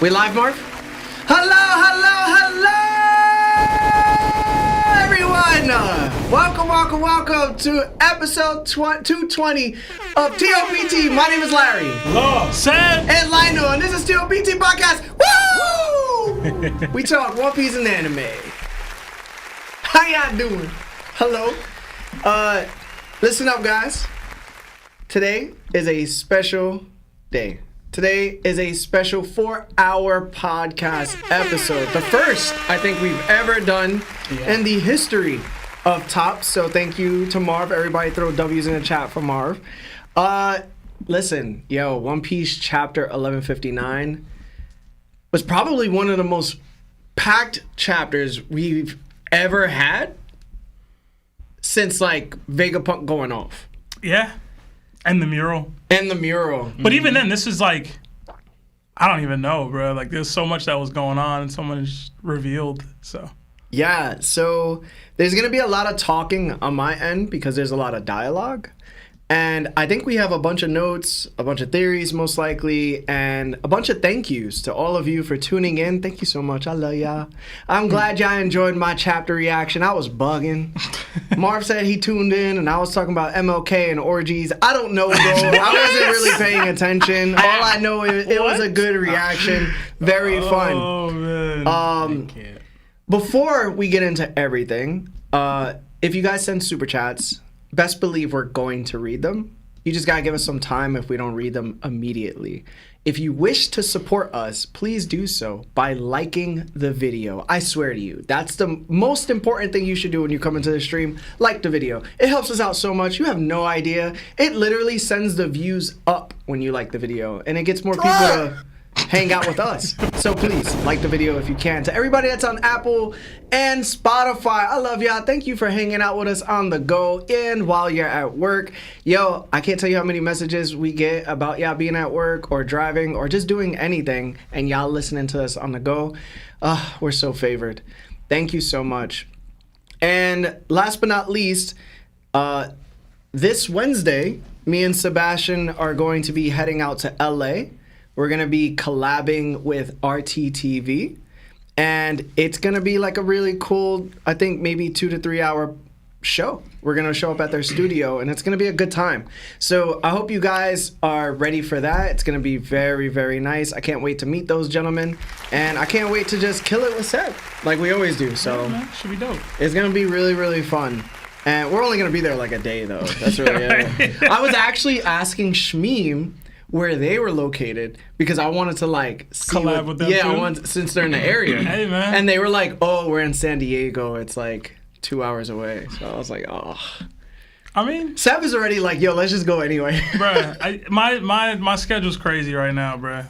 We live, Marv? Hello, everyone! Welcome to episode 220 of TOPT. My name is Larry. Hello, Sam. And Lionel, and this is TOPT Podcast. Woo! We talk One Piece and anime. How y'all doing? Hello. Listen up, guys. Today is a special day. Today is a special 4-hour podcast episode. The first I think we've ever done in the history of TOPS. So thank you to Marv. Everybody throw W's in the chat for Marv. Listen, One Piece chapter 1159 was probably one of the most packed chapters we've ever had since like Vegapunk going off. Yeah. And the mural. But even then, this is like, I don't even know, bro. Like, there's so much that was going on and so much revealed, so. Yeah, so there's going to be a lot of talking on my end because there's a lot of dialogue. And I think we have a bunch of notes, a bunch of theories most likely, and a bunch of thank yous to all of you for tuning in. Thank you so much. I love y'all. I'm glad y'all enjoyed my chapter reaction. I was bugging. Marv said he tuned in, and I was talking about MLK and orgies. I don't know, bro. I wasn't really paying attention. All I know is it was a good reaction. Very fun. Oh, man. Before we get into everything, if you guys send super chats, best believe we're going to read them. You just gotta give us some time if we don't read them immediately. If you wish to support us, please do so by liking the video. I swear to you, that's the most important thing you should do when you come into the stream. Like the video. It helps us out so much. You have no idea. It literally sends the views up when you like the video, and it gets more people to hang out with us. So please like the video if you can. To everybody that's on Apple and Spotify, I love y'all. Thank you for hanging out with us on the go and while you're at work. I can't tell you how many messages we get about y'all being at work or driving or just doing anything and y'all listening to us on the go. We're so favored. Thank you so much. And last but not least, this Wednesday, me and Sebastian are going to be heading out to LA. We're going to be collabing with RTTV, and it's going to be like a really cool, I think maybe 2 to 3 hour show. We're going to show up at their studio, and it's going to be a good time. So I hope you guys are ready for that. It's going to be very, very nice. I can't wait to meet those gentlemen, and I can't wait to just kill it with Seb, like we always do. So yeah, man, should be dope. It's going to be really, really fun. And we're only going to be there like a day, though. That's really it. I was actually asking Shmeem where they were located because I wanted to like see collab with them too? Since they're in the area. Hey, man. And they were like, "Oh, we're in San Diego. It's like 2 hours away." So I was like, "Oh." I mean, Seb is already like, "Yo, let's just go anyway." Bruh, my schedule's crazy right now, bruh.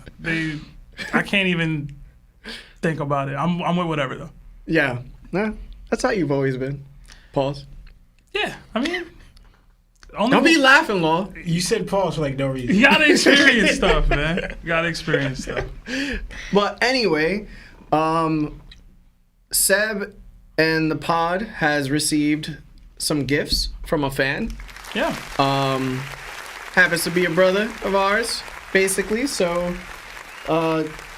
I can't even think about it. I'm with whatever though. Yeah, nah, that's how you've always been. Pause. Yeah, I mean. Don't be laughing, Law. You said pause for like no reason. You gotta experience stuff, man. You gotta experience stuff. But anyway, Seb and the pod has received some gifts from a fan. Yeah. Happens to be a brother of ours, basically. So,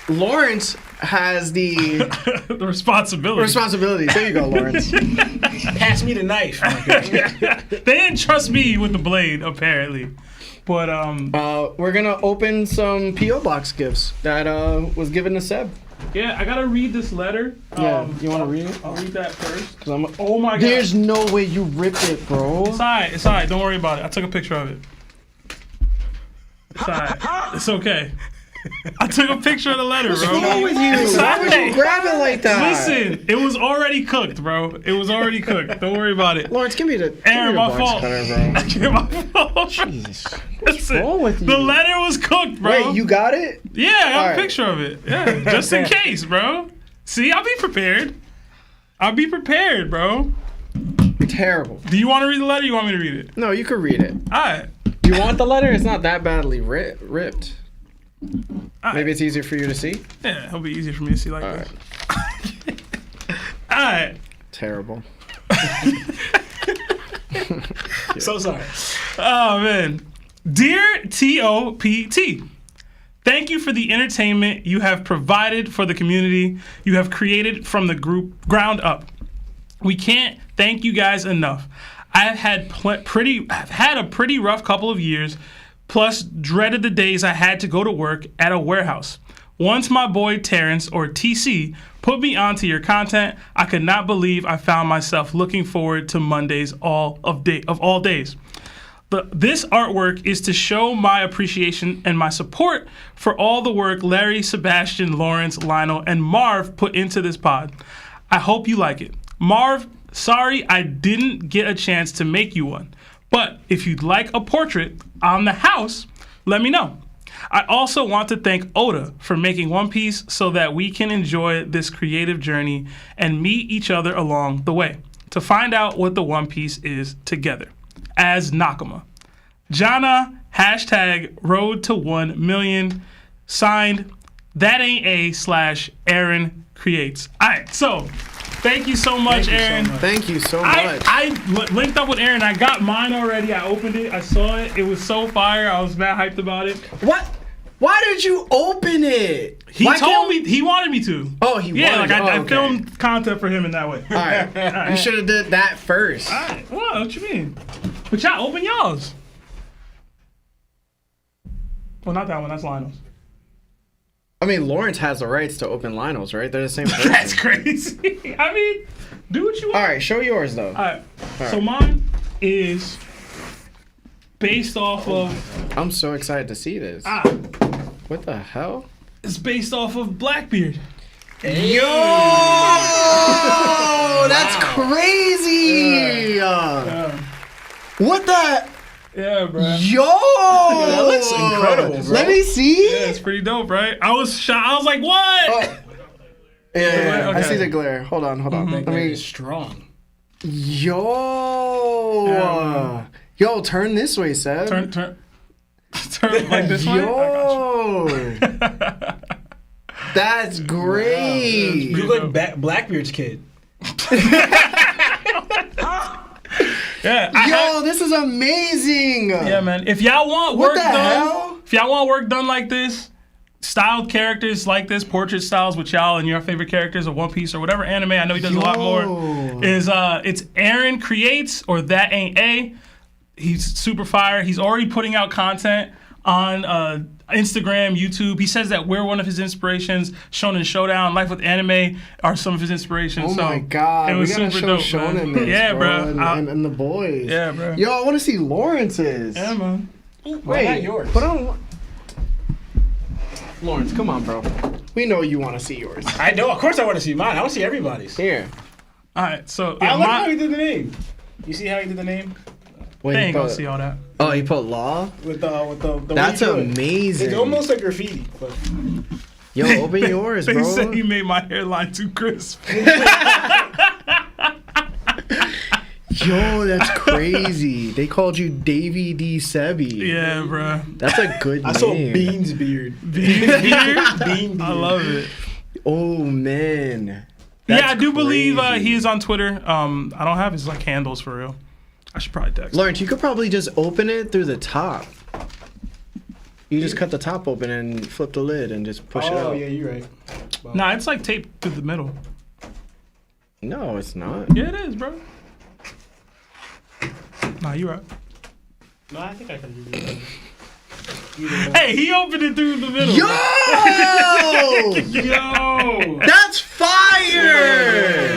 Lawrence has the responsibility. There you go, Lawrence. Pass me the knife. They didn't trust me with the blade, apparently. But we're gonna open some P.O. box gifts that was given to Seb. Yeah, I gotta read this letter. Yeah, you wanna read it? I'll read that first. Oh my god. There's no way you ripped it, bro. It's alright. Don't worry about it. I took a picture of it. It's alright. It's okay. I took a picture of the letter, What's bro. wrong with you? Why would you grab it like that? Listen, it was already cooked, bro. It was already cooked. Don't worry about it. Lawrence, give me the Aaron, my fault. cutter, bro. Give my fault. Jesus. Listen, wrong with you? the letter was cooked, bro. Wait, you got it? Yeah, I got a Alright. picture of it. Yeah, just in case, bro. See, I'll be prepared. I'll be prepared, bro. You're terrible. Do you want to read the letter? Or you want me to read it? No, you could read it. All right. Do you want the letter? It's not that badly ripped. All Maybe right. it's easier for you to see. Yeah, it'll be easier for me to see like All this. right. All right. Terrible. So sorry. Oh, man. Dear TOPT, thank you for the entertainment you have provided for the community you have created from the group ground up. We can't thank you guys enough. I've had a pretty rough couple of years, plus dreaded the days I had to go to work at a warehouse. Once my boy Terrence, or TC, put me onto your content, I could not believe I found myself looking forward to Mondays of all days. This artwork is to show my appreciation and my support for all the work Larry, Sebastian, Lawrence, Lionel, and Marv put into this pod. I hope you like it. Marv, sorry I didn't get a chance to make you one, but if you'd like a portrait on the house, let me know. I also want to thank Oda for making One Piece so that we can enjoy this creative journey and meet each other along the way to find out what the One Piece is together. As Nakama. Jana, hashtag road to 1 million, signed, that ain't A/Aaron creates. All right, so thank you so much, Aaron. Thank you so much. I linked up with Aaron. I got mine already. I opened it. I saw it. It was so fire. I was mad hyped about it. What? Why did you open it? He Why told can't- me he wanted me to. Oh, he Yeah, wanted like I okay. filmed content for him in that way. All right. You should have did that first. All right. What you mean? But y'all open y'all's. Well, not that one. That's Lionel's. I mean, Lawrence has the rights to open Lionel's, right? They're the same person. That's crazy. I mean, do what you want. All right, show yours though. All right. All So right. mine is based off of. I'm so excited to see this. What the hell? It's based off of Blackbeard. Yo! That's crazy! What the? Yeah, bro. Yo! That looks incredible, bro. Let me see. Yeah, it's pretty dope, right? I was shocked. I was like, what? Oh. Yeah, Okay. I see the glare. Hold on. Let me. It's strong. Yo! Yeah. Yo, turn this way, Seb. Turn like this way. Yo! That's great. You look like Blackbeard's kid. Yeah. Yo, this is amazing. Yeah, man. If y'all want What work the done, hell? if y'all want work done like this, styled characters like this, portrait styles with y'all and your favorite characters of One Piece or whatever anime, I know he does a lot more. Yo. Is it's Aaron Creates or That Ain't A. He's super fire. He's already putting out content on Instagram, YouTube. He says that we're one of his inspirations. Shonen Showdown, Life with Anime are some of his inspirations. Oh so my god, it was we gotta super show dope, Shonen man. this, Yeah, bro. and the boys. Yeah, bro. Yo, I want to see Lawrence's. Yeah, man. Why not yours? Put on. Lawrence, come on, bro. We know you want to see yours. I know. Of course, I want to see mine. I want to see everybody's. Here. All right, so I yeah, like how he did the name. You see how he did the name Wait, they he ain't gonna put- see all that. Oh, he put law. with the That's way he do it. amazing. It's almost like graffiti. But Yo, open yours, They bro. say he made my hairline too crisp. Yo, that's crazy. They called you Davy D. Sebi. Yeah, bro. That's a good I name. saw Beans Beard. Bean beard? Bean Beard. I love it. Oh man. Yeah, That's I do believe crazy. he is on Twitter. I don't have his like handles for real. I should probably text. Lawrence, you could probably just open it through the top. You just cut the top open and flip the lid and just push it Oh out. yeah, you're right. Nah, it's like taped to the middle. No, it's not. Yeah, it is, bro. Nah, you right. No, I think I can do that. Hey, he opened it through the middle. Yo! Yo! That's fire!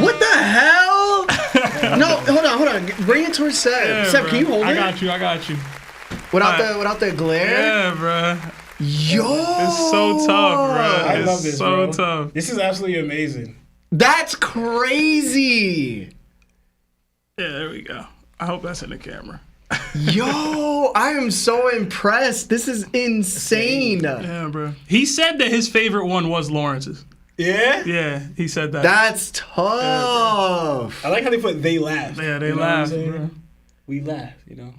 What the hell? No, hold on. Bring it towards Seb. Yeah, Seb, bro. can you hold I it? got you. Without the glare? Yeah, bro. Yo, It's so tough, bro. I It's love this, so bro. tough. This is absolutely amazing. That's crazy. Yeah, there we go. I hope that's in the camera. Yo, I am so impressed. This is insane. Yeah, bro. He said that his favorite one was Lawrence's. Yeah? Yeah, he said that. That's tough. I like how they put they laugh. Yeah, they You know what I'm laughed, saying? bro. We laugh, you know.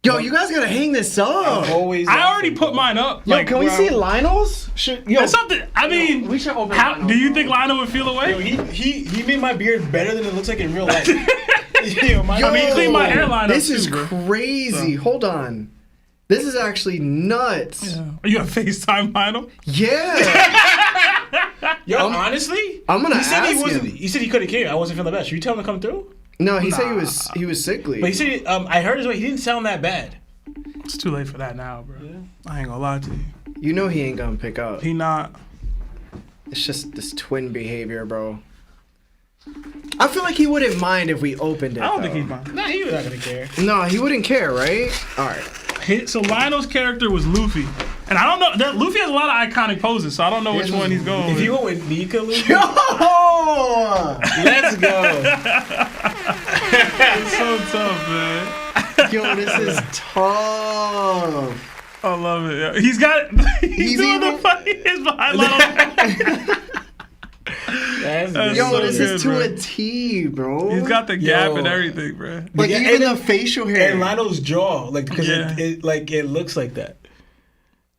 Yo, you guys gotta hang this up. Always. I already put mine up. Yo, like, can we bro. see Lionel's? Yo, That's something. I mean, we should open how Lionel's, do you bro. think Lionel would feel Yo, away? he made my beard better than it looks like in real life. Yo, my I mean, he cleaned my hairline This up is too, bro. crazy. Hold on. This is actually nuts. Yeah. Are you on FaceTime, Lionel? Yeah. Yo, honestly, I'm gonna he said ask he wasn't. him. He said he couldn't came. I wasn't feeling bad. Should you tell him to come through? No, he said he was sickly. But he said I heard his way. He didn't sound that bad. It's too late for that now, bro. I ain't gonna lie to you. You know he ain't gonna pick up. He not. It's just this twin behavior, bro. I feel like he wouldn't mind if we opened it. I don't think though. he's mine. Nah, he was not gonna care. No, he wouldn't care, right? All right. So Lionel's character was Luffy, and I don't know. Luffy has a lot of iconic poses, so I don't know which one he's going If with. you go with Nika, Luke, Yo! let's go. It's so tough, man. Yo, this is tough. I love it. Yeah. He's got. He's doing even- the funny. His behind Lionel. That's Yo, Yo, good. this good, is to bro. a T, bro. He's got the gap Yo. and everything, bro. like Yeah, even and the facial hair. And Lionel's jaw, like because Yeah. it looks like that.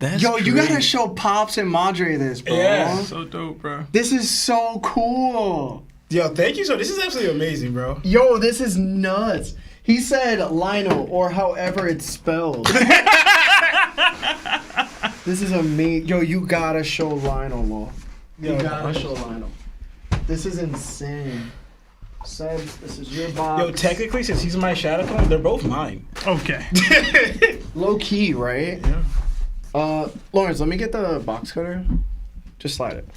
That's Yo, you gotta crazy. show Pops and Madre this, bro. Yeah. So dope, bro. This is so cool. Yo, thank you. So this is absolutely amazing, bro. Yo, this is nuts. He said Lionel, or however it's spelled. This is amazing. Yo, you gotta show Lionel, Law. You Yo, gotta show Lionel. This is insane. Sebs, this is your box. Yo, technically, since he's my shadow clone, they're both mine. Okay. Low key, right? Yeah. Lawrence, let me get the box cutter. Just slide it.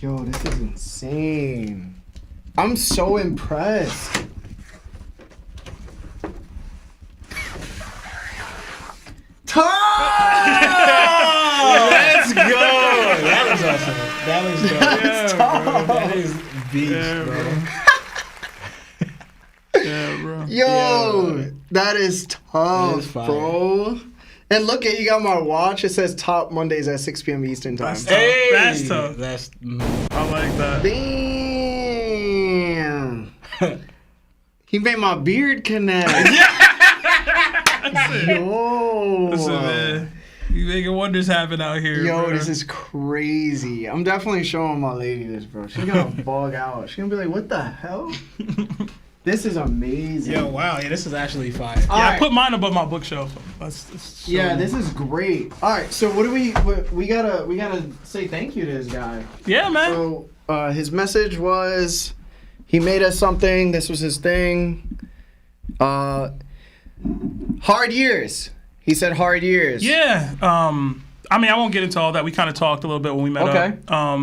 Yo, this is insane. I'm so impressed. Let's go. That was awesome. That was dope. Yeah, bro. That is beast, Yeah, bro. Yeah, bro. Yo, Yo. that is That tough, is fire. bro. And look at you got my watch. It says top Mondays at 6 p.m. Eastern time. That's tough. Hey, That's tough. That's I like that. Damn. He made my beard connect. Yo. Listen, man. You making wonders happen out here. Yo, bro. this is crazy. I'm definitely showing my lady this, bro. She's gonna bug out. She's gonna be like, what the hell? This is amazing. Yo, wow. Yeah, this is actually fire. Yeah, I Alright. put mine above my bookshelf. That's so Yeah, this is great. All right, so what do we gotta say thank you to this guy. Yeah, man. So his message was he made us something. This was his thing. Hard years. He said hard years. Yeah. I mean, I won't get into all that. We kind of talked a little bit when we met Okay. up.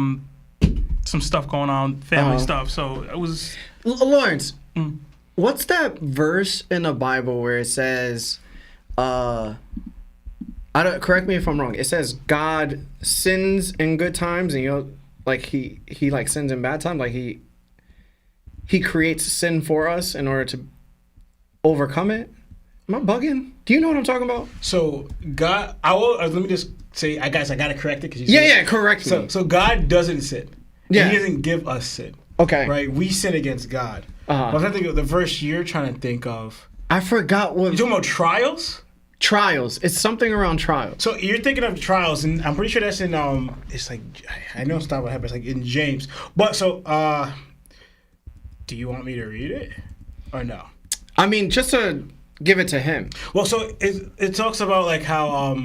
Some stuff going on, family Uh-huh. stuff. So it was. Lawrence, Mm. what's that verse in the Bible where it says, correct me if I'm wrong. It says God sins in good times, and like he like sins in bad times. Like he creates sin for us in order to overcome it. Am I bugging? Do you know what I'm talking about? So God, I will. Let me just say, I gotta correct it because Yeah, correct me. So God doesn't sin. Yeah. He doesn't give us sin. Okay. Right? We sin against God. Uh-huh. I was trying to think of the verse you're trying to think of. I forgot what You talking about trials? trials. It's something around trials. So you're thinking of trials, and I'm pretty sure that's in It's like I know it's not what happened. It's like in James. But so do you want me to read it or no? I mean, just to give it to him. Well, so it talks about like how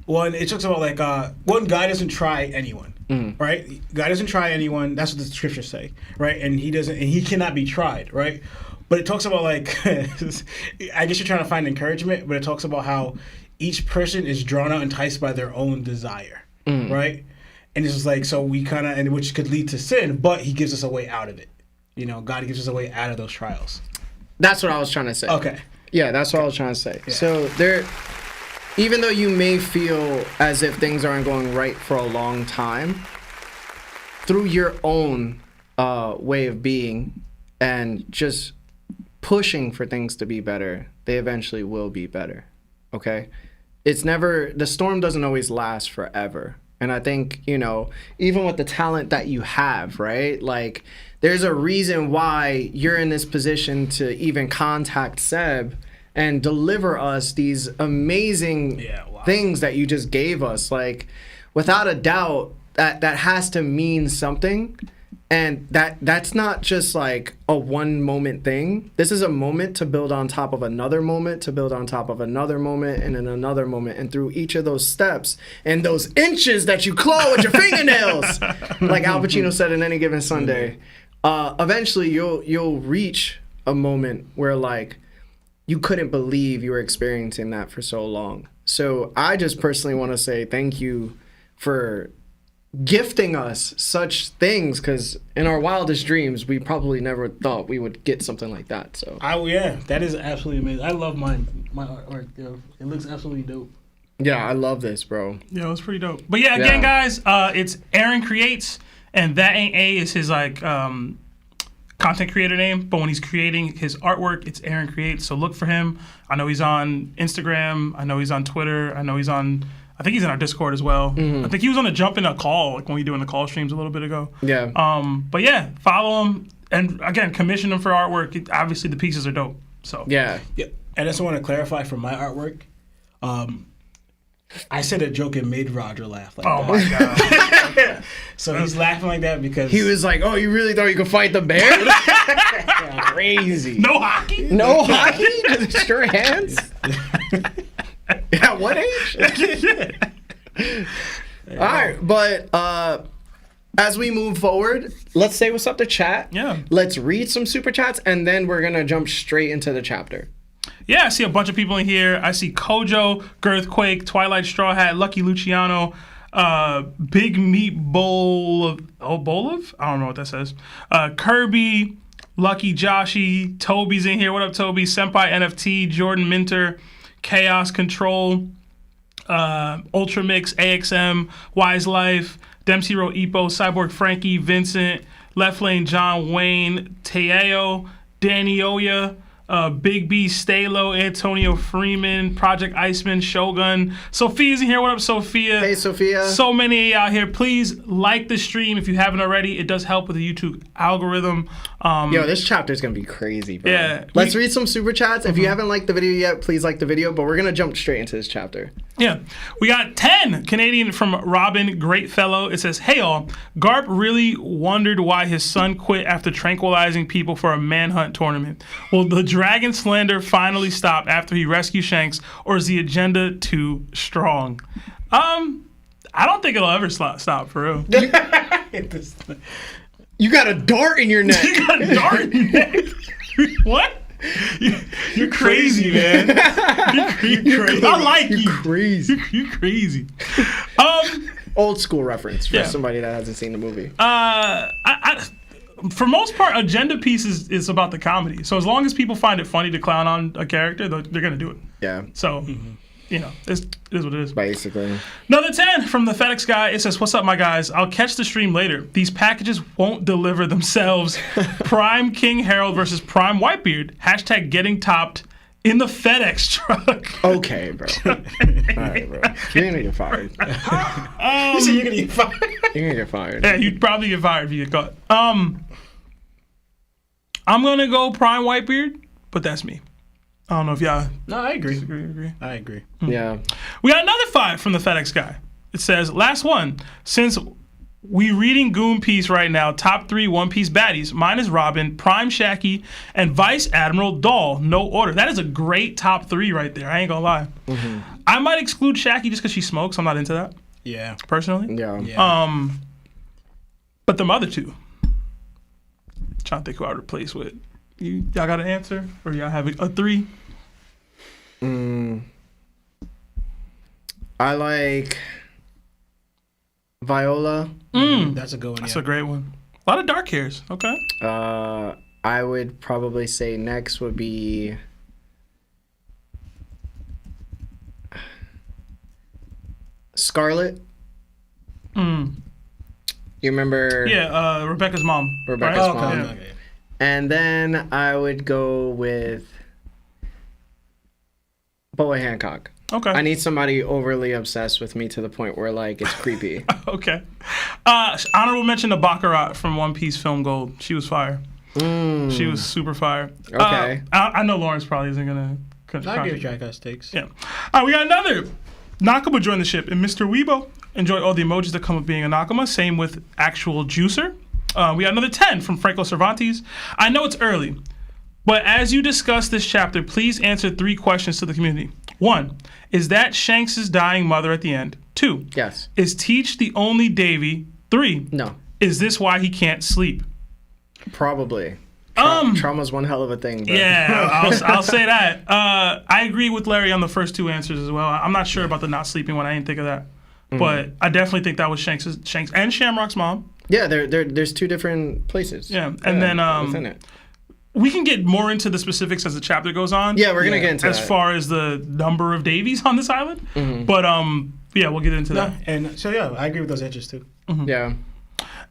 one God doesn't try anyone. Right? God doesn't try anyone. That's what the scriptures say, right? And he cannot be tried, right? But it talks about like I guess you're trying to find encouragement, but it talks about how each person is drawn out, enticed by their own desire, right? And it's just like so we kind of which could lead to sin, but he gives us a way out of it. You know, God gives us a way out of those trials. That's what I was trying to say. Okay. Yeah, that's what I was trying to say. Yeah. So there, even though you may feel as if things aren't going right for a long time, through your own way of being and just pushing for things to be better, they eventually will be better. Okay? It's never, the storm doesn't always last forever. And I think, you know, even with the talent that you have, right? Like, there's a reason why you're in this position to even contact Seb and deliver us these amazing things that you just gave us. Like, without a doubt, that has to mean something. And that's not just like a one moment thing. This is a moment to build on top of another moment, to build on top of another moment, and then another moment. And through each of those steps and those inches that you claw with your fingernails, like Al Pacino said in Any Given Sunday, eventually you'll reach a moment where like you couldn't believe you were experiencing that for so long. So I just personally want to say thank you for gifting us such things, because in our wildest dreams we probably never thought we would get something like that. So that is absolutely amazing. I love my artwork. It looks absolutely dope. Yeah, I love this, bro. Yeah, it was pretty dope. But yeah, again, guys, it's Aaron Creates, and that ain't A is his like content creator name, but when he's creating his artwork, it's Aaron Creates. So look for him. I know he's on Instagram. I know he's on Twitter. I think he's in our Discord as well. I think he was on a jump in a call, like when we doing the call streams a little bit ago. Yeah. But yeah, follow him, and again, commission him for artwork. Obviously, the pieces are dope. So yeah. And I just want to clarify for my artwork. I said a joke and made Roger laugh like that. Oh my god. So he's laughing like that because he was like, "Oh, you really thought you could fight the bear?" Crazy. No hockey. No hockey. Just your hands. At what age? All right, but as we move forward, let's say what's up to chat. Yeah. Let's read some super chats, and then we're gonna jump straight into the chapter. Yeah, I see a bunch of people in here. I see Kojo, Girthquake, Twilight Straw Hat, Lucky Luciano, Big Meat Bowl of Bolov? I don't know what that says. Kirby, Lucky Joshi, Toby's in here. What up, Toby? Senpai NFT, Jordan Minter, Chaos Control, Ultramix, AXM, Wise Life, Dempsey Road Epo, Cyborg Frankie, Vincent, Left Lane John Wayne, Teao, Danny Oya, Big B Stalo, Antonio Freeman, Project Iceman, Shogun. Sophia's in here. What up, Sophia? Hey, Sophia. So many out here. Please like the stream if you haven't already. It does help with the YouTube algorithm. Yo, this chapter's going to be crazy, bro. Yeah. Let's read some super chats. If you haven't liked the video yet, please like the video. But we're going to jump straight into this chapter. Yeah. We got 10 Canadian from Robin, great fellow. It says, "Hey all, Garp really wondered why his son quit after tranquilizing people for a manhunt tournament. Will the dragon slander finally stop after he rescues Shanks, or is the agenda too strong?" I don't think it'll ever stop, for real. You got a dart in your neck. You got a dart in your neck? What? You're crazy, man. You're crazy. I like you. You're crazy. You're crazy. Old school reference for somebody that hasn't seen the movie. For most part, agenda piece is about the comedy. So as long as people find it funny to clown on a character, they're gonna do it. Yeah. So, you know, it is what it is. Basically. Another 10 from the FedEx guy. It says, "What's up, my guys? I'll catch the stream later. These packages won't deliver themselves. Prime King Harold versus Prime Whitebeard. Hashtag getting topped in the FedEx truck." Okay, bro. All right, bro. You're gonna get fired. You said you're gonna get fired. You're gonna get fired. Yeah, you'd probably get fired if you get caught. I'm gonna go Prime Whitebeard, but that's me. I don't know if y'all. No, I agree. Agree. I agree. Yeah. We got another 5 from the FedEx guy. It says, "Last one. Since we reading Goon Piece right now, top 3 One Piece baddies. Mine is Robin, Prime Shakky, and Vice Admiral Doll. No order." That is a great top 3 right there. I ain't gonna lie. I might exclude Shakky just because she smokes. I'm not into that. Yeah. Personally. Yeah. But the other 2. Trying to think who I'd replace with. Y'all got an answer? Or y'all have a 3? I like Viola. That's a good one. That's a great one. A lot of dark hairs. Okay. I would probably say next would be Scarlet. You remember? Yeah, Rebecca's mom. Rebecca's right? mom. Yeah. Okay. And then I would go with Boa Hancock. Okay. I need somebody overly obsessed with me to the point where like it's creepy. Okay. Honorable mention to Baccarat from One Piece Film Gold. She was fire. She was super fire. Okay. I know Lawrence probably isn't gonna. I give Jackass takes. Yeah. We got another. Nakama joined the ship, and Mr. Weibo enjoy all the emojis that come with being a Nakama. Same with actual Juicer. We got another 10 from Franco Cervantes. I know it's early, but as you discuss this chapter, please answer 3 questions to the community. 1, is that Shanks' dying mother at the end? 2, Yes. is Teach the only Davy? 3, No. is this why he can't sleep? Probably. Trauma's one hell of a thing. But. Yeah, I'll say that. I agree with Larry on the first 2 answers as well. I'm not sure about the not sleeping one. I didn't think of that. But I definitely think that was Shanks and Shamrock's mom. Yeah, there's 2 different places. Yeah, and then within it. we can get more into the specifics as the chapter goes on. Yeah, we're gonna get into as that. far as the number of Davies on this island. But yeah, we'll get into that. And so yeah, I agree with those answers too. Yeah.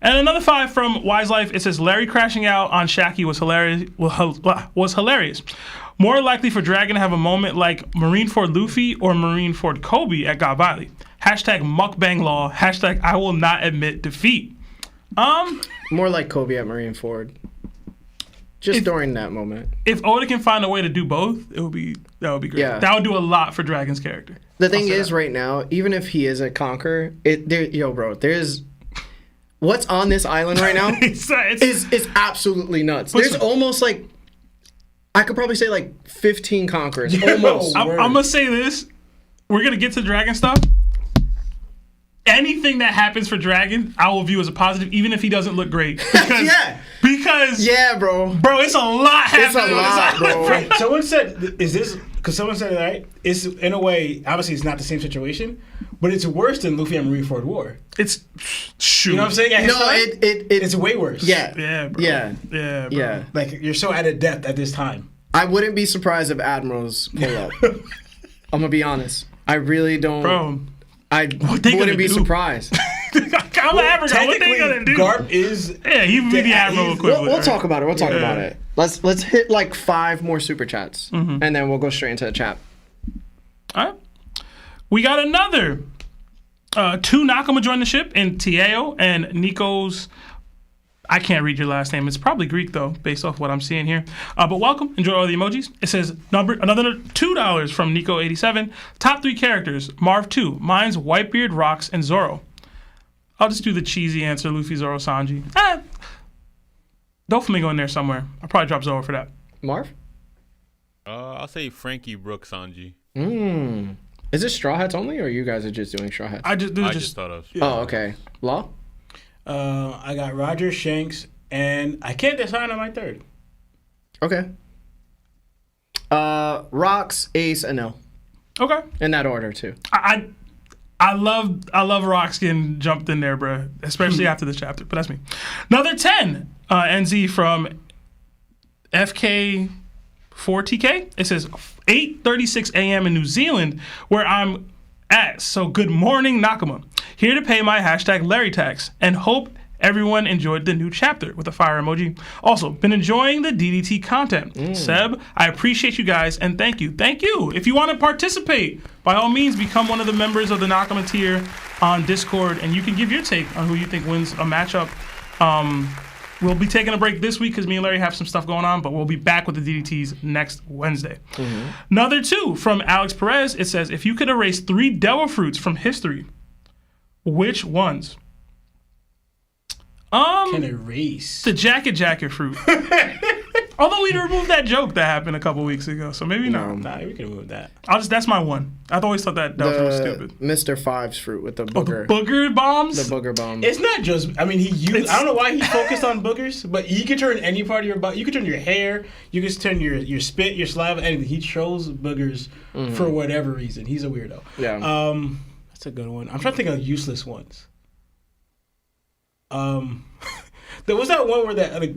And another 5 from Wise Life. It says Larry crashing out on Shakky was hilarious. More likely for Dragon to have a moment like Marineford Luffy or Marineford Kobe at God Valley. Hashtag mukbang law. Hashtag I will not admit defeat. More like Kobe at Marineford. Just during that moment. If Oda can find a way to do both, that would be great. Yeah. That would do a lot for Dragon's character. The thing is, right now, even if he is a conqueror, there's what's on this island right now is absolutely nuts. There's almost like I could probably say like 15 conquerors. Almost. I'm gonna say this. We're gonna get to Dragon stuff. Anything that happens for Dragon, I will view as a positive, even if he doesn't look great. Because, because bro, it's a lot happening. It's a lot, bro. Someone said, "Is this?" Because someone said, "Right." It's in a way, obviously, it's not the same situation, but it's worse than Luffy and Marineford War. It's shoot. You know what I'm saying? Yeah, No, it's way worse. Yeah, bro. Yeah. Bro. Like you're so out of depth at this time. I wouldn't be surprised if admirals pull up. I'm gonna be honest. I really don't. Bro. I wouldn't be surprised. I'm an African. What they gonna do? Garp is. Yeah, he would be the admiral equivalent. We'll talk about it. We'll talk about it. Let's hit like 5 more super chats, and then we'll go straight into the chat. All right. We got another 2 Nakama joined the ship in Tiao and Nico's. I can't read your last name. It's probably Greek though, based off what I'm seeing here. But welcome. Enjoy all the emojis. It says another $2 from Nico87. Top 3 characters. Marv 2. Mine's Whitebeard, Rocks, and Zoro. I'll just do the cheesy answer. Luffy, Zoro, Sanji. Doflamingo in there somewhere. I'll probably drop Zoro for that. Marv? I'll say Frankie, Brook, Sanji. Is it Straw Hats only, or you guys are just doing Straw Hats? I just thought of. Oh, okay. Law? I got Roger, Shanks, and I can't decide on my third. Okay. Rocks, Ace, and L. Okay. In that order too. I love Rocks getting jumped in there, bro. Especially after this chapter. But that's me. Another 10. NZ from FK4TK. It says 8:36 a.m. in New Zealand, where I'm at. So good morning, Nakama. Here to pay my hashtag Larry tax and hope everyone enjoyed the new chapter with a fire emoji. Also, been enjoying the DDT content. Seb, I appreciate you guys and thank you. Thank you. If you want to participate, by all means, become one of the members of the Nakama tier on Discord and you can give your take on who you think wins a matchup. We'll be taking a break this week because me and Larry have some stuff going on, but we'll be back with the DDTs next Wednesday. Another 2 from Alex Perez. It says, if you could erase 3 devil fruits from history, which ones? Can erase the jacket fruit. Although we removed that joke that happened a couple weeks ago, so maybe not. Nah, we can remove that. That's my one. I've always thought that fruit was stupid. Mr. Five's fruit with the booger. The booger bombs? The booger bomb. It's not just. I mean, I don't know why he focused on boogers, but you can turn any part of your body. You can turn your hair. You can turn your spit, your saliva, anything. He chose boogers for whatever reason. He's a weirdo. Yeah. That's a good one. I'm trying to think of useless ones. There was that one where that like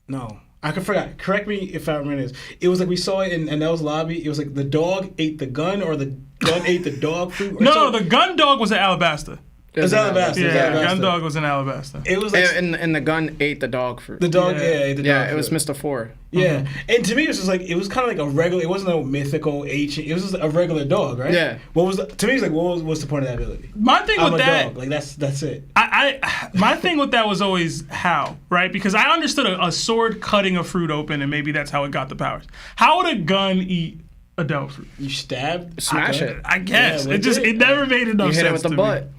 no, I forgot. Correct me if I remember this. It was like we saw it in Anel's lobby. It was like the dog ate the gun, or the gun ate the dog food. No, the gun dog was at Alabasta. It was Alabasta. Yeah, gun dog was in Alabasta. It was like and the gun ate the dog fruit. the dog. Yeah, ate the dog Yeah, it fruit. was Mr. Four. Yeah, and to me, it was just like it was kind of like a regular. It wasn't no mythical ancient. It was just a regular dog, right? Yeah. What was to me? It's like what's the point of that ability? My thing I'm with a that, dog. Like that's it. My thing with that was always how, right? Because I understood a sword cutting a fruit open, and maybe that's how it got the powers. How would a gun eat a delt fruit? You stab, Smash it. I guess Yeah, it never made enough You sense hit it with the to butt. me.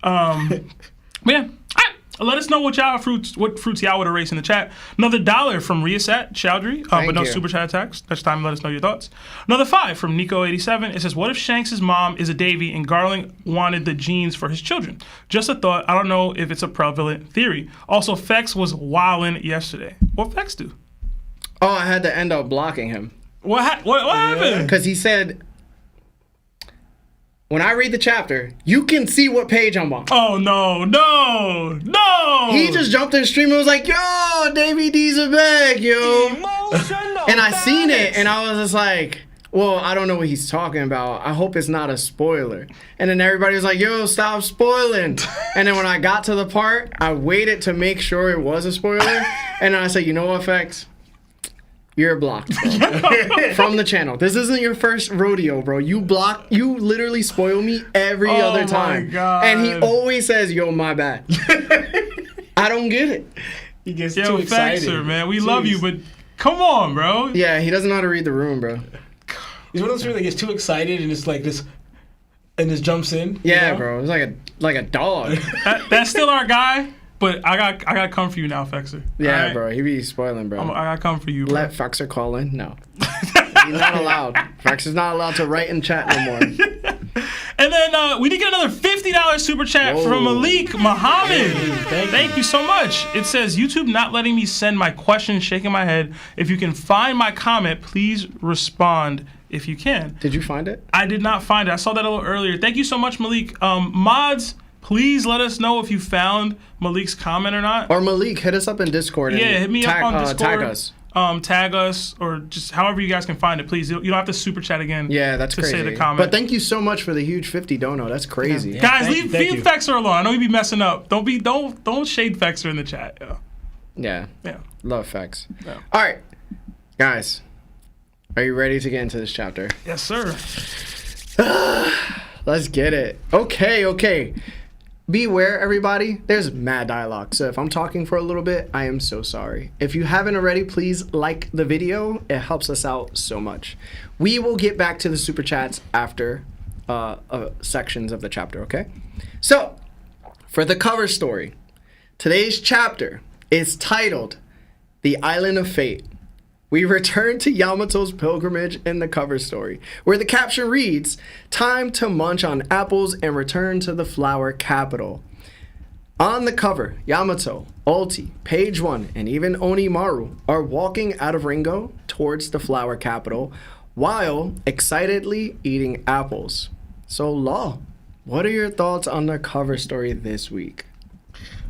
But yeah. All right. Let us know what fruits y'all would erase in the chat. Another $1 from Riasat Chowdhury, but no you. super chat attacks. Next time, let us know your thoughts. Another $5 from Nico87. It says, "What if Shanks' mom is a Davy and Garling wanted the genes for his children? Just a thought. I don't know if it's a prevalent theory. Also, Fex was wildin' yesterday. What Fex do? Oh, I had to end up blocking him What happened? because he said, when I read the chapter, you can see what page I'm on. Oh no! He just jumped in the stream and was like, "Yo, Davy D's a bag, yo." And I seen it, and I was just like, well, I don't know what he's talking about. I hope it's not a spoiler. And then everybody was like, "Yo, stop spoiling." And then when I got to the part, I waited to make sure it was a spoiler. And then I said, "You know what, Fex? You're blocked, bro. From the channel. This isn't your first rodeo, bro. You literally spoil me every other time." My God. And he always says, "Yo, my bad." I don't get it. He gets Yo, too excited. Fexer, man, we love you, but come on, bro. Yeah, he doesn't know how to read the room, bro. He's one of those people that gets too excited and it's like this, and just jumps in. Yeah, you know? bro. It's like a dog. That's still our guy, but I got to come for you now, Fexer. Yeah, All right? bro. He be spoiling, bro. I got to come for you, bro. Let Fexer call in? No. He's not allowed. Fexer's not allowed to write in chat no more. And then we did get another $50 super chat Whoa. from Malik Muhammad. Thank You so much. It says, "YouTube not letting me send my question, shaking my head. If you can find my comment, please respond if you can." Did you find it? I did not find it. I saw that a little earlier. Thank you so much, Malik. Mods, please let us know if you found Malik's comment or not. Or Malik, hit us up in Discord. And Yeah, hit me up on Discord. Tag us. Tag us, or just however you guys can find it, please. You don't have to super chat again. Yeah, that's to crazy. say the comment. But thank you so much for the huge 50 dono. That's crazy. Yeah. Guys, Thank leave you. Fexer alone. I know you be messing up. Don't shade Fexer in the chat. Yeah. Yeah. Love Fex. Yeah. All right. Guys, are you ready to get into this chapter? Yes, sir. Let's get it. Okay. Beware, everybody. There's mad dialogue. So if I'm talking for a little bit, I am so sorry. If you haven't already, please like the video. It helps us out so much. We will get back to the super chats after sections of the chapter, okay? So, for the cover story, today's chapter is titled The Island of Fate. We return to Yamato's pilgrimage in the cover story, where the caption reads, "Time to munch on apples and return to the flower capital." On the cover, Yamato, Ulti, Page 1, and even Onimaru are walking out of Ringo towards the flower capital while excitedly eating apples. So, Law, what are your thoughts on the cover story this week?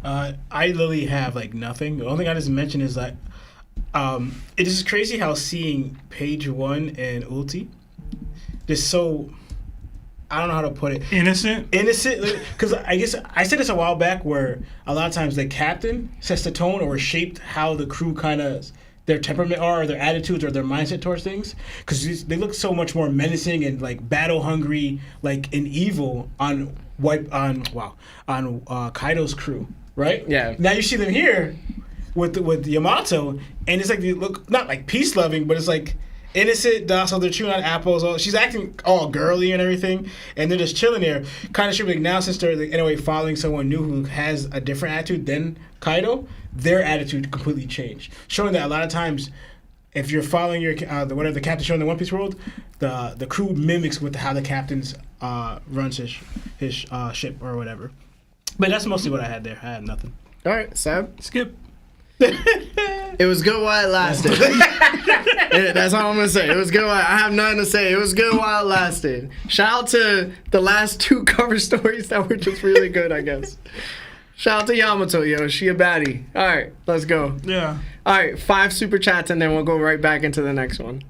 I literally have like nothing. The only thing I just mentioned is that it is crazy how seeing Page 1 and Ulti just so, I don't know how to put it. Innocent, because I guess I said this a while back where a lot of times the captain sets the tone or shaped how the crew kind of their temperament are, or their attitudes or their mindset towards things, because they look so much more menacing and like battle hungry, like and evil on Kaido's crew, right? Yeah. Now you see them here with Yamato, and it's like they look not like peace loving, but it's like innocent, docile. They're chewing on apples. She's acting all girly and everything, and they're just chilling there. Kind of should be like now, since they're like, in a way following someone new who has a different attitude than Kaido, their attitude completely changed, showing that a lot of times, if you're following your whatever the captain's showing in the One Piece world, the crew mimics with how the captain's runs his ship or whatever. But that's mostly what I had there. I had nothing. All right, Sab. skip. It was good while it lasted. Yeah, that's all I'm gonna say. It was good while I have nothing to say. It was good while it lasted. Shout out to the last two cover stories that were just really good, I guess. Shout out to Yamato, yo. She a baddie. All right, let's go. Yeah. All right, 5 super chats, and then we'll go right back into the next one.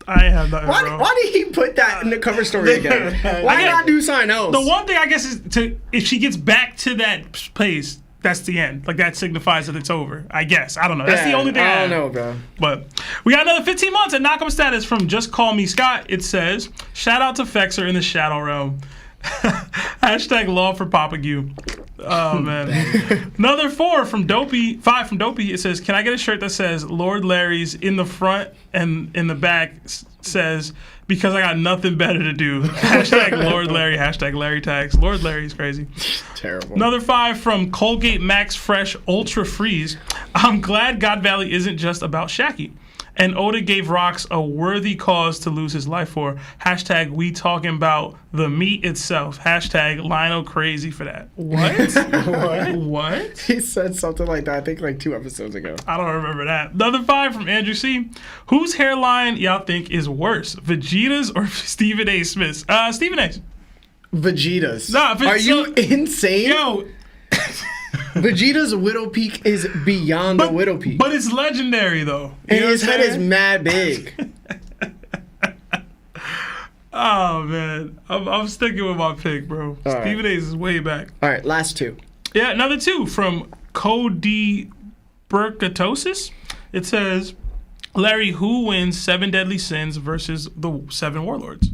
I ain't have nothing, bro. Why did he put that in the cover story again? Why not do something else? The one thing I guess is if she gets back to that place, that's the end. Like that signifies that it's over. I guess. I don't know. That's the only thing I don't know, bro. But we got another 15 months at Nakama status from Just Call Me Scott. It says, shout out to Fexer in the Shadow Realm. Hashtag law for Papa Gu. Oh man. Another 5 from Dopey. It says, can I get a shirt that says Lord Larry's in the front and in the back says, because I got nothing better to do. Hashtag Lord Larry. Hashtag Larry tags. Lord Larry's crazy. Terrible. Another 5 from Colgate Max Fresh Ultra Freeze. I'm glad God Valley isn't just about Shakky. And Oda gave Rocks a worthy cause to lose his life for. Hashtag we talking about the meat itself. Hashtag Lionel crazy for that. What? What? He said something like that, I think like 2 episodes ago. I don't remember that. Another 5 from Andrew C. Whose hairline y'all think is worse, Vegeta's or Stephen A. Smith's? Stephen A.'s. Vegeta's. Nah, Are you insane? Yo. Vegeta's Widow Peak is beyond the Widow Peak. But it's legendary, though. And his head is mad big. Oh, man. I'm sticking with my pick, bro. All Stephen A's is way back. All right, last 2. Yeah, another 2 from Cody Burkatosis. It says, Larry, who wins 7 Deadly Sins versus the 7 Warlords?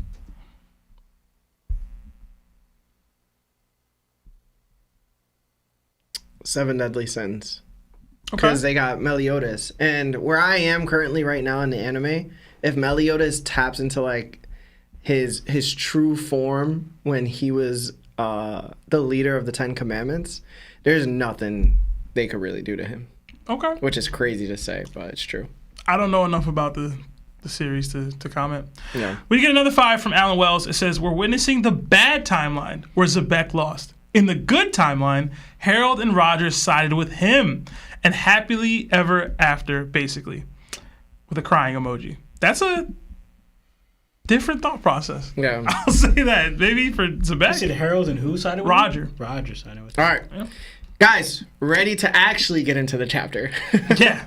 Seven Deadly Sins. Because they got Meliodas. And where I am currently right now in the anime, if Meliodas taps into like his true form when he was the leader of the 10 Commandments, there's nothing they could really do to him. Okay. Which is crazy to say, but it's true. I don't know enough about the series to comment. Yeah. We get another 5 from Alan Wells. It says, we're witnessing the bad timeline where Xebec lost. In the good timeline, Harold and Roger sided with him and happily ever after, basically, with a crying emoji. That's a different thought process. Yeah. I'll say that. Maybe for Xebec. You said Harold and who sided with Roger. him? Roger sided with All him. right. Yeah. Guys, ready to actually get into the chapter. Yeah.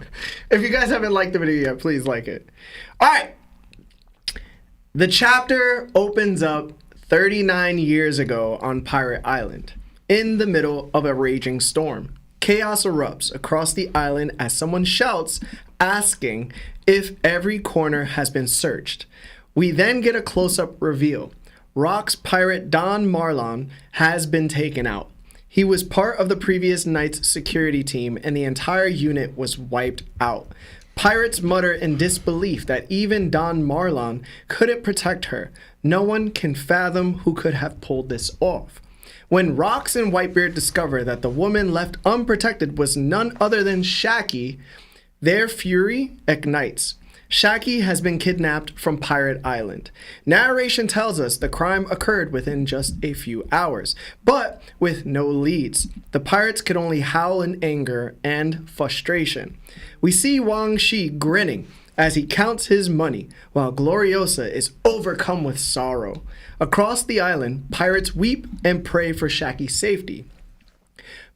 If you guys haven't liked the video yet, please like it. All right. The chapter opens up 39 years ago on Pirate Island, in the middle of a raging storm. Chaos erupts across the island as someone shouts, asking if every corner has been searched. We then get a close-up reveal. Rock's pirate Don Marlon has been taken out. He was part of the previous night's security team, and the entire unit was wiped out. Pirates mutter in disbelief that even Don Marlon couldn't protect her. No one can fathom who could have pulled this off. When Rocks and Whitebeard discover that the woman left unprotected was none other than Shakky, their fury ignites. Shakky has been kidnapped from Pirate Island. Narration tells us the crime occurred within just a few hours, but with no leads. The pirates could only howl in anger and frustration. We see Wang Shi grinning as he counts his money, while Gloriosa is overcome with sorrow. Across the island, pirates weep and pray for Shakky's safety.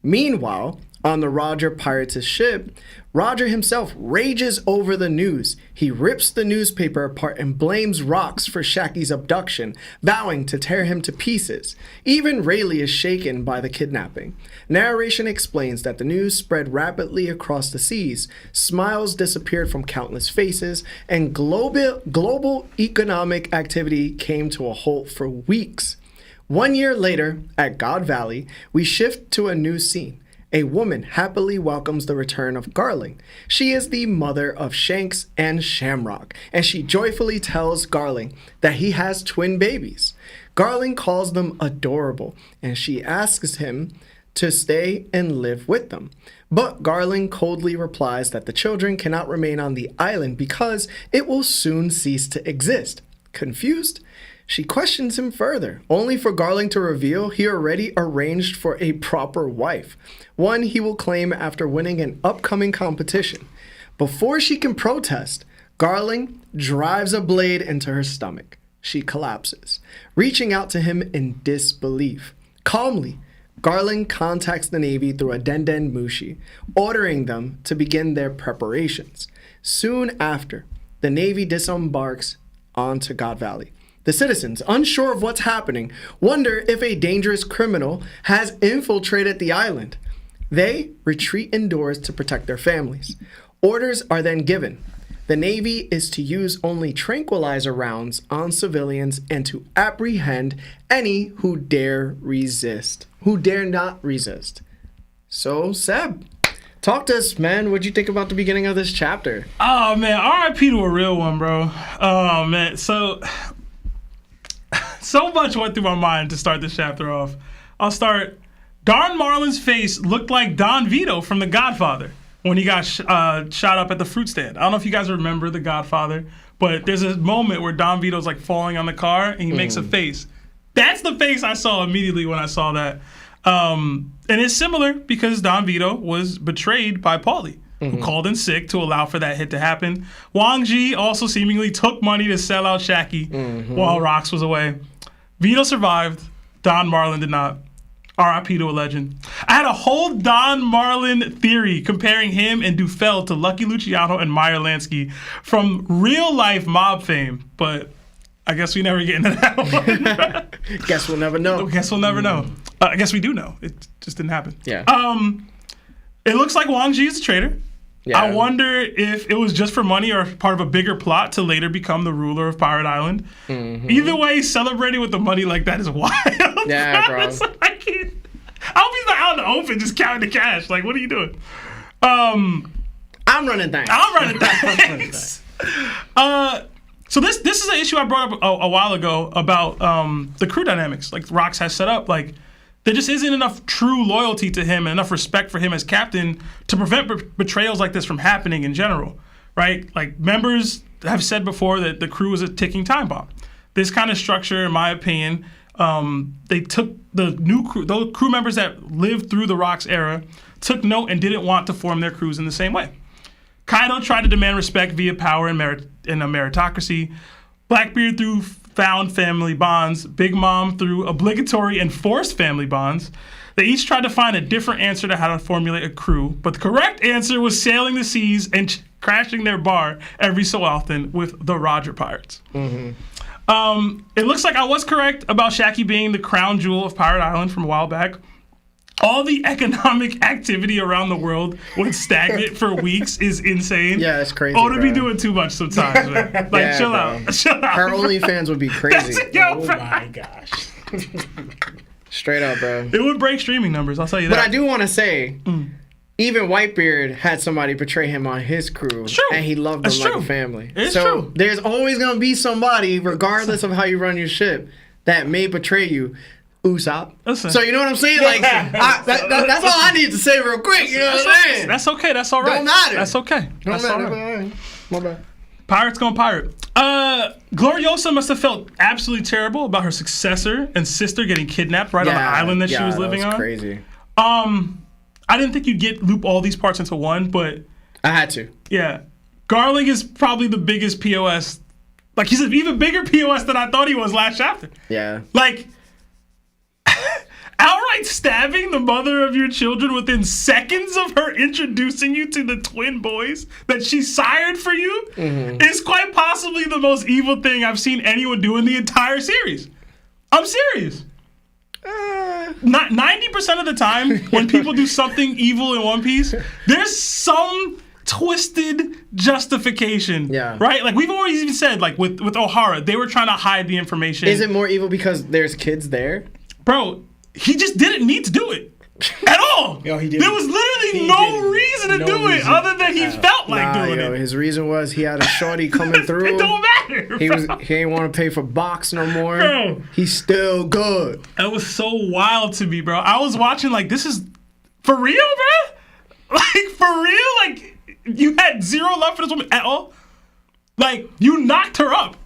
Meanwhile, on the Roger Pirates' ship, Roger himself rages over the news. He rips the newspaper apart and blames Rocks for Shakky's abduction, vowing to tear him to pieces. Even Rayleigh is shaken by the kidnapping. Narration explains that the news spread rapidly across the seas, smiles disappeared from countless faces, and global economic activity came to a halt for weeks. 1 year later, at God Valley, we shift to a new scene. A woman happily welcomes the return of Garling. She is the mother of Shanks and Shamrock, and she joyfully tells Garling that he has twin babies. Garling calls them adorable, and she asks him to stay and live with them. But Garling coldly replies that the children cannot remain on the island because it will soon cease to exist. Confused? She questions him further, only for Garling to reveal he already arranged for a proper wife, one he will claim after winning an upcoming competition. Before she can protest, Garling drives a blade into her stomach. She collapses, reaching out to him in disbelief. Calmly, Garling contacts the Navy through a Den Mushi, ordering them to begin their preparations. Soon after, the Navy disembarks onto God Valley. The citizens, unsure of what's happening, wonder if a dangerous criminal has infiltrated the island. They retreat indoors to protect their families. Orders are then given. The Navy is to use only tranquilizer rounds on civilians and to apprehend any who dare not resist. So, Seb, talk to us, man. What'd you think about the beginning of this chapter? Oh, man. R.I.P. to a real one, bro. Oh, man. So much went through my mind to start this chapter off. I'll start. Don Marlin's face looked like Don Vito from The Godfather when he got shot up at the fruit stand. I don't know if you guys remember The Godfather, but there's a moment where Don Vito's like falling on the car and he makes a face. That's the face I saw immediately when I saw that. And it's similar because Don Vito was betrayed by Paulie, who called in sick to allow for that hit to happen. Wang Ji also seemingly took money to sell out Shakky while Rox was away. Vito survived. Don Marlin did not. R.I.P. to a legend. I had a whole Don Marlin theory comparing him and Dufel to Lucky Luciano and Meyer Lansky from real-life mob fame, but I guess we never get into that one. Guess we'll never know. Guess we'll never know. I guess we do know. It just didn't happen. Yeah. It looks like Wang Ji is a traitor. Yeah. I wonder if it was just for money or part of a bigger plot to later become the ruler of Pirate Island. Either way, celebrating with the money like that is wild. Yeah, bro. It's like, I hope he's not out in the open just counting the cash. Like, what are you doing? I'm running things. So this is an issue I brought up a while ago about the crew dynamics. Like Rox has set up, like there just isn't enough true loyalty to him and enough respect for him as captain to prevent betrayals like this from happening in general, right? Like members have said before that the crew is a ticking time bomb. This kind of structure, in my opinion, they took the new crew, those crew members that lived through the Rox era, took note and didn't want to form their crews in the same way. Kaido tried to demand respect via power and a meritocracy. Blackbeard through found family bonds. Big Mom through obligatory and forced family bonds. They each tried to find a different answer to how to formulate a crew, but the correct answer was sailing the seas and crashing their bar every so often with the Roger Pirates. It looks like I was correct about Shakky being the crown jewel of Pirate Island from a while back. All the economic activity around the world when stagnant for weeks is insane. Yeah, it's crazy. Oh, to be doing too much sometimes, man. Like, Yeah, chill bro. out. Chill out. Her OnlyFans would be crazy. Yo, Oh bro. my gosh. Straight up, bro. It would break streaming numbers, I'll tell you that. But I do want to say, even Whitebeard had somebody betray him on his crew. It's true. And he loved them It's like true. a family. It's so true. there's always going to be somebody, regardless of how you run your ship, that may betray you. Usopp. Listen. So you know what I'm saying? Like, that's all I need to say real quick. You know what I'm saying? That's okay. That's all right. Don't matter. That's okay. Don't That's all matter. right. My bad. Pirates gonna pirate. Gloriosa must have felt absolutely terrible about her successor and sister getting kidnapped right on the island that she was living on. Crazy. I didn't think you'd loop all these parts into one, but I had to. yeah. Garling is probably the biggest POS. Like, he's an even bigger POS than I thought he was last chapter. Yeah. Like, outright stabbing the mother of your children within seconds of her introducing you to the twin boys that she sired for you is quite possibly the most evil thing I've seen anyone do in the entire series. I'm serious. Not 90% of the time when people do something evil in One Piece, there's some twisted justification. Yeah. Right? Like, we've always even said, like, with O'Hara, they were trying to hide the information. Is it more evil because there's kids there? Bro, he just didn't need to do it at all. Yo, he didn't. There was literally He no didn't. reason to No do it reason. other than he felt like doing it. His reason was he had a shorty coming through. It don't matter. He ain't want to pay for box no more. Bro. He's still good. That was so wild to me, bro. I was watching like, this is for real, bro? Like, for real? Like, you had zero love for this woman at all? Like, you knocked her up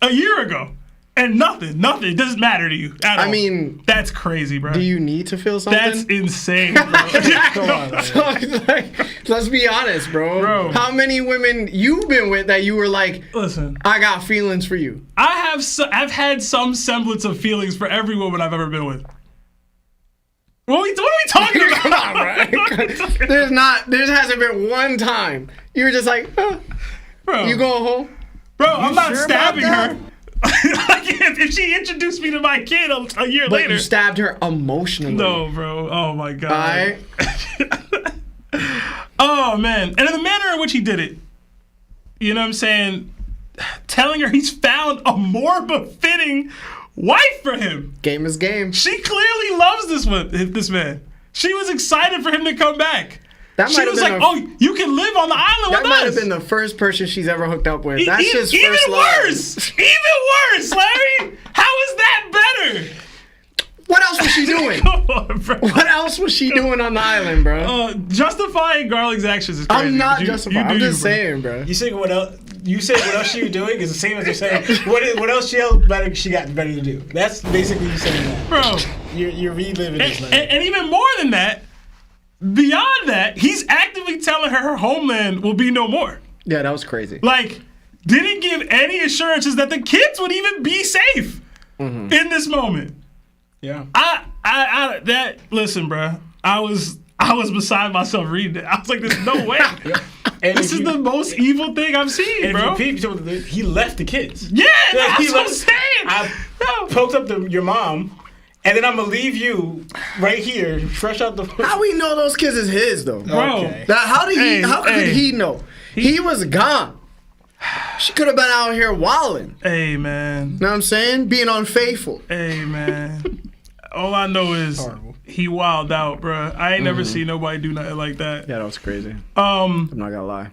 a year ago. And nothing. It doesn't matter to you at all. I mean, that's crazy, bro. do you need to feel something? That's insane, bro. Come on, man. Like, let's be honest, bro. Bro. How many women you've been with that you were like, Listen, I got feelings for you? I've had some semblance of feelings for every woman I've ever been with. What are we talking about? Come on, bro. There hasn't been one time you were just like, Bro, you going home? Bro, I'm not sure stabbing about her. Like, if she introduced me to my kid a year But later. you stabbed her emotionally. No, bro. Oh my god. Alright? Oh man. And in the manner in which he did it, you know what I'm saying? Telling her he's found a more befitting wife for him. Game is game. She clearly loves this man. She was excited for him to come back. She was like, "Oh, you can live on the island with us." That might have been the first person she's ever hooked up with. That's just even first love. worse. Even worse, Larry. How is that better? What else was she doing? Come on, bro. What else was she doing on the island, bro? Justifying Garling's actions is crazy. I'm not justifying. I'm just saying, bro. You say what else? You say what else she was doing is the same as you're saying. What else she got better to do? That's basically you saying that, bro. You're reliving this. And even more than that, beyond that, he's actively telling her homeland will be no more. Yeah, that was crazy. Like, didn't give any assurances that the kids would even be safe in this moment. Yeah. Listen, bro. I was beside myself reading it. I was like, there's no way. And this is the most evil thing I've seen, and bro. He left the kids. Yeah, that's he what I'm saying. I poked up your mom, and then I'm gonna leave you right here, fresh out the. How we know those kids is his though, bro? Okay. How could he know? He was gone. She could have been out here wilding. Hey, man. Know what I'm saying? Being unfaithful. Hey, man. All I know is he wilded out, bro. I ain't never seen nobody do nothing like that. Yeah, that was crazy. I'm not gonna lie.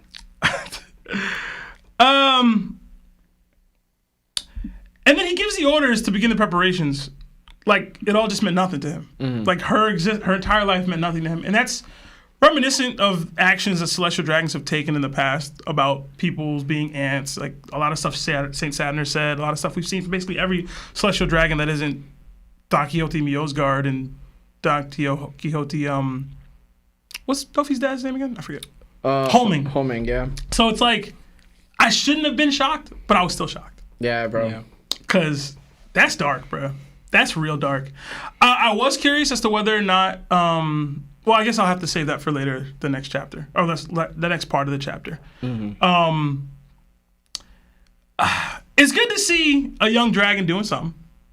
And then he gives the orders to begin the preparations. Like, it all just meant nothing to him. Like, her entire life meant nothing to him. And that's reminiscent of actions that celestial dragons have taken in the past about people being ants. Like, a lot of stuff St. Sadner said, a lot of stuff we've seen from basically every celestial dragon that isn't Don Quixote Miosgard and Don Quixote, what's Luffy's dad's name again? I forget. Homing. Homing, yeah. So it's like, I shouldn't have been shocked, but I was still shocked. Yeah, bro. Yeah. Because that's dark, bro. That's real dark. I was curious as to whether or not, well, I guess I'll have to save that for later, the next chapter, or the next part of the chapter. It's good to see a young dragon doing something.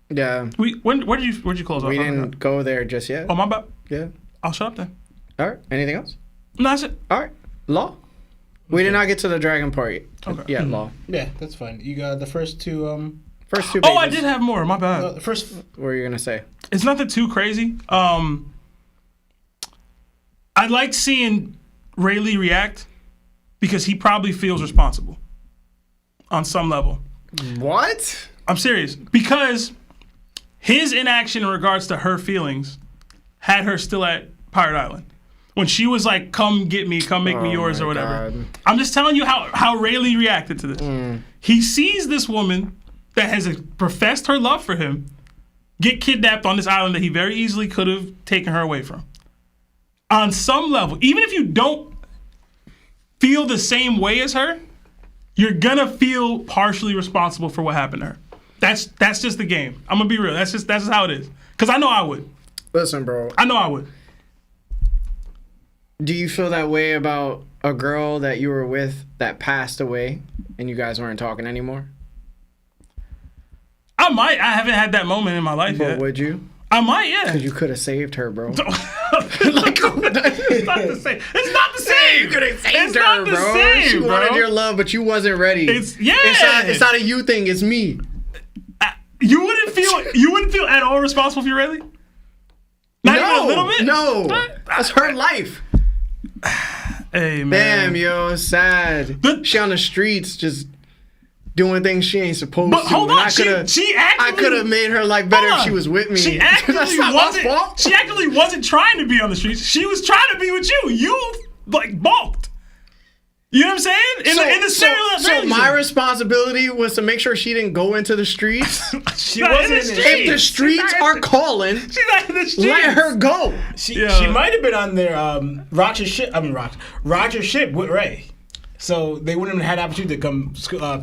Yeah. Where'd you close off? We didn't go there just yet. Oh, my bad. Yeah. I'll shut up then. All right. Anything else? No, that's it. All right. Law. We did not get to the dragon part yet. Okay. Yeah, law. Yeah, that's fine. You got the first two. First two pages. Oh, I did have more. My bad. The first. What were you gonna say? It's nothing too crazy. I liked seeing Rayleigh react because he probably feels responsible on some level. What? I'm serious. Because his inaction in regards to her feelings had her still at Pirate Island. When she was like, come get me, come make me yours or whatever. God. I'm just telling you how Rayleigh reacted to this. He sees this woman that has professed her love for him get kidnapped on this island that he very easily could have taken her away from. On some level, even if you don't feel the same way as her, you're gonna feel partially responsible for what happened to her. That's just the game. I'm gonna be real. That's just how it is. Cause I know I would. Listen, bro. I know I would. Do you feel that way about a girl that you were with that passed away and you guys weren't talking anymore? I might. I haven't had that moment in my life But yet. would you? I might, yeah. Because you could have saved her, bro. Like, it's not the same. It's not the same. You could have saved It's her, not the bro. same, She bro. wanted your love, but you wasn't ready. It's It's not a you thing. It's me. You wouldn't feel at all responsible for your Rayleigh? Not even a little bit? No. That's her life. Hey, man. Damn, yo, it's sad. She on the streets just doing things she ain't supposed But to. hold And on, I could have made her life better if she was with me. She That's actually not my fault. She actually wasn't trying to be on the streets. She was trying to be with you. You like balked. You know what I'm saying? In the serial so my responsibility was to make sure she didn't go into the streets. She wasn't in the streets. If the streets are calling, She's not in the streets. let her go. She might have been on their Roger's ship. Roger's ship with Ray. So they wouldn't have had the opportunity to come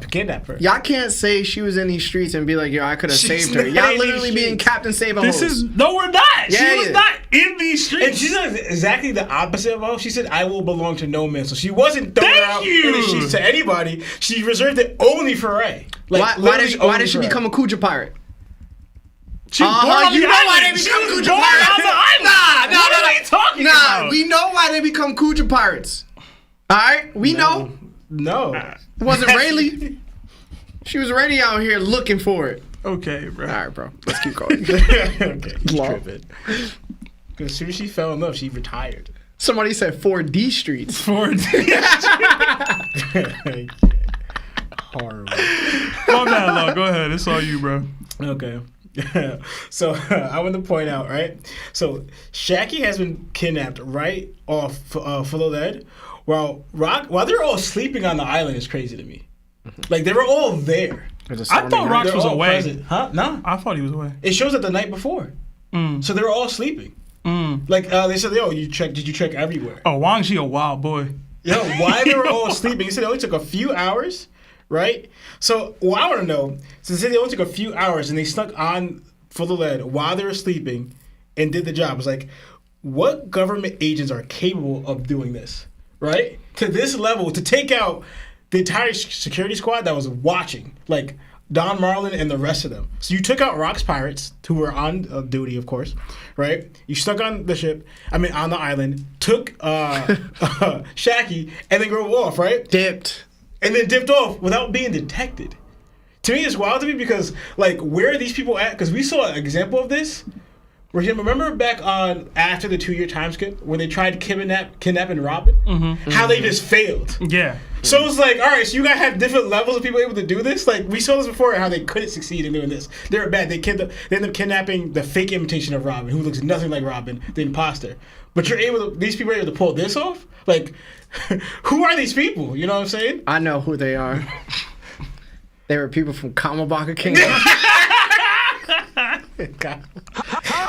kidnap her. Y'all can't say she was in these streets and be like, yo, I could have She's saved her. not Y'all in literally these being streets. Captain Save-A-Hose. No, we're not. Yeah, she was yeah. not in these streets. And she's exactly the opposite of she said, I will belong to no man. So she wasn't throwing Thank her out you. in the streets to anybody. She reserved it only for Ray. Why did she become a Kuja pirate? She was born on you the know why island. they She become was Kuja born pirates. on the island. Nah, What are you talking about? we know why they become Kuja pirates. All right, we know. No. It wasn't Rayleigh. She was already out here looking for it. Okay, bro. All right, bro. Let's keep going. Okay, he's Lol. tripping. Because as soon as she fell in love, she retired. Somebody said 4D streets. Horrible. Calm down, Law. Go ahead. It's all you, bro. Okay. So I want to point out, right? So Shakky has been kidnapped right off Full of Lead, while they're all sleeping on the island is crazy to me. Like they were all there. I thought Rox They're was all away. present. Huh? No. I thought he was away. It shows that the night before. So they were all sleeping. Like they said, yo, did you check everywhere? Oh, Wang Xi a wild boy. Yo, why they were all sleeping? He said it only took a few hours, right? So what I want to know, since they only took a few hours and they snuck on Full of Lead while they were sleeping and did the job, it's like, what government agents are capable of doing this, right? To this level, to take out the entire security squad that was watching, like Don Marlin and the rest of them. So you took out Rock's pirates, who were on duty, of course, right? You stuck on the ship, on the island, took Shakky, and then drove off, right? Dipped. And then dipped off without being detected. To me, it's wild to me because, like, where are these people at? Because we saw an example of this. Remember back on after the 2-year time skip when they tried kidnapping Robin? How they just failed. Yeah. So it's like, all right, so you guys have different levels of people able to do this. Like we saw this before, how they couldn't succeed in doing this. They were bad. They end up kidnapping the fake imitation of Robin, who looks nothing like Robin, the imposter. But these people are able to pull this off. Like, who are these people? You know what I'm saying? I know who they are. They were people from Kamabaka Kingdom.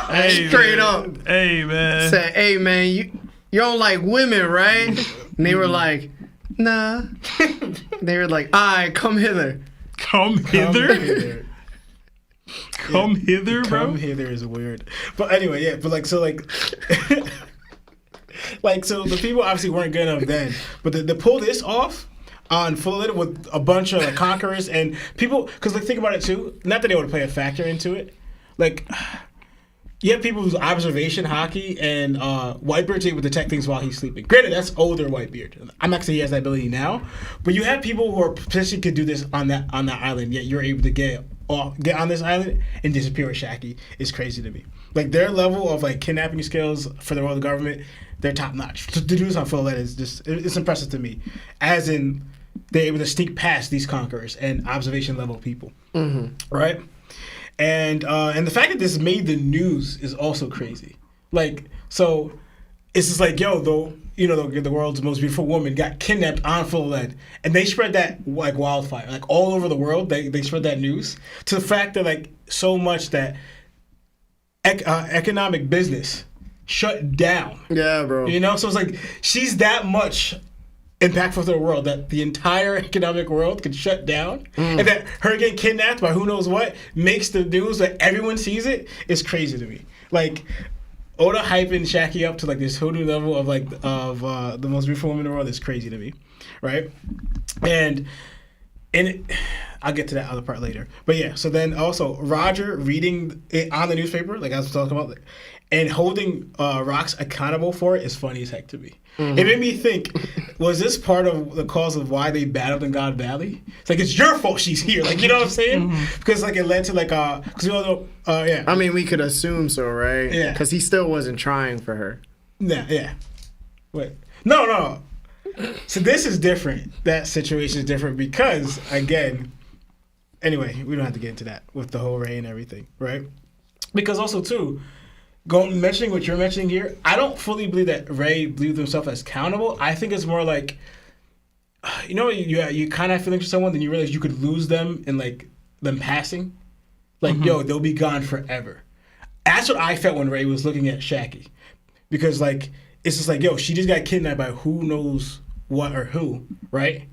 Hey, Straight man. up. Hey, man. Said, hey, man, you don't like women, right? And they were like, nah. They were like, all right, come hither. Come hither? Come hither, bro? Come hither is weird. But anyway, yeah. But like, so like, so the people obviously weren't good enough then. But to pull this off on Full of It with a bunch of conquerors and people, because like think about it too. Not that they would play a factor into it. Like, you have people whose observation hockey and Whitebeard's able to detect things while he's sleeping. Granted, that's older Whitebeard. I'm not saying he has that ability now, but you have people who are potentially could do this on that island. Yet you're able to get on this island and disappear with Shakky. Is crazy to me. Like their level of like kidnapping skills for the world government, they're top notch. To do this on Full Lead is just it's impressive to me. As in, they're able to sneak past these conquerors and observation level people, right? And the fact that this made the news is also crazy. Like, so it's just like, yo, though, you know, the world's most beautiful woman got kidnapped on Full Lead, and they spread that like wildfire, like all over the world. They spread that news to the fact that like so much that economic business shut down. Yeah, bro. You know, so it's like she's that much impactful to the world that the entire economic world could shut down, and that her getting kidnapped by who knows what makes the news that everyone sees it is crazy to me. Like Oda hyping Shakky up to like this whole new level of like the most beautiful woman in the world is crazy to me, right? And I'll get to that other part later. But yeah, so then also Roger reading it on the newspaper, like I was talking about, and holding Rox accountable for it is funny as heck to me. It made me think, was this part of the cause of why they battled in God Valley? It's like, it's your fault she's here. Like, you know what I'm saying? Because like it led to like, because we all know, yeah. I mean, we could assume so, right? Yeah. Because he still wasn't trying for her. Yeah. Wait. No. So this is different. That situation is different because, again, anyway, we don't have to get into that with the whole Ray and everything, right? Because also, too, mentioning what you're mentioning here, I don't fully believe that Ray believed himself as accountable. I think it's more like, you know, you kind of have feelings for someone, then you realize you could lose them in, like, them passing. Like, yo, they'll be gone forever. That's what I felt when Ray was looking at Shakky. Because, like, it's just like, yo, she just got kidnapped by who knows what or who, right?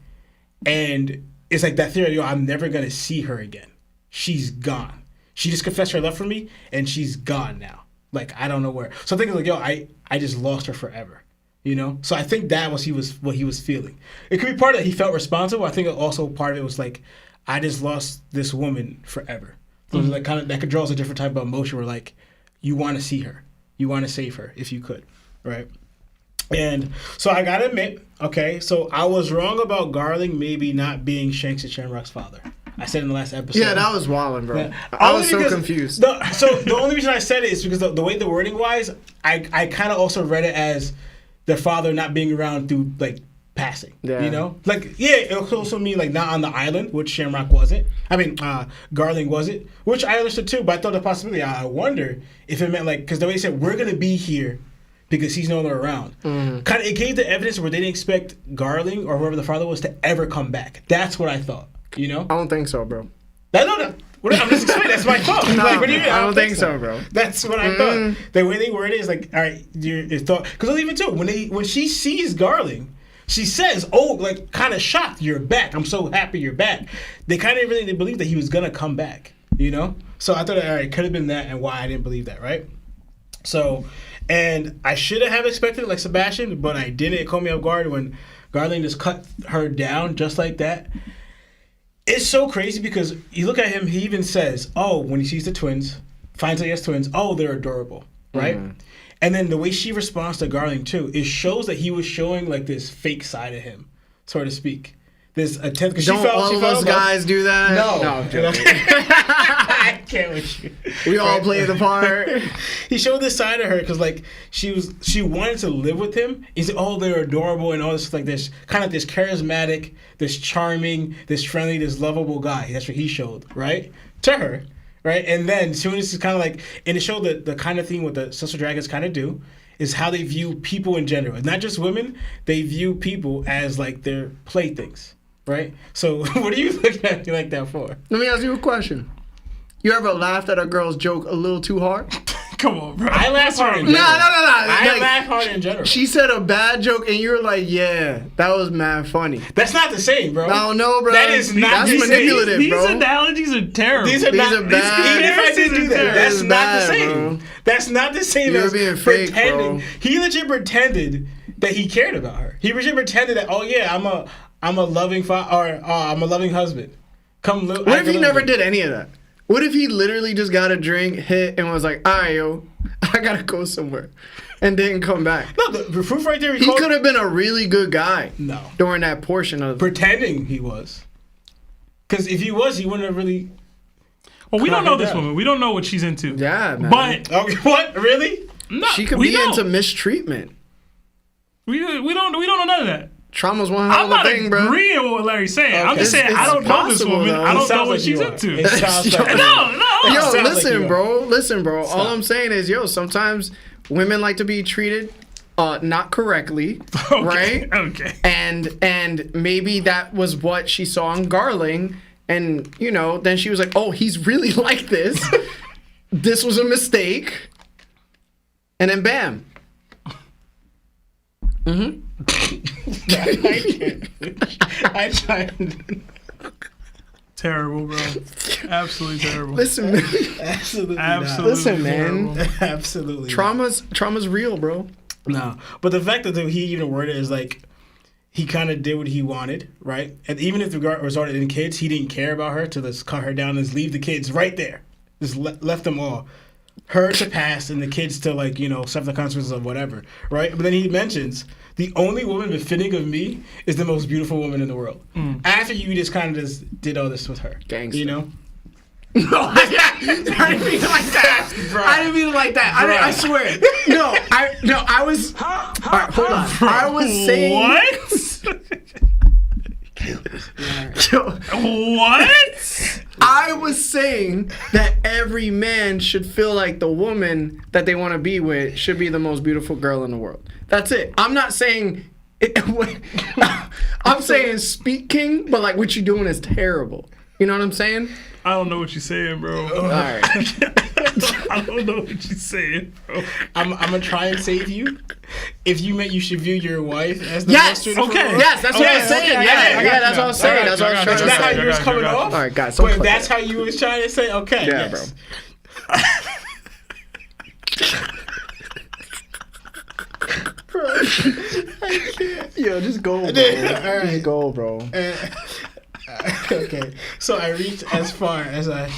And it's like that theory, yo, I'm never going to see her again. She's gone. She just confessed her love for me, and she's gone now. Like, I don't know where. So I'm thinking, like, yo, I just lost her forever. You know? So I think that was what he was feeling. It could be part of it. He felt responsible. I think also part of it was like, I just lost this woman forever. So it was like kind of, that could draw us a different type of emotion where like, you want to see her. You want to save her if you could. Right? And so I gotta admit, okay, so I was wrong about Garling maybe not being Shanks and Shamrock's father. I said in the last episode. Yeah, that was wildin', bro. Yeah. I was so confused. So the only reason I said it is because the way the wording wise, I kind of also read it as their father not being around through like passing. Yeah. You know, like it also mean like not on the island, which Shamrock wasn't. I mean, Garling wasn't, which I understood too. But I thought the possibility. I wonder if it meant like because the way he said we're gonna be here because he's no longer around. Kind of it gave the evidence where they didn't expect Garling or whoever the father was to ever come back. That's what I thought. You know? I don't think so, bro. No. I'm just explaining. That's my thought. No, like, what do you mean? I don't think so, bro. That's what I thought. The way they worded it is like, all right, your thought. Because even too, when she sees Garling, she says, "Oh, like kind of shocked. You're back. I'm so happy you're back." They kind of really didn't believe that he was gonna come back. You know? So I thought, all right, it could have been that, and why I didn't believe that, right? So, and I should have expected it like Sebastian, but I didn't. It caught me off guard when Garling just cut her down just like that. It's so crazy because you look at him, he even says, oh, when he sees the twins, finds out he has twins, oh, they're adorable, right? And then the way she responds to Garling, too, it shows that he was showing, like, this fake side of him, so to speak. This attempt, because Don't all of us guys do that? No. I'm joking. I can't with you. We all play the part. He showed this side of her because like she wanted to live with him. He said, "Oh, they're adorable and all this like this kind of this charismatic, this charming, this friendly, this lovable guy." That's what he showed, right, to her, right. And then soon as it's kind of like, and it showed the kind of thing what the Sister Dragons kind of do is how they view people in general, not just women. They view people as like their playthings, right? So what are you looking at me like that for? Let me ask you a question. You ever laughed at a girl's joke a little too hard? Come on, bro. I laugh hard in general. No. I Like, laugh hard in general. She said a bad joke and you were like, yeah, that was mad funny. That's not the same, bro. I don't know, bro. That is not That's the same. manipulative, These bro. analogies are terrible. These are bad. Even if I did do that, that's It's not bad, the same. bro. That's not the same You're as being fake, pretending. bro. He legit pretended that he cared about her. He legit pretended that, oh yeah, I'm a loving father or I'm a loving husband. Come live. What if he never did any of that? What if he literally just got a drink, hit, and was like, all right, yo, I gotta go somewhere, and didn't come back? No, the proof right there. He could have been a really good guy. No. During that portion of Pretending he was. Because if he was, he wouldn't have really. Well, we don't know this down. woman. We don't know what she's into. Yeah, man. But Okay, what? Really? no, She could we be don't. into mistreatment. We don't know none of that. Trauma's one hell I'm of a not thing, bro. agreeing with what Larry's saying. I'm just saying It's I don't know this possible, woman. though. I It don't know sounds what like she's you are. into. It sounds like No. Yo, sounds like listen, you are. bro. Listen, bro. All Stop. I'm saying is, yo, sometimes women like to be treated not correctly, Okay, right? okay. And maybe that was what she saw in Garling, and you know, then she was like, oh, he's really like this. This was a mistake, and then bam. I tried. Terrible, bro. Absolutely terrible. Listen, man. Absolutely Absolutely. Listen, man. terrible. not. Absolutely. Trauma's real, bro. No, but the fact that he even worded it is like he kind of did what he wanted, right? And even if the guard resulted in kids, he didn't care about her to just cut her down and just leave the kids right there. Just left them all. Her to pass and the kids to like, you know, suffer the consequences of whatever, right? But then he mentions the only woman befitting of me is the most beautiful woman in the world. After you just kind of just did all this with her, Gangster. you know? No, I didn't mean it like that. Bro. I didn't mean it like that. I swear. I was. All right, hold on. I was saying. What? Yo, What? I was saying that every man should feel like the woman that they want to be with should be the most beautiful girl in the world. That's it. I'm not saying. I'm saying speak king, but like what you're doing is terrible. You know what I'm saying? I don't know what you're saying, bro. All right. I don't know what you're saying, bro. I'm gonna try and save you. If you meant you should view your wife as the Yes, most beautiful. okay. Yes, that's what I was saying. okay, Yeah, that's what I was saying. That's what I was trying Is to that how say. you was coming I got you. off? All right, guys. Don't Wait, clip that's it. how you was trying to say? Okay. Yeah, yes. bro. I can't. Yo, just go, bro. All right. Just go, bro. Okay. So I reached as far as I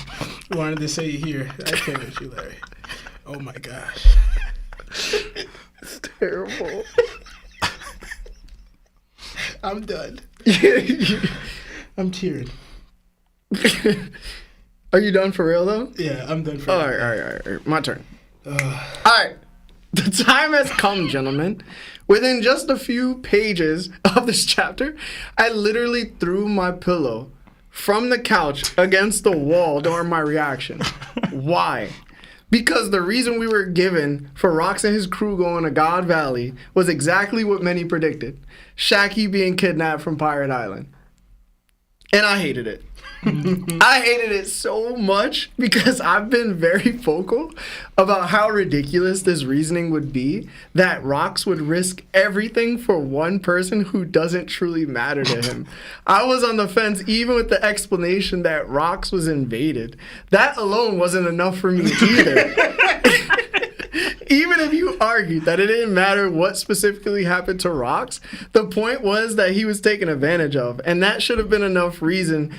wanted to say here. I can't with you, Larry. Oh my gosh. It's terrible. I'm done. I'm tearing. Are you done for real though? Yeah, I'm done for All right. My turn. All right. The time has come, gentlemen. Within just a few pages of this chapter, I literally threw my pillow from the couch against the wall during my reaction. Why? Because the reason we were given for Rox and his crew going to God Valley was exactly what many predicted. Shakky being kidnapped from Pirate Island. And I hated it. I hated it so much because I've been very vocal about how ridiculous this reasoning would be that Rox would risk everything for one person who doesn't truly matter to him. I was on the fence even with the explanation that Rox was invaded. That alone wasn't enough for me either. Even if you argued that it didn't matter what specifically happened to Rox, the point was that he was taken advantage of, and that should have been enough reason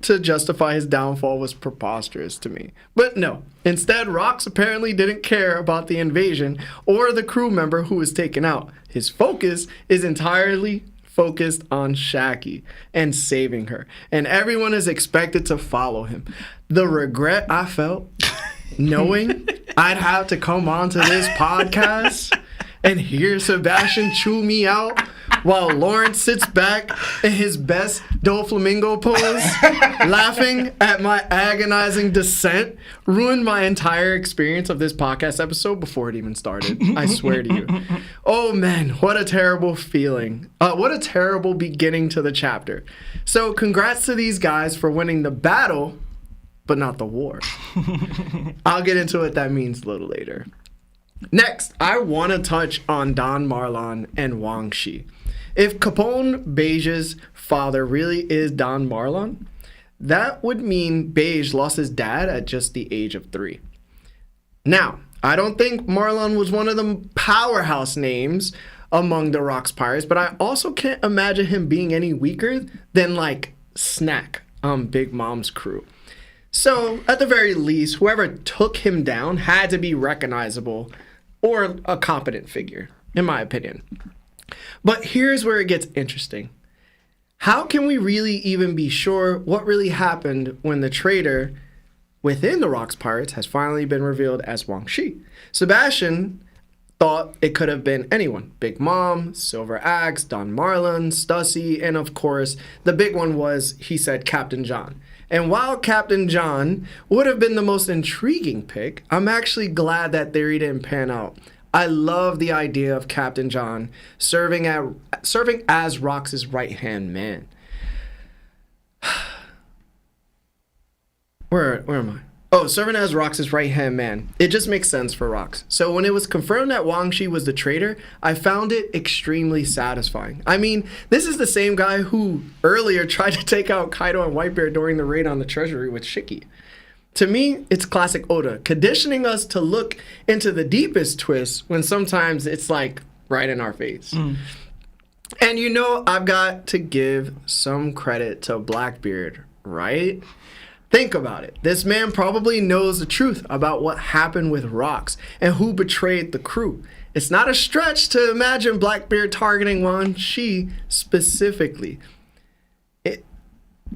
to justify his downfall was preposterous to me. But no, instead Rox apparently didn't care about the invasion or the crew member who was taken out. His focus is entirely focused on Shakky and saving her, and everyone is expected to follow him. The regret I felt knowing I'd have to come onto this podcast and hear Sebastian chew me out while Lawrence sits back in his best Doflamingo pose, laughing at my agonizing descent, ruined my entire experience of this podcast episode before it even started. I swear to you. Oh man, what a terrible feeling. What a terrible beginning to the chapter. So congrats to these guys for winning the battle, but not the war. I'll get into what that means a little later. Next, I want to touch on Don Marlon and Wang Shi. If Capone Beige's father really is Don Marlon, that would mean Beige lost his dad at just the age of 3. Now, I don't think Marlon was one of the powerhouse names among the Rox Pirates, but I also can't imagine him being any weaker than like Snack on Big Mom's crew. So, at the very least, whoever took him down had to be recognizable or a competent figure, in my opinion. But here's where it gets interesting. How can we really even be sure what really happened when the traitor within the Rox Pirates has finally been revealed as Wang Shi? Sebastian thought it could have been anyone. Big Mom, Silver Axe, Don Marlon, Stussy, and of course, the big one was, he said, Captain John. And while Captain John would have been the most intriguing pick, I'm actually glad that theory didn't pan out. I love the idea of Captain John serving as Rox's right-hand man. Where am I? Oh, serving as Rox's right-hand man. It just makes sense for Rox. So when it was confirmed that Wang Shi was the traitor, I found it extremely satisfying. I mean, this is the same guy who earlier tried to take out Kaido and Whitebeard during the raid on the treasury with Shakky. To me, it's classic Oda, conditioning us to look into the deepest twists when sometimes it's like right in our face. And you know, I've got to give some credit to Blackbeard, right? Think about it. This man probably knows the truth about what happened with Rox and who betrayed the crew. It's not a stretch to imagine Blackbeard targeting Wang Shi specifically.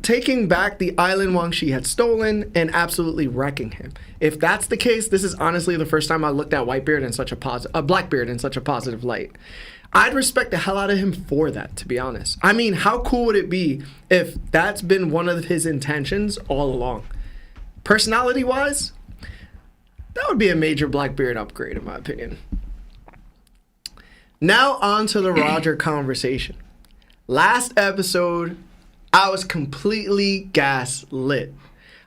Taking back the island Wang Shi had stolen and absolutely wrecking him. If that's the case, this is honestly the first time I looked at Blackbeard in such a positive light. I'd respect the hell out of him for that, to be honest. I mean, how cool would it be if that's been one of his intentions all along? Personality-wise, that would be a major Blackbeard upgrade, in my opinion. Now on to the Roger conversation. Last episode, I was completely gaslit.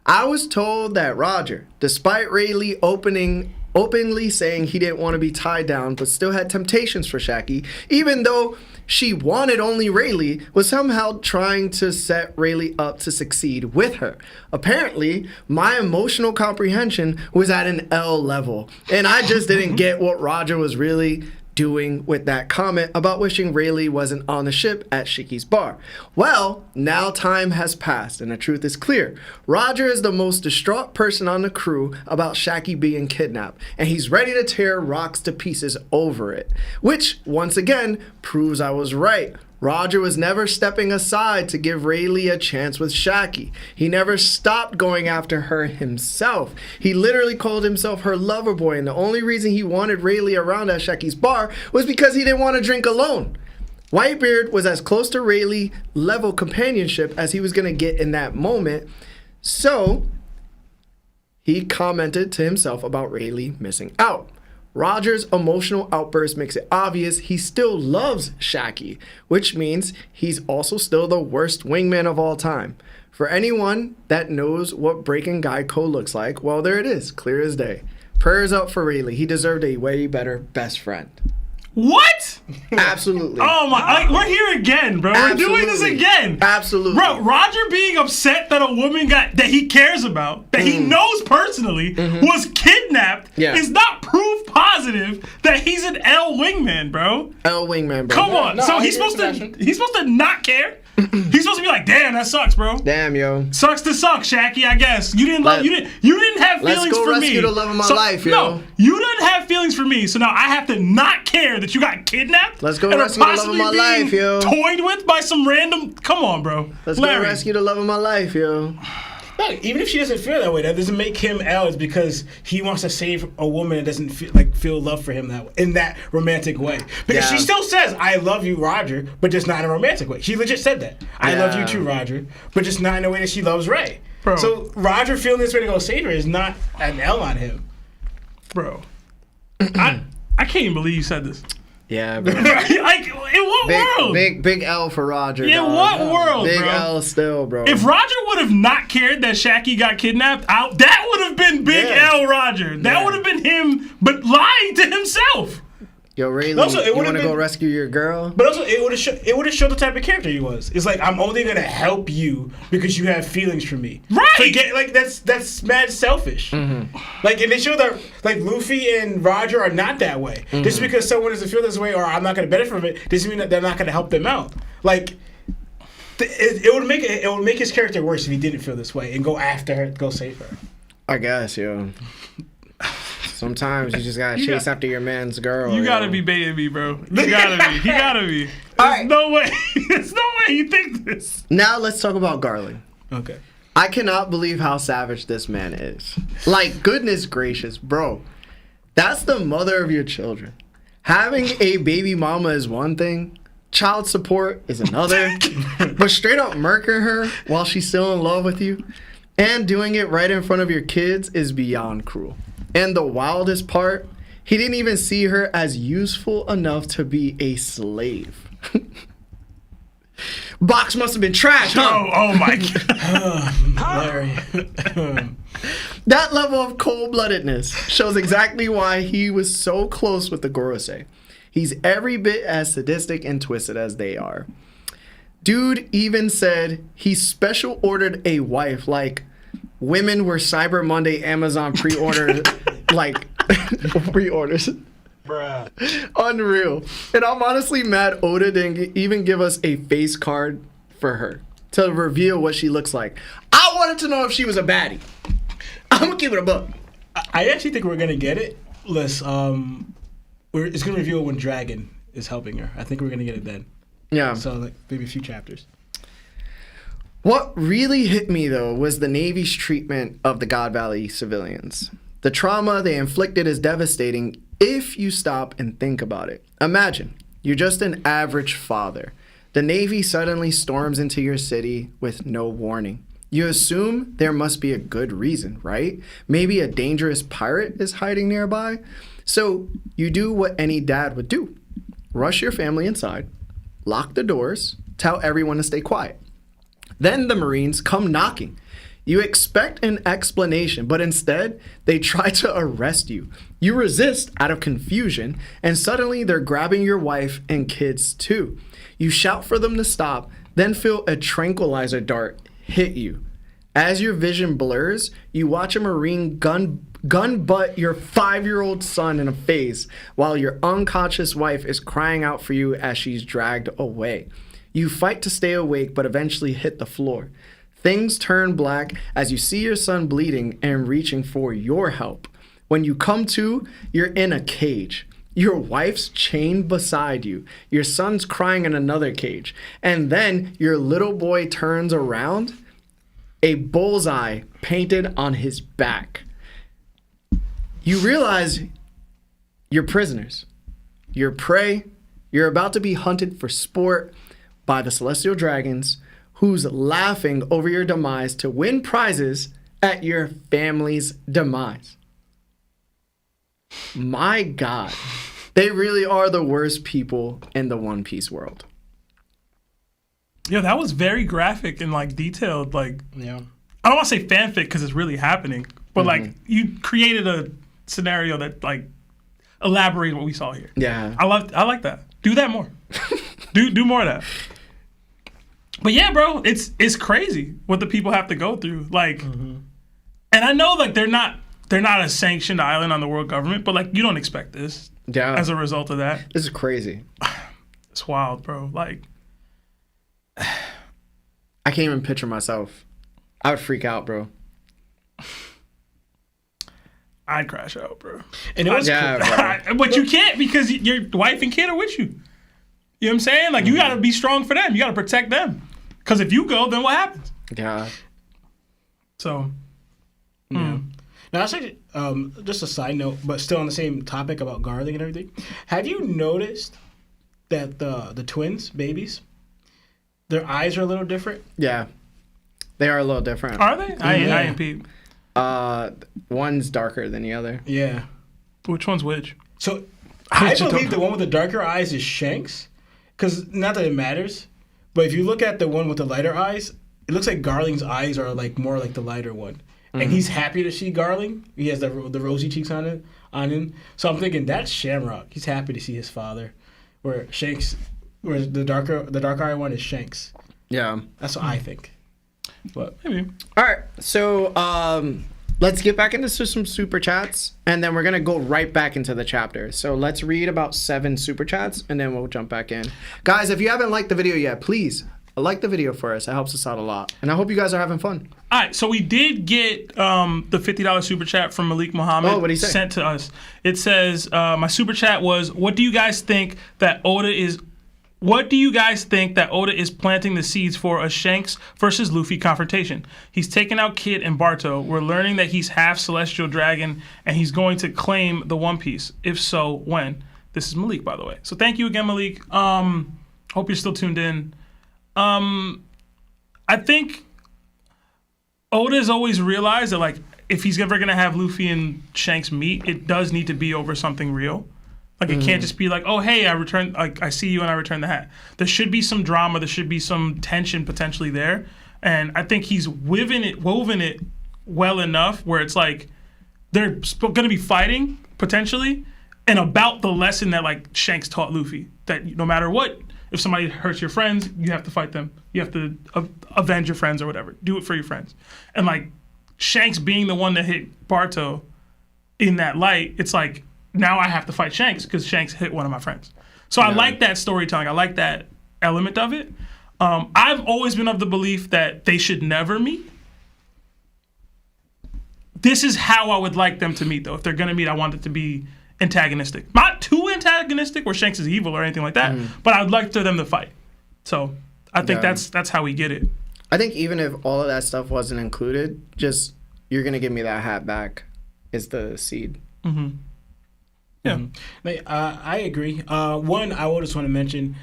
I was told that Roger, despite Rayleigh openly saying he didn't want to be tied down, but still had temptations for Shakky, even though she wanted only Rayleigh, was somehow trying to set Rayleigh up to succeed with her. Apparently, my emotional comprehension was at an L level, and I just didn't get what Roger was really doing with that comment about wishing Rayleigh wasn't on the ship at Shakky's bar. Well, now time has passed and the truth is clear. Roger is the most distraught person on the crew about Shakky being kidnapped, and he's ready to tear rocks to pieces over it. Which, once again, proves I was right. Roger was never stepping aside to give Rayleigh a chance with Shakky. He never stopped going after her himself. He literally called himself her lover boy, and the only reason he wanted Rayleigh around at Shakky's bar was because he didn't want to drink alone. Whitebeard was as close to Rayleigh level companionship as he was going to get in that moment, so he commented to himself about Rayleigh missing out. Roger's emotional outburst makes it obvious he still loves Shakky, which means he's also still the worst wingman of all time. For anyone that knows what Breaking Guy Code looks like, well, there it is, clear as day. Prayers up for Rayleigh. He deserved a way better best friend. What? Absolutely. Oh my! We're here again, bro. Absolutely. We're doing this again. Absolutely. Bro, Roger being upset that a woman that he cares about, that he knows personally, was kidnapped is not proof positive that he's an L wingman, bro. L wingman, bro. Come on. no, So I he's agree, supposed Sebastian. to not care? He's supposed to be like, damn, that sucks, bro. Damn, yo. Sucks to suck, Shakky. I guess you didn't love. You didn't have Let's feelings go for me. rescue the love of my life, yo. No, you didn't have feelings for me, so now I have to not care that you got kidnapped. Let's go and are rescue the love of possibly my being life, yo. Toyed with by some random. Come on, bro. Let's Larry. go rescue the love of my life, yo. No, even if she doesn't feel that way, that doesn't make him L. It's because he wants to save a woman that doesn't feel love for him that way, in that romantic way. Because Yeah. she still says, "I love you, Roger," but just not in a romantic way. She legit said that. I love you too, Roger, but just not in a way that she loves Ray. Bro. So Roger feeling this way to go save her is not an L on him. Bro. I can't even believe you said this. Yeah, bro. Like, in what world? Big L for Roger. In dog. what world, Big bro? L still, bro. If Roger would have not cared that Shakky got kidnapped, that would have been Big Yeah. L Roger. That Yeah. would have been him, but lying to himself. Yo, Rayleigh, Also, it you would've want to go been- rescue your girl? But also, it would have showed the type of character he was. It's like, I'm only gonna help you because you have feelings for me. Right. Forget, like that's mad selfish. Like, and they show that like Luffy and Roger are not that way. Just because someone doesn't feel this way, or I'm not gonna benefit from it, doesn't mean that they're not gonna help them out. Like, it would make his character worse if he didn't feel this way and go after her, go save her. I guess, yo. Sometimes you just gotta chase after your man's girl. You yo. gotta be baiting me, bro. You gotta be. He gotta be. There's right. no way. There's no way you think this. Now let's talk about Garling. Okay. I cannot believe how savage this man is. Like, goodness gracious, bro. That's the mother of your children. Having a baby mama is one thing. Child support is another. But straight up murking her while she's still in love with you and doing it right in front of your kids is beyond cruel. And the wildest part, he didn't even see her as useful enough to be a slave. Box must have been trash, huh? Oh my god. Larry. That level of cold-bloodedness shows exactly why he was so close with the Gorosei. He's every bit as sadistic and twisted as they are. Dude even said he special ordered a wife, like women were Cyber Monday Amazon pre-order, like pre-orders. Bruh. Unreal. And I'm honestly mad Oda didn't even give us a face card for her to reveal what she looks like. I wanted to know if she was a baddie. I'm gonna keep it a buck. I actually think we're gonna get it. It's gonna reveal when Dragon is helping her. I think we're gonna get it then. Yeah. So like maybe a few chapters. What really hit me, though, was the Navy's treatment of the God Valley civilians. The trauma they inflicted is devastating if you stop and think about it. Imagine, you're just an average father. The Navy suddenly storms into your city with no warning. You assume there must be a good reason, right? Maybe a dangerous pirate is hiding nearby. So you do what any dad would do. Rush your family inside, lock the doors, tell everyone to stay quiet. Then the Marines come knocking. You expect an explanation, but instead, they try to arrest you. You resist out of confusion, and suddenly they're grabbing your wife and kids too. You shout for them to stop, then feel a tranquilizer dart hit you. As your vision blurs, you watch a Marine gun butt your 5-year-old son in the face while your unconscious wife is crying out for you as she's dragged away. You fight to stay awake but eventually hit the floor. Things turn black as you see your son bleeding and reaching for your help. When you come to, you're in a cage. Your wife's chained beside you. Your son's crying in another cage. And then your little boy turns around, a bullseye painted on his back. You realize you're prisoners. You're prey. You're about to be hunted for sport by the celestial dragons, who's laughing over your demise to win prizes at your family's demise. My God. They really are the worst people in the One Piece world. Yo, that was very graphic and like detailed. Like, Yeah. I don't want to say fanfic because it's really happening, but like you created a scenario that like elaborated what we saw here. Yeah. I like that. Do that more. do more of that. But yeah, bro, it's crazy what the people have to go through. Like, and I know like they're not a sanctioned island on the world government, but like you don't expect this. Yeah. As a result of that. This is crazy. It's wild, bro. Like, I can't even picture myself. I would freak out, bro. I'd crash out, bro. And it was bro. But you can't because your wife and kid are with you. You know what I'm saying? Like, you got to be strong for them. You got to protect them. Because if you go, then what happens? Yeah. So, Now, actually, just a side note, but still on the same topic about Garling and everything. Have you noticed that the twins, babies, their eyes are a little different? Yeah. They are a little different. Are they? I ain't peep. One's darker than the other. Yeah. Which one's which? So I believe the one with the darker eyes is Shanks. Because not that it matters, but if you look at the one with the lighter eyes, it looks like Garling's eyes are like more like the lighter one. And he's happy to see Garling. He has the rosy cheeks on him. So I'm thinking that's Shamrock. He's happy to see his father. Where the dark eye one is Shanks. Yeah. That's what I think. But Maybe. All right. So let's get back into some super chats, and then we're going to go right back into the chapter. So let's read about 7 super chats, and then we'll jump back in. Guys, if you haven't liked the video yet, please like the video for us. It helps us out a lot. And I hope you guys are having fun. All right, so we did get the $50 super chat from Malik Muhammad sent to us. It says, my super chat was, what do you guys think that Oda is planting the seeds for a Shanks versus Luffy confrontation? He's taken out Kid and Barto. We're learning that he's half Celestial Dragon and he's going to claim the One Piece. If so, when? This is Malik, by the way. So thank you again, Malik. Hope you're still tuned in. I think Oda's always realized that like if he's ever gonna have Luffy and Shanks meet, it does need to be over something real. Like it can't just be like, oh hey, I see you and I return the hat. There should be some drama. There should be some tension potentially there, and I think he's woven it well enough where it's like they're gonna be fighting potentially, and about the lesson that like Shanks taught Luffy that no matter what. If somebody hurts your friends, you have to fight them. You have to avenge your friends or whatever. Do it for your friends. And like Shanks being the one that hit Barto in that light, it's like now I have to fight Shanks because Shanks hit one of my friends. So I like that storytelling. I like that element of it. I've always been of the belief that they should never meet. This is how I would like them to meet, though. If they're going to meet, I want it to be antagonistic. Not too antagonistic where Shanks is evil or anything like that, but I'd like for them to fight. So I think that's how we get it. I think even if all of that stuff wasn't included, just you're going to give me that hat back is the seed. Mm-hmm. Yeah. I agree. One, I would just want to mention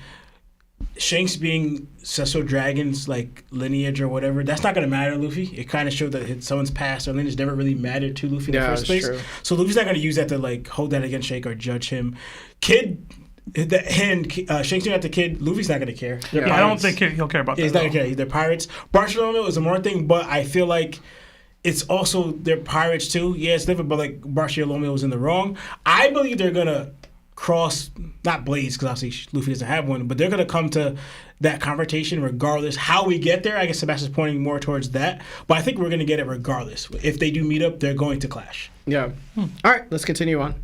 Shanks being Celestial Dragon's like lineage or whatever, that's not going to matter to Luffy. It kind of showed that someone's past or lineage never really mattered to Luffy in the first place. True. So Luffy's not going to use that to like hold that against Shanks or judge him. Kid Shanks not the kid. Luffy's not gonna care. They're I don't pirates. think he'll care about that. He's not gonna care. They're pirates. Barcelona is a more thing, but I feel like it's also they're pirates too. Yeah, it's different, but like Barcelona was in the wrong. I believe they're gonna cross, not blades, because obviously Luffy doesn't have one, but they're gonna come to that confrontation regardless. How we get there, I guess Sebastian's pointing more towards that, but I think we're gonna get it regardless. If they do meet up, they're going to clash. Yeah. All right, let's continue on.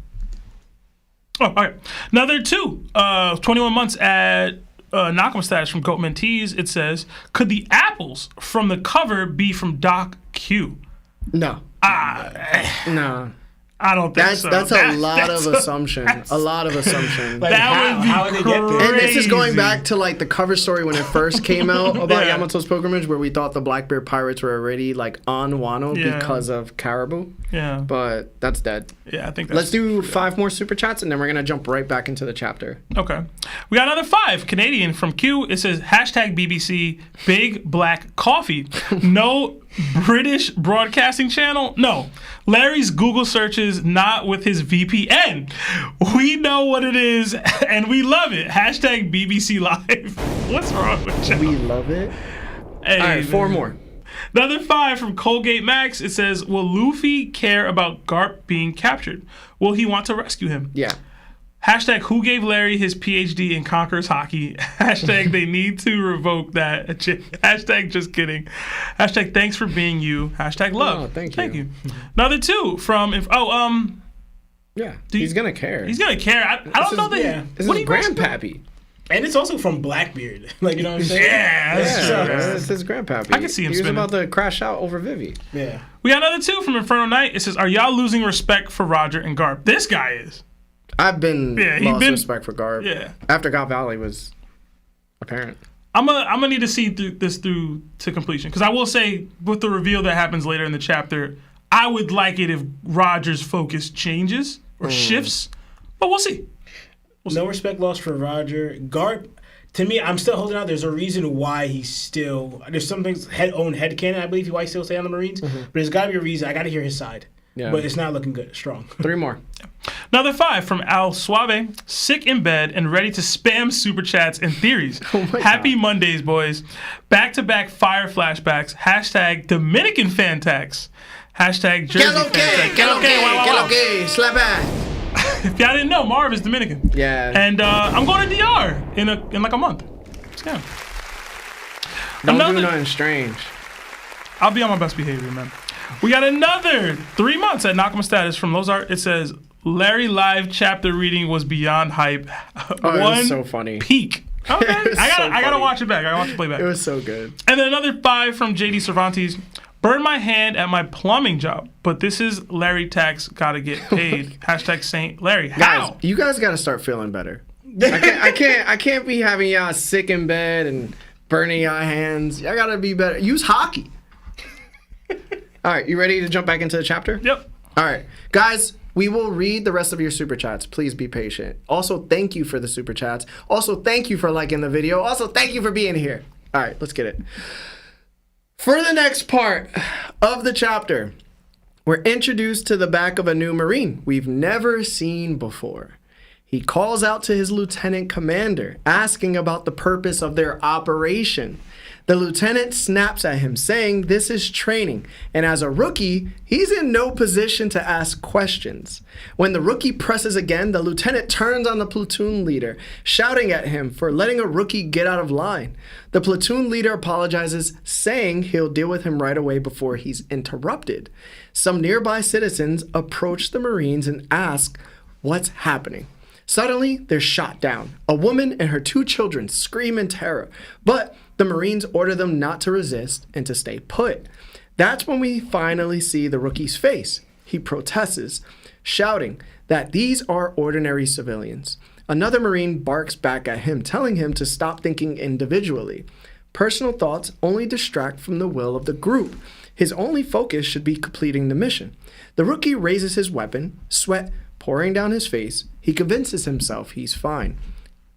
Oh, all right. Another 21 months at Nakama status from Goatman Tees. It says, could the apples from the cover be from Doc Q? No. No. I don't think so. That's a lot of assumption. A lot of assumption. Like, That would be how would they get there? And this is going crazy. back to like the cover story when it first came out about Yeah. Yamato's pilgrimage, where we thought the Blackbeard pirates were already like on Wano Yeah. because of Caribou. Yeah. But that's dead. Yeah, I think that's... Let's do 5 more super chats and then we're gonna jump right back into the chapter. Okay. We got another 5 Canadian from Q. It says hashtag BBC Big Black Coffee. No British broadcasting channel? No. Larry's Google searches not with his VPN. We know what it is and we love it. Hashtag BBC Live. What's wrong with you? We love it. Hey, All right, 4 man. more. Another 5 from Colgate Max. It says, will Luffy care about Garp being captured? Will he want to rescue him? Yeah. Hashtag who gave Larry his PhD in Conquerors Hockey? Hashtag they need to revoke that. Hashtag just kidding. Hashtag thanks for being you. Hashtag love. Oh, thank you. Another 2 from Yeah. He's gonna care. he's gonna care. I don't know that. yeah. This What do is you guys grandpappy. And it's also from Blackbeard. Like, you know what I'm saying? Yeah, that's Yeah, true. this is grandpappy. I can see him He was spinning. about to crash out over Vivi. Yeah. We got another 2 from Inferno Knight. It says, are y'all losing respect for Roger and Garp? This guy is. I've been Yeah, he lost been- respect for Garb. Yeah. After God Valley was apparent. I'm gonna need to see this through to completion, because I will say with the reveal that happens later in the chapter, I would like it if Roger's focus changes or shifts, but we'll see. No respect lost for Roger. Garp, to me, I'm still holding out. There's a reason why he's still. There's some things own headcanon, I believe, why he still stay on the Marines. But there's got to be a reason. I got to hear his side. Yeah. But it's not looking good. Strong. 3 more. Another 5 from Al Suave, sick in bed and ready to spam super chats and theories. Happy Mondays, boys. Back-to-back fire flashbacks. Hashtag Dominican fan tax. Hashtag Jersey fan tax. Wow. Slap back. If y'all didn't know, Marv is Dominican. Yeah. And I'm going to DR in like a month. Yeah. Don't do nothing strange. I'll be on my best behavior, man. We got another 3 months at Nakama status from Lozart. It says, Larry live chapter reading was beyond hype. Oh, it One was so funny. peak. Okay, It was I so gotta funny. watch it back. I gotta watch the playback. It was so good. And then another 5 from JD Cervantes. Burn my hand at my plumbing job, but this is Larry tax. Gotta get paid. Hashtag Saint Larry. How? Guys, you guys got to start feeling better. I can't be having y'all sick in bed and burning y'all hands. Y'all got to be better. Use hockey. All right, you ready to jump back into the chapter? Yep. All right, guys, we will read the rest of your super chats. Please be patient. Also, thank you for the super chats. Also, thank you for liking the video. Also, thank you for being here. All right, let's get it. For the next part of the chapter, we're introduced to the back of a new Marine we've never seen before. He calls out to his lieutenant commander, asking about the purpose of their operation. The lieutenant snaps at him, saying this is training, and as a rookie, he's in no position to ask questions. When the rookie presses again, the lieutenant turns on the platoon leader, shouting at him for letting a rookie get out of line. The platoon leader apologizes, saying he'll deal with him right away before he's interrupted. Some nearby citizens approach the Marines and ask what's happening. Suddenly, they're shot down. A woman and her 2 children scream in terror, but the Marines order them not to resist and to stay put. That's when we finally see the rookie's face. He protests, shouting that these are ordinary civilians. Another Marine barks back at him, telling him to stop thinking individually. Personal thoughts only distract from the will of the group. His only focus should be completing the mission. The rookie raises his weapon, sweat pouring down his face. He convinces himself he's fine,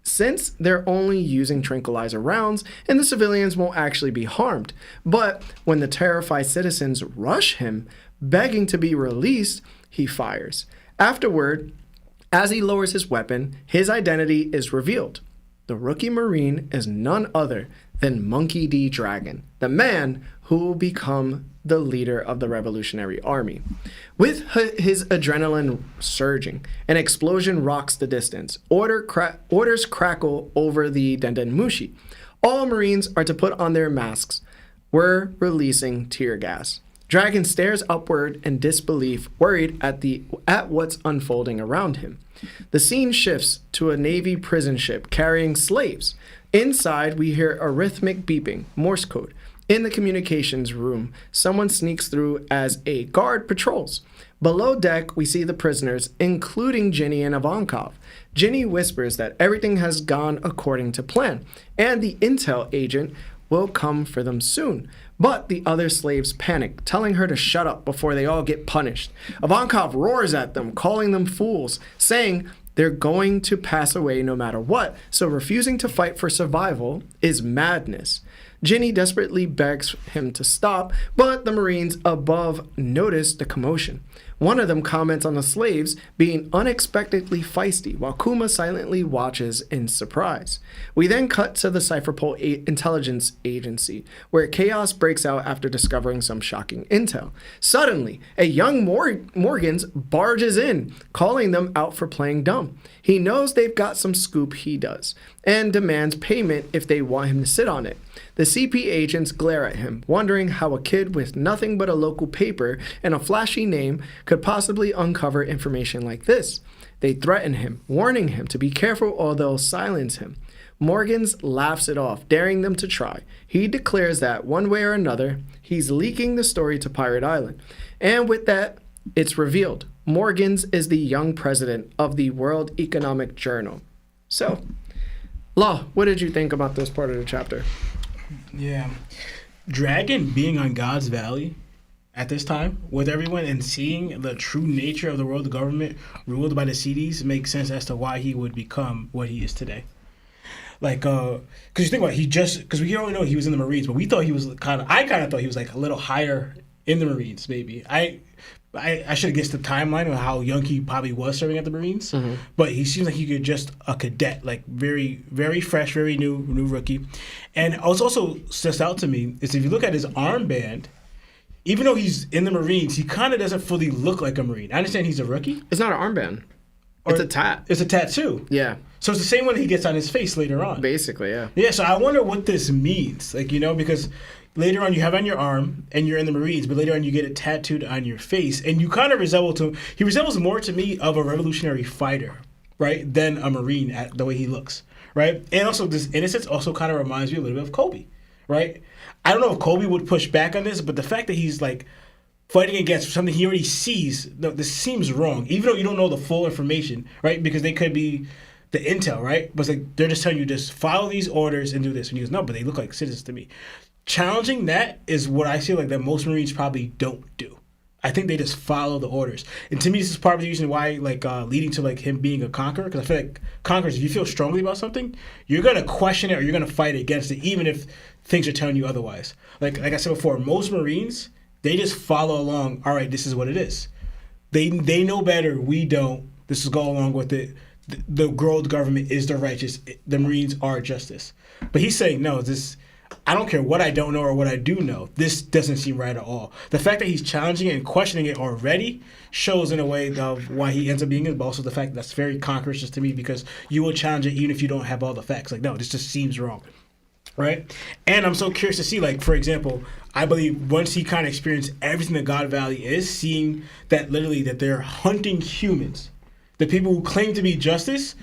since they're only using tranquilizer rounds and the civilians won't actually be harmed. But when the terrified citizens rush him, begging to be released, he fires. Afterward, As he lowers his weapon, his identity is revealed. The rookie Marine is none other than Monkey D. Dragon, the man who will become the leader of the Revolutionary Army. With his adrenaline surging, an explosion rocks the distance. Orders crackle over the Dendenmushi. All Marines are to put on their masks. We're releasing tear gas. Dragon stares upward in disbelief, worried at what's unfolding around him. The scene shifts to a Navy prison ship carrying slaves. Inside, we hear a rhythmic beeping, Morse code. In the communications room, someone sneaks through as a guard patrols. Below deck, we see the prisoners, including Ginny and Ivankov. Ginny whispers that everything has gone according to plan, and the intel agent will come for them soon. But the other slaves panic, telling her to shut up before they all get punished. Ivankov roars at them, calling them fools, saying they're going to pass away no matter what, so refusing to fight for survival is madness. Ginny desperately begs him to stop, but the Marines above notice the commotion. One of them comments on the slaves being unexpectedly feisty, while Kuma silently watches in surprise. We then cut to the Cypherpole intelligence agency, where chaos breaks out after discovering some shocking intel. Suddenly, a young Morgans barges in, calling them out for playing dumb. He knows they've got some scoop, he does, and demands payment if they want him to sit on it. The CP agents glare at him, wondering how a kid with nothing but a local paper and a flashy name could possibly uncover information like this. They threaten him, warning him to be careful or they'll silence him. Morgans laughs it off, daring them to try. He declares that, one way or another, he's leaking the story to Pirate Island. And with that, it's revealed. Morgans is the young president of the World Economic Journal. So, Law, what did you think about this part of the chapter? Yeah. Dragon being on God's Valley at this time with everyone and seeing the true nature of the world, the government ruled by the CDs, makes sense as to why he would become what he is today. Like, because you think about it, because we only know he was in the Marines, but we thought he was I kind of thought he was like a little higher in the Marines, maybe. I should have guessed the timeline of how young he probably was serving at the Marines, but he seems like he could just a cadet, like very, very fresh, very new rookie. And what's also sticks out to me is if you look at his armband, even though he's in the Marines, he kind of doesn't fully look like a Marine. I understand he's a rookie. It's not an armband. It's a tat. It's a tattoo. Yeah. So it's the same one he gets on his face later on. Basically, yeah. Yeah, so I wonder what this means. Like, because later on you have on your arm and you're in the Marines, but later on you get it tattooed on your face. And you kind of he resembles more to me of a revolutionary fighter, right, than a Marine at the way he looks, right? And also this innocence also kind of reminds me a little bit of Kobe, right? I don't know if Kobe would push back on this, but the fact that he's like fighting against something he already sees, this seems wrong, even though you don't know the full information, right? Because they could be the intel, right? But it's like they're just telling you just follow these orders and do this. And he goes, no, but they look like citizens to me. Challenging that is what I feel like that most Marines probably don't do. I think they just follow the orders. And to me, this is part of the reason why, leading to him being a conqueror. Because I feel like conquerors, if you feel strongly about something, you're gonna question it or you're gonna fight against it, even if things are telling you otherwise. Like I said before, most Marines, they just follow along. All right, this is what it is. They know better. We don't. This is go along with it. The world government is the righteous. The Marines are justice. But he's saying no. I don't care what I don't know or what I do know. This doesn't seem right at all. The fact that he's challenging it and questioning it already shows in a way of why he ends up being it, but also the fact that's very conquerorous to me because you will challenge it even if you don't have all the facts. Like, no, this just seems wrong. Right? And I'm so curious to see, for example, I believe once he kind of experienced everything that God Valley is, seeing that literally that they're hunting humans, the people who claim to be justice,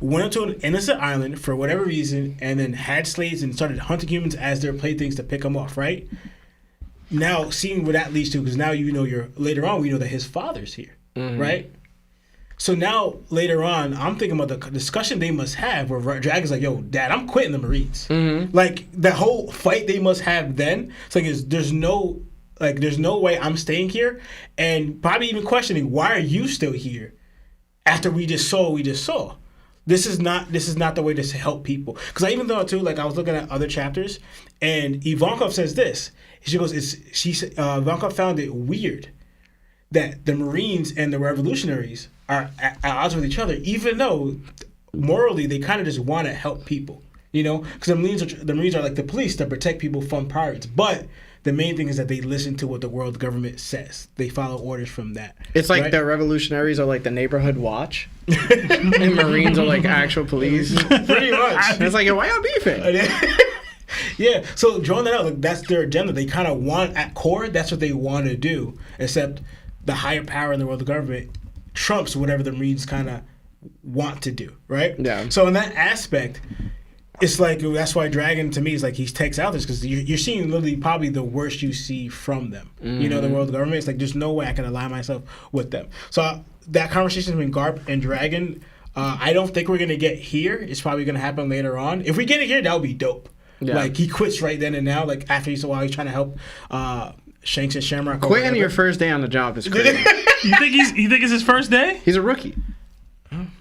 went up to an innocent island for whatever reason and then had slaves and started hunting humans as their playthings to pick them off, right? Now, seeing what that leads to, because now later on we know that his father's here, right? So now, later on, I'm thinking about the discussion they must have where Dragon's like, yo, Dad, I'm quitting the Marines. Like, the whole fight they must have then, it's like, there's no way I'm staying here, and probably even questioning, why are you still here after we just saw what we just saw? This is not the way to help people. Because I even thought too, I was looking at other chapters, and Ivankov says this. She goes, Ivankov found it weird that the Marines and the revolutionaries are at odds with each other, even though morally they kind of just want to help people, you know, because the Marines are like the police to protect people from pirates. But the main thing is that they listen to what the world government says. They follow orders from that. It's like the revolutionaries are like the neighborhood watch, and Marines are like actual police. Pretty much. And it's like, why y'all beefing? Yeah, so drawing that out, like, that's their agenda. They kind of want, at core, that's what they want to do, except the higher power in the world government trumps whatever the Marines kind of want to do, right? Yeah. So in that aspect, it's like, that's why Dragon, to me, is like, he takes out this, because you're seeing literally probably the worst you see from them. You know, the world government, it's like, there's no way I can align myself with them. So that conversation between Garp and Dragon, I don't think we're going to get here. It's probably going to happen later on. If we get it here, that would be dope. Yeah. Like, he quits right then and now, like, after he's trying to help Shanks and Shamrock. Quitting your first day on the job is crazy. You think it's his first day? He's a rookie.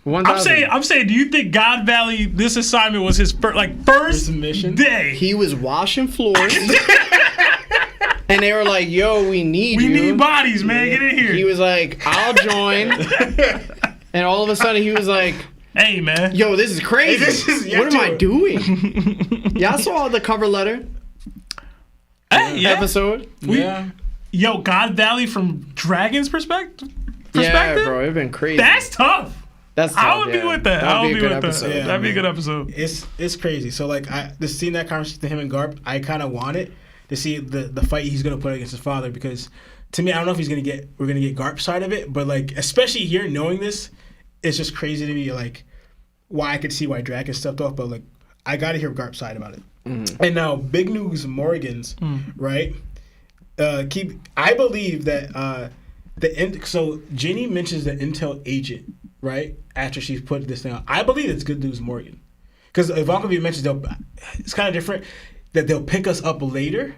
1,000. I'm saying, do you think God Valley, this assignment was his first mission day? He was washing floors. And they were like, yo, we need bodies, man. Get in here. He was like, I'll join. And all of a sudden he was like, hey, man. Yo, this is crazy. What am I doing? Y'all saw the cover letter episode? Yo, God Valley from Dragon's perspective? Yeah, bro, it's been crazy. That's tough. That's tough. I would be with that. I would be with that. Yeah, that'd be a good episode. It's crazy. So like, just seeing that conversation to him and Garp, I kind of wanted to see the fight he's gonna put against his father, because to me, I don't know if we're gonna get Garp's side of it, but like, especially here knowing this, it's just crazy to me, like, why I could see why Dragon stepped off, but like, I gotta hear Garp's side about it. And now Big News Morgan's right. I believe that so Ginny mentions the intel agent, right, after she's put this thing out. I believe it's Good News Morgan, because Ivanka mentions it's kind of different that they'll pick us up later,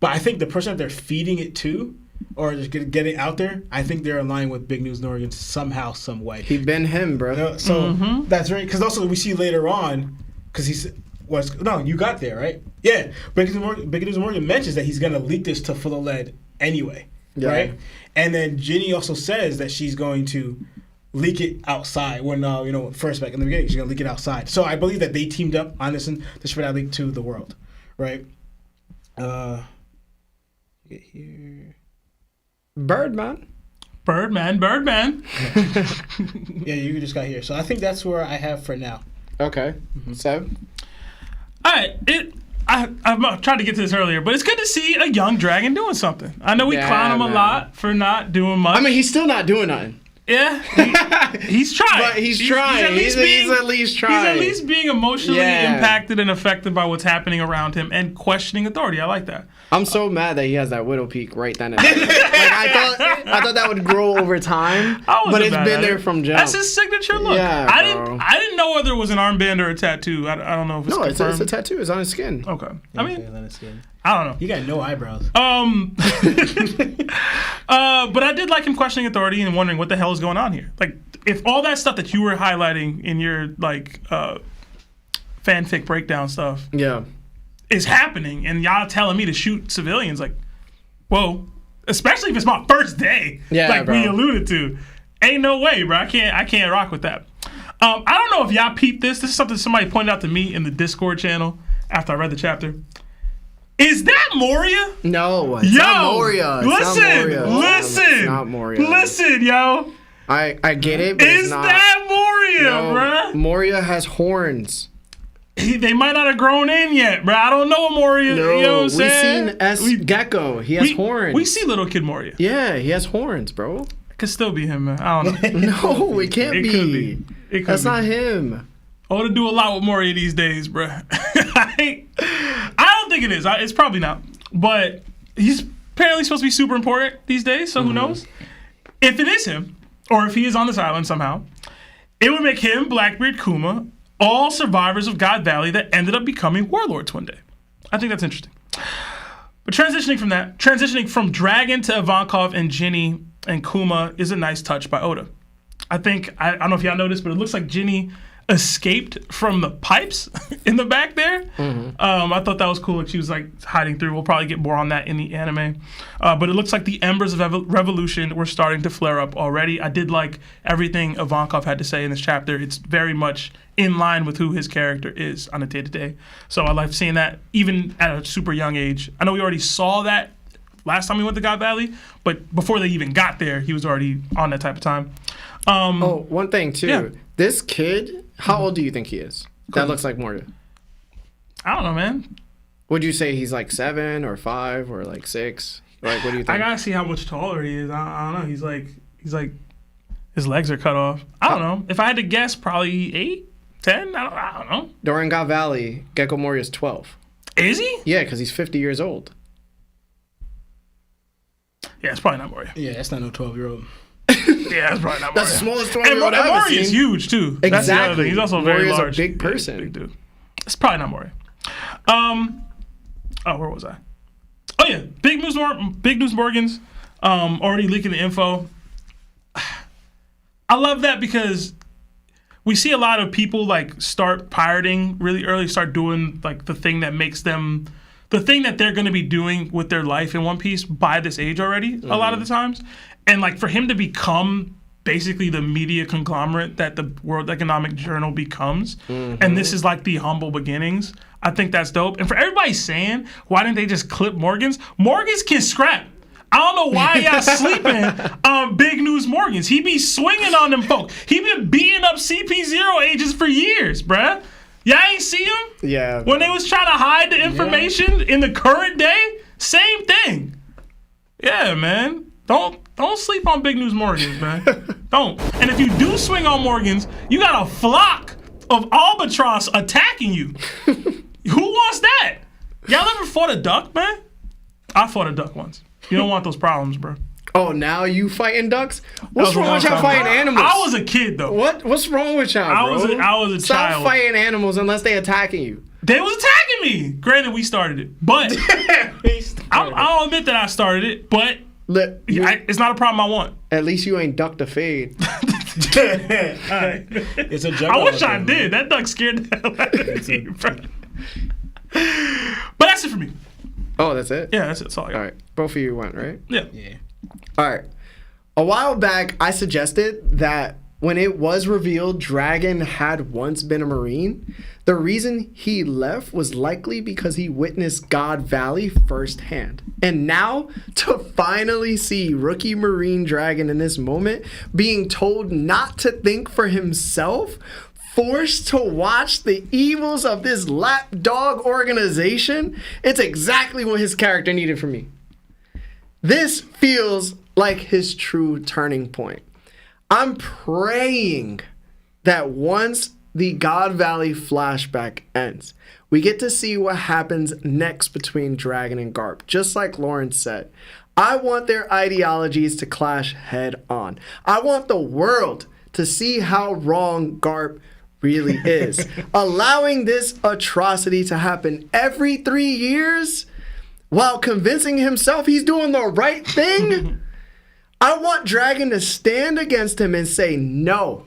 but I think the person that they're feeding it to, or just get it out there, I think they're aligned with Big News Morgan somehow, some way. He been him, bro. So that's right, because also we see later on, because you got there, right? Yeah, Big News Morgan mentions that he's gonna leak this to Full of Lead anyway, right? And then Ginny also says that she's going to leak it outside when first back in the beginning she's gonna leak it outside. So I believe that they teamed up on this and to spread out leak to the world, right? Get here. Birdman. Yeah, you just got here. So I think that's where I have for now. Okay. So. All right. I've tried to get to this earlier, but it's good to see a young Dragon doing something. I know we clown him a lot for not doing much. I mean, he's still not doing nothing. Yeah, he's trying. But he's trying. He's at least trying. He's at least being emotionally impacted and affected by what's happening around him and questioning authority. I like that. I'm so mad that he has that widow peak right then and there. I thought that would grow over time, but it's been there from jump. That's his signature look. Yeah, I didn't know whether it was an armband or a tattoo. I don't know if it's confirmed. It's a tattoo. It's on his skin. Okay. Yeah, I mean, I don't know. He got no eyebrows. But I did like him questioning authority and wondering what the hell is going on here. Like, if all that stuff that you were highlighting in your fanfic breakdown stuff, is happening, and y'all telling me to shoot civilians, like, whoa, especially if it's my first day, we alluded to, ain't no way, bro. I can't rock with that. I don't know if y'all peeped this. This is something somebody pointed out to me in the Discord channel after I read the chapter. Is that Moria? No, it's not Moria. Listen, not Moria. Listen, yo. I get it, but it's not. Is that Moria, bruh? Moria has horns. They might not have grown in yet, bruh. I don't know Moria. No, you know what I'm saying? We've seen Gecko. He has horns. We see little kid Moria. Yeah, he has horns, bro. Could still be him, man. I don't know. No, it can't be. That's not him. I want to do a lot with Moria these days, bruh. I don't think it is. It's probably not. But he's apparently supposed to be super important these days, so who knows? If it is him, or if he is on this island somehow, it would make him, Blackbeard, Kuma, all survivors of God Valley that ended up becoming warlords one day. I think that's interesting. But transitioning from Dragon to Ivankov and Ginny and Kuma is a nice touch by Oda. I don't know if y'all noticed, but it looks like Ginny escaped from the pipes in the back there. I thought that was cool. She was like hiding through. We'll probably get more on that in the anime. But it looks like the embers of revolution were starting to flare up already. I did like everything Ivankov had to say in this chapter. It's very much in line with who his character is on a day-to-day. So I like seeing that even at a super young age. I know we already saw that last time we went to God Valley, but before they even got there, he was already on that type of time. One thing too. Yeah. This kid, how old do you think he is? That looks like Morgan. I don't know, man. Would you say he's like 7 or 5 or like 6? Like, what do you think? I gotta see how much taller he is. I don't know. He's like his legs are cut off. I don't know. If I had to guess, probably 8, 10. I don't know. During God Valley, Gecko Mori is 12. Is he? Yeah, because he's 50 years old. Yeah, it's probably not Mori. Yeah, that's not no 12-year-old. Yeah, that's probably not Mori. That's the smallest And 12-year-old I've ever Mori is seen. huge too. That's the other Exactly. thing. He's also very Mori is a large. big person. Big dude. It's probably not Mori. Where was I? Oh yeah, Big News Morgans. Already leaking the info. I love that because we see a lot of people like start pirating really early, start doing like the thing that makes them, the thing that they're going to be doing with their life in One Piece by this age already, a lot of the times. And like for him to become basically the media conglomerate that the World Economic Journal becomes, and this is like the humble beginnings, I think that's dope. And for everybody saying, why didn't they just clip Morgans? Morgans can scrap. I don't know why y'all sleeping on Big News Morgans. He be swinging on them folk. He been beating up CP0 agents for years, bruh. Y'all ain't see him? Yeah. When they was trying to hide the information in the current day, same thing. Yeah, man. Don't sleep on Big News Morgans, man. Don't. And if you do swing on Morgans, you got a flock of albatross attacking you. Who wants that? Y'all ever fought a duck, man? I fought a duck once. You don't want those problems, bro. Oh, now you fighting ducks? What's wrong with y'all fighting animals? I was a kid though. What's wrong with y'all, bro? I was a Stop child. fighting animals unless they attacking you. They was attacking me. Granted, we started it, but I'll admit that I started it. But it's not a problem I want. At least you ain't ducked a fade. It's a I wish I did. That duck scared the hell out of me, bro. But that's it for me. Oh, that's it? Yeah, that's it. That's all I got. All right. Both of you went, right? Yeah. All right. A while back, I suggested that when it was revealed Dragon had once been a Marine, the reason he left was likely because he witnessed God Valley firsthand. And now, to finally see rookie Marine Dragon in this moment being told not to think for himself, forced to watch the evils of this lapdog organization, it's exactly what his character needed from me. This feels like his true turning point. I'm praying that once the God Valley flashback ends, we get to see what happens next between Dragon and Garp. Just like Lawrence said, I want their ideologies to clash head on. I want the world to see how wrong Garp really is. Allowing this atrocity to happen every 3 years while convincing himself he's doing the right thing. I want Dragon to stand against him and say, no,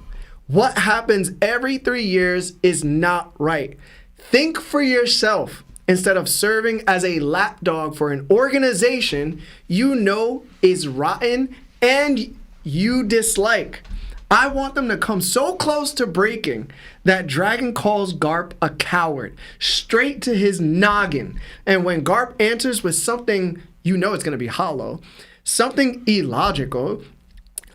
what happens every 3 years is not right. Think for yourself instead of serving as a lapdog for an organization you know is rotten and you dislike. I want them to come so close to breaking that Dragon calls Garp a coward, straight to his noggin. And when Garp answers with something you know it's going to be hollow, something illogical,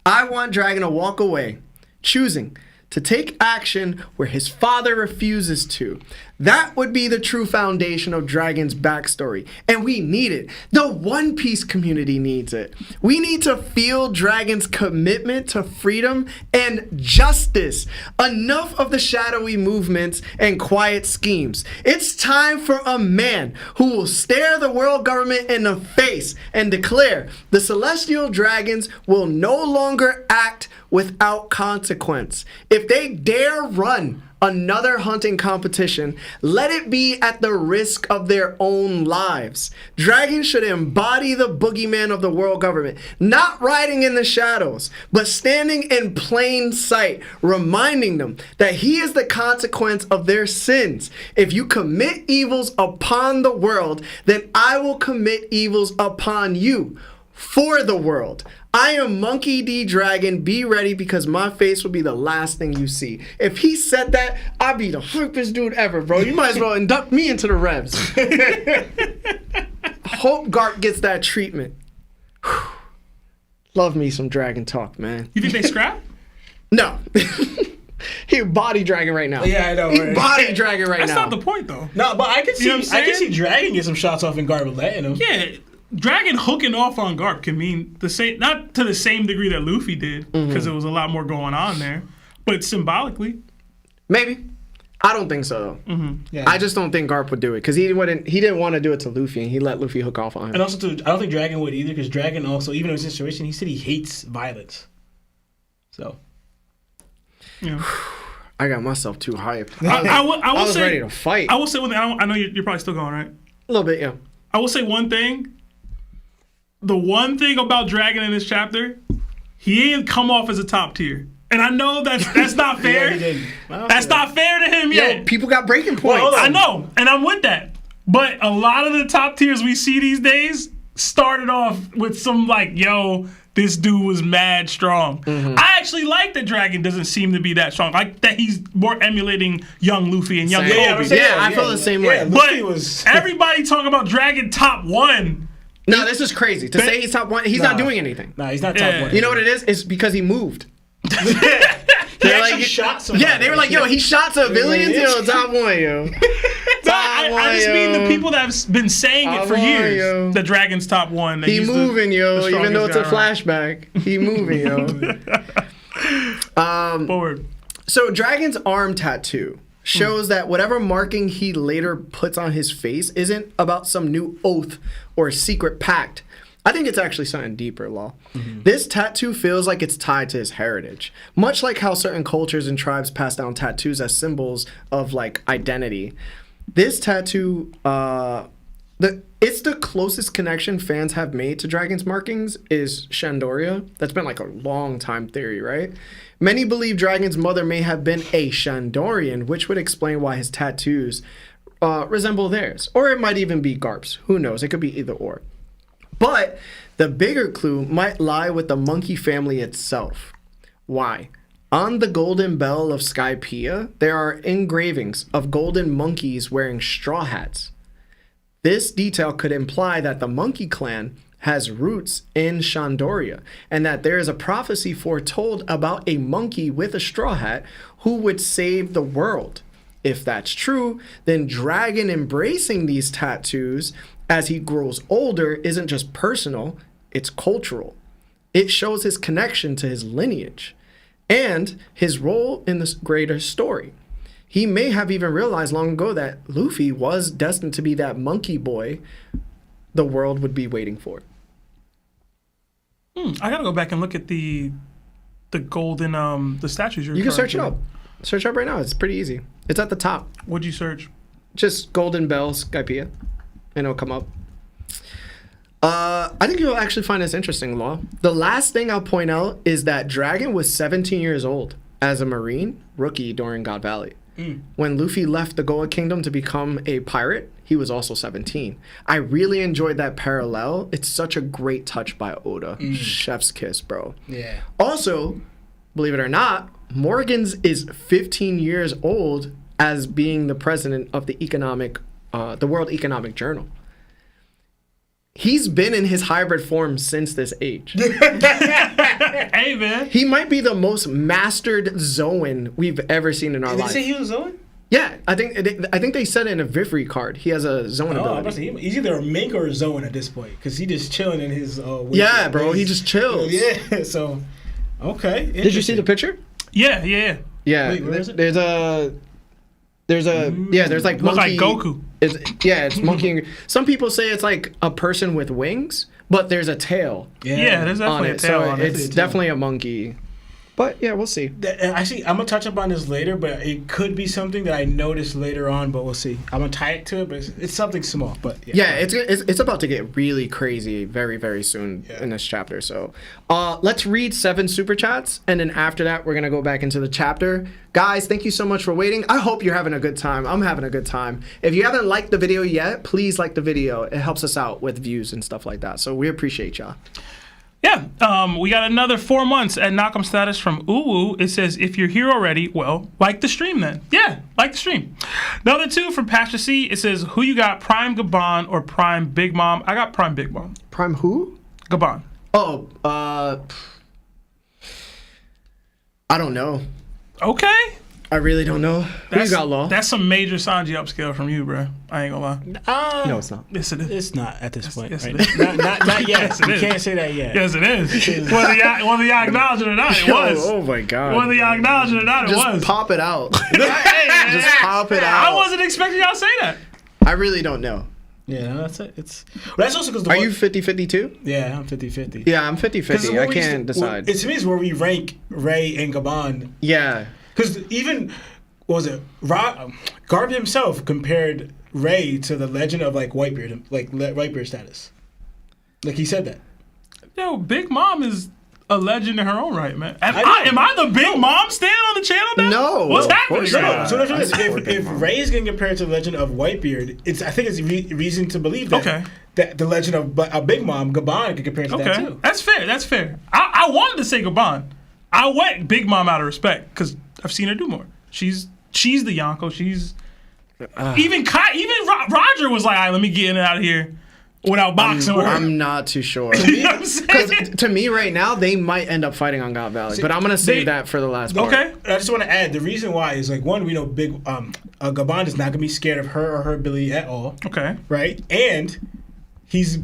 I want Dragon to walk away, choosing to take action where his father refuses to. That would be the true foundation of Dragon's backstory. And we need it. The One Piece community needs it. We need to feel Dragon's commitment to freedom and justice. Enough of the shadowy movements and quiet schemes. It's time for a man who will stare the world government in the face and declare the Celestial Dragons will no longer act without consequence. If they dare run another hunting competition, let it be at the risk of their own lives. Dragons should embody the boogeyman of the world government, not riding in the shadows, but standing in plain sight, reminding them that he is the consequence of their sins. If you commit evils upon the world, then I will commit evils upon you. For the world. I am Monkey D. Dragon. Be ready because my face will be the last thing you see. If he said that, I'd be the hypest dude ever, bro. You might as well induct me into the Revs. Hope Garp gets that treatment. Love me some dragon talk, man. You think they scrap? No. He body dragon right now. Yeah, I know. He Right? body dragon right That's now. not the point, though. No, but I can see. You know what I'm I can saying? see Dragon get some shots off in Garp letting him. Yeah, Dragon hooking off on Garp can mean the same, not to the same degree that Luffy did, because there was a lot more going on there, but symbolically. Maybe. I don't think so, though. Yeah. I just don't think Garp would do it because he didn't want to do it to Luffy, and he let Luffy hook off on him. And also, too, I don't think Dragon would either, because Dragon also, even in his situation, he said he hates violence. So. Yeah. I got myself too hyped. I will I was say, ready to fight. I will say one thing. I know you're probably still going, right? A little bit, yeah. I will say one thing. The one thing about Dragon in this chapter, he ain't come off as a top tier. And I know that's not fair. Yeah, he didn't. That's not fair to him Yo, yet. people got breaking points. hold on. I know, and I'm with that. But a lot of the top tiers we see these days started off with some like, yo, this dude was mad strong. I actually like that Dragon doesn't seem to be that strong. Like that he's more emulating young Luffy and young Same. Kobe. I'm saying, Yeah, I feel the same way. Luffy But was. everybody talking about Dragon top 1. No, this is crazy. To say he's top one, he's not doing anything. Nah, he's not top Yeah. one. You know what it is? It's because he moved. He They're actually like, shot somebody. yeah, they were like, yo, he shot civilians, yo, top one, yo. I just mean the people that have been saying it for Top one, years. yo. The Dragon's top 1. that He he's the- moving, yo, the even though it's a strongest flashback. He moving, yo. Forward. So Dragon's arm tattoo shows that whatever marking he later puts on his face isn't about some new oath or secret pact. I think it's actually something deeper, Law. This tattoo feels like it's tied to his heritage, much like how certain cultures and tribes pass down tattoos as symbols of like identity. This tattoo, it's the closest connection fans have made to Dragon's markings is Shandoria. That's been like a long time theory, right? Many believe Dragon's mother may have been a Shandorian, which would explain why his tattoos resemble theirs. Or it might even be Garp's. Who knows? It could be either or. But the bigger clue might lie with the monkey family itself. Why? On the golden bell of Skypiea, there are engravings of golden monkeys wearing straw hats. This detail could imply that the monkey clan has roots in Shandoria, and that there is a prophecy foretold about a monkey with a straw hat who would save the world. If that's true, then Dragon embracing these tattoos as he grows older isn't just personal, it's cultural. It shows his connection to his lineage and his role in this greater story. He may have even realized long ago that Luffy was destined to be that monkey boy the world would be waiting for. I gotta go back and look at the golden the statues you're You can referring search it to. up. Search it up right now. It's pretty easy. It's at the top. What'd you search? Just Golden Bell Skypiea, and it'll come up. I think you'll actually find this interesting, Law. The last thing I'll point out is that Dragon was 17 years old as a Marine rookie during God Valley. When Luffy left the Goa Kingdom to become a pirate, he was also 17. I really enjoyed that parallel. It's such a great touch by Oda. Chef's kiss, bro. Yeah. Also, believe it or not, Morgan's is 15 years old as being the president of the World Economic Journal. He's been in his hybrid form since this age. Hey, man. He might be the most mastered Zoan we've ever seen in our Did they life. say he was Zoan? Yeah, I think they said it in a Vivri card. He has a Zoan Oh, I'm about to ability. say, he's either a mink or a Zoan at this point, because he just chilling in his. Yeah, bro, he just chills. Yeah, so okay. Did you see the picture? Yeah. Yeah, Wait, where is it? there's like Looks monkey. like Goku. It's monkey. Some people say it's like a person with wings, but there's a tail Yeah, there's on definitely a it, tail so on it. it's definitely a monkey. But yeah, we'll see. Actually, I'm gonna touch up on this later, but it could be something that I noticed later on. But we'll see. I'm gonna tie it to it, but it's something small. But Yeah, it's about to get really crazy very, very soon in this chapter. So let's read 7 super chats, and then after that, we're gonna go back into the chapter. Guys, thank you so much for waiting. I hope you're having a good time. I'm having a good time. If you haven't liked the video yet, please like the video. It helps us out with views and stuff like that. So we appreciate y'all. Yeah, we got another 4 months at Knock'em status from Uwu. It says, if you're here already, well, like the stream then. Yeah, like the stream. Another 2 from Pastor C. It says, who you got, Prime Gabon or Prime Big Mom? I got Prime Big Mom. Prime who? Gabon. Oh, I don't know. Okay. I really don't know. Who you got, Law? That's some major Sanji upscale from you, bro. I ain't gonna lie. No, it's not. Yes, it is. it's not at this point. yes, Right? it is. Not yet. Yes, it You is. can't say that yet. Yes, it is. Whether y'all acknowledge it or not, it was. Oh my God. Whether y'all acknowledge it or not, it Just was. pop it out. Hey, Just pop it out. I wasn't expecting y'all to say that. I really don't know. Yeah, no, that's it. It's that's also because Are you 50-50 too? Yeah, I'm 50-50. Yeah, I'm 50-50. I can't decide. It to me is where we rank Ray and Gabon. Yeah. Because even what was it Garb himself compared Ray to the legend of like Whitebeard, like Whitebeard status. Like he said that. Yo, Big Mom is a legend in her own right, man. Am I know. I the Big Mom stand on the channel now? No, What's of happening? course right not. now? So what I'm I saying is, support Big if Mom. Ray is getting compared to the legend of Whitebeard, I think it's reason to believe that Okay. that the legend of a Big Mom, Gabon, can compare to that Okay, too. that's fair. That's fair. I wanted to say Gabon. I went Big Mom out of respect because I've seen her do more. She's the Yonko. She's even Roger was like, all right, let me get in and out of here without boxing with her. I'm not too sure. You know what I'm saying? Because to me right now, they might end up fighting on God Valley. But I'm going to save that for the last part. Okay. I just want to add the reason why is like one, we know Gabon is not gonna be scared of her or her ability at all, Okay. right? And he's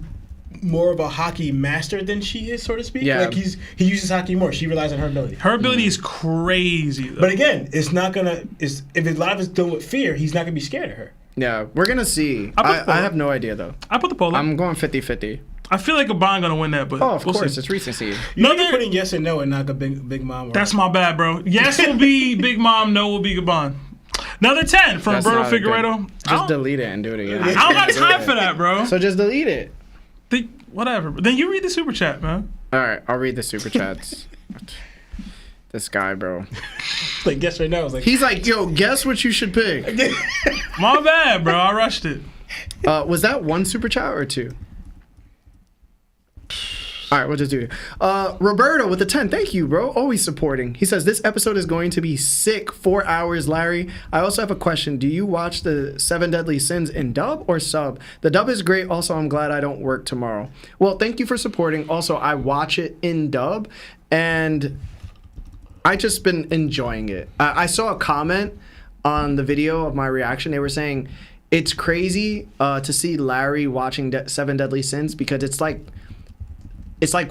more of a hockey master than she is, so to speak. Yeah. Like he uses hockey more. She relies on her ability. Her ability is crazy, though. But again, it's not gonna. If a lot of it's done with fear, he's not gonna be scared of her. Yeah, we're going to see. I I have no idea, though. I put the poll up. I'm going 50-50. I feel like Gabon gonna win that, but Oh, of we'll course. see. It's recency. You're Another- putting yes and no and not a big mom. That's my bad, bro. Yes will be Big Mom, no will be Gabon. Another 10 from That's Roberto not good. Figueredo. Just delete it and do it again. I don't got time for that, bro. So just delete it. Whatever. Then you read the super chat, man. All right, I'll read the super chats. This guy, bro. like yes or no. I was like, He's like, yo, guess what you should pick. My bad, bro. I rushed it. Was that 1 super chat or 2? All right, we'll just do it. Roberto with the 10. Thank you, bro. Always supporting. He says, this episode is going to be sick. 4 hours, Larry. I also have a question. Do you watch the 7 Deadly Sins in dub or sub? The dub is great. Also, I'm glad I don't work tomorrow. Well, thank you for supporting. Also, I watch it in dub, and I just been enjoying it. I saw a comment on the video of my reaction. They were saying, it's crazy to see Larry watching 7 Deadly Sins because it's like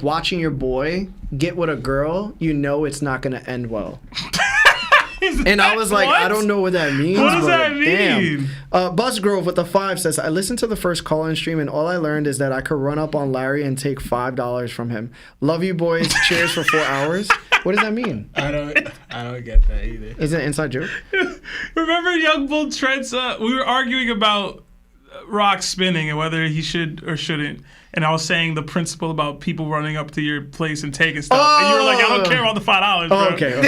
watching your boy get with a girl, you know it's not going to end well. And I was like, what? I don't know what that means. What does but that mean? Damn. Buzzgrove with the 5 says, I listened to the first call-in stream and all I learned is that I could run up on Larry and take $5 from him. Love you boys. Cheers for 4 hours. What does that mean? I don't get that either. Is it an inside joke? Remember Young Bull Trent's, we were arguing about Rock spinning and whether he should or shouldn't. And I was saying the principle about people running up to your place and taking stuff. And you were like, I don't care about the $5, bro. Oh, okay. All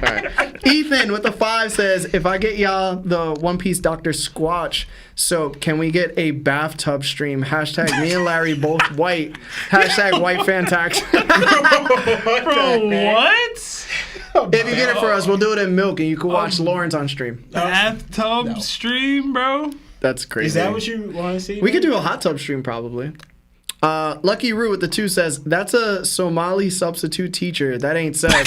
right. Ethan with the 5 says, if I get y'all the One Piece Dr. Squatch, so can we get a bathtub stream? Hashtag me and Larry both white. Hashtag white fan tax. Bro, what? If you get it for us, we'll do it in milk and you can watch Lawrence on stream. Bathtub stream, bro? That's crazy. Is that what you want to see? We could do a hot tub stream probably. Lucky Roo with the 2 says, that's a Somali substitute teacher. That ain't said.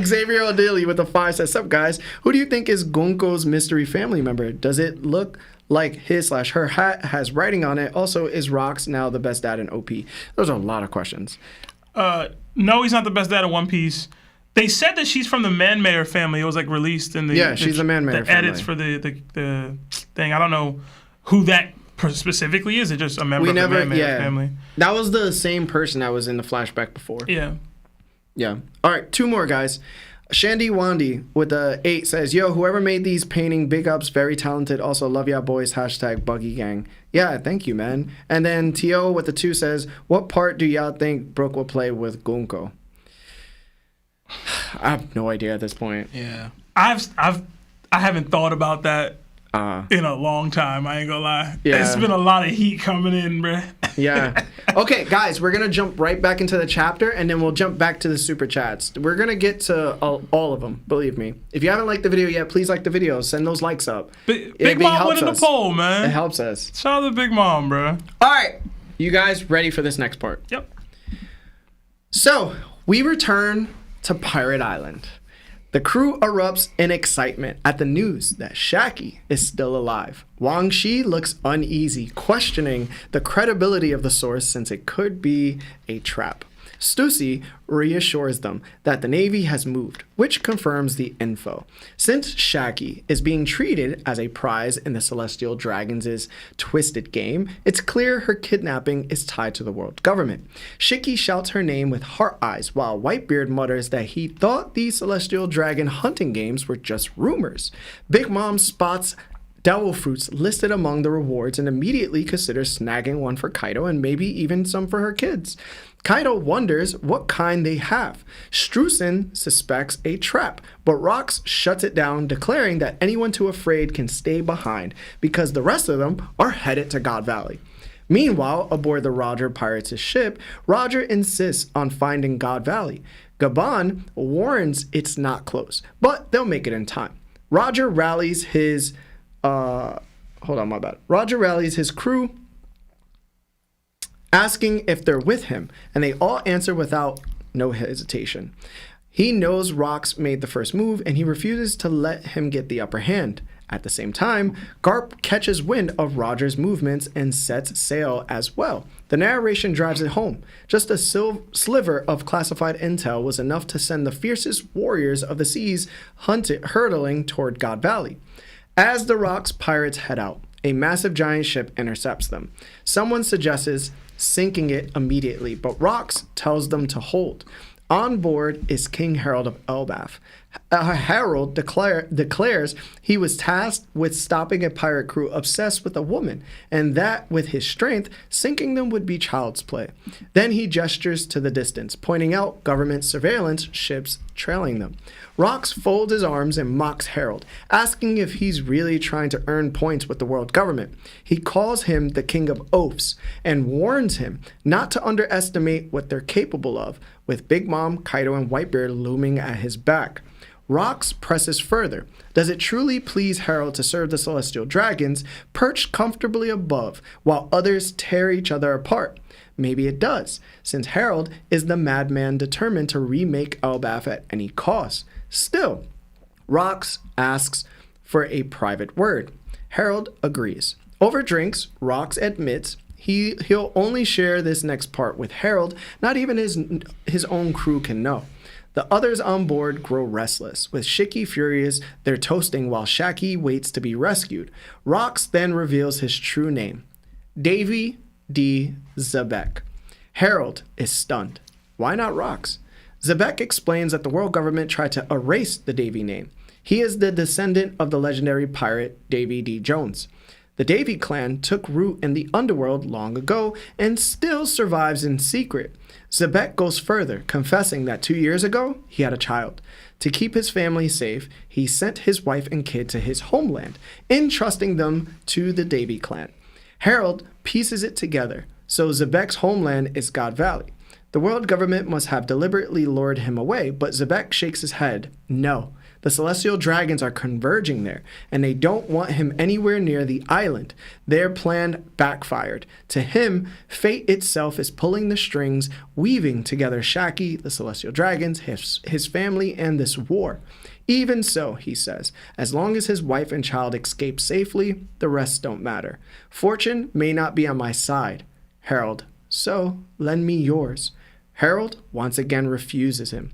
Xavier O'Daly with the 5 says, sup guys? Who do you think is Gonko's mystery family member? Does it look like his/her hat has writing on it? Also, is Rox now the best dad in OP? Those are a lot of questions. No, he's not the best dad in One Piece. They said that she's from the Man-Mayer family. It was like released in the she's the Man-Mayer family. edits for the thing. I don't know who that specifically is. It's just a member of the Man-Mayer family. That was the same person that was in the flashback before. Yeah. Yeah. All right, 2 more, guys. Shandy Wandy with the 8 says, yo, whoever made these painting, big ups, very talented. Also, love ya boys, hashtag Buggy Gang. Yeah, thank you, man. And then T.O. with the 2 says, what part do y'all think Brooke will play with Gunko? I have no idea at this point. Yeah. I haven't thought about that in a long time. I ain't gonna lie. Yeah. It's been a lot of heat coming in, bruh. Yeah. Okay, guys, we're going to jump right back into the chapter, and then we'll jump back to the super chats. We're going to get to all of them, believe me. If you haven't liked the video yet, please like the video. Send those likes up. Big Mom winning the poll, man. It helps us. Shout out to Big Mom, bruh. All right. You guys ready for this next part? Yep. So, we return to Pirate Island. The crew erupts in excitement at the news that Shakky is still alive. Wang Shi looks uneasy, questioning the credibility of the source since it could be a trap. Stussy reassures them that the Navy has moved, which confirms the info. Since Shakky is being treated as a prize in the Celestial Dragons' twisted game, it's clear her kidnapping is tied to the world government. Shakky shouts her name with heart eyes, while Whitebeard mutters that he thought the Celestial Dragon hunting games were just rumors. Big Mom spots devil fruits listed among the rewards and immediately considers snagging one for Kaido and maybe even some for her kids. Kaido wonders what kind they have. Streusen suspects a trap, but Rox shuts it down, declaring that anyone too afraid can stay behind because the rest of them are headed to God Valley. Meanwhile, aboard the Roger pirates' ship, Roger insists on finding God Valley. Gabon warns it's not close, but they'll make it in time. Roger rallies his Roger rallies his crew, asking if they're with him, and they all answer without no hesitation. He knows Rox made the first move, and he refuses to let him get the upper hand. At the same time, Garp catches wind of Roger's movements and sets sail as well. The narration drives it home. Just a sliver of classified intel was enough to send the fiercest warriors of the seas hurtling toward God Valley. As the Rox pirates head out, a massive giant ship intercepts them. Someone suggests sinking it immediately, but Rox tells them to hold. On board is King Harold of Elbaf. Harold declares he was tasked with stopping a pirate crew obsessed with a woman, and that with his strength, sinking them would be child's play. Then he gestures to the distance, pointing out government surveillance ships trailing them. Rox folds his arms and mocks Harold, asking if he's really trying to earn points with the world government. He calls him the King of Oafs and warns him not to underestimate what they're capable of, with Big Mom, Kaido, and Whitebeard looming at his back. Rox presses further. Does it truly please Harold to serve the Celestial Dragons, perched comfortably above, while others tear each other apart? Maybe it does, since Harold is the madman determined to remake Elbaf at any cost. Still, Rox asks for a private word. Harold agrees. Over drinks, Rox admits he'll only share this next part with Harold. Not even his own crew can know. The others on board grow restless. With Shakky furious, they're toasting while Shakky waits to be rescued. Rox then reveals his true name, Davy D. Xebec. Harold is stunned. Why not Rox? Xebec explains that the world government tried to erase the Davy name. He is the descendant of the legendary pirate Davy D. Jones. The Davy clan took root in the underworld long ago and still survives in secret. Xebec goes further, confessing that 2 years ago, he had a child. To keep his family safe, he sent his wife and kid to his homeland, entrusting them to the Davy clan. Harold pieces it together, so Xebec's homeland is God Valley. The world government must have deliberately lured him away, but Xebec shakes his head. No. The Celestial Dragons are converging there, and they don't want him anywhere near the island. Their plan backfired. To him, fate itself is pulling the strings, weaving together Shakky, the Celestial Dragons, his family, and this war. Even so, he says, as long as his wife and child escape safely, the rest don't matter. Fortune may not be on my side, Harold, so lend me yours. Harold once again refuses him.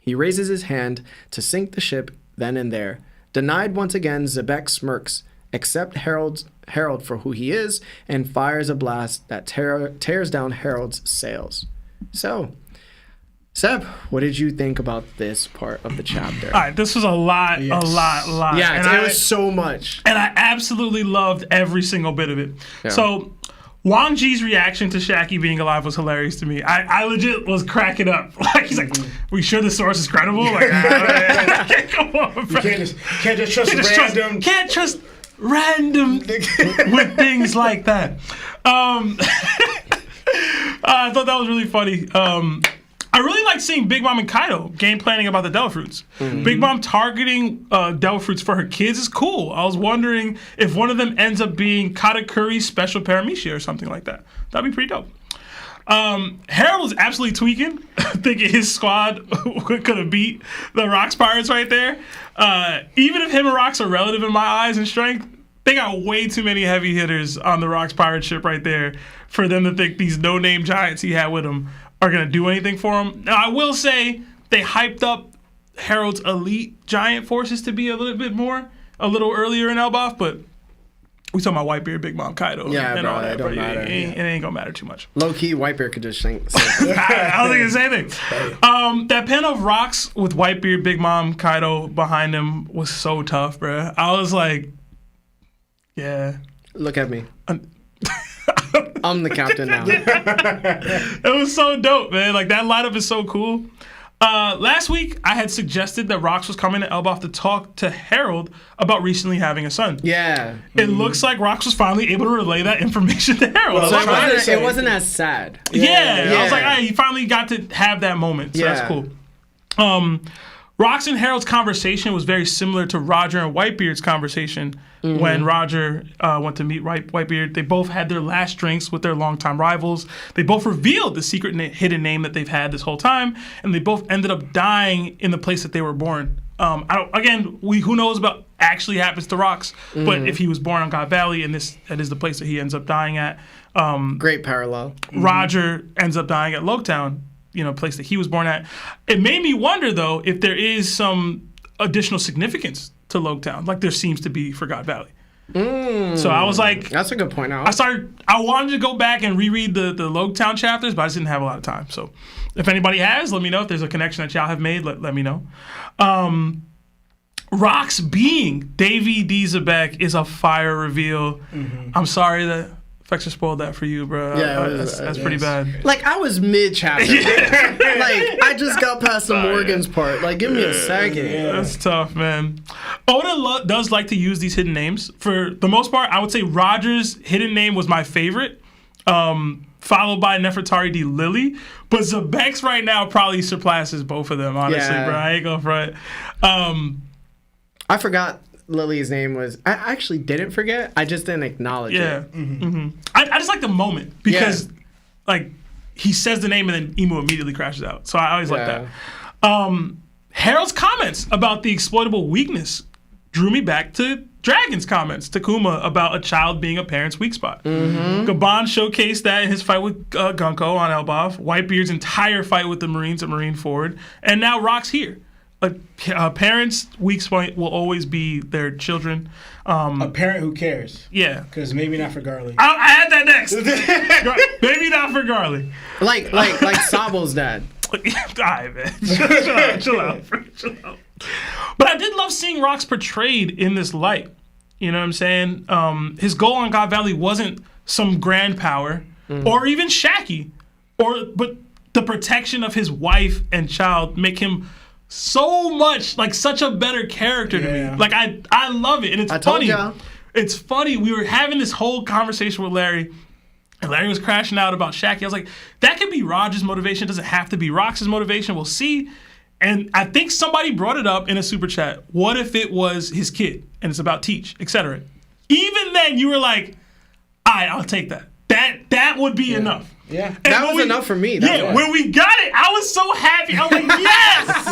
He raises his hand to sink the ship then and there. Denied once again, Xebec smirks, accepts Harold for who he is, and fires a blast that tears down Harold's sails. So, Seb, what did you think about this part of the chapter? All right, this was a lot. Yeah, And it was so much. And I absolutely loved every single bit of it. Yeah. So Wang Ji's reaction to Shakky being alive was hilarious to me. I legit was cracking up. Like, he's like, we sure the source is credible? Like, come on, bro. Can't just trust random. Can't trust random with things like that. I thought that was really funny. I really like seeing Big Mom and Kaido game planning about the Devil Fruits. Big Mom targeting Devil Fruits for her kids is cool. I was wondering if one of them ends up being Katakuri's special paramecia or something like that. That'd be pretty dope. Harold was absolutely tweaking, thinking his squad could have beat the Rocks Pirates right there. Even if him and Rocks are relative in my eyes in strength, they got way too many heavy hitters on the Rocks Pirate ship right there for them to think these no-name giants he had with him are going to do anything for him. Now, I will say they hyped up Harold's elite giant forces to be a little earlier in Elbaf, but we talking about Whitebeard, Big Mom, Kaido, and all that. It don't matter. It ain't going to matter too much. Low-key, Whitebeard could just sing. I was thinking the same thing. That panel of Rocks with Whitebeard, Big Mom, Kaido behind him was so tough, bro. I was like, yeah. Look at me. I'm the captain now. It was so dope, man. Like, that lineup is so cool. Last week, I had suggested that Rocks was coming to Elbaf to talk to Harold about recently having a son. Yeah. It looks like Rocks was finally able to relay that information to Harold. Well, it wasn't as sad. Yeah. I was like, he finally got to have that moment. So that's cool. Rocks and Harold's conversation was very similar to Roger and Whitebeard's conversation when Roger went to meet Whitebeard. They both had their last drinks with their longtime rivals. They both revealed the secret hidden name that they've had this whole time, and they both ended up dying in the place that they were born. Who knows about actually happens to Rocks, but if he was born on God Valley and that is the place that he ends up dying at. Great parallel. Roger ends up dying at Loketown, place that he was born at. It made me wonder, though, if there is some additional significance to Loketown, like there seems to be for God Valley. So I was like, that's a good point. I wanted to go back and reread the Loketown chapters, but I just didn't have a lot of time. So if anybody has, let me know. If there's a connection that y'all have made, let me know. Rocks being Davy D. Xebec is a fire reveal. I'm sorry that Fexer spoiled that for you, bro. Yeah, that's pretty bad. Like, I was mid-chapter. Like, I just got past the Morgan's part. Like, give me a second. That's tough, man. Oda does like to use these hidden names. For the most part, I would say Roger's hidden name was my favorite, followed by Nefertari D. Lily. But Xebec's right now probably surpasses both of them, honestly, bro. I ain't going for it. I forgot Lily's name was. I actually didn't forget. I just didn't acknowledge it. I just like the moment because, like, he says the name and then Emu immediately crashes out. So I always like that. Harold's comments about the exploitable weakness drew me back to Dragon's comments to Kuma about a child being a parent's weak spot. Gabon showcased that in his fight with Gunko on Elbaf, Whitebeard's entire fight with the Marines at Marineford, and now Rock's here. A parent's weak spot will always be their children. A parent who cares. Yeah. Because maybe not for Garling. I had that next. Maybe not for Garling. Like Sabo's dad. All right, man. Chill out. But I did love seeing Rocks portrayed in this light. You know what I'm saying? His goal on God Valley wasn't some grand power or even Shakky, but the protection of his wife and child make him so much like such a better character to me. Like I love it, and it's funny. It's funny. We were having this whole conversation with Larry, and Larry was crashing out about Shakky. I was like, that could be Roger's motivation. It doesn't have to be Rox's motivation. We'll see. And I think somebody brought it up in a super chat. What if it was his kid and it's about Teach, etc.? Even then, you were like, all right, I'll take that. That would be enough. Yeah, and that was enough for me. When we got it, I was so happy. I was like, yes!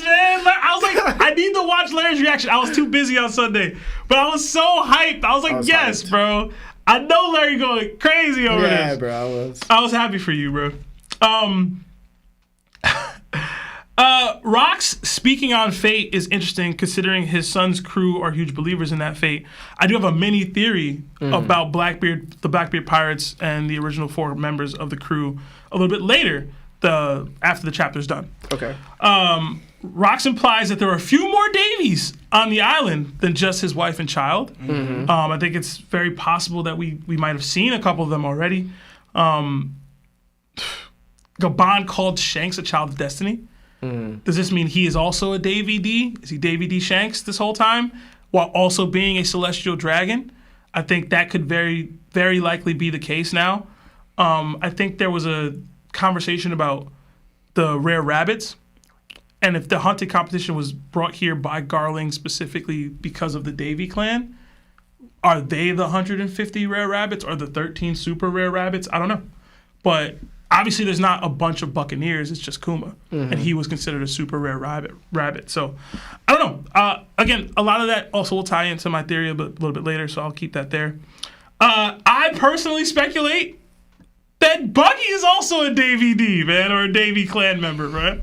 Man. I was like, I need to watch Larry's reaction. I was too busy on Sunday. But I was so hyped. I was like, yes, bro. I know Larry going crazy over this. Yeah, bro, I was happy for you, bro. Rocks speaking on fate is interesting considering his son's crew are huge believers in that fate. I do have a mini theory about Blackbeard, the Blackbeard Pirates, and the original 4 members of the crew a little bit later after the chapter's done. Okay. Rox implies that there are a few more Davies on the island than just his wife and child. Mm-hmm. I think it's very possible that we might have seen a couple of them already. Gabon called Shanks a child of destiny. Does this mean he is also a Davy D? Is he Davy D Shanks this whole time while also being a celestial dragon? I think that could very, very likely be the case now. I think there was a conversation about the rare rabbits, and if the hunting competition was brought here by Garling specifically because of the Davy clan, are they the 150 rare rabbits or the 13 super rare rabbits? I don't know. But obviously there's not a bunch of buccaneers, it's just Kuma. And he was considered a super rare rabbit. So I don't know. Again, a lot of that also will tie into my theory a little bit later, so I'll keep that there. I personally speculate that Buggy is also a Davy D, man, or a Davy clan member, right?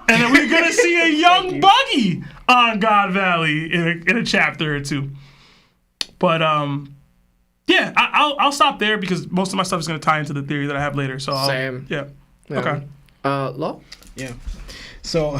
And then we're going to see a young Buggy on God Valley in a chapter or two. But, yeah, I'll stop there because most of my stuff is going to tie into the theory that I have later. So Same. Yeah. Okay. Lo? Yeah. So,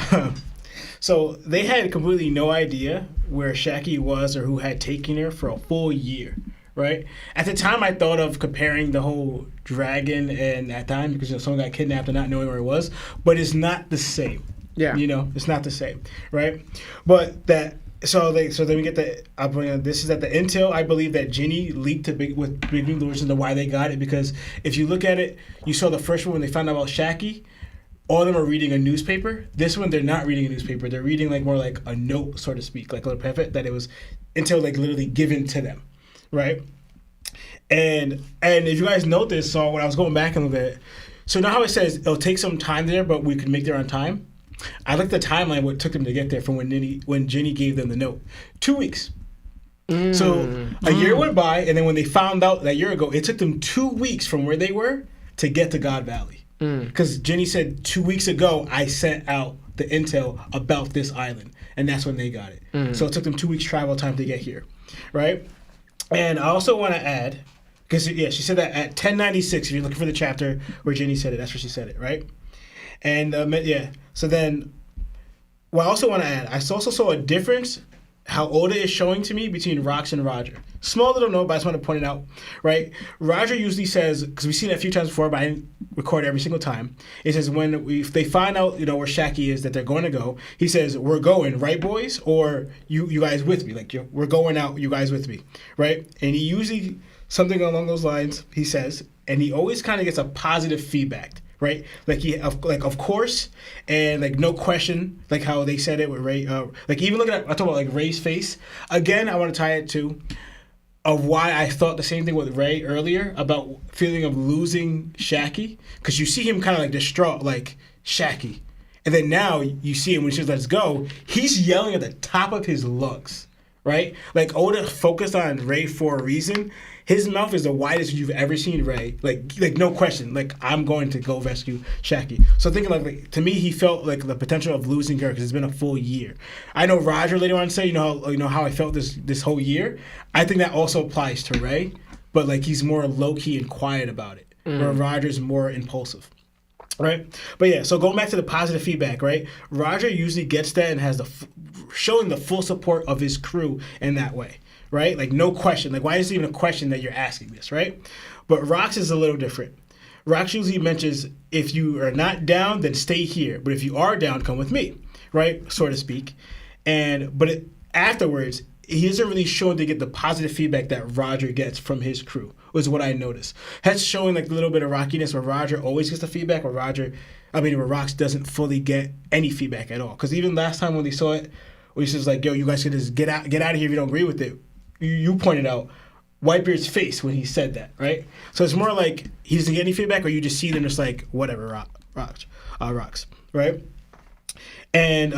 so they had completely no idea where Shakky was or who had taken her for a full year, right? At the time, I thought of comparing the whole dragon and that time because someone got kidnapped and not knowing where it was, but it's not the same. Yeah. It's not the same, right? But that. So then we get this is at the intel. I believe that Ginny leaked to Big New Lords into why they got it, because if you look at it, you saw the first one when they found out about Shakky, all of them are reading a newspaper. This one, they're not reading a newspaper. They're reading more like a note, so to speak, like a little pamphlet that it was intel literally given to them, right? And if you guys notice, so when I was going back a little bit, so now how it says it'll take some time there, but we could make there on time. I looked at the timeline what it took them to get there from when Ginny gave them the note. 2 weeks. So a year went by, and then when they found out that year ago, it took them 2 weeks from where they were to get to God Valley. Because Ginny said 2 weeks ago, I sent out the intel about this island, and that's when they got it. So it took them 2 weeks travel time to get here, right? And I also want to add, because she said that at 1096, if you're looking for the chapter where Ginny said it, that's where she said it, right? And so then, what I also want to add, I also saw a difference how Oda is showing to me between Rox and Roger. Small little note, but I just want to point it out, right? Roger usually says, because we've seen it a few times before, but I didn't record every single time. It says if they find out, where Shakky is, that they're going to go, he says, we're going, right, boys? Or you guys with me? We're going out, you guys with me, right? And he usually, something along those lines, he says, and he always kind of gets a positive feedback. Right, of course, and no question, like how they said it with Ray. Even looking at, I talk about Ray's face again. I want to tie it to of why I thought the same thing with Ray earlier about feeling of losing Shakky, because you see him kind of distraught, Shakky, and then now you see him when she says let's go. He's yelling at the top of his lungs, right? Oda focused on Ray for a reason. His mouth is the widest you've ever seen Ray. No question. I'm going to go rescue Shakky. So thinking to me, he felt the potential of losing her because it's been a full year. I know Roger later on say, how I felt this whole year. I think that also applies to Ray, but he's more low key and quiet about it, where Roger's more impulsive. Right? But yeah, so going back to the positive feedback, right? Roger usually gets that and has showing the full support of his crew in that way. Right? No question. Why is it even a question that you're asking this, right? But Rox is a little different. Rox usually mentions, if you are not down, then stay here. But if you are down, come with me, right? So to speak. But afterwards, he isn't really showing to get the positive feedback that Roger gets from his crew, was what I noticed. That's showing a little bit of rockiness where Roger always gets the feedback, where Rox doesn't fully get any feedback at all. Because even last time when they saw it, where he says yo, you guys can just get out of here if you don't agree with it. You pointed out Whitebeard's face when he said that, right? So it's more he doesn't get any feedback, or you just see them just whatever, Rox, right? And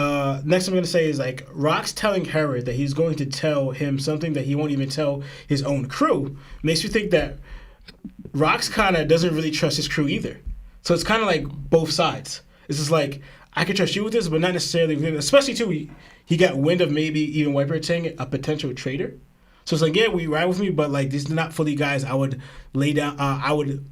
next I'm going to say is Rox telling Herod that he's going to tell him something that he won't even tell his own crew makes me think that Rox kind of doesn't really trust his crew either. So it's kind of both sides. It's just I can trust you with this, but not necessarily, especially too, he got wind of maybe even Whitebeard saying it, a potential traitor. So it's yeah, we ride with me, but these are not fully guys I would lay down. I would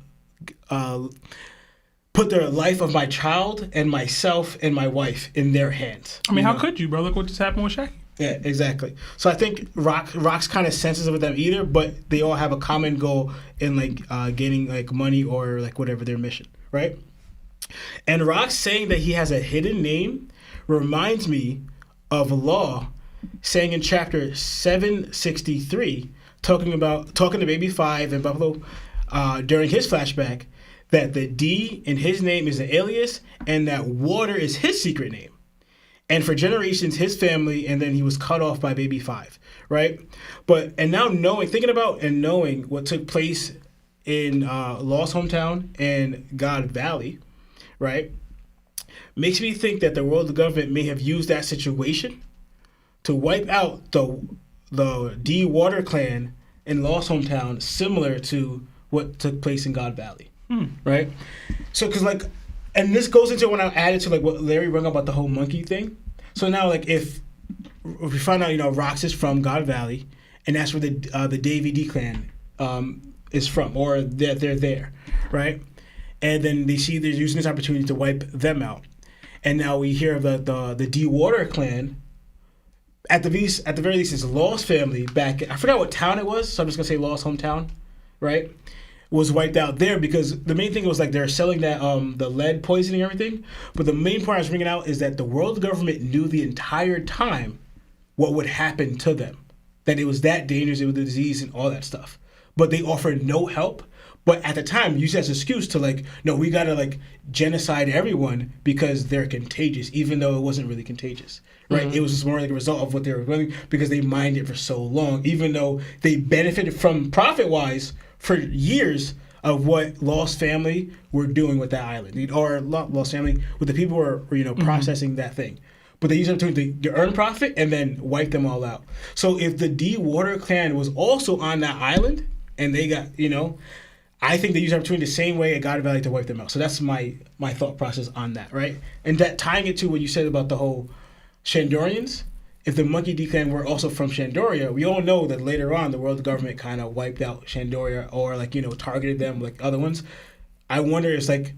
put the life of my child and myself and my wife in their hands. I mean, how could you, bro? Look what just happened with Shakky. Yeah, exactly. So I think Rock's kind of sensitive with them either, but they all have a common goal in like gaining like money or like whatever their mission, right? And Rock saying that he has a hidden name reminds me of Law saying in chapter 763, talking to Baby 5 and Buffalo during his flashback, that the D in his name is an alias and that water is his secret name. And for generations, his family, and then he was cut off by Baby 5, right? And now thinking about and knowing what took place in Law's hometown and God Valley, right, makes me think that the world government may have used that situation to wipe out the D Water clan in Law's hometown, similar to what took place in God Valley, right? So, because like, and this goes into when I added to like what Larry brought up about the whole monkey thing. So now, like, if we find out, Rox is from God Valley, and that's where the Davy D clan is from, or that they're there, right? And then they see they're using this opportunity to wipe them out. And now we hear of the D Water clan. At the very least, it's Law's family back. I forgot what town it was, so I'm just gonna say Law's hometown, right? Was wiped out there because the main thing was like they're selling that the lead poisoning and everything. But the main point I was bringing out is that the world government knew the entire time what would happen to them, that it was that dangerous, it was the disease and all that stuff. But they offered no help. But at the time, used as an excuse to like, no, we gotta like genocide everyone because they're contagious, even though it wasn't really contagious, right? It was just more like a result of what they were doing because they mined it for so long, even though they benefited from profit-wise for years of what Lost family were doing with that island, or Lost family with the people who were processing that thing. But they used it to earn profit and then wipe them all out. So if the D Water clan was also on that island and they got, I think they used the opportunity the same way at God Valley to wipe them out. So that's my thought process on that, right? And that tying it to what you said about the whole Shandorians, if the Monkey D clan were also from Shandoria, we all know that later on the world government kind of wiped out Shandoria or like, targeted them like other ones. I wonder, it's like,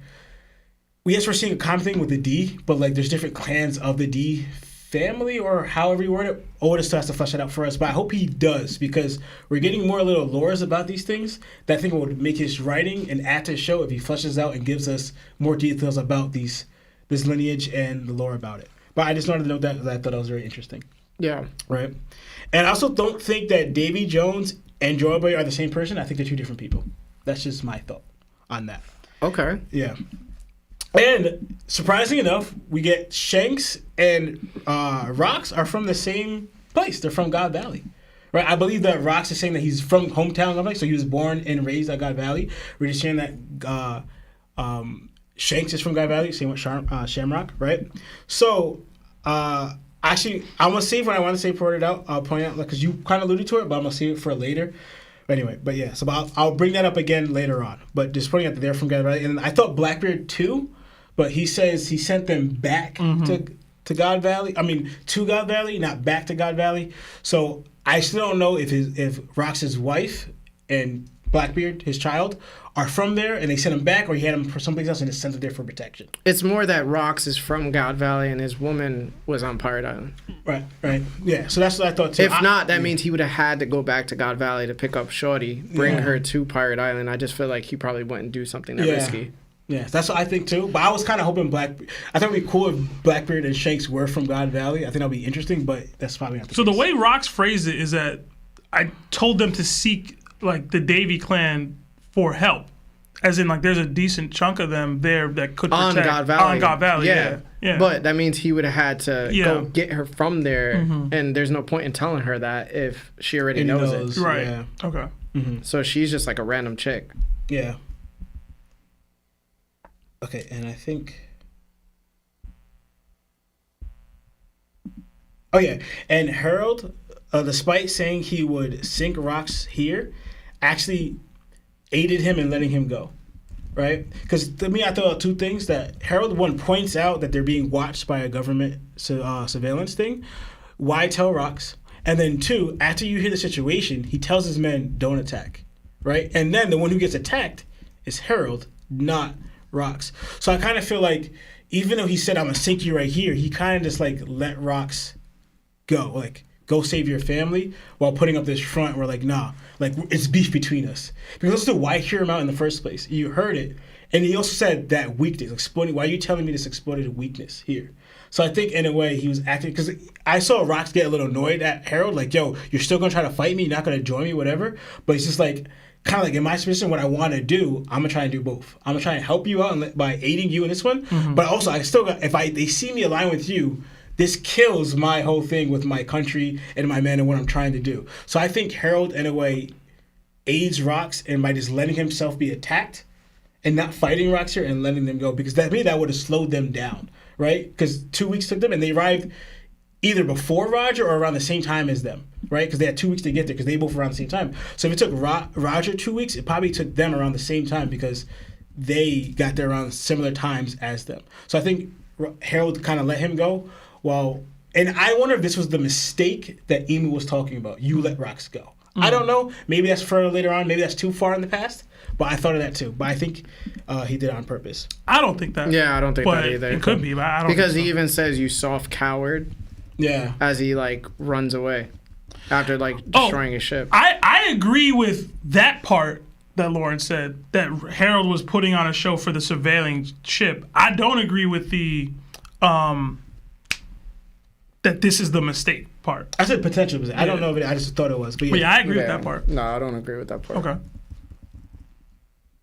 yes, we're seeing a common thing with the D, but like there's different clans of the D family or however you word it. Oda still has to flesh it out for us, but I hope he does because we're getting more little lores about these things that I think would make his writing and add to the show if he fleshes out and gives us more details about this lineage and the lore about it. But I just wanted to note that I thought that was very interesting. Yeah. Right. And I also don't think that Davy Jones and Joy are the same person. I think they're two different people. That's just my thought on that. Okay. Yeah. And surprisingly enough, we get Shanks and Rox are from the same place. They're from God Valley. Right? I believe that Rox is saying that he's from hometown God Valley, so he was born and raised at God Valley. We're just saying that Shanks is from God Valley, same with Shamrock, right? So, actually, I'm going to save what I want to say, point it out, because you kind of alluded to it, but I'm going to save it for later. Anyway, but yeah, so I'll bring that up again later on. But just pointing out that they're from God Valley. And I thought Blackbeard too, but he says he sent them back to God Valley. I mean, to God Valley, not back to God Valley. So I still don't know if Rox's wife and Blackbeard, his child, are from there and they sent him back, or he had him for someplace else and just sent him there for protection. It's more that Rox is from God Valley and his woman was on Pirate Island. Right. Yeah, so that's what I thought too. If not, that means he would have had to go back to God Valley to pick up Shorty, bring her to Pirate Island. I just feel like he probably wouldn't do something that risky. Yeah, that's what I think too. But I was kind of hoping I thought it'd be cool if Blackbeard and Shanks were from God Valley. I think that'd be interesting, but that's probably not the case. The way Rox phrased it is that I told them to seek like the Davy clan for help. As in, like, there's a decent chunk of them there that could protect on God Valley. On God Valley, yeah. But that means he would have had to go get her from there, and there's no point in telling her that if she already knows it. Right. Yeah. Okay. So she's just like a random chick. Yeah. Okay, and I think... Oh, yeah. And Harold, despite saying he would sink Rox here, actually aided him in letting him go, right? Because to me, I thought out two things. That Harold, one, points out that they're being watched by a government surveillance thing. Why tell Rox? And then two, after you hear the situation, he tells his men, don't attack, right? And then the one who gets attacked is Harold, not Rocks. So I kind of feel like even though he said I'm gonna sink you right here, he kind of just like let Rocks go, like go save your family, while putting up this front where like nah, like it's beef between us. Because that's the why hear him out in the first place. You heard it, and he also said that weakness, exploiting. Why are you telling me this exploited weakness here? So I think in a way he was acting, because I saw Rocks get a little annoyed at Harold, like, yo, you're still gonna try to fight me, you're not gonna join me, whatever. But he's just like, kind of like in my position, what I want to do, I'm gonna try and do both. I'm gonna try and help you out by aiding you in this one, but also I still got, if they see me align with you, this kills my whole thing with my country and my men and what I'm trying to do. So I think Harold in a way aids Rocks, and by just letting himself be attacked and not fighting Rocks here and letting them go, because that would have slowed them down. Right? Because 2 weeks took them, and they arrived either before Roger or around the same time as them, right? Because they had 2 weeks to get there, because they both were around the same time. So if it took Roger 2 weeks, it probably took them around the same time, because they got there around similar times as them. So I think Harold kind of let him go. And I wonder if this was the mistake that Emu was talking about. You let Rocks go. I don't know. Maybe that's further later on. Maybe that's too far in the past. But I thought of that too. But I think he did it on purpose. I don't think that. Yeah, I don't think but that either. It could be, but I don't. Because think he so. even says, "You soft coward." Yeah. As he like runs away after like destroying his ship. I agree with that part that Lauren said, that Harold was putting on a show for the surveilling ship. I don't agree with the that this is the mistake part. I said potential mistake. I don't know if I just thought it was. But yeah, I agree with that part. No, I don't agree with that part. Okay.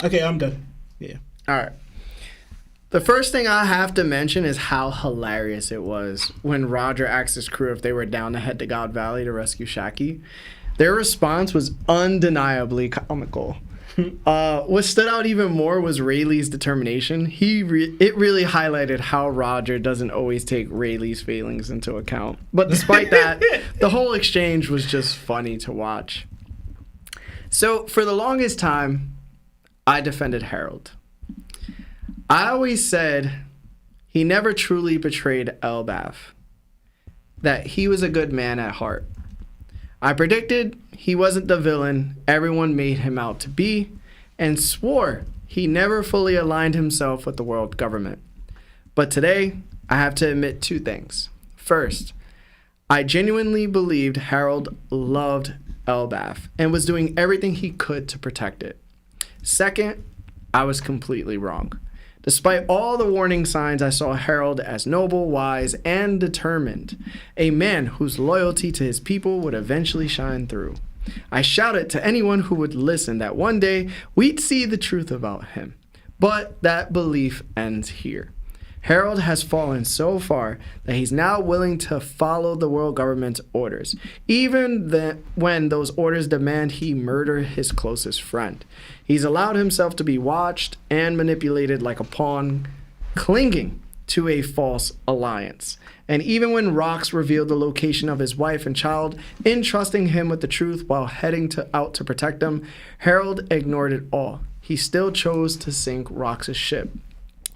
Okay, I'm done. Yeah. All right. The first thing I have to mention is how hilarious it was when Roger asked his crew if they were down to head to God Valley to rescue Shakky. Their response was undeniably comical. What stood out even more was Rayleigh's determination. It really highlighted how Roger doesn't always take Rayleigh's feelings into account. But despite that, the whole exchange was just funny to watch. So for the longest time, I defended Harold. I always said he never truly betrayed Elbaf, that he was a good man at heart. I predicted he wasn't the villain everyone made him out to be, and swore he never fully aligned himself with the world government. But today, I have to admit two things. First, I genuinely believed Harold loved Elbaf and was doing everything he could to protect it. Second, I was completely wrong. Despite all the warning signs, I saw Harold as noble, wise, and determined, a man whose loyalty to his people would eventually shine through. I shouted to anyone who would listen that one day we'd see the truth about him. But that belief ends here. Harold has fallen so far that he's now willing to follow the world government's orders, even when those orders demand he murder his closest friend. He's allowed himself to be watched and manipulated like a pawn, clinging to a false alliance. And even when Rox revealed the location of his wife and child, entrusting him with the truth while heading out to protect them, Harold ignored it all. He still chose to sink Rox's ship.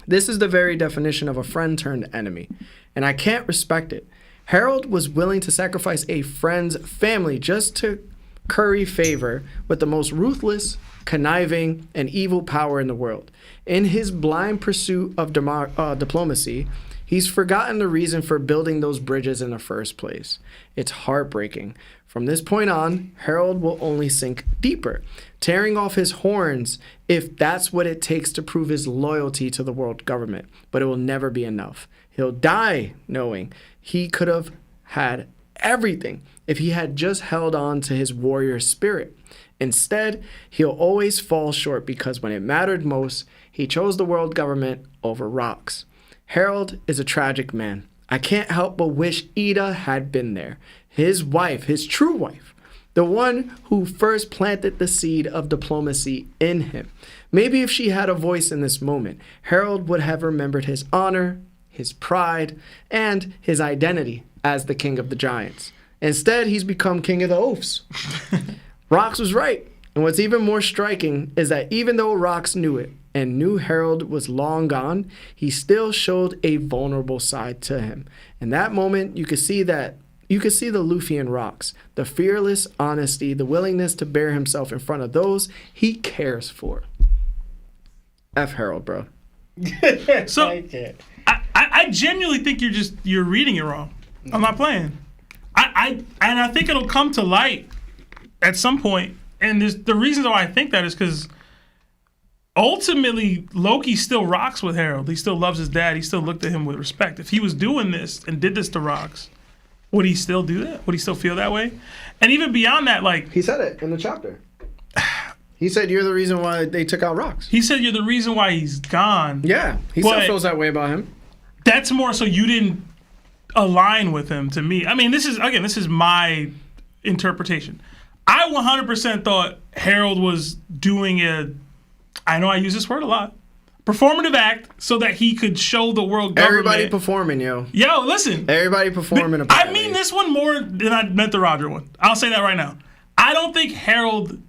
This is the very definition of a friend turned enemy, and I can't respect it. Harold was willing to sacrifice a friend's family just to curry favor with the most ruthless, conniving, and evil power in the world. In his blind pursuit of diplomacy, he's forgotten the reason for building those bridges in the first place. It's heartbreaking. From this point on, Harold will only sink deeper, tearing off his horns if that's what it takes to prove his loyalty to the world government. But it will never be enough. He'll die knowing he could have had everything if he had just held on to his warrior spirit. Instead, he'll always fall short because when it mattered most, he chose the world government over Rox. Harold is a tragic man. I can't help but wish Ida had been there. His wife, his true wife, the one who first planted the seed of diplomacy in him. Maybe if she had a voice in this moment, Harold would have remembered his honor, his pride, and his identity as the king of the giants. Instead, he's become king of the oafs. Rox was right. And what's even more striking is that even though Rox knew it and knew Harold was long gone, he still showed a vulnerable side to him. In that moment, you could see the Luffy in Rox, the fearless honesty, the willingness to bear himself in front of those he cares for. F Harold, bro. So I can't. I genuinely think you're reading it wrong. I'm not playing. I think it'll come to light at some point. And the reason why I think that is because ultimately Loki still rocks with Harold. He still loves his dad. He still looked at him with respect. If he was doing this and did this to Rox, would he still do that? Would he still feel that way? And even beyond that, like he said it in the chapter. He said you're the reason why they took out Rox. He said you're the reason why he's gone. Yeah, he still feels that way about him. That's more so you didn't align with him to me. I mean, this is my interpretation. I 100% thought Harold was doing I know I use this word a lot, performative act so that he could show the world government. Everybody performing, yo. Yo, listen. Everybody performing. I mean this one more than I meant the Roger one. I'll say that right now. I don't think Harold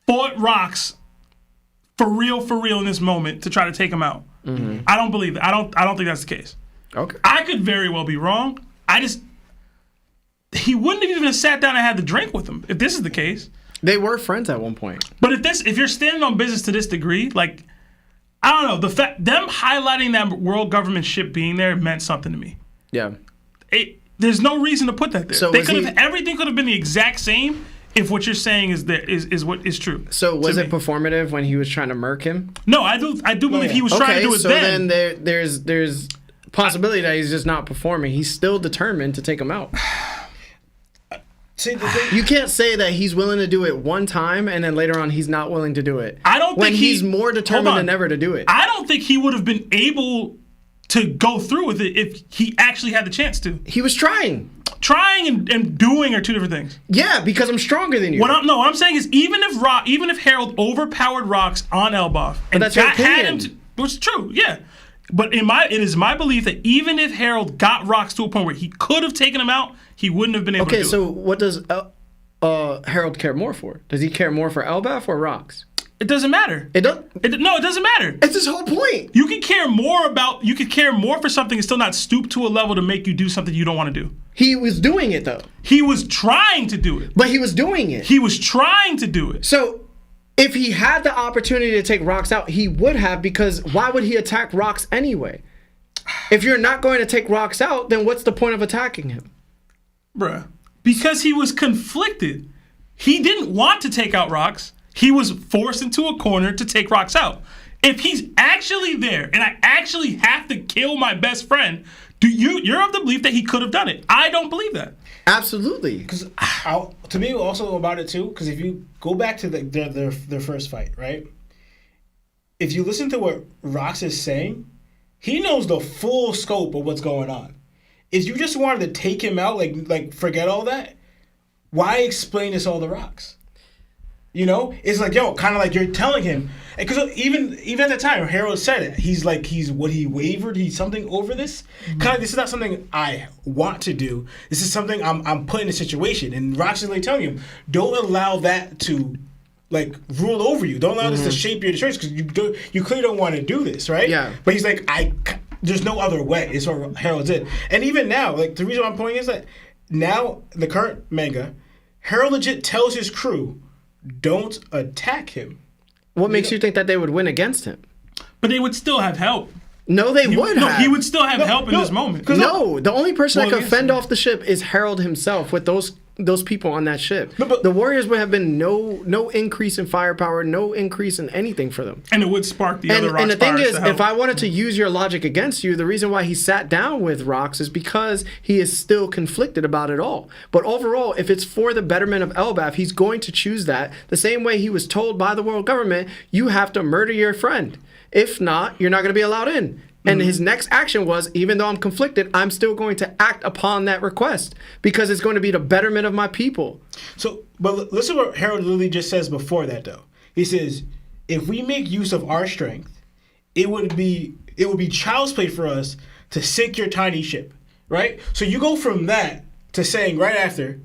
fought Rox for real in this moment to try to take him out. Mm-hmm. I don't believe that. I don't think that's the case. Okay. I could very well be wrong. He wouldn't have even sat down and had the drink with him if this is the case. They were friends at one point. But if you're standing on business to this degree, like I don't know, the fact them highlighting that world government ship being there meant something to me. Yeah. There's no reason to put that there. So everything could have been the exact same if what you're saying is what is true. So was it performative when he was trying to murk him? No, I do believe he was trying to do it then. Okay, so then there's possibility that he's just not performing. He's still determined to take him out. See, the thing, you can't say that he's willing to do it one time and then later on he's not willing to do it. I don't think he's more determined than ever to do it. I don't think he would have been able to go through with it if he actually had the chance to. He was trying. Trying and doing are two different things. Yeah, because I'm stronger than you. What I'm saying is even if Harold overpowered Rox on Elbaf and had him, which is true, yeah. But it is my belief that even if Harold got Rox to a point where he could have taken him out, he wouldn't have been able to do it. Okay, so what does Harold care more for? Does he care more for Elbaf or Rox? It doesn't matter. It doesn't? No, it doesn't matter. It's his whole point. You could care more for something and still not stoop to a level to make you do something you don't want to do. He was doing it, though. He was trying to do it. But he was doing it. He was trying to do it. So if he had the opportunity to take Rox out, he would have, because why would he attack Rox anyway? If you're not going to take Rox out, then what's the point of attacking him? Bruh. Because he was conflicted. He didn't want to take out Rox. He was forced into a corner to take Rox out. If he's actually there and I actually have to kill my best friend, you're of the belief that he could have done it. I don't believe that. Absolutely. Because to me, also about it too, because if you go back to their first fight, right? If you listen to what Rox is saying, he knows the full scope of what's going on. If you just wanted to take him out, like forget all that, why explain this all to Rox? You know, it's like, yo, kind of like you're telling him, because even at the time, Harold said it. He's wavered. He's something over this. Mm-hmm. Kind of, this is not something I want to do. This is something I'm put in a situation, and Rox is like telling him, don't allow that to like rule over you. Don't allow this to shape your choice, because you clearly don't want to do this, right? Yeah. But he's like, there's no other way. Is what Harold did, and even now, like the reason why I'm pointing is that now the current manga, Harold legit tells his crew, don't attack him. What makes you think that they would win against him? But they would still have help. No, they would have. He would still have help in this moment. No, the only person that could fend off the ship is Harold himself with those people on that ship. No, but the Warriors would have been no increase in firepower, no increase in anything for them. And it would spark the other Rox. And the thing is, if I wanted to use your logic against you, the reason why he sat down with Rox is because he is still conflicted about it all. But overall, if it's for the betterment of Elbaf, he's going to choose that the same way he was told by the world government, you have to murder your friend. If not, you're not going to be allowed in. And his next action was, even though I'm conflicted, I'm still going to act upon that request because it's going to be the betterment of my people. So, but listen what Harold literally just says before that, though. He says, if we make use of our strength, it would be child's play for us to sink your tiny ship, right? So you go from that to saying right after,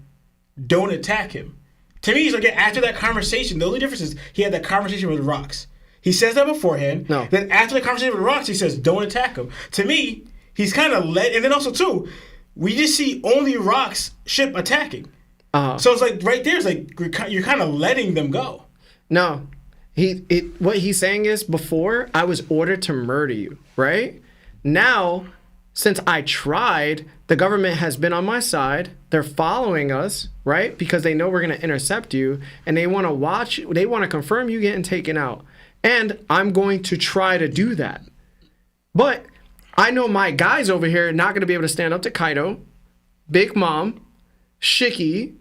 don't attack him. To me, he's like, after that conversation, the only difference is he had that conversation with Rox. He says that beforehand. No. Then after the conversation with Rox, he says, don't attack him. To me, he's kind of and then also, too, we just see only Rox ship attacking. So it's like, right there, it's like, you're kind of letting them go. No. What he's saying is, before I was ordered to murder you, right? Now, since I tried, the government has been on my side. They're following us, right? Because they know we're going to intercept you, and they want to watch, they want to confirm you getting taken out. And I'm going to try to do that. But I know my guys over here are not going to be able to stand up to Kaido, Big Mom, Shakky,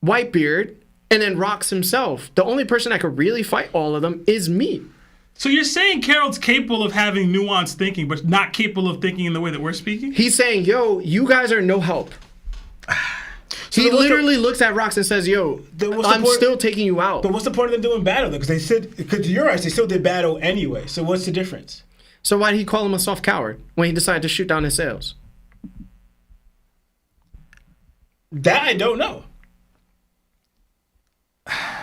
Whitebeard, and then Rocks himself. The only person that could really fight all of them is me. So you're saying Carol's capable of having nuanced thinking, but not capable of thinking in the way that we're speaking? He's saying, yo, you guys are no help. So he literally looks at Rocks and says, yo, I'm still taking you out. But what's the point of them doing battle, though? Because they said, because to your eyes, they still did battle anyway. So what's the difference? So why did he call him a soft coward when he decided to shoot down his sails? That I don't know.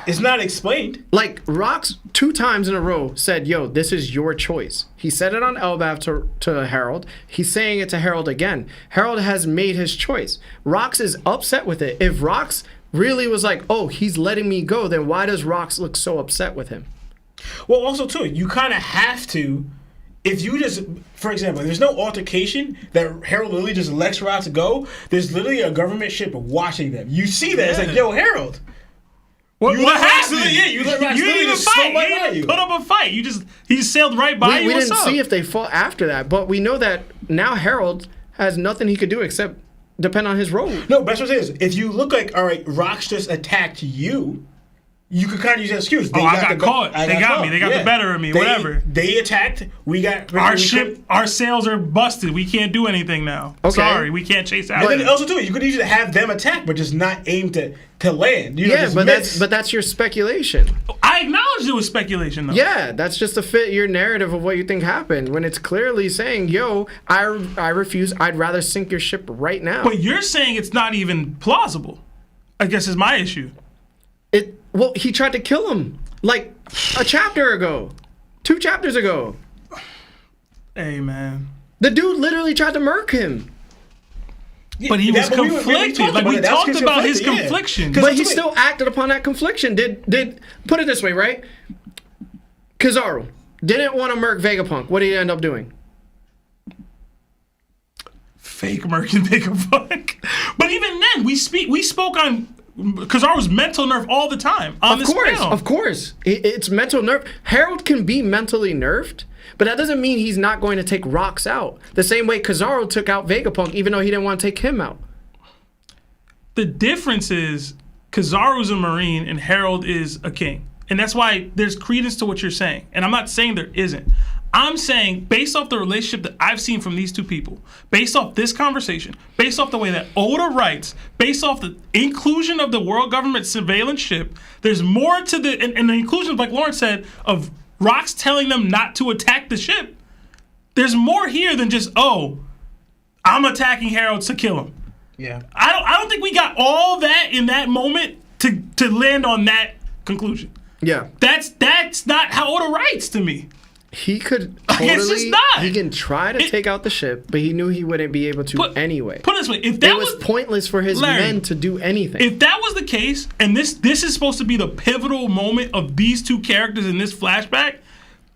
It's not explained. Like, Rocks 2 times in a row said, yo, this is your choice. He said it on Elbaf to Harold. He's saying it to Harold again. Harold has made his choice. Rocks is upset with it. If Rocks really was like, oh, he's letting me go, then why does Rocks look so upset with him? Well, also, too, you kind of have to, if you just, for example, there's no altercation that Harold literally just lets Rocks go. There's literally a government ship watching them. You see that. It's like, yo, Harold. What happened? Yeah, you let Rocks you didn't even fight. You didn't even put up a fight. He just sailed right by you. We didn't see if they fought after that, but we know that now Harold has nothing he could do except depend on his role. No, best what I'm saying is, if you look like, all right, Rocks just attacked you, you could kind of use that excuse. I got caught. They got me. They got the better of me. Whatever. They attacked. We got our ship. Our sails are busted. We can't do anything now. Okay. Sorry, we can't chase after. But then also too, you could usually have them attack, but just not aim to land. You know, yeah, but that's your speculation. I acknowledge it was speculation, though. Yeah, that's just to fit your narrative of what you think happened. When it's clearly saying, "Yo, I refuse. I'd rather sink your ship right now." But you're saying it's not even plausible. I guess is my issue. Well, he tried to kill him like a chapter ago, 2 chapters ago. Hey, man. The dude literally tried to murk him. But he was conflicted. We talked about his confliction. But he still acted upon that confliction. Did put it this way, right? Kizaru didn't want to murk Vegapunk. What did he end up doing? Fake murking Vegapunk. But even then, we spoke on Kizaru's mental nerve all the time on this panel. Of course. It's mental nerve. Harold can be mentally nerfed, but that doesn't mean he's not going to take Rocks out. The same way Kizaru took out Vegapunk, even though he didn't want to take him out. The difference is Kizaru's a Marine and Harold is a king. And that's why there's credence to what you're saying. And I'm not saying there isn't. I'm saying, based off the relationship that I've seen from these 2 people, based off this conversation, based off the way that Oda writes, based off the inclusion of the world government surveillance ship, there's more to the, and the inclusion, like Lawrence said, of Rocks telling them not to attack the ship. There's more here than just, oh, I'm attacking Harold to kill him. Yeah. I don't think we got all that in that moment to land on that conclusion. Yeah. That's not how Oda writes to me. He could totally, it's just not. He can try to take out the ship, but he knew he wouldn't be able to anyway. Put it this way, if that was pointless for his men to do anything. If that was the case, and this is supposed to be the pivotal moment of these 2 characters in this flashback,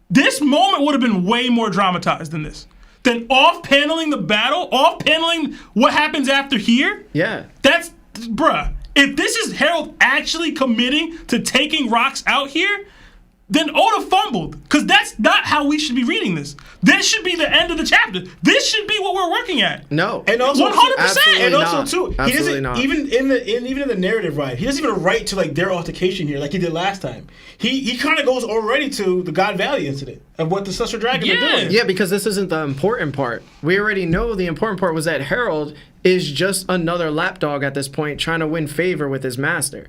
this moment would have been way more dramatized than this. Than off-paneling the battle, off-paneling what happens after here. Yeah. That's, bruh, if this is Harold actually committing to taking Rocks out here, then Oda fumbled, because that's not how we should be reading this. This should be the end of the chapter. This should be what we're working at. No, and also 100%. And also too, he absolutely doesn't not. even in the narrative, right? He doesn't even write to like their altercation here, like he did last time. He kind of goes already to the God Valley incident of what the Celestial Dragon are doing. Yeah, because this isn't the important part. We already know the important part was that Harold is just another lapdog at this point, trying to win favor with his master.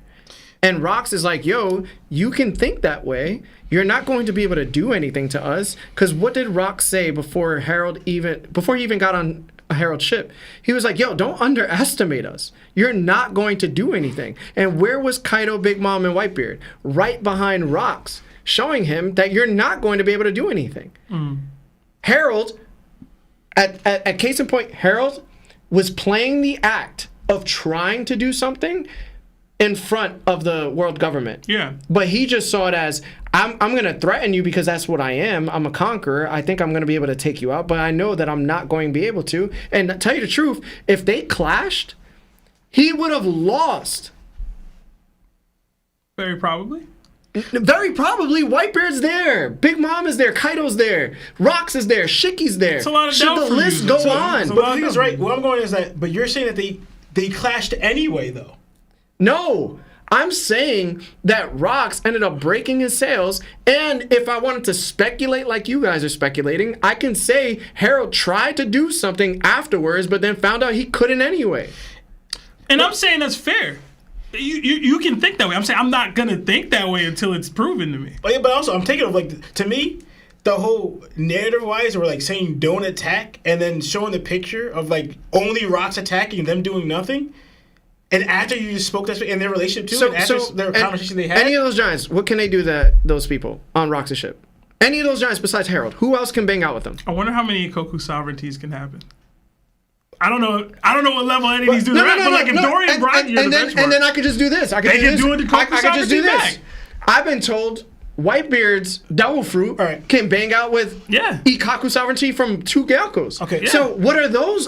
And Rocks is like, yo, you can think that way. You're not going to be able to do anything to us. Because what did Rocks say before he even got on Harold's ship? He was like, yo, don't underestimate us. You're not going to do anything. And where was Kaido, Big Mom, and Whitebeard? Right behind Rocks, showing him that you're not going to be able to do anything. Harold, at case in point, Harold was playing the act of trying to do something in front of the world government. Yeah. But he just saw it as, I'm going to threaten you because that's what I am. I'm a conqueror. I think I'm going to be able to take you out, but I know that I'm not going to be able to. And to tell you the truth, if they clashed, he would have lost. Very probably. Very probably. Whitebeard's there. Big Mom is there. Kaido's there. Rox is there. Shicky's there. It's a lot of Should doubt the for list you. go It's a- on? it's a But lot the thing of is, doubt. right, what I'm going is that, but you're saying that they clashed anyway, though. No. I'm saying that Rox ended up breaking his sails, and if I wanted to speculate like you guys are speculating, I can say Harold tried to do something afterwards, but then found out he couldn't anyway. And I'm saying that's fair. You can think that way. I'm saying I'm not gonna think that way until it's proven to me. But also, I'm taking it like, to me, the whole narrative-wise, we're like saying don't attack, and then showing the picture of like only Rox attacking, them doing nothing. And after you just spoke that in their relationship too, and after their conversation they had. Any of those giants, what can they do to those people on Rox's ship? Any of those giants besides Harold, who else can bang out with them? I wonder how many Ikoku sovereignties can happen. I don't know what level any of these dudes are at, but like if Dorian and Brian, you're the benchmark. And then I could just do this. I could They do can this. do it to I could just do sovereignty this. back. I've been told Whitebeard's Devil Fruit can bang out with Ikaku sovereignty from 2 Gyakos. Okay. So what are those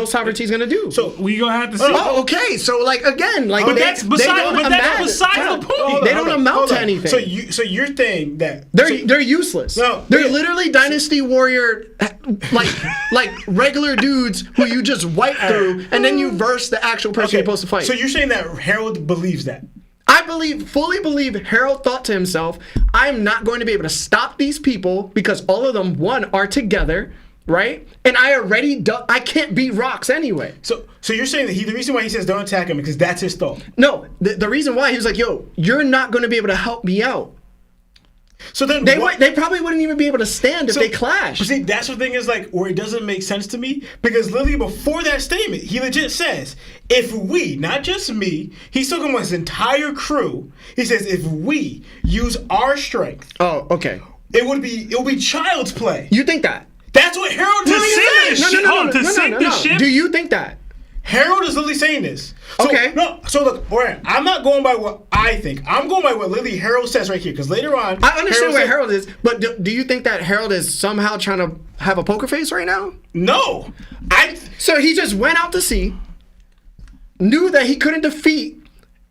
sovereignties gonna do? So we gonna have to see. Oh, okay. So like again, like but they, that's they beside, don't but amount. that's beside the point. They don't amount to anything. So you're saying that They're useless. No, they're literally Dynasty Warrior, like regular dudes who you just wipe through, and then you verse the actual person you're supposed to fight. So you're saying that Harold believes that? I fully believe Harold thought to himself, I'm not going to be able to stop these people because all of them, one, are together, right? And I can't beat Rox anyway. So you're saying that the reason why he says don't attack him because that's his thought? No, the reason why he was like, yo, you're not going to be able to help me out. So then they probably wouldn't even be able to stand if they But clashed. see, that's what the thing is like, where it doesn't make sense to me because literally before that statement, he legit says, if we, not just me, he's talking about his entire crew. He says, if we use our strength, Oh, okay. it will be child's play. You think that? That's what Harold To is sink saying. the ship. To sink the ship. Do you think that? Harold is literally saying this. So, Okay. No, so look, Brian, I'm not going by what I think. I'm going by what literally Harold says right here. Because later on, I understand where said- Harold is, but do you think that Harold is somehow trying to have a poker face right now? No, So he just went out to sea, knew that he couldn't defeat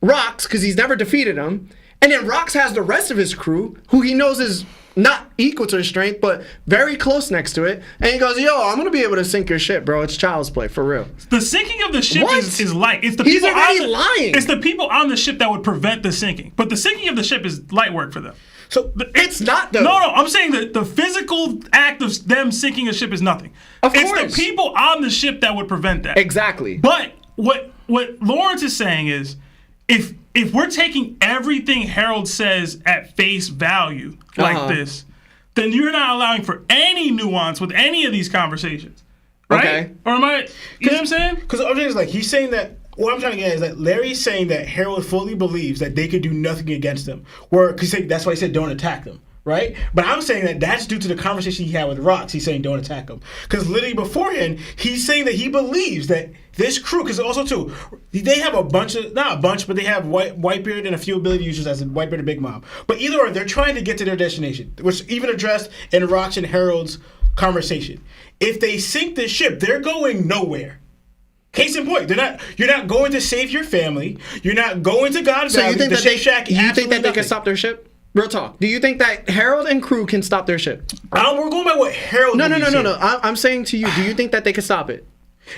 Rox because he's never defeated him, and then Rox has the rest of his crew, who he knows is not equal to his strength, but very close next to it, and he goes, yo, I'm gonna be able to sink your ship, bro. It's child's play, for real. The sinking of the ship What? is light. It's the He's people already on the, lying. It's the people on the ship that would prevent the sinking. But the sinking of the ship is light work for them. So It's not, though. No, I'm saying that the physical act of them sinking a ship is nothing. Of it's course. the people on the ship that would prevent that. Exactly. But what Lawrence is saying is, if we're taking everything Harold says at face value like this, then you're not allowing for any nuance with any of these conversations, right? Okay. Or am I? You know what I'm saying? Because I'm just like, he's saying that. What I'm trying to get at is that Larry's saying that Harold fully believes that they could do nothing against them. Because that's why he said don't attack them, right? But I'm saying that that's due to the conversation he had with Rox. He's saying don't attack them. Because literally beforehand, he's saying that he believes that this crew, because also too, they have not a bunch, but they have Whitebeard and a few ability users as Whitebeard and Big Mom. But either or, they're trying to get to their destination, which even addressed in Rox and Harold's conversation. If they sink the ship, they're going nowhere. Case in point, you're not going to save your family. You're not going to God So Valley. you think the that Shake Shack, you think that they absolutely can stop their ship? Real talk. Do you think that Harold and crew can stop their ship? We're going by what Harold. No. believes here. I'm saying to you, do you think that they can stop it?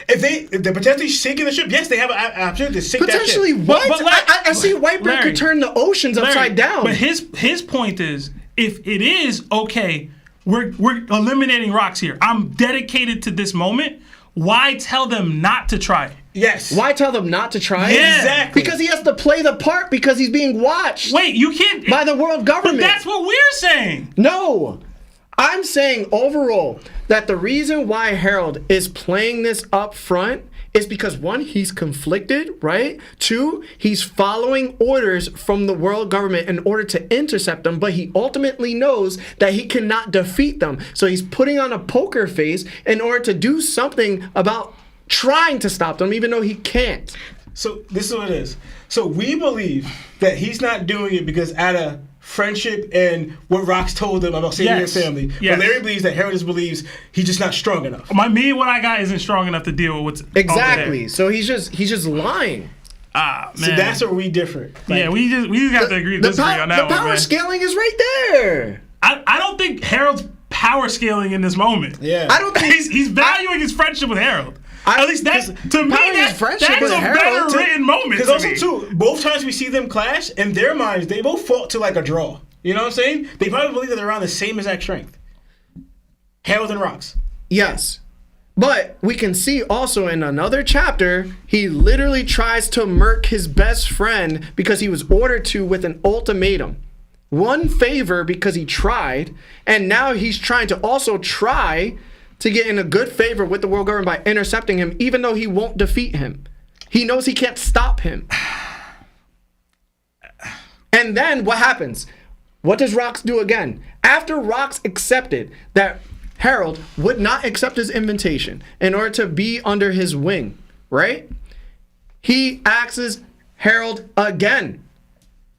If they're potentially sinking the ship, yes, they have an opportunity to sink Potentially, that ship. what? But like- I see Whitebeard Larry, could turn the oceans upside Larry, down. But his point is, if it is okay, we're eliminating Rox here. I'm dedicated to this moment. Why tell them not to try it? Yes. Why tell them not to try? Yeah. Exactly. Because he has to play the part because he's being watched Wait, you can't. by the world government. But that's what we're saying. No. I'm saying overall that the reason why Harold is playing this up front is because, one, he's conflicted, right? Two, he's following orders from the world government in order to intercept them, but he ultimately knows that he cannot defeat them. So he's putting on a poker face in order to do something about trying to stop them, even though he can't. So this is what it is. So we believe that he's not doing it because out of friendship and what Rox told him about saving Yes. your family. Yes. But Larry believes that Harold just believes he's just not strong enough. Me and what I got isn't strong enough to deal with what's over Exactly. there. So he's just lying. Man. So that's where we differ. Like, Yeah, we just have to agree to disagree on that the one, power man. scaling is right there. I don't think Harold's power scaling in this moment. yeah. I don't think He's valuing his friendship with Harold. At least that's to me. valuing his That's friendship with a Harold better written moment. Because to also me. too, both times we see them clash, in their minds, they both fought to like a draw. You know what I'm saying? They probably believe that they're around the same exact strength. Harold and Rox. yes. But we can see also in another chapter, he literally tries to murk his best friend because he was ordered to with an ultimatum. One favor because he tried, and now he's trying to also try to get in a good favor with the world government by intercepting him, even though he won't defeat him. He knows he can't stop him. And then what happens? What does Rox do again? After Rox accepted that Harold would not accept his invitation in order to be under his wing, right? He asks Harold again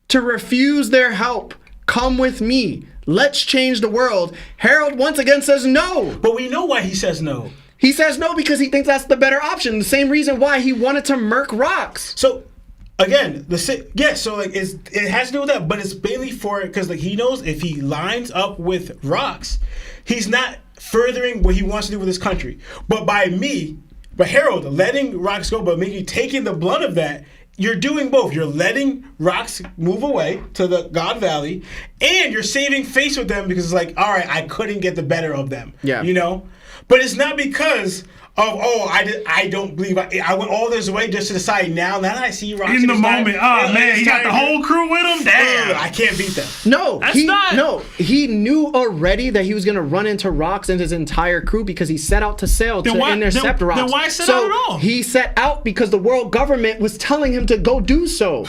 to refuse their help. Come with me. Let's change the world. Harold once again says no. But we know why he says no. He says no because he thinks that's the better option. The same reason why he wanted to murk Rox. So again, so like it has to do with that, but it's mainly for because like he knows if he lines up with Rox, he's not furthering what he wants to do with his country. But by Harold letting Rox go, but maybe taking the blunt of that, you're doing both. You're letting Rox move away to the God Valley, and you're saving face with them because it's like, all right, I couldn't get the better of them. Yeah. You know? But it's not because of, I don't believe I went all this way just to decide now that I see Rox in the moment, man, he got the whole crew with him. Damn, I can't beat them. No, That's he knew already that he was gonna run into Rox and his entire crew because he set out to sail to intercept Rox. Then why set out at all? He set out because the world government was telling him to go do so.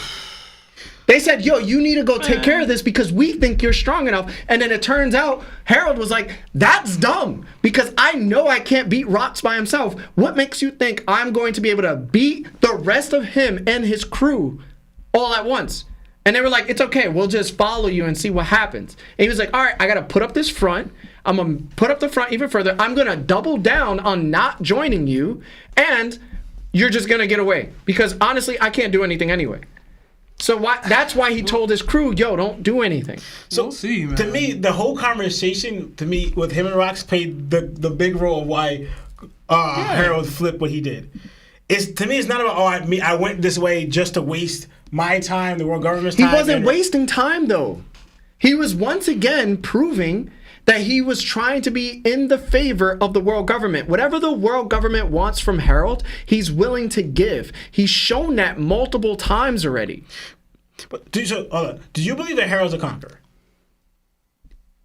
They said, yo, you need to go take care of this because we think you're strong enough. And then it turns out Harold was like, that's dumb because I know I can't beat Rox by himself. What makes you think I'm going to be able to beat the rest of him and his crew all at once? And they were like, it's okay. We'll just follow you and see what happens. And he was like, all right, I got to put up this front. I'm going to put up the front even further. I'm going to double down on not joining you. And you're just going to get away because honestly, I can't do anything anyway. So that's why he told his crew, yo, don't do anything. So We'll see, man. To me, the whole conversation, to me, with him and Rox played the big role of why Harold flipped what he did. To me, it's not about, I went this way just to waste my time, the world government's time. He wasn't wasting time, though. He was once again proving that he was trying to be in the favor of the world government. Whatever the world government wants from Harold, he's willing to give. He's shown that multiple times already. But do you believe that Harold's a conqueror?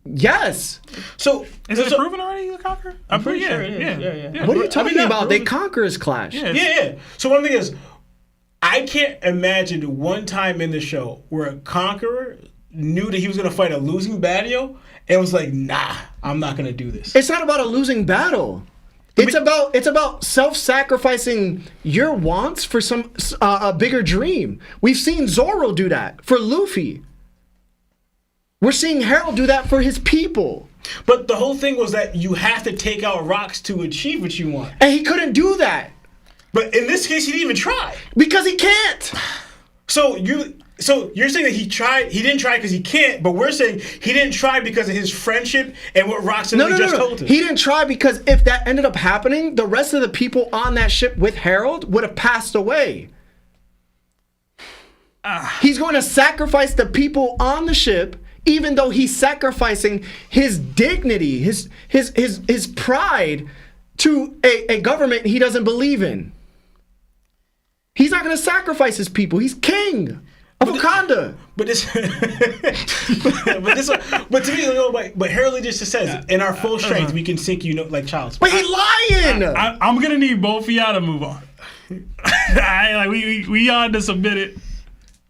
Yes. So Is it proven already he's a conqueror? I'm pretty sure it is. Yeah. What are you talking not about? They proven. conquerors clash. Yeah. So one thing is, I can't imagine one time in the show where a conqueror knew that he was going to fight a losing battle and was like, nah, I'm not going to do this. It's not about a losing battle. It's about self-sacrificing your wants for some a bigger dream. We've seen Zoro do that for Luffy. We're seeing Harold do that for his people. But the whole thing was that you have to take out Rox to achieve what you want. And he couldn't do that But in this case, he didn't even try. because he can't. So you're saying that he didn't try because he can't, but we're saying he didn't try because of his friendship and what Rox just told him. He didn't try because if that ended up happening, the rest of the people on that ship with Harold would have passed away. He's going to sacrifice the people on the ship, even though he's sacrificing his dignity, his pride to a government he doesn't believe in. He's not going to sacrifice his people. He's king of Wakanda. But to me, but Harold just says, in our full strength, we can sink you like child's play. But he's lying. I'm gonna need both of y'all to move on. We on to submit it.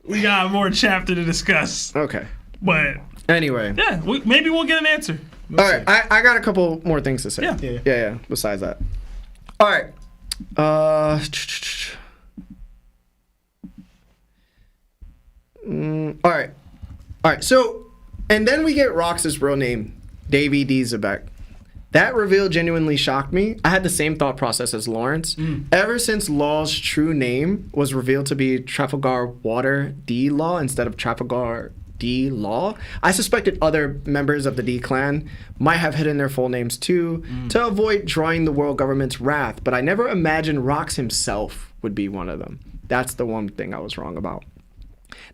We got more chapter to discuss. Okay. But Anyway. yeah, maybe we'll get an answer. All right. I got a couple more things to say. Yeah. Yeah. Besides that. All right. All right. So And then we get Rox's real name, Davy D. Xebec. That reveal genuinely shocked me. I had the same thought process as Lawrence. Ever since Law's true name was revealed to be Trafalgar Water D. Law instead of Trafalgar D. Law, I suspected other members of the D clan might have hidden their full names too to avoid drawing the world government's wrath, but I never imagined Rox himself would be one of them. That's the one thing I was wrong about.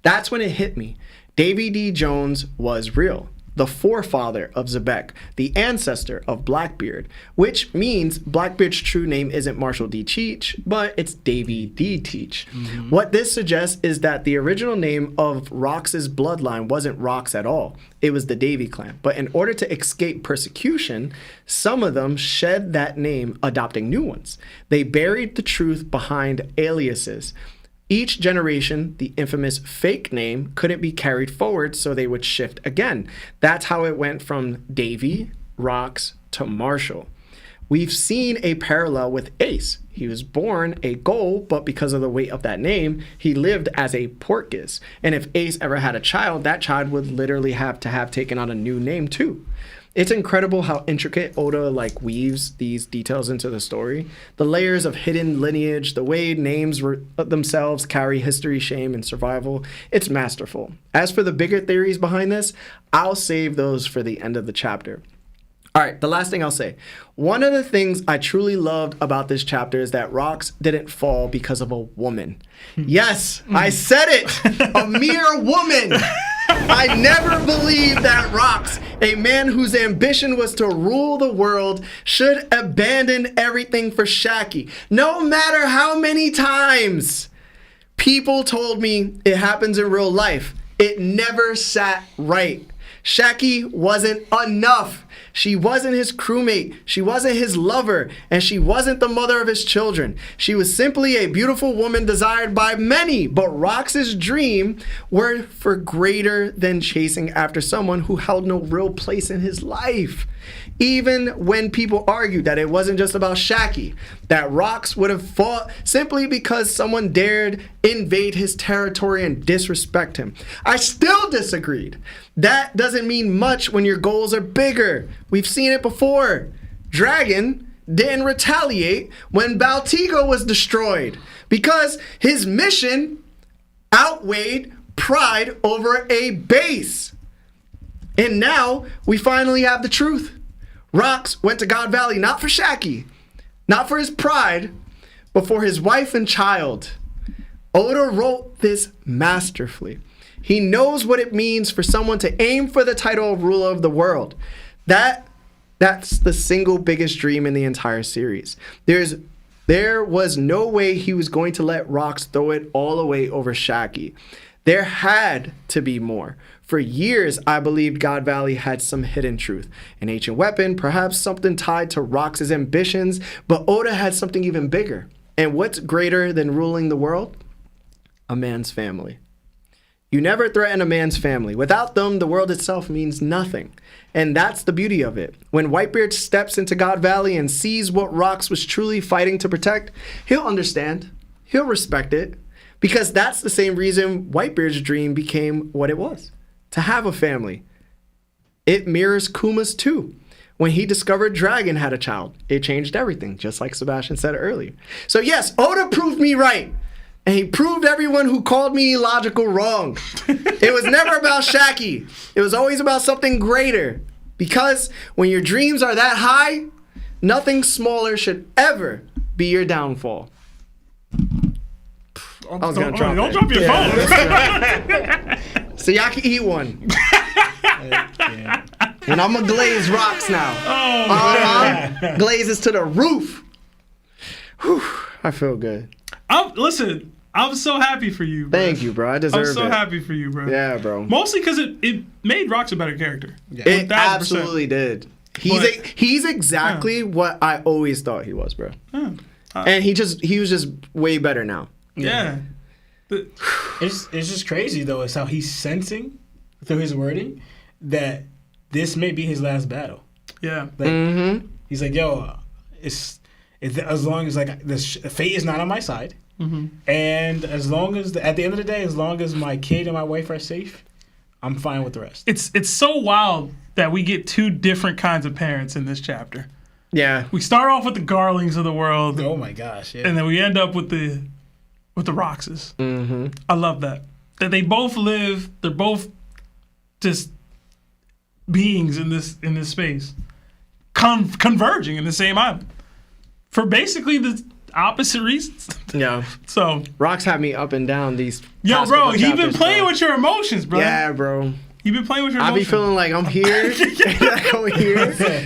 That's when it hit me. Davy D. Jones was real. The forefather of Xebec, the ancestor of Blackbeard, which means Blackbeard's true name isn't Marshall D. Teach, but it's Davy D. Teach. What this suggests is that the original name of Rox's bloodline wasn't Rox at all. It was the Davy clan. But in order to escape persecution, some of them shed that name, adopting new ones. They buried the truth behind aliases. Each generation, the infamous fake name couldn't be carried forward, so they would shift again. That's how it went from Davy, Rox, to Marshall. We've seen a parallel with Ace. He was born a Gull, but because of the weight of that name, he lived as a Porpoise. And if Ace ever had a child, that child would literally have to have taken on a new name too. It's incredible how intricate Oda weaves these details into the story. The layers of hidden lineage, the way names themselves carry history, shame, and survival. It's masterful. As for the bigger theories behind this, I'll save those for the end of the chapter. All right, the last thing I'll say. One of the things I truly loved about this chapter is that Rox didn't fall because of a woman. Yes, I said it! A mere woman! I never believed that Rox, a man whose ambition was to rule the world, should abandon everything for Shakky. No matter how many times people told me it happens in real life, it never sat right. Shakky wasn't enough. She wasn't his crewmate, she wasn't his lover, and she wasn't the mother of his children. She was simply a beautiful woman desired by many, but Rox's dream were for greater than chasing after someone who held no real place in his life. Even when people argued that it wasn't just about Shakky, that Rox would have fought simply because someone dared invade his territory and disrespect him, I still disagreed. That doesn't mean much when your goals are bigger. We've seen it before. Dragon didn't retaliate when Baltigo was destroyed because his mission outweighed pride over a base. And now we finally have the truth. Rox went to God Valley not for Shakky, not for his pride, but for his wife and child. Oda wrote this masterfully. He knows what it means for someone to aim for the title of ruler of the world. That's the single biggest dream in the entire series. There was no way he was going to let Rox throw it all away over Shakky. There had to be more. For years, I believed God Valley had some hidden truth. An ancient weapon, perhaps something tied to Rox's ambitions, but Oda had something even bigger. And what's greater than ruling the world? A man's family. You never threaten a man's family. Without them, the world itself means nothing. And that's the beauty of it. When Whitebeard steps into God Valley and sees what Rox was truly fighting to protect, he'll understand. He'll respect it. Because that's the same reason Whitebeard's dream became what it was. To have a family. It mirrors Kuma's too. When he discovered Dragon had a child, it changed everything, just like Sebastian said earlier. So yes, Oda proved me right. And he proved everyone who called me illogical wrong. It was never about Shakky. It was always about something greater. Because when your dreams are that high, nothing smaller should ever be your downfall. I was gonna drop don't it. drop your Yeah, phone. So y'all can eat one. And I'm gonna glaze Rox now. Glazes to the roof. Whew, I feel good. Listen, I'm so happy for you, bro. Thank you, bro. I deserve it. I'm so happy for you, bro. Yeah, bro. Mostly because it made Rox a better character. Yeah. It 1000%. absolutely did. He's exactly what I always thought he was, bro. And he was just way better now. Yeah. It's just crazy though. It's how he's sensing through his wording that this may be his last battle. Yeah. Like, he's like, yo, it's as long as like this fate is not on my side, and as long as at the end of the day, as long as my kid and my wife are safe, I'm fine with the rest. It's so wild that we get two different kinds of parents in this chapter. Yeah. We start off with the Garlings of the world, Oh my gosh, yeah. and then we end up with the Roxes. Mm-hmm. I love that they both live. They're both just beings in this space, converging in the same island for basically the opposite reasons. Yeah. So Rox had me up and down these. yo, past bro, couple you've been chapters, playing bro. with your emotions, bro. Yeah, bro. You've been playing with your I emotions. be feeling like I'm here, like I'm here,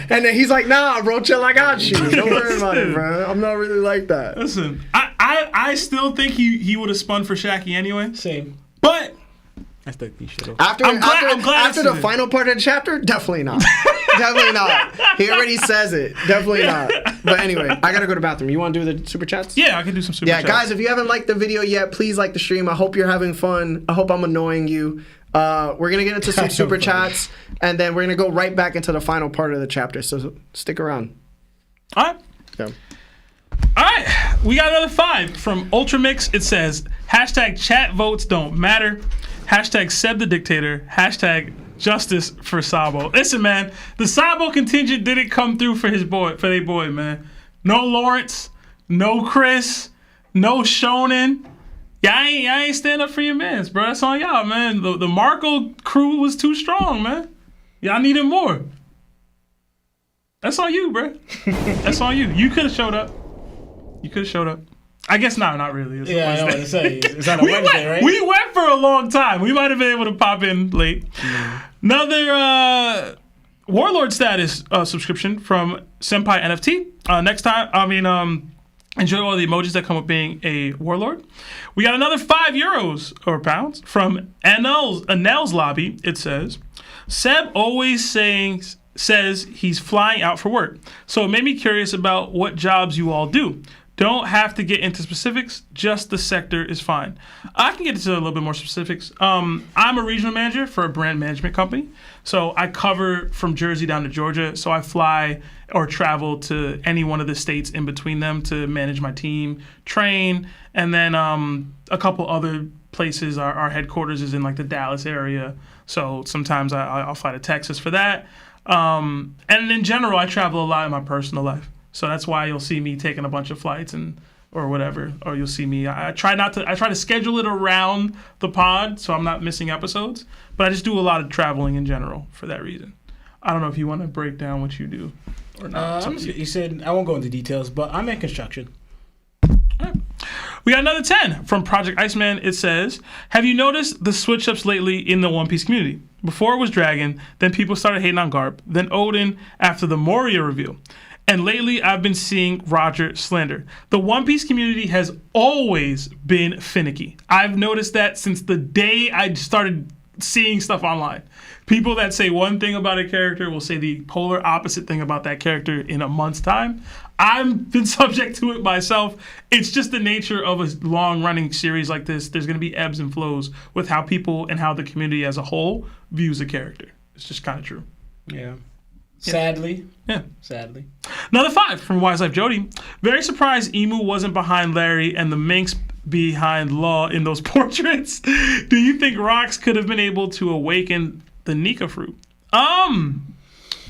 and then he's like, "Nah, bro, chill. I got you. Don't worry about it, bro. I'm not really like that." Listen, I still think he would have spun for Shakky anyway. Same. But I think he should have. After I'm glad after I the said it. final part of the chapter, definitely not. Definitely not. He already says it. Definitely not. But anyway, I gotta go to the bathroom. You want to do the super chats? yeah, I can do some super Yeah, chats. guys, if you haven't liked the video yet, please like the stream. I hope you're having fun. I hope I'm annoying you. We're gonna get into some super chats, and then we're gonna go right back into the final part of the chapter. So stick around. All right. Yeah. All right, we got another 5 from Ultramix. It says, #chat votes don't matter, #Seb the dictator, #justice for Sabo. Listen, man, the Sabo contingent didn't come through for their boy, man. No Lawrence, no Chris, no Shonen. Y'all ain't stand up for your mans, bro. That's on y'all, man. The Marco crew was too strong, man. Y'all needed more. That's on you, bro. That's on you. You could have showed up. I guess not really. It's Yeah, I know what Wednesday. to say. It's on a Wednesday, right? We went for a long time. We might have been able to pop in late. Another Warlord status subscription from Senpai NFT. Next time, enjoy all the emojis that come with being a Warlord. We got another €5 or pounds from Anel's Lobby. It says, Seb always says he's flying out for work. So it made me curious about what jobs you all do. Don't have to get into specifics, just the sector is fine. I can get into a little bit more specifics. I'm a regional manager for a brand management company. So I cover from Jersey down to Georgia. So I fly or travel to any one of the states in between them to manage my team, train, and then a couple other places. Our headquarters is in like the Dallas area. So sometimes I'll fly to Texas for that. And in general, I travel a lot in my personal life. So that's why you'll see me taking a bunch of flights or whatever, or you'll see me. I try to schedule it around the pod so I'm not missing episodes. But I just do a lot of traveling in general for that reason. I don't know if you want to break down what you do or not. You said I won't go into details, but I'm in construction. We got another 10 from Project Iceman. It says, have you noticed the switch-ups lately in the One Piece community? Before it was Dragon, then people started hating on Garp, then Odin after the Moria reveal. And lately, I've been seeing Roger slander. The One Piece community has always been finicky. I've noticed that since the day I started seeing stuff online. People that say one thing about a character will say the polar opposite thing about that character in a month's time. I've been subject to it myself. It's just the nature of a long-running series like this. There's going to be ebbs and flows with how people and how the community as a whole views a character. It's just kind of true. Yeah. Sadly. Yeah. Sadly. Another 5 from Wise Life Jody. Very surprised Emu wasn't behind Larry and the Minx behind Law in those portraits. Do you think Rox could have been able to awaken the Nika fruit?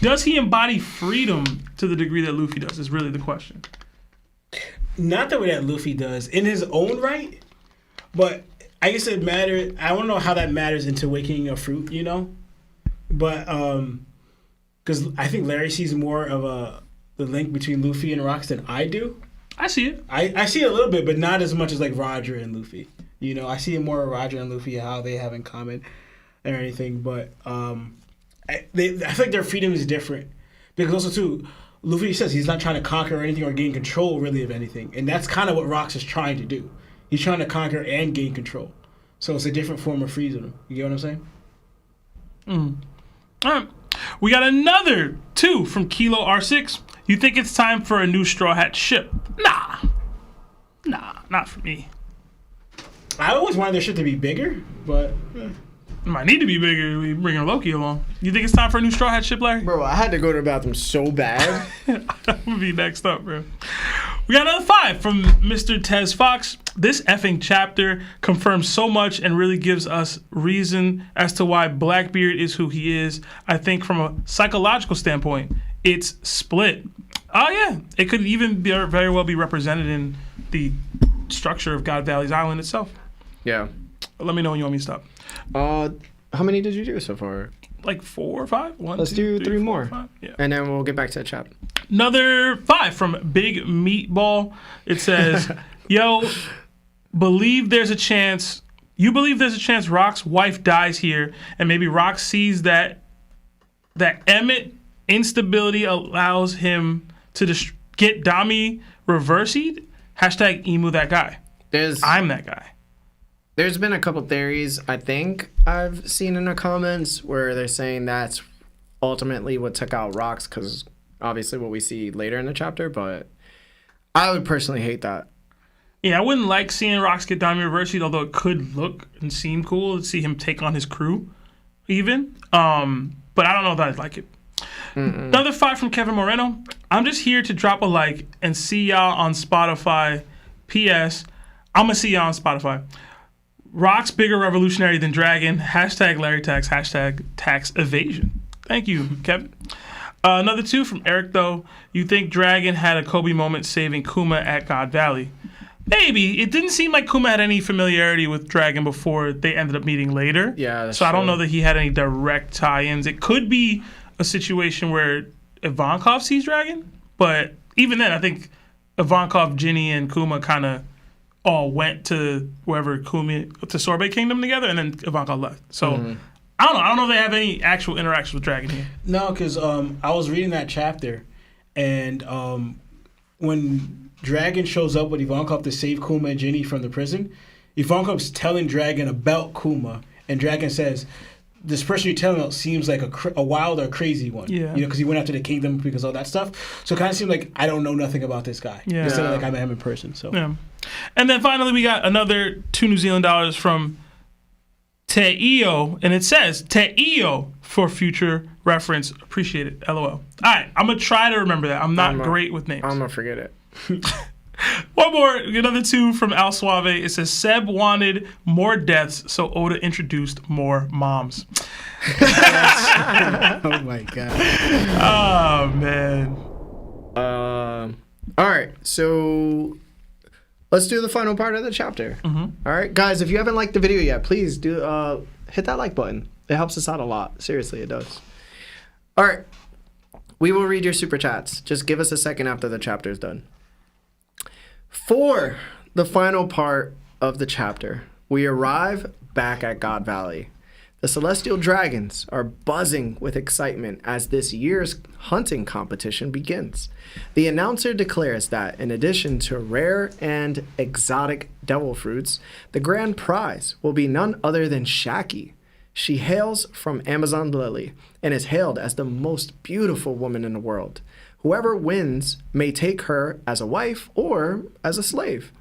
Does he embody freedom to the degree that Luffy does is really the question. Not the way that Luffy does in his own right, but I guess it matters. I don't know how that matters into awakening a fruit, you know? But because I think Larry sees more of the link between Luffy and Rox than I do. I see it. I see it a little bit, but not as much as like Roger and Luffy. You know, I see it more of Roger and Luffy, how they have in common or anything. But I feel like their freedom is different. Because also, too, Luffy says he's not trying to conquer anything or gain control, really, of anything. And that's kind of what Rox is trying to do. He's trying to conquer and gain control. So it's a different form of freedom. You get what I'm saying? All right. We got another 2 from Kilo R6. You think it's time for a new Straw Hat ship? Nah, not for me. I always wanted their ship to be bigger, but... It might need to be bigger. We bringing Loki along. You think it's time for a new Straw Hat ship, Larry? Bro, I had to go to the bathroom so bad. I'm gonna be next up, bro. We got another 5 from Mr. Tez Fox. This effing chapter confirms so much and really gives us reason as to why Blackbeard is who he is. I think from a psychological standpoint, it's split. Oh yeah, it could even very well be represented in the structure of God Valley's island itself. Yeah. Let me know when you want me to stop. How many did you do so far? Like 4 or 5? Let's do 3 more. 5. Yeah. And then we'll get back to the chat. Another 5 from Big Meatball. It says, yo, believe there's a chance. You believe there's a chance Rock's wife dies here, and maybe Rock sees that Emmett instability allows him to get Dami reversied. # emu that guy. I'm that guy. There's been a couple theories I think I've seen in the comments where they're saying that's ultimately what took out Rocks, because obviously what we see later in the chapter, but I would personally hate that. Yeah, I wouldn't like seeing Rocks get Dami reversied, although it could look and seem cool to see him take on his crew even. But I don't know that I'd like it. Another 5 from Kevin Moreno. I'm just here to drop a like and see y'all on Spotify. P.S. I'm going to see y'all on Spotify. Rock's bigger revolutionary than Dragon. # Larry Tax. # tax evasion. Thank you, Kevin. Another 2 from Eric, though. You think Dragon had a Kobe moment saving Kuma at God Valley? Maybe. It didn't seem like Kuma had any familiarity with Dragon before they ended up meeting later. Yeah, that's so I don't true. know that he had any direct tie-ins. It could be a situation where Ivankov sees Dragon, but even then, I think Ivankov, Ginny, and Kuma kind of all went to wherever to Sorbet Kingdom together, and then Ivankov left. So I don't know if they have any actual interaction with Dragon here. No, because I was reading that chapter, and when Dragon shows up with Ivankov to save Kuma and Ginny from the prison, Ivankov's telling Dragon about Kuma, and Dragon says, this person you're telling about seems like a wild or crazy one. Yeah. You know, because he went after the kingdom because of all that stuff. So it kind of seemed like I don't know nothing about this guy. Yeah. Instead of like I met him in person. So. Yeah. And then finally, we got another $2 New Zealand from Te'io, and it says Te'io for future reference. Appreciate it. LOL. All right, I'm going to try to remember that. I'm not great with names. I'm going to forget it. One more, another 2 from Al Suave. It says Seb wanted more deaths, so Oda introduced more moms. Oh my god. Oh man. All right, so let's do the final part of the chapter. All right, guys, if you haven't liked the video yet, please do hit that like button. It helps us out a lot. Seriously, it does. All right, we will read your super chats. Just give us a second after the chapter is done. For the final part of the chapter, we arrive back at God Valley. The Celestial Dragons are buzzing with excitement as this year's hunting competition begins. The announcer declares that, in addition to rare and exotic devil fruits, the grand prize will be none other than Shakky. She hails from Amazon Lily and is hailed as the most beautiful woman in the world. Whoever wins may take her as a wife or as a slave.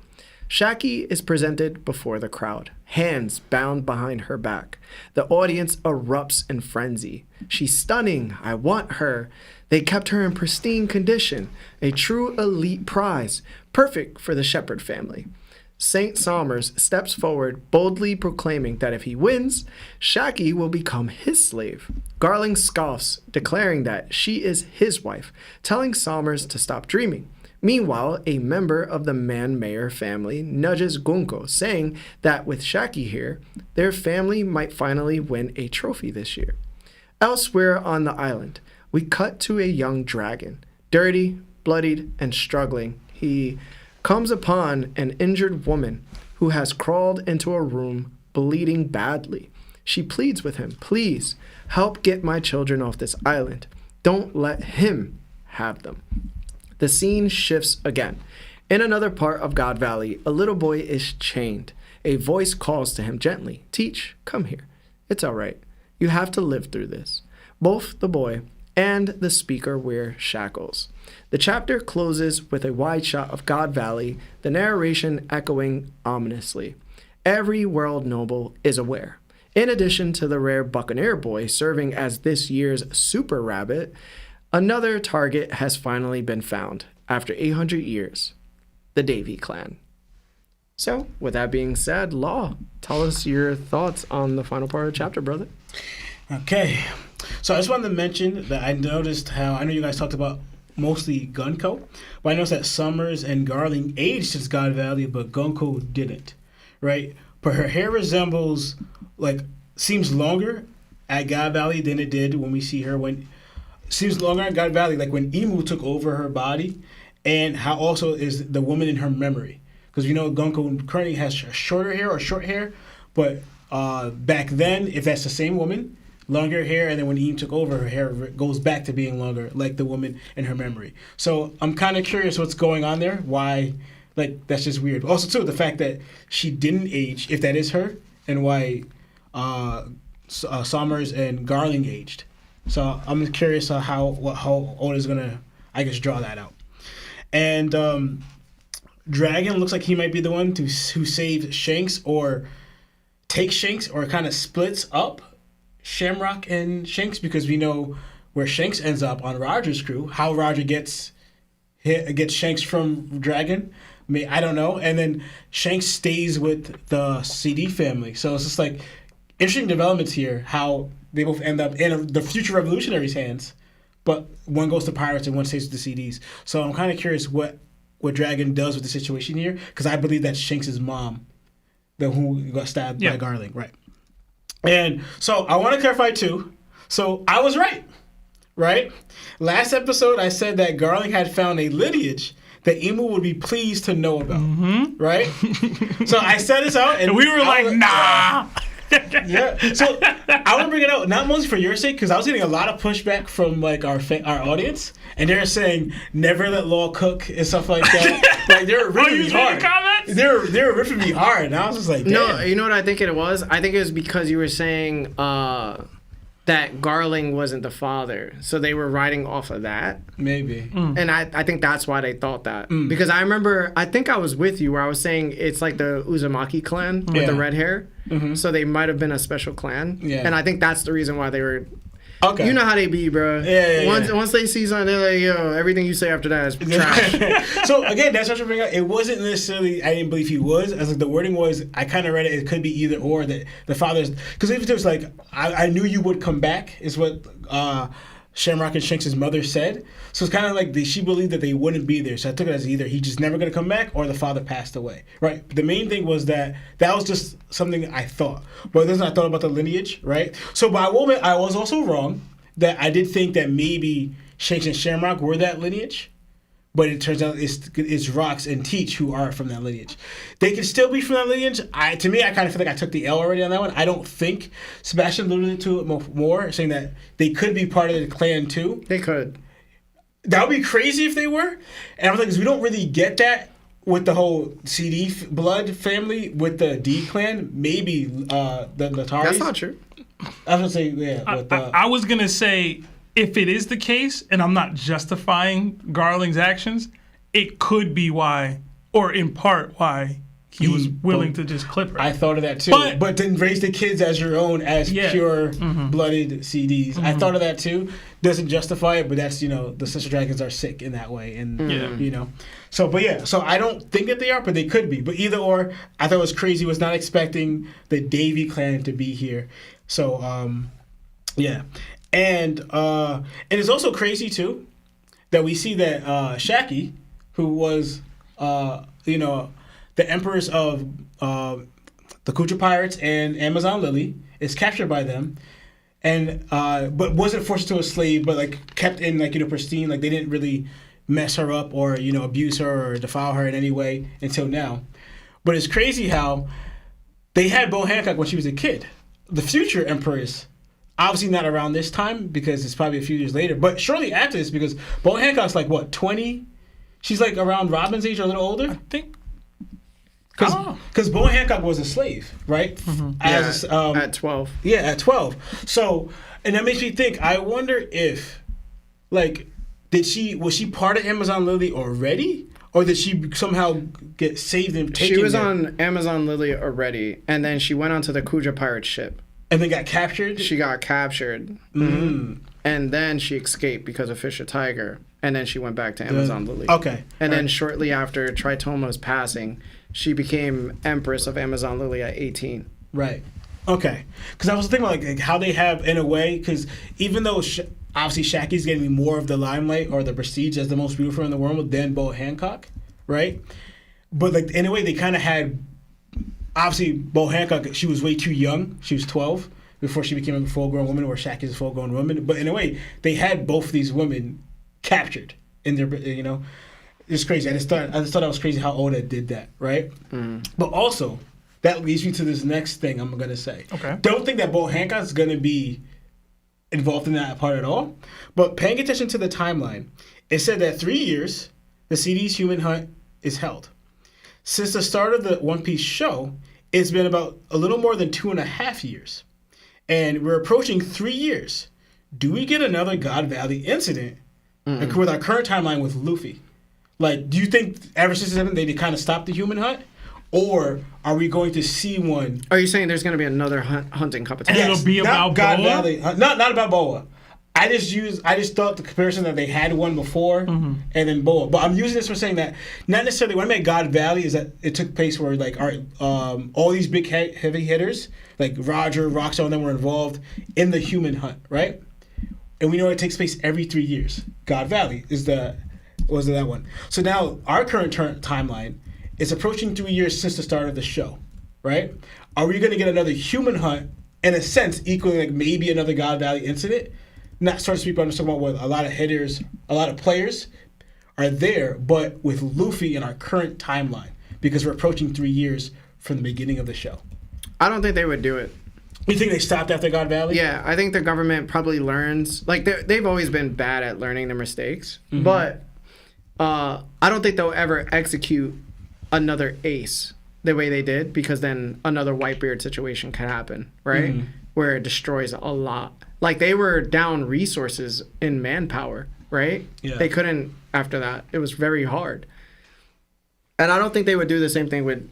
Shakky is presented before the crowd, hands bound behind her back. The audience erupts in frenzy. She's stunning. I want her. They kept her in pristine condition, a true elite prize, perfect for the Shepherd family. St. Somers steps forward, boldly proclaiming that if he wins, Shakky will become his slave. Garling scoffs, declaring that she is his wife, telling Somers to stop dreaming. Meanwhile, a member of the Man-Mayor family nudges Gunko, saying that with Shakky here, their family might finally win a trophy this year. Elsewhere on the island, we cut to a young dragon. Dirty, bloodied, and struggling, he comes upon an injured woman who has crawled into a room bleeding badly. She pleads with him, please, help get my children off this island. Don't let him have them. The scene shifts again. In another part of God Valley, a little boy is chained. A voice calls to him gently, Teach, come here. It's all right. You have to live through this. Both the boy and the speaker wear shackles. The chapter closes with a wide shot of God Valley, the narration echoing ominously. Every world noble is aware. In addition to the rare Buccaneer boy serving as this year's Super Rabbit, another target has finally been found after 800 years, the Davy clan. So, with that being said, Law, tell us your thoughts on the final part of the chapter, brother. Okay. So I just wanted to mention that I noticed how, I know you guys talked about mostly Gunko, but I noticed that Summers and Garling aged since God Valley, but Gunko didn't, right? But her hair resembles, seems longer at God Valley than it did when we see her seems longer at God Valley, like when Emu took over her body, and how also is the woman in her memory. Because Gunko currently has shorter hair or short hair, but back then, if that's the same woman, longer hair, and then when Eve took over, her hair goes back to being longer, like the woman in her memory. So I'm kind of curious what's going on there. Why, that's just weird. Also, too, the fact that she didn't age, if that is her, and why Summers and Garling aged. So I'm curious how Oda's gonna, I guess, draw that out. And Dragon looks like he might be the one who saves Shanks or takes Shanks or kind of splits up Shamrock and Shanks, because we know where Shanks ends up on Roger's crew. How Roger gets Shanks from Dragon, I don't know. And then Shanks stays with the CD family. So it's just interesting developments here, how they both end up in the future revolutionaries' hands, but one goes to pirates and one stays with the CDs. So I'm kind of curious what Dragon does with the situation here, because I believe that's Shanks' mom, who got stabbed by Garling, right? And so I want to clarify too. So I was right? Last episode I said that Garling had found a lineage that Emu would be pleased to know about, right? So I said this out, and we were nah. Yeah. So I want to bring it out, not mostly for your sake, because I was getting a lot of pushback from our audience, and they're saying never let Law cook and stuff like that. They were ripping me hard. They were ripping me hard, and I was just like, damn. No, you know what I think it was? I think it was because you were saying that Garling wasn't the father, so they were riding off of that. Maybe. And I think that's why they thought that. Because I remember, I think I was with you where I was saying it's like the Uzumaki clan with the red hair. So they might have been a special clan. Yeah. And I think that's the reason why they were... Okay. You know how they be, bro. Once they see something, they're like, yo, everything you say after that is trash. So, again, that's what I'm bringing up. It wasn't necessarily, I didn't believe he was. As the wording was, I kind of read it could be either or, that the father's... Because if it was I knew you would come back, is what Shamrock and Shanks' mother said. So it's kind of she believed that they wouldn't be there. So I took it as either he just never going to come back or the father passed away. Right? The main thing was that was just something I thought. But then I thought about the lineage, right? So by a moment, I was also wrong that I did think that maybe Shanks and Shamrock were that lineage. But it turns out it's Rox and Teach who are from that lineage. They can still be from that lineage. To me, I kind of feel like I took the L already on that one. I don't think Sebastian alluded to it more, saying that they could be part of the clan too. They could. That would be crazy if they were. And I was like, because we don't really get that with the whole CD blood family with the D clan. Maybe the Lataris. That's not true. I was going to say, yeah. I was going to say, if it is the case, and I'm not justifying Garling's actions, it could be why, or in part why, he was willing to just clip her. I thought of that too. But then raise the kids as your own, as pure-blooded CDs. I thought of that too. Doesn't justify it, but that's, the Sister Dragons are sick in that way. And, So, so I don't think that they are, but they could be. But either or, I thought it was crazy. Was not expecting the Davy clan to be here. So, yeah. And it's also crazy too that we see that Shakky, who was the empress of the Kuja Pirates and Amazon Lily, is captured by them, and but wasn't forced to a slave, but kept in pristine. They didn't really mess her up or abuse her or defile her in any way until now. But it's crazy how they had Bo Hancock when she was a kid, the future empress. Obviously not around this time because it's probably a few years later, but shortly after this because Bo Hancock's 20? She's around Robin's age or a little older? I think. Because Bo Hancock was a slave, right? Mm-hmm. At 12. Yeah, at 12. So, and that makes me think, I wonder if, was she part of Amazon Lily already? Or did she somehow get saved and taken? She was on Amazon Lily already, and then she went onto the Kuja pirate ship. And then got captured? She got captured. Mm-hmm. and then she escaped because of Fisher Tiger, and then she went back to Amazon Lily. Okay. And then shortly after Tritoma's passing, she became Empress of Amazon Lily at 18. Right. Okay. Because I was thinking about like how they have, in a way, because even though obviously Shakky's getting more of the limelight or the prestige as the most beautiful in the world than Bo Hancock, right? But like in a way, they kind of had, obviously Bo Hancock, she was way too young. She was 12 before she became a full-grown woman, where Shakky's a full-grown woman. But in a way, they had both of these women captured in their, you know, it's crazy. I just thought that was crazy how Oda did that, right? But also, that leads me to this next thing I'm gonna say. Okay. Don't think that Bo Hancock is gonna be involved in that part at all. But paying attention to the timeline, it said that 3 years the CD's Human Hunt is held. Since the start of the One Piece show, it's been about a little more than 2.5 years. And we're approaching 3 years. Do we get another God Valley incident with our current timeline with Luffy? Like, do you think ever since then they kind of stopped the Human Hunt? Or are we going to see one? Are you saying there's going to be another hunting competition? And it'll be not about God Boa? Valley. Not about Boa. I just thought the comparison that they had one before and then Boa. But I'm using this for saying that not necessarily when I meant God Valley is that it took place where like all these big heavy hitters like Roger, Rockstar, and them were involved in the Human Hunt, right? And we know it takes place every 3 years. God Valley was that one. So now our current timeline is approaching 3 years since the start of the show, right? Are we going to get another Human Hunt in a sense equaling like maybe another God Valley incident? Not so to speak, but I'm just talking about with a lot of hitters, a lot of players are there, but with Luffy in our current timeline because we're approaching 3 years from the beginning of the show. I don't think they would do it. You think they stopped after God Valley? Yeah, I think the government probably learns. Like, they've always been bad at learning their mistakes. But I don't think they'll ever execute another ace the way they did, because then another Whitebeard situation can happen, right? Where it destroys a lot. Like, they were down resources in manpower, right? Yeah. They couldn't after that. It was very hard. And I don't think they would do the same thing with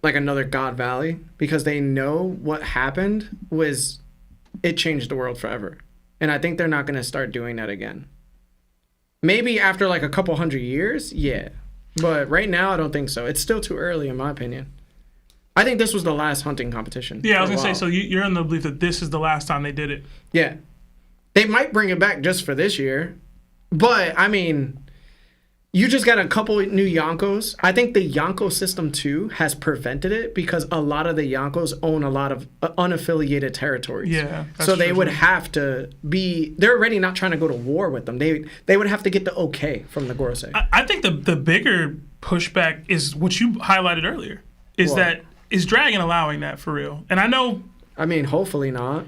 like another God Valley, because they know what happened was it changed the world forever. And I think they're not going to start doing that again. Maybe after like a couple 100 years, yeah. But right now, I don't think so. It's still too early, in my opinion. I think this was the last hunting competition. Yeah, I was for a going to while. say, so you're in the belief that this is the last time they did it. Yeah. They might bring it back just for this year. But, I mean, you just got a couple new Yonkos. I think the Yonko system, too, has prevented it because a lot of the Yonkos own a lot of unaffiliated territories. Yeah. So they would have to be... They're already not trying to go to war with them. They would have to get the okay from the Gorosei. I think the bigger pushback is what you highlighted earlier. Is Dragon allowing that for real? And I know... I mean, hopefully not.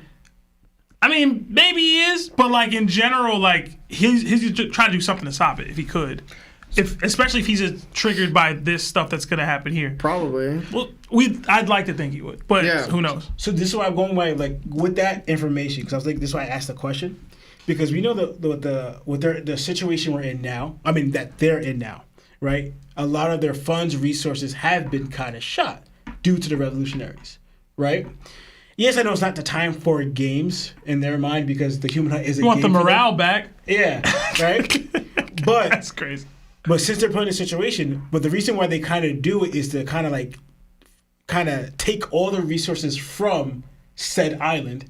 I mean, maybe he is, but like in general, like he's trying to do something to stop it if he could. Especially if he's triggered by this stuff that's going to happen here. Probably. Well, I'd like to think he would, but who knows? So this is why I'm going by like with that information, because I was like, this is why I asked the question, because we know the situation we're in now. I mean that they're in now, right? A lot of their funds, resources have been kind of shot due to the revolutionaries, right? Yes, I know it's not the time for games in their mind because the Human Hunt is a game. You want the morale back? Yeah, right. But that's crazy. But since they're put in a situation, but the reason why they kind of do it is to kind of take all the resources from said island.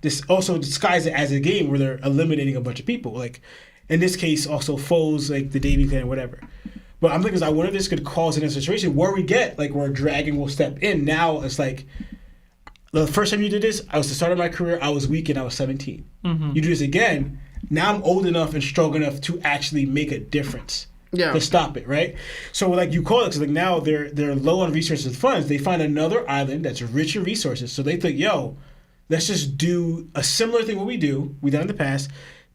This also disguise it as a game where they're eliminating a bunch of people. Like in this case, also foes like the Davy Clan, whatever. But I'm thinking, I wonder if this could cause in a situation where we get like where Dragon will step in. Now it's like the first time you did this, I was the start of my career. I was weak and I was 17. You do this again. Now I'm old enough and strong enough to actually make a difference. Yeah. To stop it, right? So like you call it, cause like now they're low on resources and funds. They find another island that's rich in resources. So they think, yo, let's just do a similar thing what we've done in the past.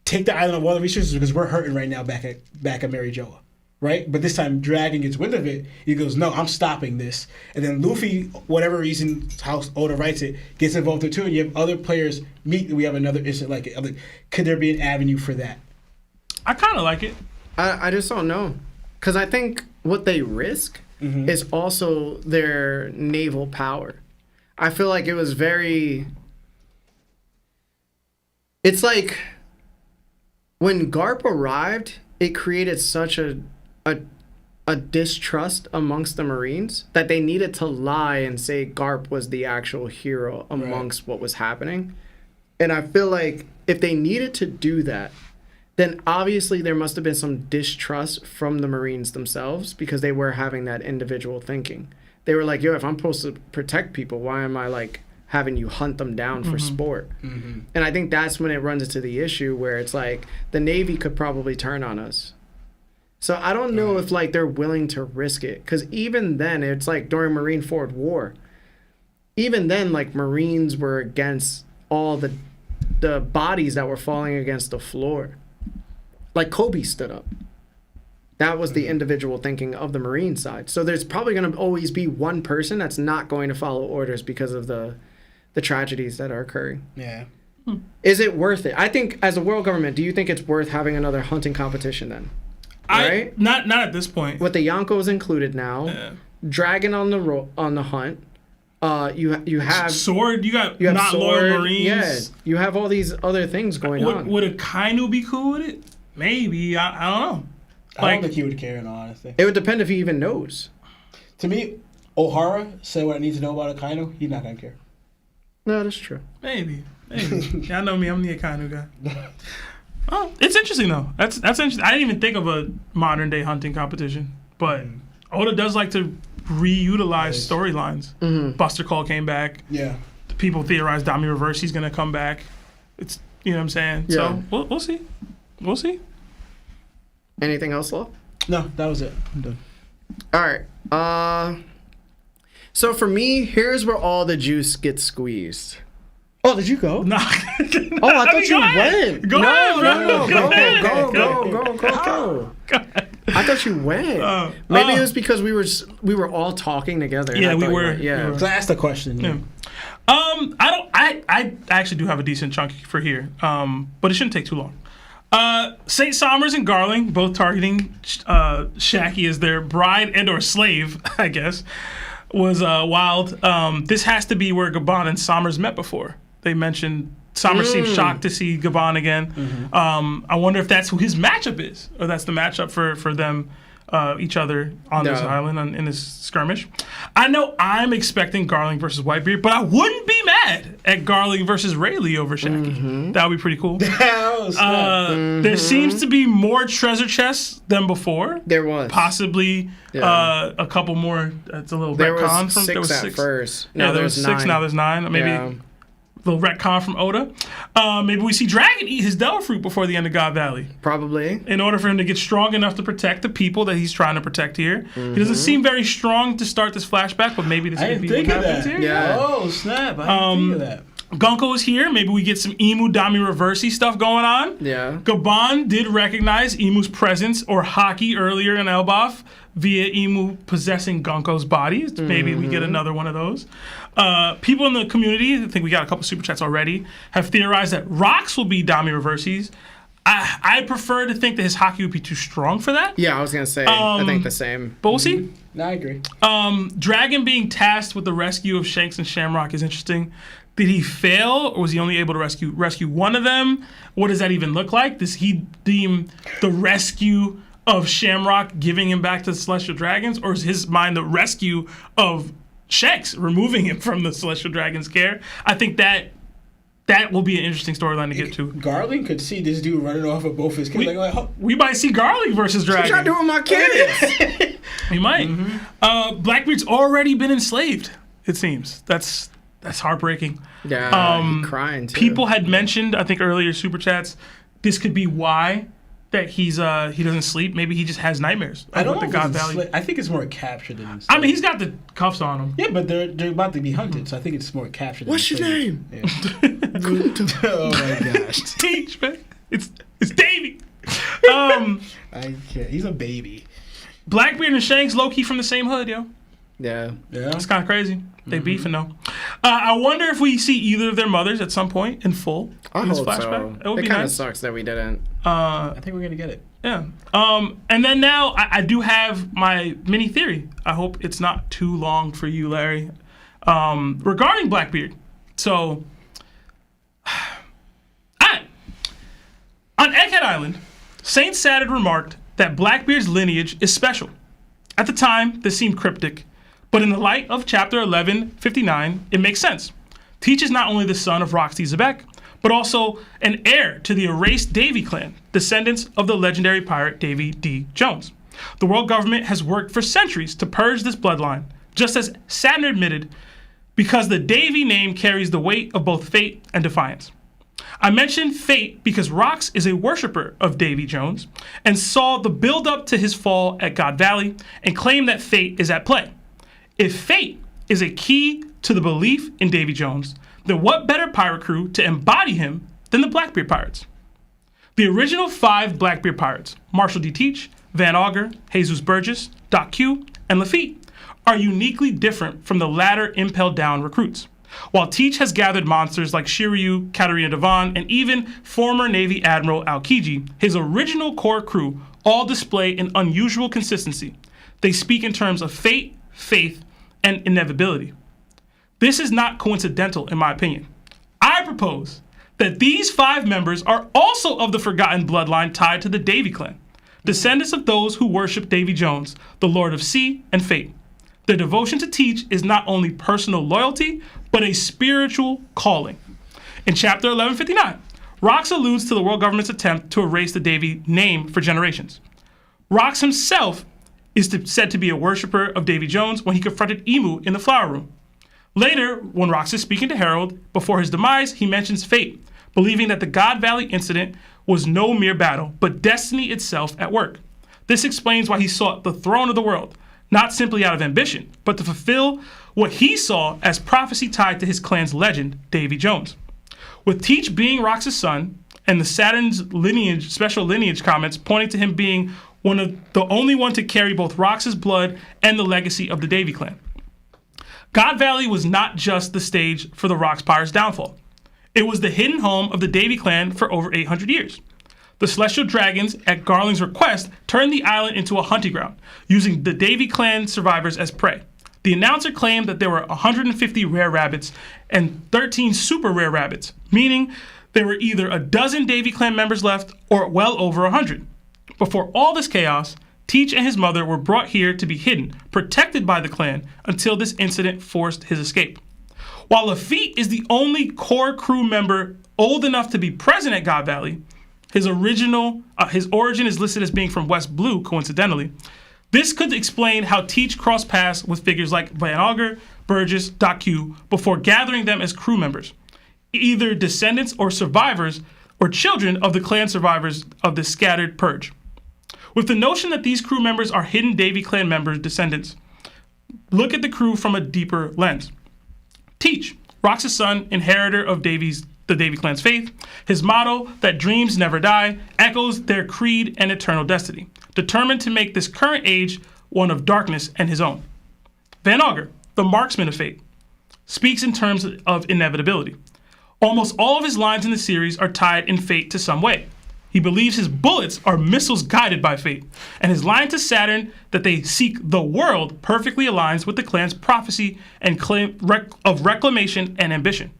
Take the island of all the resources because we're hurting right now back at Mary Joa. Right? But this time Dragon gets wind of it. He goes, no, I'm stopping this. And then Luffy, whatever reason, how Oda writes it, gets involved there too. And you have other players meet. We have another incident like it. Like, could there be an avenue for that? I kind of like it. I just don't know. Because I think what they risk is also their naval power. I feel like it was very... It's like when Garp arrived, it created such a distrust amongst the Marines that they needed to lie and say Garp was the actual hero amongst what was happening. And I feel like if they needed to do that, then obviously there must have been some distrust from the Marines themselves because they were having that individual thinking. They were like, yo, if I'm supposed to protect people, why am I like having you hunt them down for sport? And I think that's when it runs into the issue where it's like the Navy could probably turn on us. So I don't know if like they're willing to risk it, because even then it's like during Marine-Forward War, even then like Marines were against all the bodies that were falling against the floor. Like Kobe stood up. That was the individual thinking of the Marine side. So there's probably going to always be one person that's not going to follow orders because of the tragedies that are occurring. Yeah. Is it worth it? I think as a world government, do you think it's worth having another hunting competition then? Right? Not at this point. With the Yonkos included now, Dragon on the hunt. You have sword. You have not sword, loyal Marines. Yeah, you have all these other things going on. Would a Kainu be cool with it? Maybe. I don't know. I don't think he would care, in all honesty. It would depend if he even knows. To me, O'Hara said what I need to know about a Kainu. He's not gonna care. No, that's true. Maybe. Yeah, I know me. I'm the Kainu guy. Oh, it's interesting though. That's interesting. I didn't even think of a modern day hunting competition, but Oda does like to reutilize storylines. Buster Call came back. Yeah. People theorize Dami Reverse. He's gonna come back. It's you know what I'm saying. Yeah. So we'll see. We'll see. Anything else, Law? No, that was it. I'm done. All right. So for me, here's where all the juice gets squeezed. Oh, did you go? No. Oh, I thought you went. Go ahead, bro. No, Go ahead. go. I thought you went. Maybe it was because we were all talking together. Yeah, we were. Yeah. So ask the question. Yeah. I actually do have a decent chunk for here, but it shouldn't take too long. St. Somers and Garling, both targeting Shakky as their bride and or slave, I guess, was wild. This has to be where Gabon and Somers met before. They mentioned Somers seemed shocked to see Gabon again. I wonder if that's who his matchup is, or that's the matchup for them, each other on this island in this skirmish. I know I'm expecting Garling versus Whitebeard, but I wouldn't be mad at Garling versus Rayleigh over Shakky. That would be pretty cool. There seems to be more treasure chests than before. There was. Possibly a couple more. It's a little retcon from there was six at first. Yeah, there was 6. Now there's 9. Maybe a little retcon from Oda. Maybe we see Dragon eat his Devil Fruit before the end of God Valley. Probably. In order for him to get strong enough to protect the people that he's trying to protect here. He doesn't seem very strong to start this flashback, but maybe this could be what happens here. Yeah. Oh, snap. I didn't think of that. Gunko is here. Maybe we get some Emu Dami Reversey stuff going on. Yeah. Gabon did recognize Emu's presence or Haki earlier in Elbaf via Emu possessing Gunko's body. Maybe we get another one of those. People in the community, I think we got a couple super chats already, have theorized that Rocks will be Dami Reversies. I prefer to think that his Haki would be too strong for that. Yeah, I was going to say, I think the same. But we'll see. No, I agree. Dragon being tasked with the rescue of Shanks and Shamrock is interesting. Did he fail, or was he only able to rescue one of them? What does that even look like? Does he deem the rescue of Shamrock giving him back to the Celestial Dragons, or is his mind the rescue of Shanks, removing him from the Celestial Dragon's care? I think that will be an interesting storyline to get to. Garling could see this dude running off of both his kids. We might see Garling versus Dragon. What y'all doing with my kids? We might. Blackbeard's already been enslaved, it seems. That's heartbreaking. Yeah, he's crying too. People had mentioned, I think earlier super chats, this could be why that he doesn't sleep. Maybe he just has nightmares. I don't know. God Valley. I think it's more captured than enslaved. I mean, he's got the cuffs on him. Yeah, but they're about to be hunted, so I think it's more captured. What's your name? Yeah. Oh my gosh, Teach, man. It's Davey. I can't. He's a baby. Blackbeard and Shanks low key from the same hood, yo. Yeah. It's kind of crazy. They beefing though. I wonder if we see either of their mothers at some point in full in this flashback. So. It would be kind of nice. Sucks that we didn't. I think we're gonna get it. Yeah. And then now I do have my mini theory. I hope it's not too long for you, Larry. Regarding Blackbeard. So, on Egghead Island, Saint Saturn remarked that Blackbeard's lineage is special. At the time, this seemed cryptic, but in the light of chapter 1159, it makes sense. Teach is not only the son of Roxy Xebec, but also an heir to the erased Davy clan, descendants of the legendary pirate Davy D. Jones. The world government has worked for centuries to purge this bloodline, just as Saturn admitted, because the Davy name carries the weight of both fate and defiance. I mentioned fate because Rox is a worshiper of Davy Jones and saw the build-up to his fall at God Valley and claimed that fate is at play. If fate is a key to the belief in Davy Jones, then what better pirate crew to embody him than the Blackbeard Pirates? The original 5 Blackbeard Pirates, Marshall D. Teach, Van Augur, Jesus Burgess, Doc Q, and Lafitte, are uniquely different from the latter impelled down recruits. While Teach has gathered monsters like Shiryu, Katarina Devon, and even former Navy Admiral Aokiji, his original core crew all display an unusual consistency. They speak in terms of fate, faith, and inevitability. This is not coincidental, in my opinion. I propose that these 5 members are also of the forgotten bloodline tied to the Davy clan, descendants of those who worship Davy Jones, the Lord of Sea and Fate. Their devotion to Teach is not only personal loyalty, but a spiritual calling. In chapter 1159, Rox alludes to the world government's attempt to erase the Davy name for generations. Rox himself is said to be a worshiper of Davy Jones when he confronted Emu in the flower room. Later, when Rox is speaking to Harold, before his demise, he mentions fate, believing that the God Valley incident was no mere battle, but destiny itself at work. This explains why he sought the throne of the world, not simply out of ambition, but to fulfill what he saw as prophecy tied to his clan's legend, Davy Jones. With Teach being Rox's son, and the Saturn's lineage, special lineage comments pointing to him being the only one to carry both Rox's blood and the legacy of the Davy clan. God Valley was not just the stage for the Rox Pirates' downfall. It was the hidden home of the Davy clan for over 800 years. The Celestial Dragons, at Garling's request, turned the island into a hunting ground, using the Davy clan survivors as prey. The announcer claimed that there were 150 rare rabbits and 13 super rare rabbits, meaning there were either a dozen Davy clan members left or well over 100. Before all this chaos, Teach and his mother were brought here to be hidden, protected by the clan, until this incident forced his escape. While Lafitte is the only core crew member old enough to be present at God Valley, his origin is listed as being from West Blue, coincidentally. This could explain how Teach crossed paths with figures like Van Augur, Burgess, Doc Q, before gathering them as crew members, either descendants or survivors, or children of the clan survivors of the scattered purge. With the notion that these crew members are hidden Davy clan members' descendants, look at the crew from a deeper lens. Teach, Rox's son, inheritor of the Davy clan's faith, his motto that dreams never die echoes their creed and eternal destiny, determined to make this current age one of darkness and his own. Van Augur, the marksman of fate, speaks in terms of inevitability. Almost all of his lines in the series are tied in fate to some way. He believes his bullets are missiles guided by fate, and his line to Saturn that they seek the world perfectly aligns with the clan's prophecy and claim of reclamation and ambition.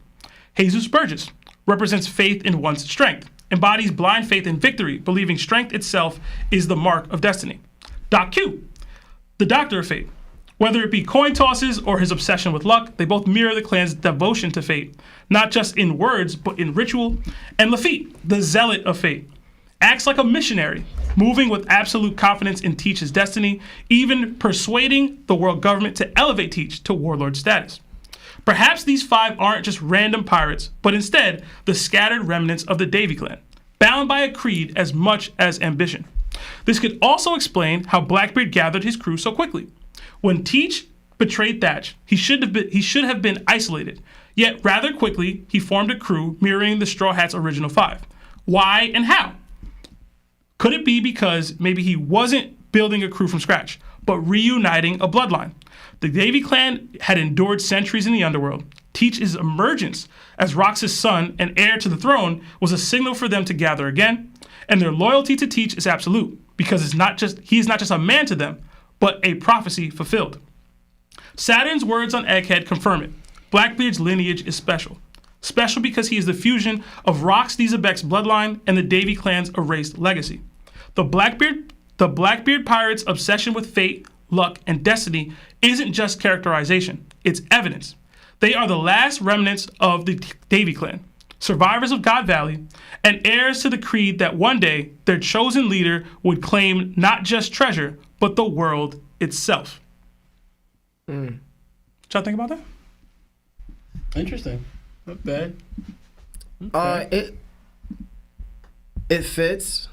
Jesus Burgess represents faith in one's strength, embodies blind faith in victory, believing strength itself is the mark of destiny. Doc Q, the doctor of fate. Whether it be coin tosses or his obsession with luck, they both mirror the clan's devotion to fate, not just in words, but in ritual. And Lafitte, the zealot of fate, acts like a missionary, moving with absolute confidence in Teach's destiny, even persuading the world government to elevate Teach to warlord status. Perhaps these 5 aren't just random pirates, but instead the scattered remnants of the Davy clan, bound by a creed as much as ambition. This could also explain how Blackbeard gathered his crew so quickly. When Teach betrayed Thatch, he should have been isolated, yet rather quickly he formed a crew mirroring the Straw Hat's original 5. Why and how? Could it be because maybe he wasn't building a crew from scratch, but reuniting a bloodline? The Davy clan had endured centuries in the underworld. Teach's emergence as Rox's son and heir to the throne was a signal for them to gather again, and their loyalty to Teach is absolute, because he is not just a man to them, but a prophecy fulfilled. Saturn's words on Egghead confirm it. Blackbeard's lineage is special. special because he is the fusion of Rock's Xebec's bloodline and the Davy clan's erased legacy. The Blackbeard pirates' obsession with fate, luck, and destiny isn't just characterization, it's evidence. They are the last remnants of the Davy clan, survivors of God Valley, and heirs to the creed that one day their chosen leader would claim not just treasure, but the world itself. What y'all think about that? Interesting. Not bad. It fits.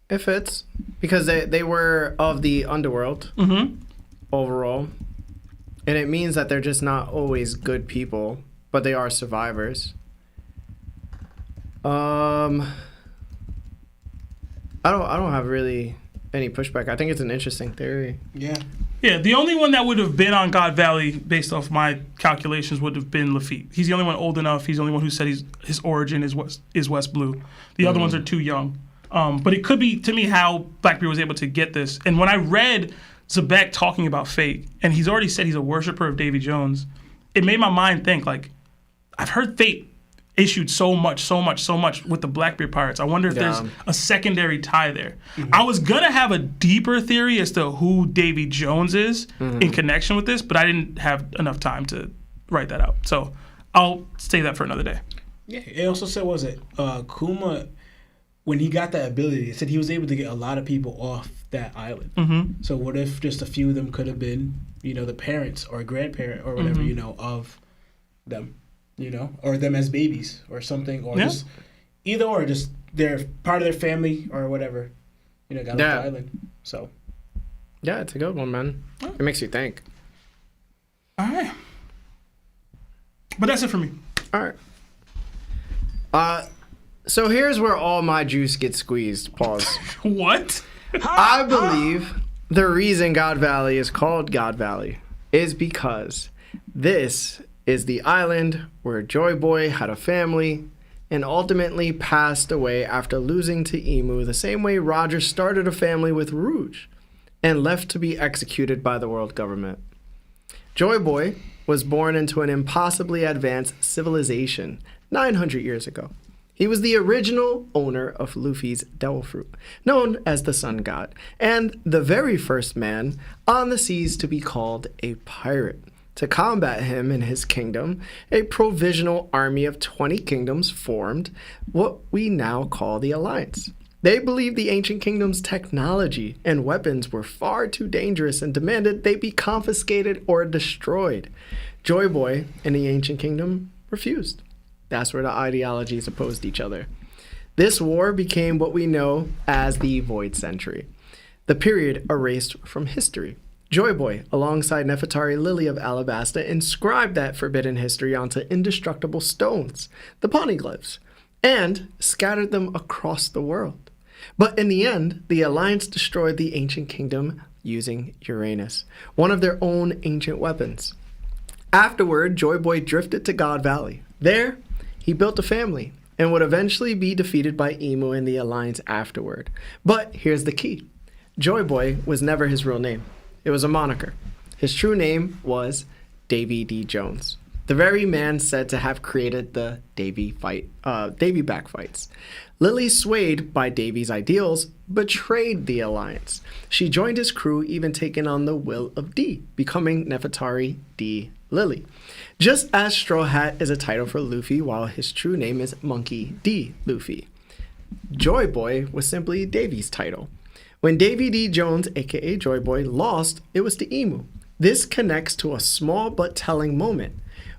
It fits because they were of the underworld overall, and it means that they're just not always good people, but they are survivors. I don't have really any pushback. I think it's an interesting theory. Yeah. Yeah, the only one that would have been on God Valley, based off my calculations, would have been Luffy. He's the only one old enough. He's the only one who said his origin is West Blue. The other ones are too young. But it could be, to me, how Blackbeard was able to get this. And when I read Xebec talking about fate, and he's already said he's a worshiper of Davy Jones, it made my mind think, like, I've heard fate issued so much with the Blackbeard pirates. I wonder if there's a secondary tie there. I was gonna have a deeper theory as to who Davy Jones is in connection with this, but I didn't have enough time to write that out. So I'll save that for another day. Yeah, it also said, was it Kuma, when he got that ability, it said he was able to get a lot of people off that island. So what if just a few of them could have been, the parents or grandparent or whatever, of them, or them as babies or something, or just either or, just they're part of their family or whatever, got off the island. So yeah, it's a good one, man. It makes you think. All right. But that's it for me. All right. So here's where all my juice gets squeezed. Pause. What? I believe the reason God Valley is called God Valley is because this is the island where Joy Boy had a family and ultimately passed away after losing to Emu, the same way Roger started a family with Rouge and left to be executed by the world government. Joy Boy was born into an impossibly advanced civilization 900 years ago. He was the original owner of Luffy's Devil Fruit, known as the Sun God, and the very first man on the seas to be called a pirate. To combat him in his kingdom, a provisional army of 20 kingdoms formed what we now call the Alliance. They believed the ancient kingdom's technology and weapons were far too dangerous and demanded they be confiscated or destroyed. Joy Boy and the ancient kingdom refused. That's where the ideologies opposed each other. This war became what we know as the Void Century, the period erased from history. Joy Boy, alongside Nefertari Lily of Alabasta, inscribed that forbidden history onto indestructible stones, the poneglyphs, and scattered them across the world. But in the end, the Alliance destroyed the ancient kingdom using Uranus, one of their own ancient weapons. Afterward, Joy Boy drifted to God Valley. There, he built a family and would eventually be defeated by Emu and the Alliance afterward. But here's the key. Joy Boy was never his real name. It was a moniker. His true name was Davy D. Jones, the very man said to have created the Davy back fights. Lily, swayed by Davy's ideals, betrayed the Alliance. She joined his crew, even taking on the will of D, becoming Nefertari D. Lily. Just as Straw Hat is a title for Luffy, while his true name is Monkey D. Luffy. Joy Boy was simply Davy's title. When Davy D. Jones, aka Joy Boy, lost, it was to Emu. This connects to a small but telling moment.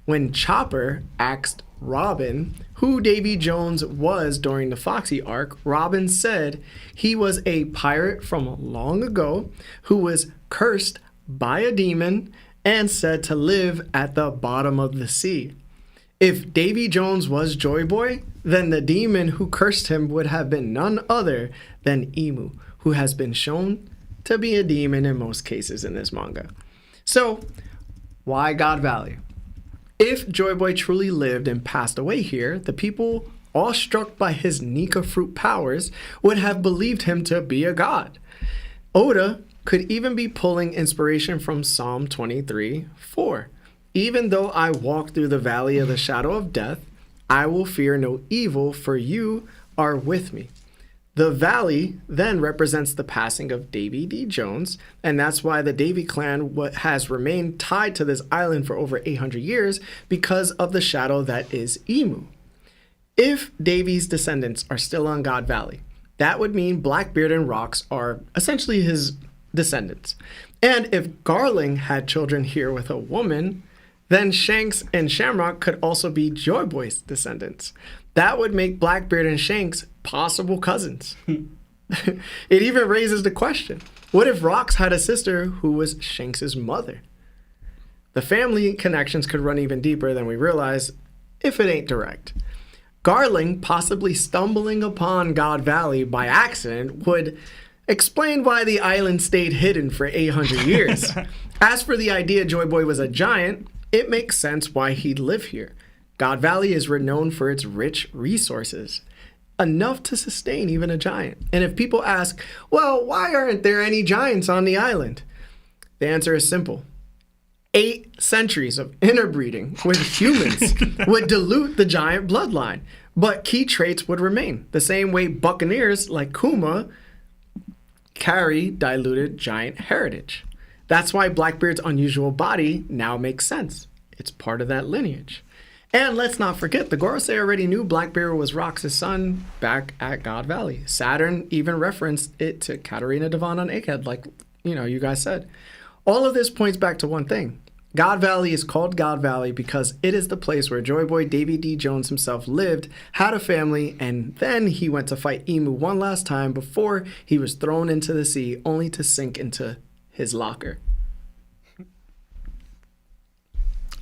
When Chopper asked Robin who Davy Jones was during the Foxy arc, Robin said he was a pirate from long ago who was cursed by a demon and said to live at the bottom of the sea. If Davy Jones was Joy Boy, then the demon who cursed him would have been none other than Emu, who has been shown to be a demon in most cases in this manga. So, why God Valley? If Joy Boy truly lived and passed away here, the people, all struck by his Nika fruit powers, would have believed him to be a god. Oda could even be pulling inspiration from Psalm 23:4. even though I walk through the valley of the shadow of death, I will fear no evil, for you are with me. The valley then represents the passing of Davy D. Jones, and that's why the Davy clan has remained tied to this island for over 800 years because of the shadow that is Emu. If Davy's descendants are still on God Valley, that would mean Blackbeard and Rocks are essentially his descendants. And if Garling had children here with a woman, then Shanks and Shamrock could also be Joy Boy's descendants. That would make Blackbeard and Shanks possible cousins. It even raises the question, what if Rocks had a sister who was Shanks' mother? The family connections could run even deeper than we realize if it ain't direct. Garling possibly stumbling upon God Valley by accident would explain why the island stayed hidden for 800 years. As for the idea Joy Boy was a giant, it makes sense why he'd live here. God Valley is renowned for its rich resources, enough to sustain even a giant. And if people ask, well, why aren't there any giants on the island? The answer is simple. 8 centuries of interbreeding with humans would dilute the giant bloodline, but key traits would remain, the same way buccaneers like Kuma carry diluted giant heritage. That's why Blackbeard's unusual body now makes sense. It's part of that lineage. And let's not forget, the Gorosei already knew Blackbeard was Rox' son back at God Valley. Saturn even referenced it to Katarina Devon on Egghead, like, you guys said. All of this points back to one thing. God Valley is called God Valley because it is the place where Joy Boy Davy D. Jones himself lived, had a family, and then he went to fight Emu one last time before he was thrown into the sea, only to sink into his locker.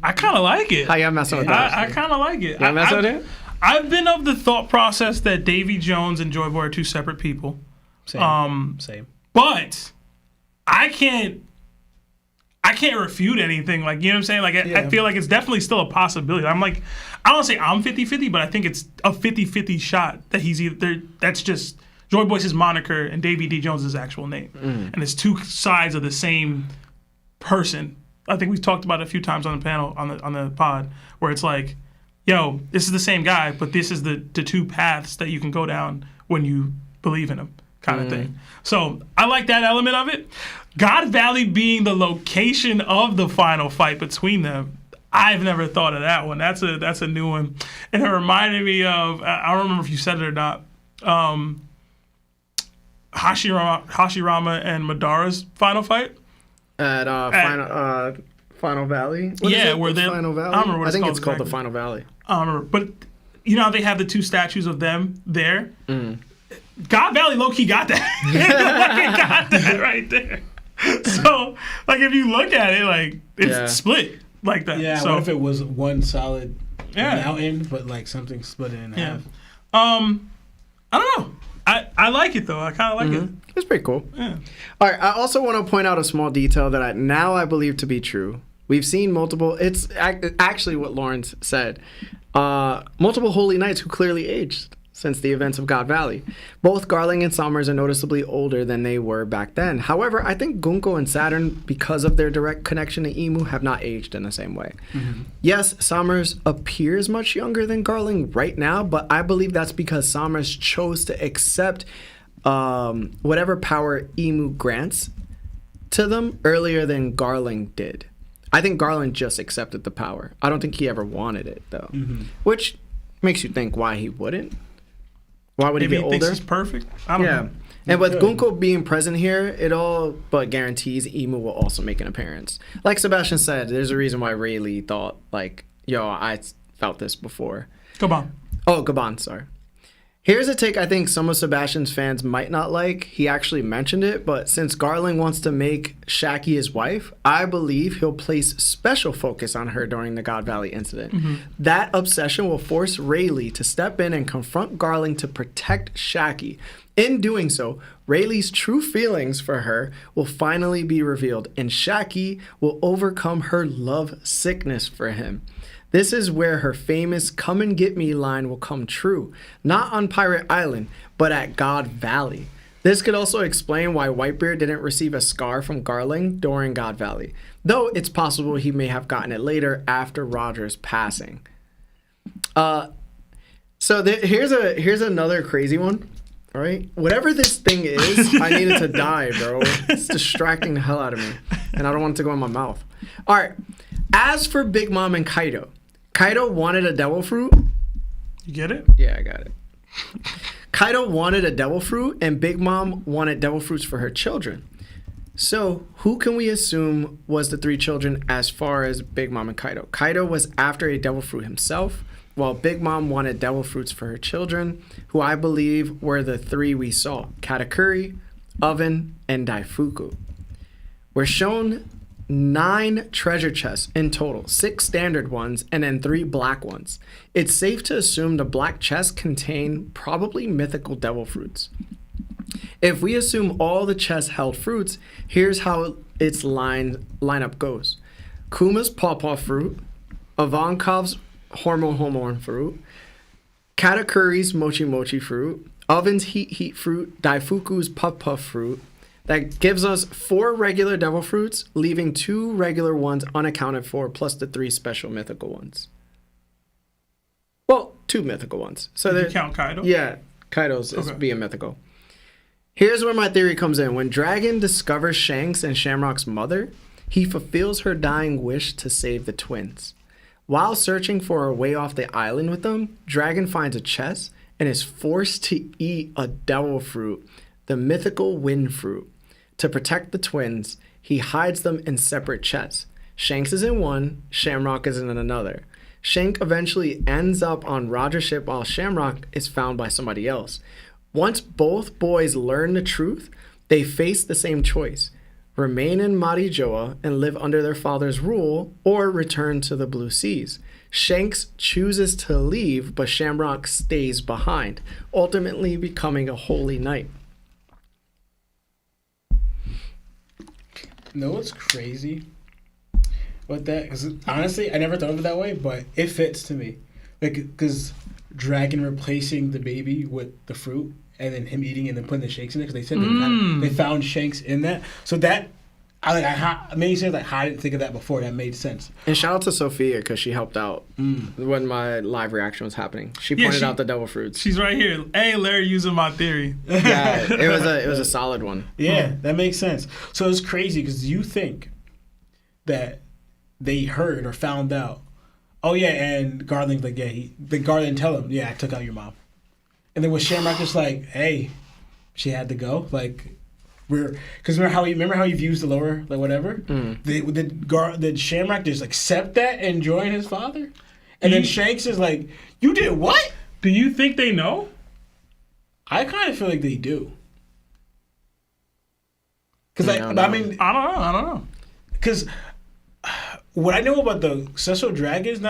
I kind of like it. How y'all messing with that? I kind of like it. Y'all messing with it? I've been of the thought process that Davy Jones and Joy Boy are 2 separate people. Same. But I can't refute anything. Like, you know what I'm saying? Like, I feel like it's definitely still a possibility. I'm like, I don't say I'm 50-50, but I think it's a 50-50 shot that he's either, that's just, Joy Boy's his moniker and Davy D. Jones' his actual name. And it's 2 sides of the same person. I think we've talked about it a few times on the panel, on the pod, where it's like, yo, this is the same guy, but this is the 2 paths that you can go down when you believe in him, kind of thing. So I like that element of it. God Valley being the location of the final fight between them, I've never thought of that one. That's a new one. And it reminded me of, I don't remember if you said it or not, Hashirama and Madara's final fight. At Final Valley? Where they're Final Valley? I don't remember what I think it's it's called the exactly. Final Valley. I don't remember. But you know how they have the 2 statues of them there? God Valley low-key got that. Like, it got that right there. So, like, if you look at it, like, it's split like that. Yeah, so, what if it was one solid mountain, but, like, something split it in half? I don't know. I like it, though. I kind of like it. It's pretty cool. Yeah. All right, I also want to point out a small detail that I believe to be true. We've seen multiple, it's actually what Lawrence said, multiple Holy Knights who clearly aged since the events of God Valley. Both Garling and Somers are noticeably older than they were back then. However, I think Gunko and Saturn, because of their direct connection to Emu, have not aged in the same way. Yes, Somers appears much younger than Garling right now, but I believe that's because Somers chose to accept whatever power Emu grants to them earlier than Garling did. I think Garling just accepted the power. I don't think he ever wanted it, though. Which makes you think why he wouldn't. Why would he get older? Maybe he thinks he's perfect. I don't know. And with Gunko being present here, it all but guarantees Emu will also make an appearance. Like Sebastian said, there's a reason why Rayleigh thought, like, yo, I felt this before. Gabon. Oh, Gabon, sorry. Here's a take I think some of Sebastian's fans might not like. He actually mentioned it, but since Garling wants to make Shakky his wife, I believe he'll place special focus on her during the God Valley incident. That obsession will force Rayleigh to step in and confront Garling to protect Shakky. In doing so, Rayleigh's true feelings for her will finally be revealed, and Shakky will overcome her love sickness for him. This is where her famous "come and get me" line will come true, not on Pirate Island, but at God Valley. This could also explain why Whitebeard didn't receive a scar from Garling during God Valley, though it's possible he may have gotten it later after Roger's passing. Here's another crazy one. All right, whatever this thing is, I need it to die, bro. It's distracting the hell out of me, and I don't want it to go in my mouth. All right. As for Big Mom and Kaido wanted a devil fruit. You get it? Yeah, I got it. Kaido wanted a devil fruit, and Big Mom wanted devil fruits for her children. So, who can we assume was the three children as far as Big Mom and Kaido? Kaido was after a devil fruit himself, while Big Mom wanted devil fruits for her children, who I believe were the three we saw: Katakuri, Oven, and Daifuku. We're shown 9 treasure chests in total, 6 standard ones, and then 3 black ones. It's safe to assume the black chests contain probably mythical devil fruits. If we assume all the chests held fruits, here's how its lineup goes. Kuma's Pawpaw fruit, Ivankov's Hormone fruit, Katakuri's Mochi Mochi fruit, Oven's Heat fruit, Daifuku's Puff fruit. That gives us 4 regular devil fruits, leaving 2 regular ones unaccounted for, plus the 3 special mythical ones. Well, 2 mythical ones. So Did you count Kaido? Yeah, Kaido's is being mythical. Here's where my theory comes in. When Dragon discovers Shanks and Shamrock's mother, he fulfills her dying wish to save the twins. While searching for a way off the island with them, Dragon finds a chest and is forced to eat a devil fruit, the mythical wind fruit. To protect the twins, he hides them in separate chests. Shanks is in one, Shamrock is in another. Shank eventually ends up on Roger's ship while Shamrock is found by somebody else. Once both boys learn the truth, they face the same choice: remain in Marijoa and live under their father's rule, or return to the Blue Seas. Shanks chooses to leave, but Shamrock stays behind, ultimately becoming a holy knight. You know what's crazy with that? Because honestly, I never thought of it that way, but it fits to me. Like, because Dragon replacing the baby with the fruit, and then him eating and then putting the Shanks in it, because they said they found Shanks in that. So that, I made sense. Like, how I didn't think of that before. That made sense. And shout out to Sophia, because she helped out when my live reaction was happening. She pointed out the devil fruits. She's right here. Hey, Larry, using my theory. Yeah, it was a solid one. Yeah, that makes sense. So it's crazy because you think that they heard or found out. Oh yeah, and Garling's like, yeah, Garling tell him, yeah, I took out your mom. And then was Shamrock just like, hey, she had to go? Like, because remember how he views the lower, like whatever? Did Shamrock just accept that and join his father? And then Shanks is like, you did what? Do you think they know? I kind of feel like they do. Because I don't know. Because what I know about the Cecil Dragons,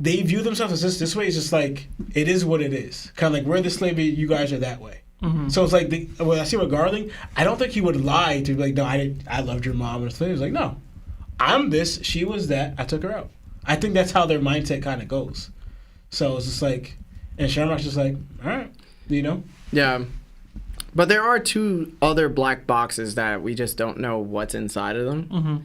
they view themselves as this way. It's just like, it is what it is. Kind of like, we're the slavery, you guys are that way. Mm-hmm. So it's like, when I see with Garling, I don't think he would lie to be like, no, I loved your mom. Or something. He's like, no, I'm this, she was that, I took her out. I think that's how their mindset kind of goes. So it's just like, and Shamrock's just like, all right, you know? Yeah. But there are 2 other black boxes that we just don't know what's inside of them. Mm-hmm.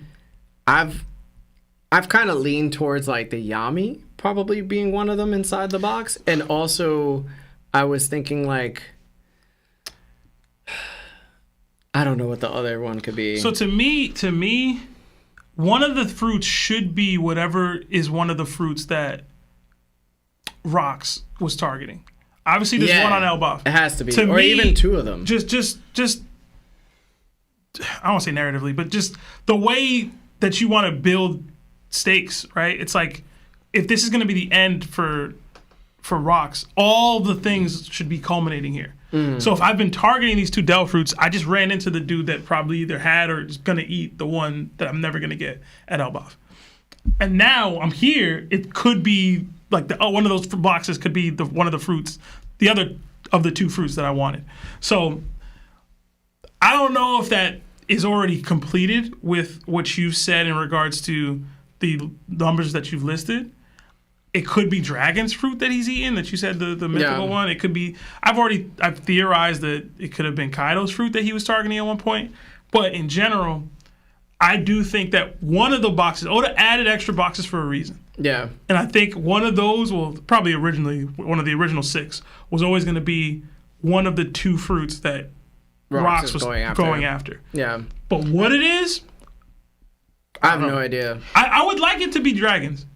I've kind of leaned towards like the Yami probably being one of them inside the box. And also I was thinking like, I don't know what the other one could be. So to me, one of the fruits should be whatever is one of the fruits that Rox was targeting. Obviously, there's one on Elbaf. It has to be, or me, even 2 of them. Just I don't want to say narratively, but just the way that you want to build stakes, right? It's like, if this is going to be the end for Rox, all the things should be culminating here. So if I've been targeting these 2 Del fruits, I just ran into the dude that probably either had or is going to eat the one that I'm never going to get at Elbaf. And now I'm here. It could be like one of those boxes could be one of the fruits, the other of the 2 fruits that I wanted. So I don't know if that is already completed with what you've said in regards to the numbers that you've listed. it could be dragon's fruit that he's eating, that you said the mythical one. It could be, I've theorized that it could have been Kaido's fruit that he was targeting at one point. But in general, I do think that one of the boxes, Oda added extra boxes for a reason. Yeah. And I think one of those, well, probably originally, one of the original 6, was always going to be one of the 2 fruits that Rox was going after. Yeah. But what it is, I have no idea. I would like it to be dragons.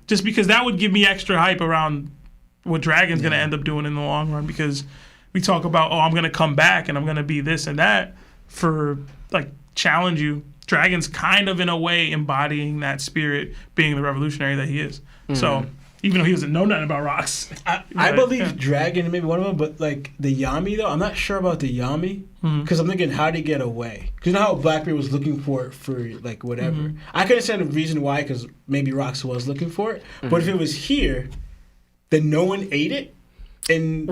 Just because that would give me extra hype around what Dragon's going to end up doing in the long run. Because we talk about, I'm going to come back and I'm going to be this and that for, like, challenge you. Dragon's kind of, in a way, embodying that spirit, being the revolutionary that he is. So, even though he doesn't know nothing about rocks. I believe Dragon, maybe one of them, but, like, the Yami, though, I'm not sure about the Yami. Because I'm thinking, how did he get away? Because you know how Blackbeard was looking for it for, like, whatever. I can understand the reason why, because maybe Rox was looking for it. But if it was here, then no one ate it. And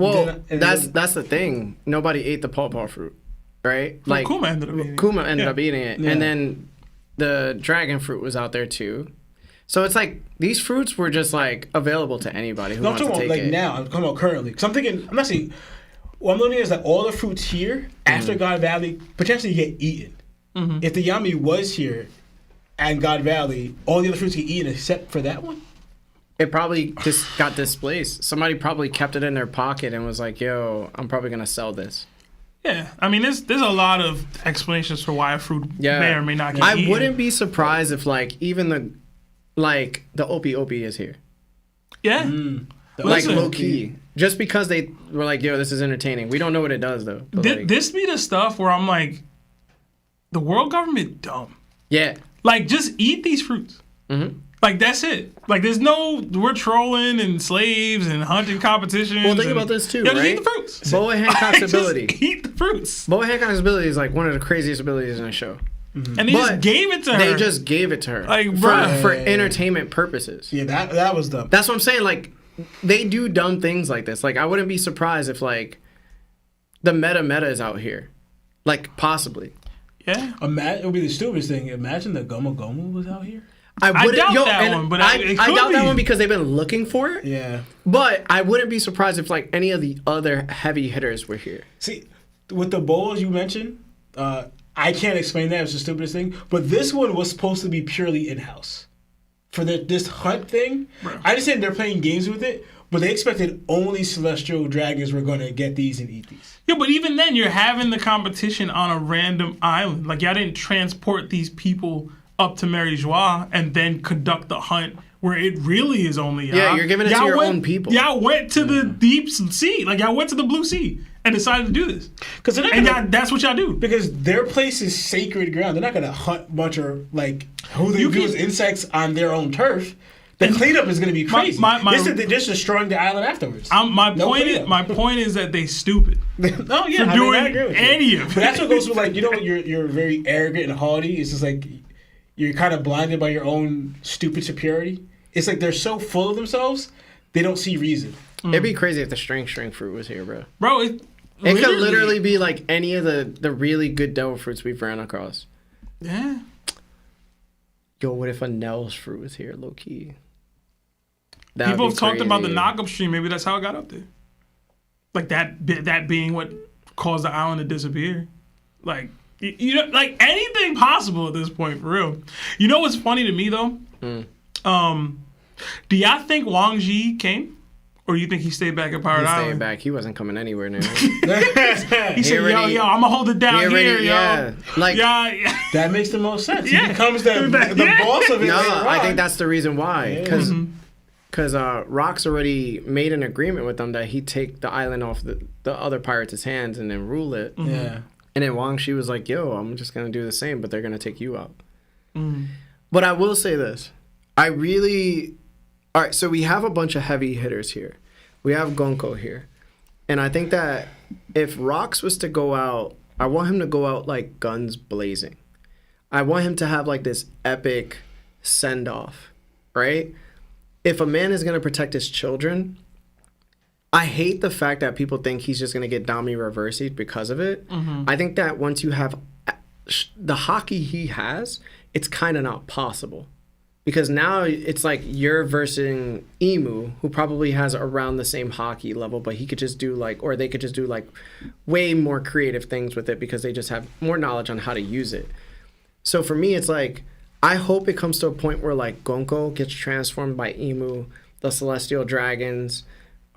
that's the thing. Nobody ate the pawpaw fruit, right? Like Kuma ended up eating it. Kuma ended up eating it. And then the dragon fruit was out there, too. So it's like these fruits were just like available to anybody who wants to take like it. Now, I'm talking about currently. Because I'm thinking, I'm not saying, what I'm learning is that all the fruits here, after God Valley, potentially get eaten. If the Yami was here and God Valley, all the other fruits get eaten except for that one? It probably just got displaced. Somebody probably kept it in their pocket and was like, yo, I'm probably going to sell this. Yeah, I mean, there's a lot of explanations for why a fruit may or may not get eaten. I wouldn't be surprised if, like, even the OP is here. Yeah. Like, low-key. Just because they were like, yo, this is entertaining. We don't know what it does, though. This be the stuff where I'm like, the world government dumb. Yeah. Like, just eat these fruits. Like, that's it. Like, there's no, we're trolling and slaves and hunting competitions. Well, think about this, too, right? right? Just eat the fruits. Boa Hancock's ability. Just eat the fruits. Boa Hancock's ability is, like, one of the craziest abilities in the show. And they just gave it to her. They just gave it to her. Like, bruh. For entertainment purposes. Yeah, that was dumb. That's what I'm saying. Like, they do dumb things like this. Like, I wouldn't be surprised if, like, the meta is out here. Like, possibly. Yeah. It would be the stupidest thing. Imagine the Gomu Gomu was out here. I doubt that one, but I doubt that one because they've been looking for it. Yeah. But I wouldn't be surprised if, like, any of the other heavy hitters were here. See, with the bowls you mentioned, I can't explain that. It's the stupidest thing. But this one was supposed to be purely in-house. For this hunt thing, I understand they're playing games with it, but they expected only celestial dragons were going to get these and eat these. Yeah, but even then, you're having the competition on a random island. Like, y'all didn't transport these people up to Mary Joie and then conduct the hunt where it really is only y'all. Yeah, you're giving it to your own people. Y'all went to the deep sea. Like, y'all went to the blue sea and decided to do this. That's what y'all do. Because their place is sacred ground. They're not going to hunt a bunch of, like, who they view as insects on their own turf. The cleanup is going to be crazy. They're just destroying the island afterwards. My point is that they stupid. Oh yeah, for doing any of it. But that's what goes with, like, you know, when you're very arrogant and haughty. It's just like you're kind of blinded by your own stupid superiority. It's like they're so full of themselves, they don't see reason. It'd be crazy if the string fruit was here, bro. Bro, it could literally be like any of the really good devil fruits we've ran across. Yeah. Yo, what if a Nell's fruit was here, low key? People have talked about the knockup stream. Maybe that's how it got up there. Like that being what caused the island to disappear. Like, you know, like anything possible at this point, for real. You know what's funny to me though? Do y'all think Wang Ji came, or you think he stayed back at Pirate Island? He stayed back. He wasn't coming anywhere now. He said, "Yo, I'm gonna hold it down here, yo." Like, that makes the most sense. He becomes the boss of it. No, I think that's the reason why. Because Rox already made an agreement with them that he'd take the island off the other pirates' hands and then rule it. Yeah. And then Wang Shi was like, yo, I'm just going to do the same, but they're going to take you out. But I will say this. All right, so we have a bunch of heavy hitters here. We have Gonko here. And I think that if Rox was to go out, I want him to go out like guns blazing. I want him to have like this epic send-off, right? If a man is going to protect his children, I hate the fact that people think he's just going to get Dami reversied because of it. I think that once you have the hockey he has, it's kind of not possible because now it's like you're versing Emu, who probably has around the same hockey level, but he could just do like, or they could just do like way more creative things with it because they just have more knowledge on how to use it. So for me, it's like, I hope it comes to a point where like Gonko gets transformed by Emu, the Celestial Dragons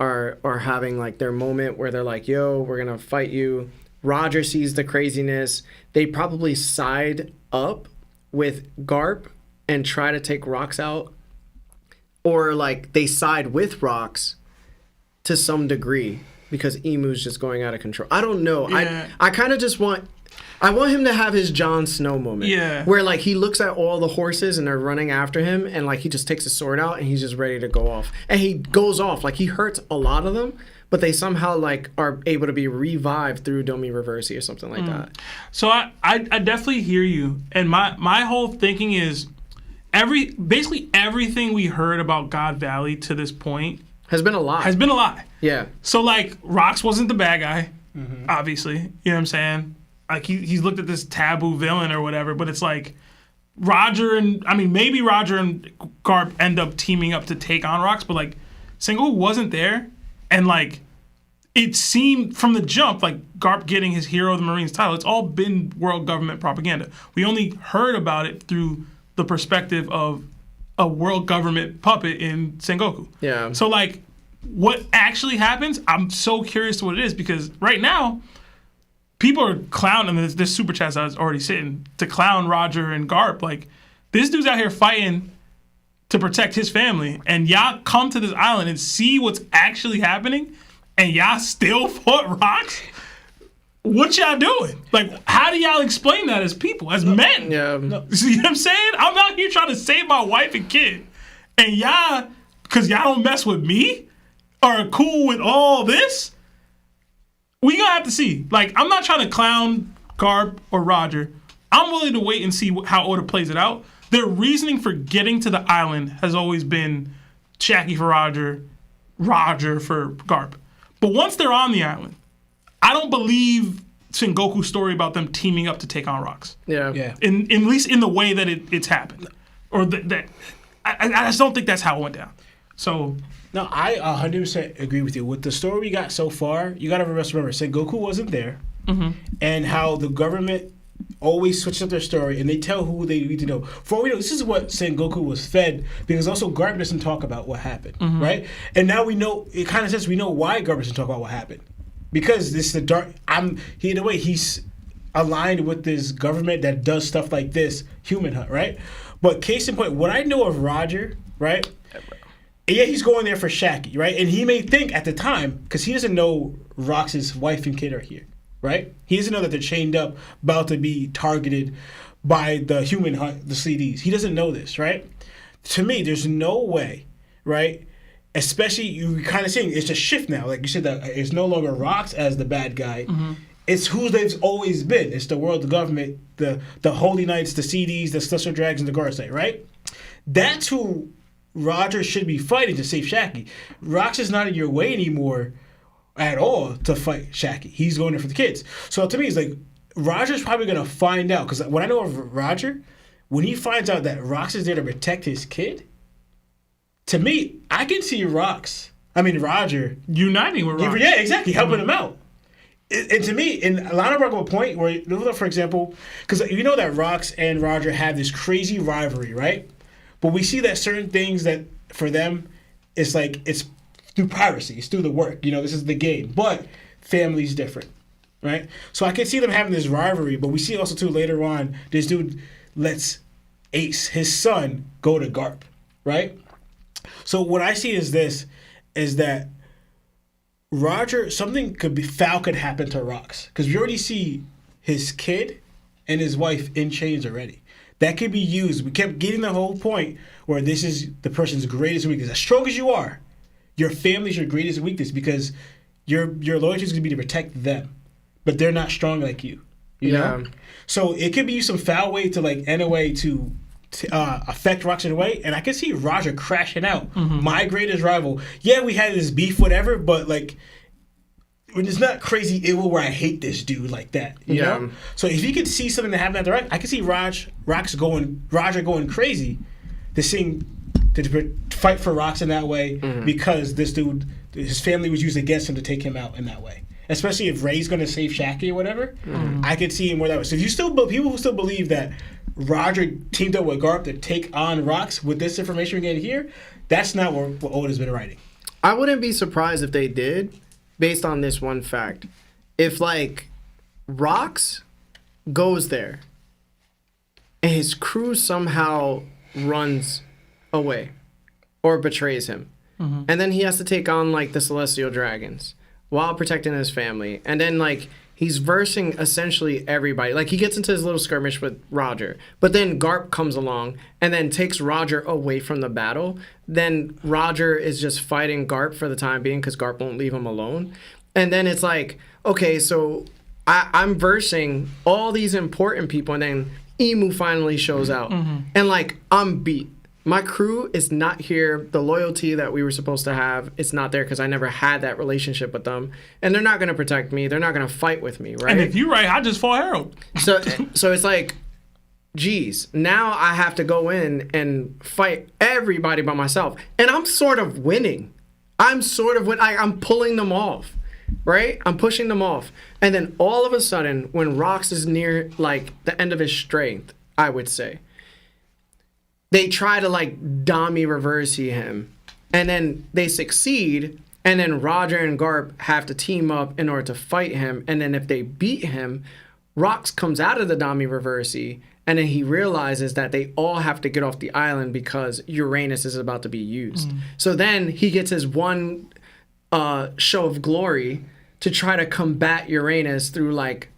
are having like their moment where they're like, yo, we're gonna fight you. Roger sees the craziness. They probably side up with Garp and try to take Rocks out, or like they side with Rocks to some degree because Emu's just going out of control. I don't know. Yeah. I kind of just want him to have his Jon Snow moment. Yeah. Where like he looks at all the horses and they're running after him and like he just takes his sword out and he's just ready to go off. And he goes off. Like he hurts a lot of them, but they somehow like are able to be revived through Domi Reversi or something like that. So I definitely hear you. And my whole thinking is basically everything we heard about God Valley to this point Has been a lie. Yeah. So like Rocks wasn't the bad guy, obviously. You know what I'm saying? Like he's looked at this taboo villain or whatever, but it's like maybe Roger and Garp end up teaming up to take on Rocks, but like Sengoku wasn't there, and like it seemed from the jump like Garp getting his Hero of the Marines title, it's all been world government propaganda. We only heard about it through the perspective of a world government puppet in Sengoku. Yeah. So like what actually happens, I'm so curious to what it is, because right now people are clowning, and this super chat I was already sitting to clown Roger and Garp. Like, this dude's out here fighting to protect his family, and y'all come to this island and see what's actually happening, and y'all still fought Rocks? What y'all doing? Like, how do y'all explain that as people, as men? Yeah. See what I'm saying? I'm out here trying to save my wife and kid, and y'all, because y'all don't mess with me, are cool with all this? We gonna have to see. Like, I'm not trying to clown Garp or Roger. I'm willing to wait and see how Oda plays it out. Their reasoning for getting to the island has always been Shakky for Roger, Roger for Garp. But once they're on the island, I don't believe Sengoku's story about them teaming up to take on Rocks. Yeah. At least in the way that it's happened. Or that I just don't think that's how it went down. So No, I 100% agree with you. With the story we got so far, you got to remember, Sengoku wasn't there, and how the government always switches up their story, and they tell who they need to know. For all we know, this is what Sengoku was fed, because also Garp doesn't talk about what happened, right? And now we know, it kind of says we know why Garp doesn't talk about what happened. Because this is the dark, in a way, he's aligned with this government that does stuff like this, Human Hunt, right? But case in point, what I know of Roger, right? Yeah, he's going there for Shakky, right? And he may think at the time, because he doesn't know Rox's wife and kid are here, right? He doesn't know that they're chained up, about to be targeted by the Human Hunt, the CDs. He doesn't know this, right? To me, there's no way, right? Especially, you kind of saying it's a shift now. Like you said, that it's no longer Rox as the bad guy. It's who they've always been. It's the world, the government, the Holy Knights, the CDs, the Celestial Dragons, the Guardsite, right? That's who Roger should be fighting to save Shakky. Rox is not in your way anymore at all to fight Shakky. He's going there for the kids. So to me, it's like Roger's probably going to find out. Because when I know of Roger, when he finds out that Rox is there to protect his kid, to me, I can see Roger uniting with Roger. Yeah, exactly, helping him out. And to me, in a lot of a point where, for example, because you know that Rox and Roger have this crazy rivalry, right? But we see that certain things that for them, it's like it's through piracy, it's through the work. You know, this is the game. But family's different, right? So I can see them having this rivalry. But we see also too later on, this dude lets Ace, his son, go to Garp, right? So what I see is that Roger, foul could happen to Rox. Because we already see his kid and his wife in chains already. That could be used. We kept getting the whole point where this is the person's greatest weakness. As strong as you are, your family's your greatest weakness because your loyalty is going to be to protect them. But they're not strong like you. You know? So it could be used some foul way to like in a way to affect Rox in a way. And I can see Roger crashing out. My greatest rival. Yeah, we had this beef, whatever, but like when it's not crazy evil where I hate this dude like that, you know? So if you could see something that happened at the right, I could see Roger going crazy to fight for rocks in that way because this dude, his family was used against him to take him out in that way. Especially if Ray's going to save Shakky or whatever, I could see him where that was. So if people who still believe that Roger teamed up with Garp to take on rocks with this information we're getting here, that's not what Oda's been writing. I wouldn't be surprised if they did, based on this one fact. If like Rocks goes there and his crew somehow runs away or betrays him, and then he has to take on like the Celestial Dragons while protecting his family, and then like he's versing essentially everybody. Like he gets into his little skirmish with Roger, but then Garp comes along and then takes Roger away from the battle. Then Roger is just fighting Garp for the time being because Garp won't leave him alone. And then it's like, okay, so I'm versing all these important people, and then Emu finally shows out, and like I'm beat. My crew is not here. The loyalty that we were supposed to have, it's not there because I never had that relationship with them. And they're not going to protect me. They're not going to fight with me, right? And if you're right, I just fought Harold. So it's like, geez, now I have to go in and fight everybody by myself. And I'm sort of winning. I'm pulling them off, right? I'm pushing them off. And then all of a sudden, when Rox is near like the end of his strength, I would say, they try to like Dami reverse-y him, and then they succeed, and then Roger and Garp have to team up in order to fight him, and then if they beat him, Rox comes out of the Dami reverse-y, and then he realizes that they all have to get off the island because Uranus is about to be used. So then he gets his one show of glory to try to combat Uranus through like,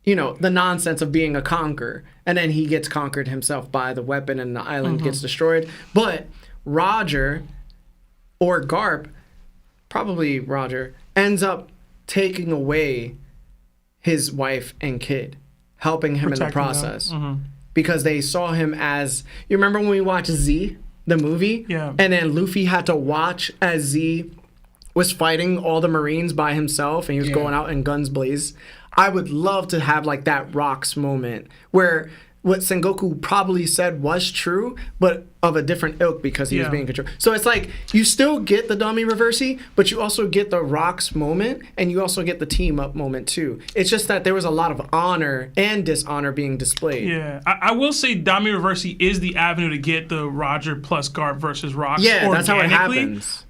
you know, the nonsense of being a conqueror. And then he gets conquered himself by the weapon and the island gets destroyed. But Roger or Garp, probably Roger, ends up taking away his wife and kid, helping him in the process. Because they saw him as, you remember when we watched Z, the movie? Yeah. And then Luffy had to watch as Z was fighting all the Marines by himself and he was going out in guns blaze. I would love to have like that Rocks moment where what Sengoku probably said was true, but of a different ilk because he was being controlled. So it's like you still get the dummy reversey, but you also get the Rocks moment and you also get the team up moment too. It's just that there was a lot of honor and dishonor being displayed. Yeah, I will say Dami Reversi is the avenue to get the Roger plus Garp versus Rocks. Yeah, organically. that's how it happens.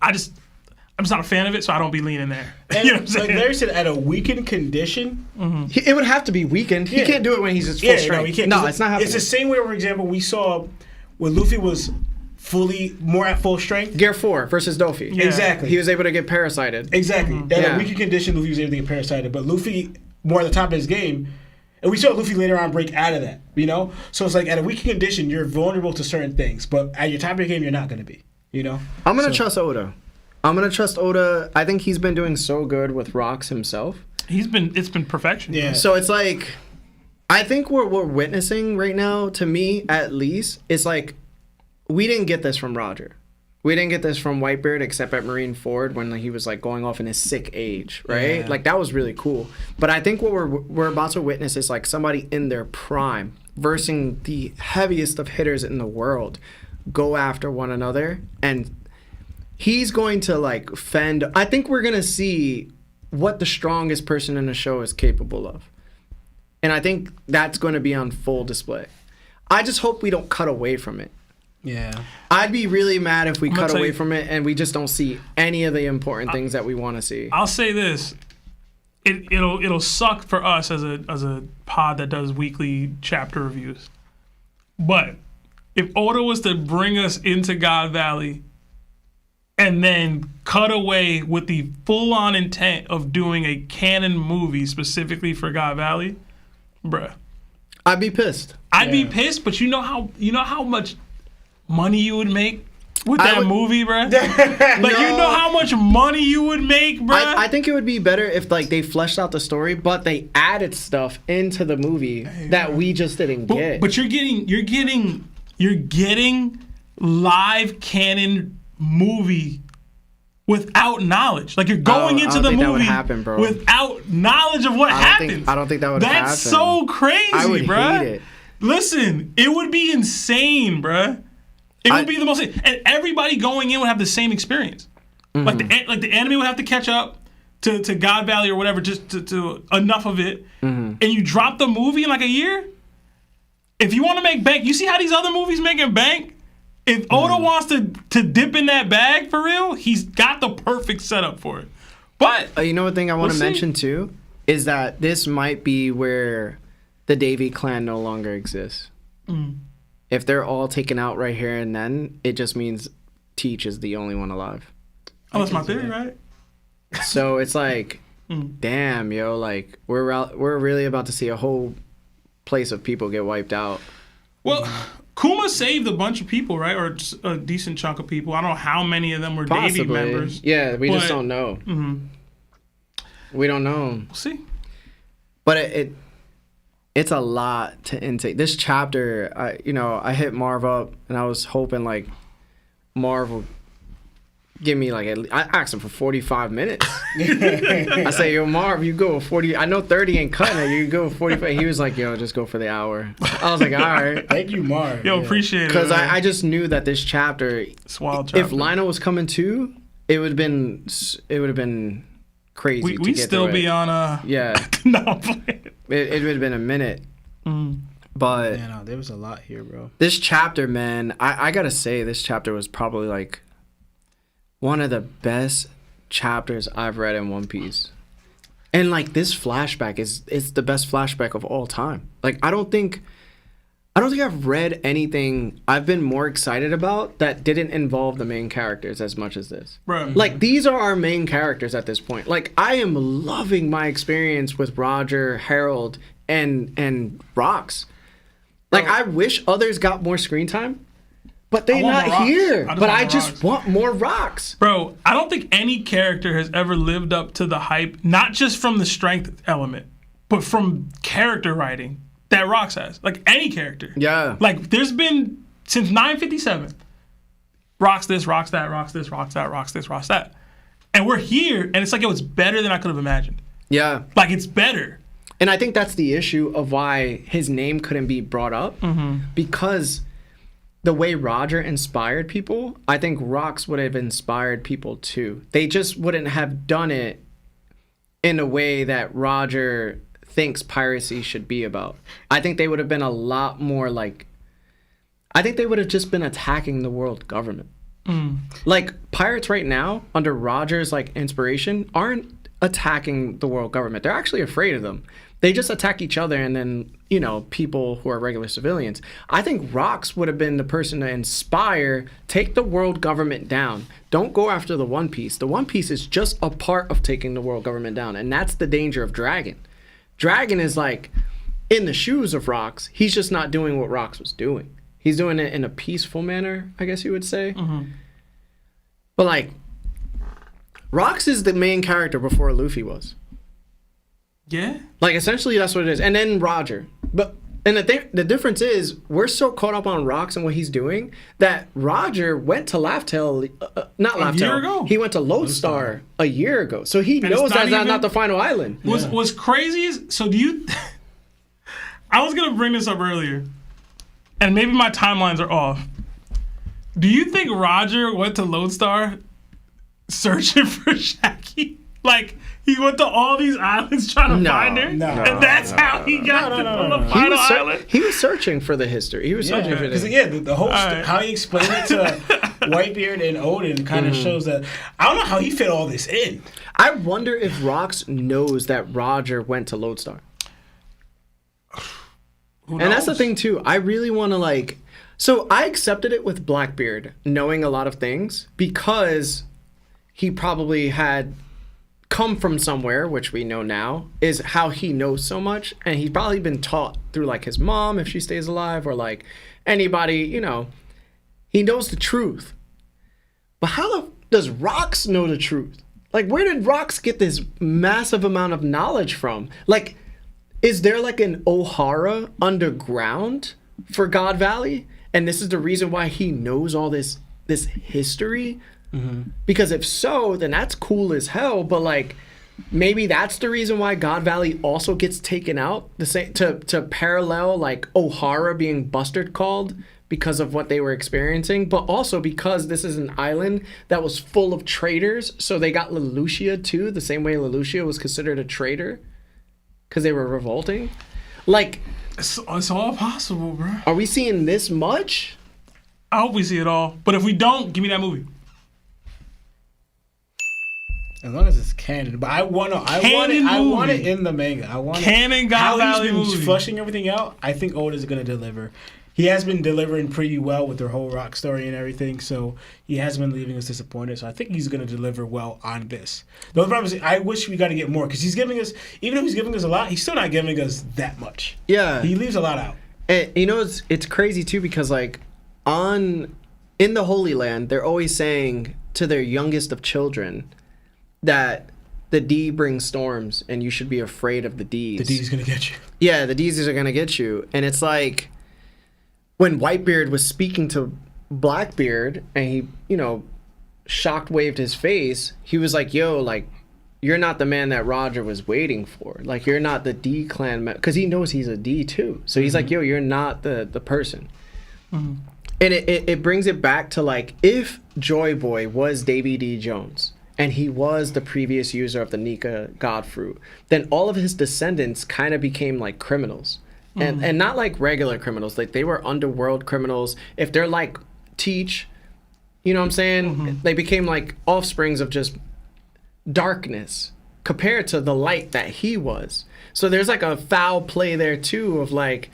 I'm just not a fan of it, so I don't be leaning there. And you know what I'm saying? like Larry said, at a weakened condition, It would have to be weakened. He can't do it when he's just full strength. No, he can't. No, it's not happening. It's the same way, for example, we saw when Luffy was fully more at full strength. Gear 4 versus Dofi. Yeah. Exactly. He was able to get parasited. Exactly. At Yeah. a weakened condition, Luffy was able to get parasited. But Luffy, more at the top of his game, and we saw Luffy later on break out of that, you know? So it's like at a weakened condition, you're vulnerable to certain things. But at your top of your game, you're not going to be, you know? I'm going to trust Oda. I think he's been doing so good with Rocks himself. It's been perfection. Yeah. So it's like, I think what we're witnessing right now, to me at least, is like, we didn't get this from Roger. We didn't get this from Whitebeard except at Marineford when he was like going off in his sick age, right? Yeah. Like that was really cool. But I think what we're about to witness is like somebody in their prime versing the heaviest of hitters in the world go after one another, and he's going to like fend. I think we're going to see what the strongest person in the show is capable of. And I think that's going to be on full display. I just hope we don't cut away from it. Yeah. I'd be really mad if we I'm gonna cut tell away you- from it and we just don't see any of the important things that we want to see. I'll say this. It'll suck for us as a pod that does weekly chapter reviews. But if Oda was to bring us into God Valley and then cut away with the full-on intent of doing a canon movie specifically for God Valley, bruh, I'd be pissed. I'd be pissed. But you know how much money you would make with that movie, bruh. Like you know how much money you would make, bruh. I think it would be better if like they fleshed out the story, but they added stuff into the movie that we just didn't get. But you're getting live canon movie without knowledge. Like you're going into the think that would movie happen, bro. without knowledge of what happens. I don't think that would happen. That's so crazy, I would bruh. hate it. Listen, it would be insane, bruh. It would be the most, and everybody going in would have the same experience. Like the anime would have to catch up to God Valley or whatever, just to enough of it, and you drop the movie in like a year. If you want to make bank, you see how these other movies making bank. If Oda wants to dip in that bag for real, he's got the perfect setup for it. But you know what thing I want to mention too is that this might be where the Davy clan no longer exists. If they're all taken out right here and then, it just means Teach is the only one alive. Oh, that's my theory, right? So it's like, damn, yo, like we're really about to see a whole place of people get wiped out. Well, Kuma saved a bunch of people, right? Or a decent chunk of people. I don't know how many of them were Davy members. Yeah, we just don't know. We don't know. We'll see. But it's a lot to intake. This chapter, I hit Marv up and I was hoping like Marv will give me like I asked him for 45 minutes. I say, yo, Marv, you go 40. I know 30 ain't cutting it. You go 45. He was like, yo, just go for the hour. I was like, all right. Thank you, Marv. Yo, appreciate it. Because I just knew that this chapter, if Lionel was coming too, it would have been crazy. We still be on yeah. No, I'm playing. It would have been a minute. But yeah, no, there was a lot here, bro. This chapter, man, I gotta say, this chapter was probably like one of the best chapters I've read in One Piece. And like this flashback is the best flashback of all time. Like I don't think I've read anything I've been more excited about that didn't involve the main characters as much as this. Right. Like these are our main characters at this point. Like I am loving my experience with Roger, Harold, and Rox. Like I wish others got more screen time. But they're not here. I just want more Rox. Bro, I don't think any character has ever lived up to the hype, not just from the strength element, but from character writing that Rox has. Like any character. Yeah. Like there's been, since 957, Rox this, Rox that, Rox this, Rox that, Rox this, Rox that. And we're here, and it's like, it's better than I could have imagined. Yeah. Like it's better. And I think that's the issue of why his name couldn't be brought up. Because the way Roger inspired people, I think Rox would have inspired people too. They just wouldn't have done it in a way that Roger thinks piracy should be about. I think they would have been a lot more like, I think they would have just been attacking the world government. Like pirates right now, under Roger's like inspiration, aren't attacking the world government. They're actually afraid of them. They just attack each other and then, people who are regular civilians. I think Rox would have been the person to inspire, take the world government down. Don't go after the One Piece. The One Piece is just a part of taking the world government down. And that's the danger of Dragon. Dragon is like in the shoes of Rox. He's just not doing what Rox was doing. He's doing it in a peaceful manner, I guess you would say. But like, Rox is the main character before Luffy was. Yeah. Like essentially that's what it is. And then Roger. And the difference is we're so caught up on Rox and what he's doing that Roger went to Laugh-Tale, not Laugh-Tale. A year ago. He went to Lodestar a year ago. So he knows that's not the final island. What's crazy is, so do you, I was going to bring this up earlier, and maybe my timelines are off. Do you think Roger went to Lodestar searching for Shakky? Like, he went to all these islands trying to find her? No. And that's how he got to the final island? He was searching for the history. He was searching for this. Yeah, the whole how he explained it to Whitebeard and Odin kind of shows that. I don't know how he fit all this in. I wonder if Rox knows that Roger went to Lodestar. And that's the thing, too. I really want to, So I accepted it with Blackbeard, knowing a lot of things, because he probably had come from somewhere, which we know now, is how he knows so much. And he's probably been taught through, his mom, if she stays alive, or, anybody, he knows the truth. But how does Rox know the truth? Where did Rox get this massive amount of knowledge from? Is there an Ohara underground for God Valley? And this is the reason why he knows all this history? Because if so, then that's cool as hell. But maybe that's the reason why God Valley also gets taken out. The same to parallel like O'Hara being Bustard called because of what they were experiencing, but also because this is an island that was full of traitors, so they got Lelouchia too, the same way Lelouchia was considered a traitor because they were revolting. Like, it's all possible, bro. are we seeing this much? I hope we see it all. But if we don't, give me that movie. As long as it's canon, but I want it in the manga. I want canon God Valley how he's been movie. flushing everything out. I think Oda's gonna deliver. He has been delivering pretty well with their whole rock story and everything, so he hasn't been leaving us disappointed. So I think he's gonna deliver well on this. The only problem is I wish we got to get more because he's giving us, even though he's giving us a lot, he's still not giving us that much. Yeah, he leaves a lot out. And you know, it's crazy too because like in the Holy Land, they're always saying to their youngest of children that the D brings storms and you should be afraid of the D's. The D's gonna get you. Yeah, the D's are gonna get you. And it's like when Whitebeard was speaking to Blackbeard and he, you know, shocked waved his face, he was like, yo, like, you're not the man that Roger was waiting for. Like, you're not the D clan because he knows he's a D too. So he's like, yo, you're not the person. And it brings it back to like, if Joy Boy was Davy D. Jones and he was the previous user of the Nika God Fruit, then all of his descendants kind of became like criminals. And not like regular criminals. Like, they were underworld criminals. If they're like Teach, you know what I'm saying? They became like offsprings of just darkness compared to the light that he was. So there's like a foul play there too of like,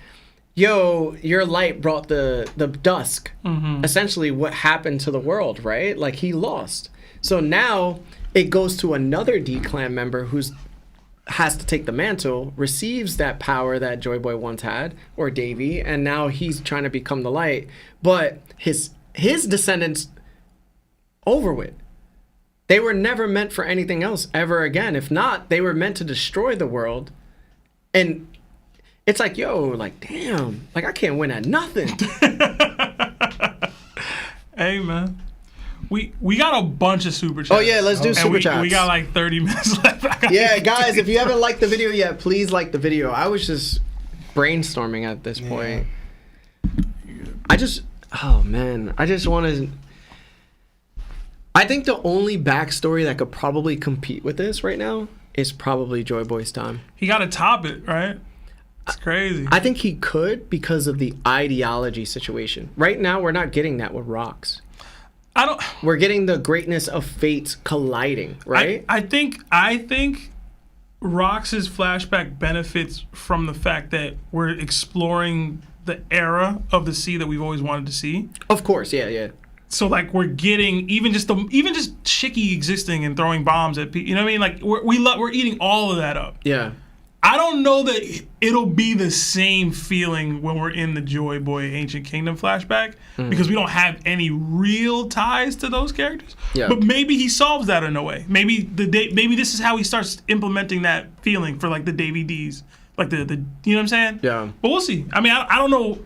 yo, your light brought the dusk. Essentially what happened to the world, right? Like, he lost. So now it goes to another D clan member who's has to take the mantle, receives that power that Joy Boy once had, or Davy, and now he's trying to become the light. But his descendants over with. They were never meant for anything else ever again. If not, they were meant to destroy the world. And it's like, yo, like, damn, like, I can't win at nothing. Hey, man. We got a bunch of super chats. Oh, yeah, let's do super chats. We got like 30 minutes left. Yeah, guys, if you haven't liked the video yet, please like the video. I was just brainstorming at this point. I just want to... I think the only backstory that could probably compete with this right now is probably Joy Boy's time. He got to top it, right? It's crazy. I think he could because of the ideology situation. Right now, we're not getting that with Rocks. We're getting the greatness of fates colliding, right? I think Rox's flashback benefits from the fact that we're exploring the era of the sea that we've always wanted to see. Of course, yeah. So like we're getting even just Shakky existing and throwing bombs at people. You know what I mean? Like we're eating all of that up. Yeah. I don't know that it'll be the same feeling when we're in the Joy Boy Ancient Kingdom flashback because we don't have any real ties to those characters. Yeah. But maybe he solves that in a way. Maybe this is how he starts implementing that feeling for like the DVDs, like the you know what I'm saying? Yeah. But we'll see. I mean, I don't know.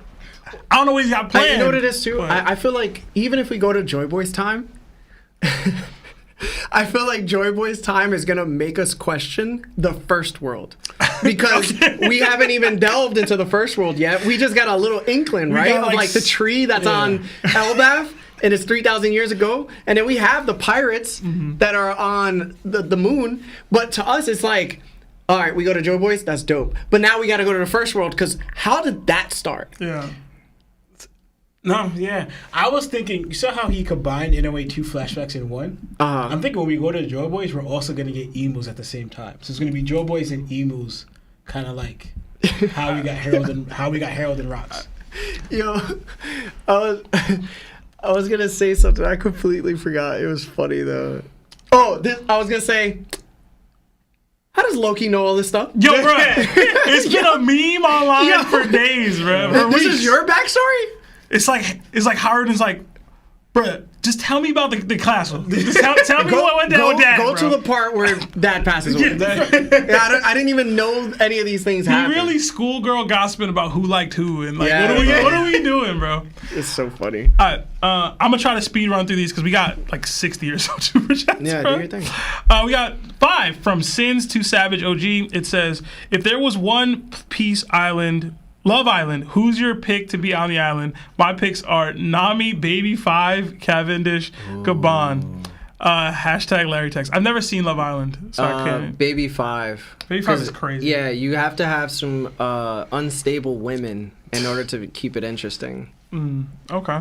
I don't know what he's got planned. You know what it is too? But I feel like even if we go to Joy Boy's time, I feel like Joy Boy's time is gonna make us question the first world because we haven't even delved into the first world yet. We just got a little inkling, right? Of like the tree that's on Elbaf and it's 3,000 years ago, and then we have the pirates that are on the moon. But to us, it's like, all right, we go to Joy Boy's, that's dope. But now we got to go to the first world because how did that start? Yeah. No, yeah. I was thinking, you saw how he combined, in a way, 2 flashbacks in one? I'm thinking when we go to Joy Boys, we're also going to get emus at the same time. So it's going to be Joy Boys and emus, kind of like how we got Harold and Rocks. Yo, I was going to say something. I completely forgot. It was funny, though. I was going to say... How does Loki know all this stuff? Yo, bro, it's been a meme online for days, bro. This is your backstory? It's like Howard is like, Bruh, just tell me about the classroom. Just tell me what went down with Dad, Go bro. to the part where Dad passes away. Yeah, I didn't even know any of these things He happened. really schoolgirl gossiping about who liked who and like Yeah. what are we doing, bro? It's so funny. All right, I'm gonna try to speed run through these because we got like 60 or so super chats. Yeah, bro. do your thing. We got 5 from Sins to Savage OG. It says, if there was one Peace Island, Love Island, who's your pick to be on the island? My picks are Nami, Baby 5, Cavendish, Gabon. Hashtag Larry Text. I've never seen Love Island, so I can't. Baby 5. Baby 5 is crazy. Yeah, you have to have some unstable women in order to keep it interesting. Okay.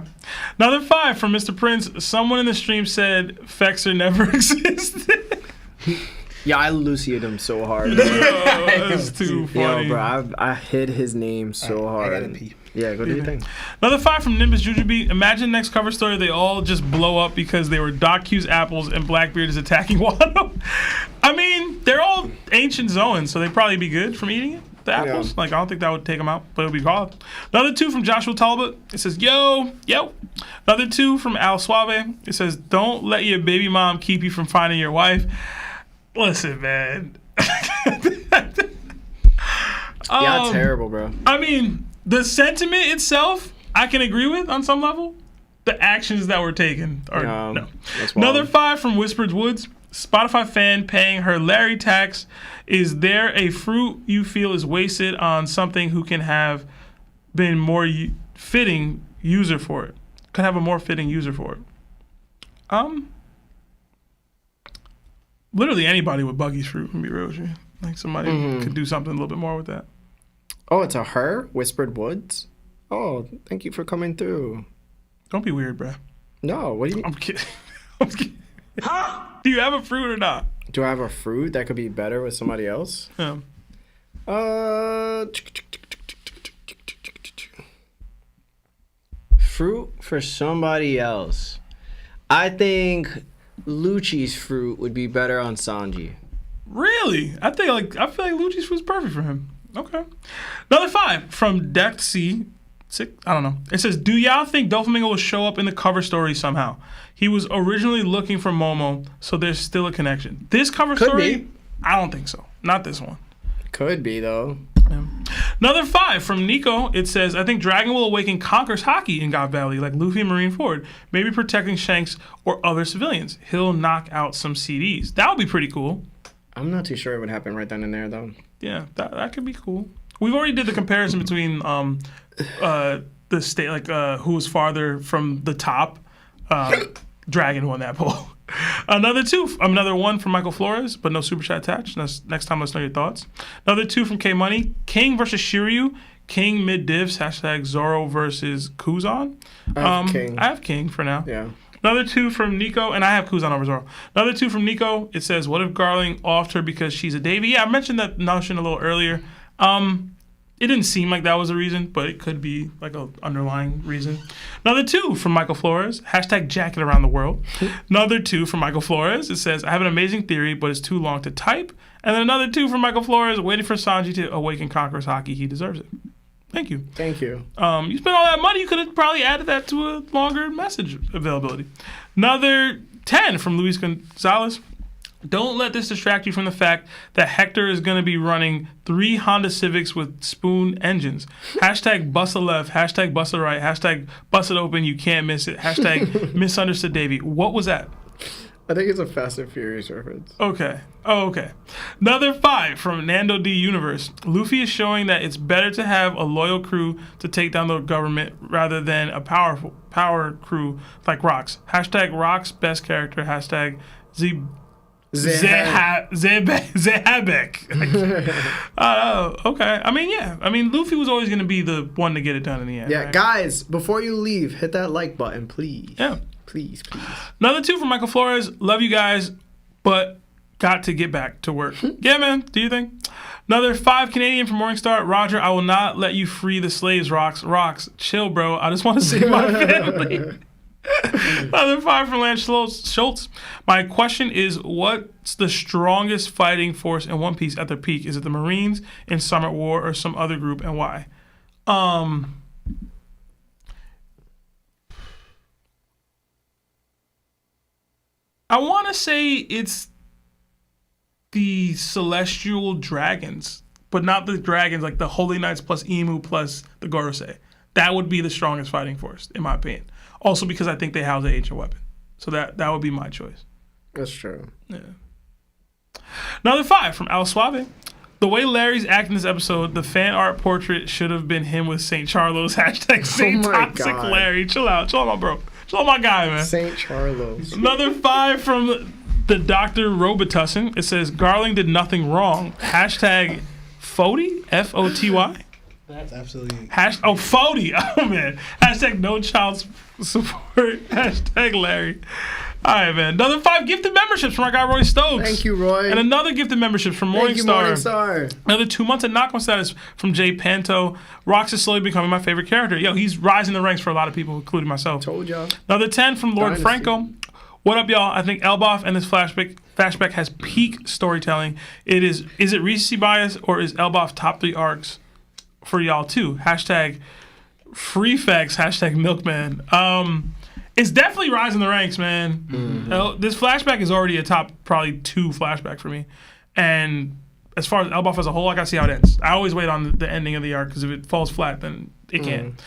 Another 5 from Mr. Prince. Someone in the stream said Fexer never existed. Yeah, I Lucia'd him so hard. That's too funny. Yo, bro, I hid his name so hard. I gotta pee. Yeah, go do your thing. Another 5 from Nimbus Jujubee. Imagine next cover story they all just blow up because they were Doc Q's apples and Blackbeard is attacking Wano. I mean, they're all ancient Zoans, so they'd probably be good from eating it. The apples. Yeah. Like, I don't think that would take them out, but it would be called. Another 2 from Joshua Talbot. It says, yo. Another 2 from Al Suave. It says, don't let your baby mom keep you from finding your wife. Listen, man. Yeah, terrible, bro. I mean, the sentiment itself, I can agree with on some level. The actions that were taken are no. That's wild. Another 5 from Whispered Woods. Spotify fan paying her Larry tax. Is there a fruit you feel is wasted on something who can have been more fitting user for it? Could have a more fitting user for it. Literally anybody with Buggy's fruit can be real with you. Like somebody could do something a little bit more with that. Oh, it's a her? Whispered Woods? Oh, thank you for coming through. Don't be weird, bruh. No, what do you... I'm kidding. I'm kidding. Huh? Do you have a fruit or not? Do I have a fruit that could be better with somebody else? Yeah. Fruit for somebody else. I think Lucci's fruit would be better on Sanji. Really? I feel like Lucci's fruit's perfect for him. Okay. Another 5 from Dexy. I don't know. It says, do y'all think Doflamingo will show up in the cover story somehow? He was originally looking for Momo, so there's still a connection. This cover story, be. I don't think so. Not this one. Could be, though. Yeah. Another 5 from Nico. It says, I think Dragon will awaken conquers Haki in God Valley, like Luffy and Marineford, maybe protecting Shanks or other civilians. He'll knock out some CDs. That would be pretty cool. I'm not too sure it would happen right then and there, though. Yeah, that could be cool. We've already did the comparison between the state, like who was farther from the top. Dragon won that poll. Another 1 from Michael Flores, but no super chat attached. Next time, let's know your thoughts. Another 2 from K Money. King versus Shiryu. King mid divs. Hashtag Zoro versus Kuzan. King. I have King for now. Yeah. Another 2 from Nico, and I have Kuzan over Zoro. Another 2 from Nico. It says, what if Garling offed her because she's a Davy? Yeah, I mentioned that notion a little earlier. It didn't seem like that was a reason, but it could be like an underlying reason. Another 2 from Michael Flores. Hashtag jacket around the world. Another 2 from Michael Flores. It says, I have an amazing theory, but it's too long to type. And then another 2 from Michael Flores. Waiting for Sanji to awaken Conqueror's Haki. He deserves it. Thank you. Thank you. You spent all that money. You could have probably added that to a longer message availability. Another 10 from Luis Gonzalez. Don't let this distract you from the fact that Hector is going to be running 3 Honda Civics with spoon engines. Hashtag bust a left. Hashtag bust a right. Hashtag bust it open. You can't miss it. Hashtag misunderstood Davey. What was that? I think it's a Fast and Furious reference. Okay. Oh, okay. Another 5 from Nando D Universe. Luffy is showing that it's better to have a loyal crew to take down the government rather than a power crew like Rocks. Hashtag Rocks best character. Hashtag Xebec. Okay. I mean, yeah. I mean, Luffy was always going to be the one to get it done in the end. Yeah, right? guys, before you leave, hit that like button, please. Yeah. Please. Another 2 from Michael Flores. Love you guys, but got to get back to work. Yeah, man. Do you think? Another 5 Canadian from Morningstar. Roger, I will not let you free the slaves, Rocks. Chill, bro. I just want to save my family. Another 5 from Lance Schultz. My question is, what's the strongest fighting force in One Piece at their peak? Is it the Marines in Summit War or some other group, and why? I want to say it's the Celestial Dragons, but not the dragons, like the Holy Knights plus Emu plus the Gorosei. That would be the strongest fighting force, in my opinion. Also because I think they house the ancient weapon. So that would be my choice. That's true. Yeah. Another 5 from Al Suave. The way Larry's acting this episode, the fan art portrait should have been him with St. Charlos. # St. Toxic God. Larry. Chill out, my bro. Chill out, my guy, man. St. Charlos. Another 5 from the Dr. Robitussin. It says, Garling did nothing wrong. # Fody? F-O-T-Y? That's absolutely. Fody. Oh, man. # no child support. # Larry. All right, man. Another 5 gifted memberships from our guy Roy Stokes. Thank you, Roy. And another gifted memberships from Morningstar. Thank you, Morningstar. Another 2 months at Knockman status from Jay Panto. Rox is slowly becoming my favorite character. Yo, he's rising the ranks for a lot of people, including myself. Told y'all. Another 10 from Lord Dynasty. Franco. What up, y'all? I think Elbaf and this flashback has peak storytelling. Is it recency bias or is Elbaf top 3 arcs for y'all too? # FreeFacts. # Milkman. It's definitely rising the ranks, man. Mm-hmm. This flashback is already a top probably 2 flashback for me. And as far as Elbaf as a whole, I gotta see how it ends. I always wait on the ending of the arc because if it falls flat, then it can't.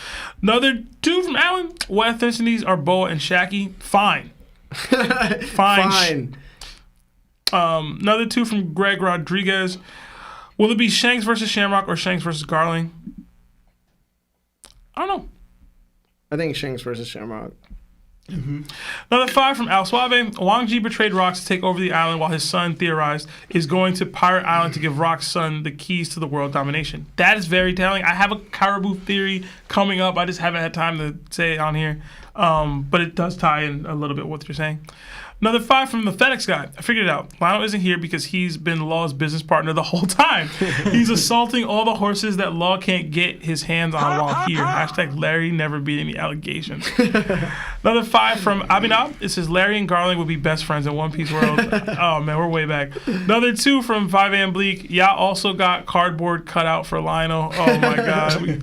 Another 2 from Alan. What ethnicities are Boa and Shakky? Fine. Fine. Another 2 from Greg Rodriguez. Will it be Shanks versus Shamrock or Shanks versus Garling? I don't know. I think Shanks versus Shamrock. Another 5 from Al Suave. Wang Ji betrayed Rox to take over the island while his son, theorized, is going to Pirate Island to give Rox's son the keys to the world domination. That is very telling. I have a Caribou theory coming up. I just haven't had time to say it on here. But it does tie in a little bit with what you're saying. Another 5 from the FedEx guy. I figured it out. Lionel isn't here because he's been Law's business partner the whole time. He's assaulting all the horses that Law can't get his hands on while here. # Larry never beat any allegations. Another 5 from Abhinav. It says Larry and Garling would be best friends in One Piece world. Oh, man, we're way back. Another 2 from 5 AM Bleak. Y'all also got cardboard cut out for Lionel. Oh, my God. We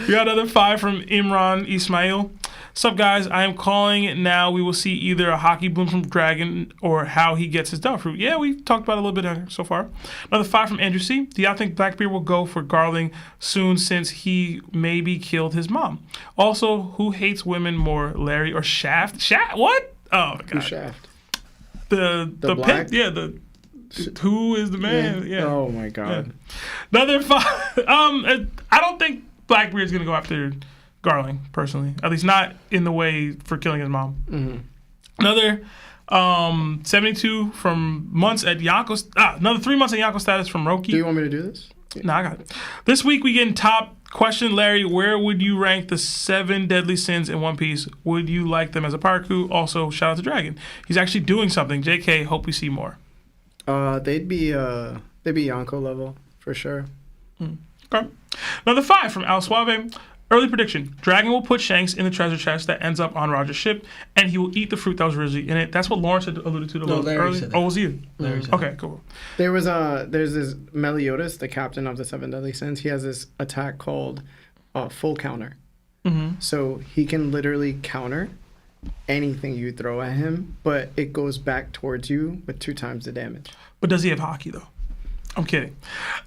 got another 5 from Imran Ismail. Sup, guys? I am calling it now. We will see either a hockey bloom from Dragon or how he gets his dog fruit. Yeah, we've talked about it a little bit so far. Another 5 from Andrew C. Do y'all think Blackbeard will go for Garling soon since he maybe killed his mom? Also, who hates women more, Larry or Shaft? Shaft? What? Oh, my God. Who's Shaft? The black? pimp? Yeah, who is the man? Yeah. Oh, my God. Yeah. Another 5. I don't think Blackbeard's going to go after Garling, personally. At least not in the way for killing his mom. Mm-hmm. Another 72 from months at Yonko. Another 3 months at Yonko status from Roki. Do you want me to do this? No, I got it. This week we get in top question, Larry. Where would you rank the 7 deadly sins in One Piece? Would you like them as a pirate crew? Also, shout out to Dragon. He's actually doing something. JK, hope we see more. They'd be Yonko level for sure. Okay. Another 5 from Al Suave. Early prediction. Dragon will put Shanks in the treasure chest that ends up on Roger's ship, and he will eat the fruit that was originally in it. That's what Lawrence had alluded to. Larry said that. Oh, was you? Larry said Okay, cool. There's this Meliodas, the captain of the 7 deadly sins. He has this attack called full counter. Mm-hmm. So he can literally counter anything you throw at him, but it goes back towards you with 2 times the damage. But does he have hockey, though? I'm kidding.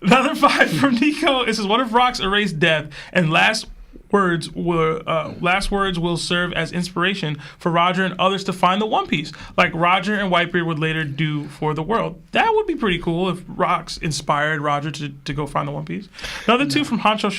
Another 5 from Nico. It says, what if rocks erase death and last words will serve as inspiration for Roger and others to find the One Piece, like Roger and Whitebeard would later do for the world. That would be pretty cool if rocks inspired Roger to go find the One Piece. Another 2 from Hancho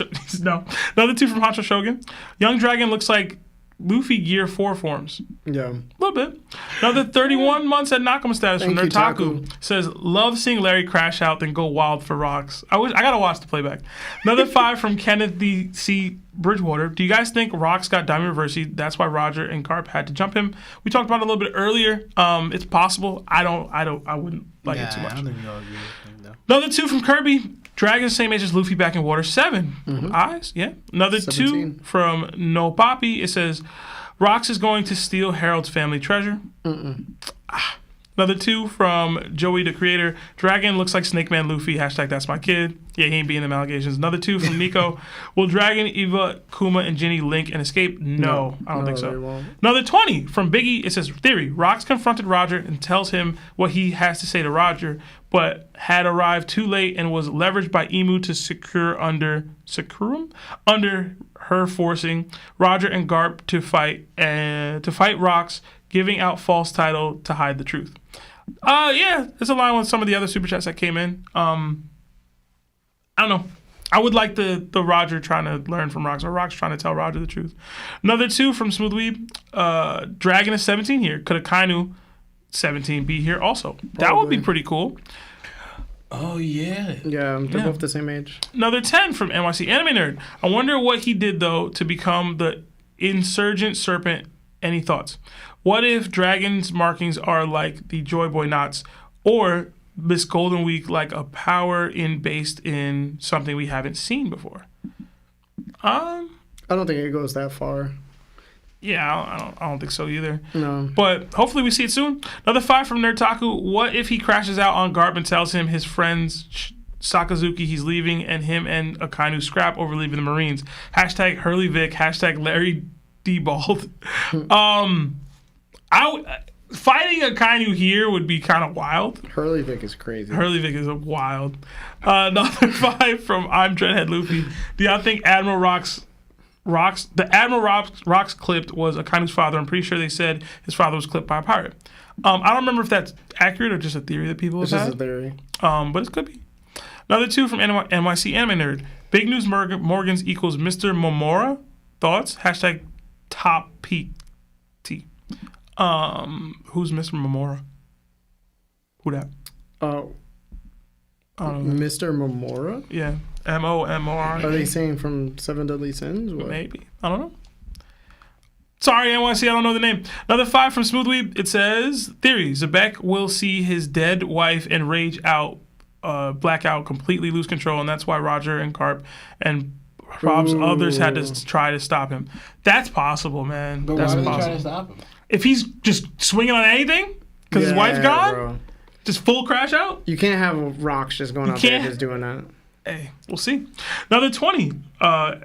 Shogun. Young Dragon looks like Luffy Gear 4 forms. Yeah. A little bit. Another 31 months at Nakama status from Thank you, Nerdtaku. Says, love seeing Larry crash out then go wild for rocks. I gotta watch the playback. Another 5 from Kenneth D.C. Bridgewater. Do you guys think Rocks got Diamond Reversey? That's why Roger and Garp had to jump him. We talked about it a little bit earlier. It's possible. I wouldn't like it too much. I don't think we all agree with him, Another 2 from Kirby. Dragon the same age as Luffy back in water. 7 eyes. Yeah. Another 17. 2 from No Poppy. It says, Rox is going to steal Harold's family treasure. Another Another 2 from Joey the Creator. Dragon looks like Snake Man Luffy. Hashtag that's my kid. Yeah, he ain't being them allegations. Another 2 from Nico. Will Dragon, Eva, Kuma, and Ginny link and escape? No, I don't think they so. won't. Another 20 from Biggie. It says, theory. Rox confronted Roger and tells him what he has to say to Roger, but had arrived too late and was leveraged by Emu to secure him under her, forcing Roger and Garp to fight Rox, giving out false title to hide the truth. Yeah, it's aligned with some of the other super chats that came in. I don't know. I would like the Roger trying to learn from Rox, or Rox trying to tell Roger the truth. Another 2 from Smooth Weeb. Dragon is 17 here. Could Akainu 17 be here also? That would be pretty cool. Oh, yeah. Yeah, they're both the same age. Another 10 from NYC Anime Nerd. I wonder what he did, though, to become the Insurgent Serpent. Any thoughts? What if Dragon's markings are like the Joy Boy knots, or Miss Golden Week like a power based in something we haven't seen before? I don't think it goes that far. Yeah, I don't think so either. No. But hopefully we see it soon. Another 5 from Nerdtaku. What if he crashes out on Garp and tells him his friends Sakazuki he's leaving, and him and Akainu scrap over leaving the Marines? Hashtag Hurley Vic. Hashtag Larry D. Bald. Fighting Akainu here would be kind of wild. Hurley Vic is crazy. Hurley Vic is wild. Another 5 from I'm Dreadhead Luffy. Do y'all think Admiral Rox clipped was Akainu's father? I'm pretty sure they said his father was clipped by a pirate. I don't remember if that's accurate or just a theory that people have had. It's just a theory. But it could be. Another 2 from NYC Anime Nerd. Big News Morgans equals Mr. Momora. Thoughts? Hashtag TOPT. Who's Mr. Momora? Who that? Mr. Momora? Yeah. Momora. Are they saying from Seven Deadly Sins? What? Maybe. I don't know. Sorry, NYC, I don't know the name. Another 5 from Smoothweeb. It says, theory, Xebec will see his dead wife and rage out, blackout, completely lose control, and that's why Roger and Garp and Rob's others had to try to stop him. That's possible, man. But that's why are they possible. trying to stop him? If he's just swinging on anything, because his wife's gone, bro. just full crash out. You can't have rocks just going out there just doing that. Hey, we'll see. Another 20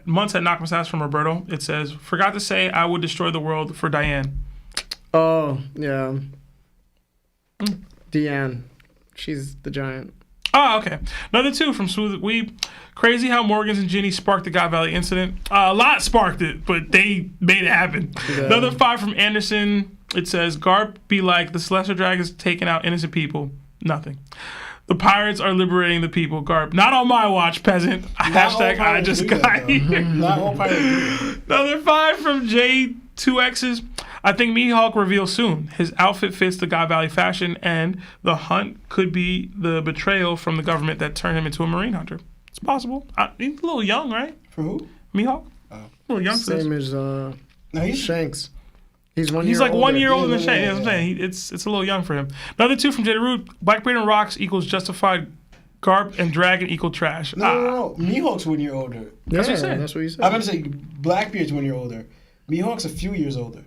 months at Knockmas House from Roberto. It says, forgot to say I would destroy the world for Diane. Oh, yeah. Deanne. She's the giant. Oh, okay. Another 2 from Smooth Weeb. Crazy how Morgans and Ginny sparked the God Valley incident. A lot sparked it, but they made it happen. Yeah. Another 5 from Anderson. It says, Garp be like, the Celestial Dragons taking out innocent people. Nothing. The pirates are liberating the people. Garp, not on my watch, peasant. Hashtag I just got here. Not all pirates do that. Another 5 from J2X's. I think Mihawk reveals soon. His outfit fits the God Valley fashion, and the hunt could be the betrayal from the government that turned him into a Marine hunter. It's possible. He's a little young, right? For who? Mihawk? A little young. Same as Shanks. He's 1 year He's like older. 1 year older than Shanks. That's what I'm saying. It's a little young for him. Another 2 from Jada Root. Blackbeard and Rox equals justified. Garp and Dragon equal trash. No. Mihawk's 1 year older. That's what you said. That's what you said. I'm going to say Blackbeard's 1 year older. Mihawk's a few years older.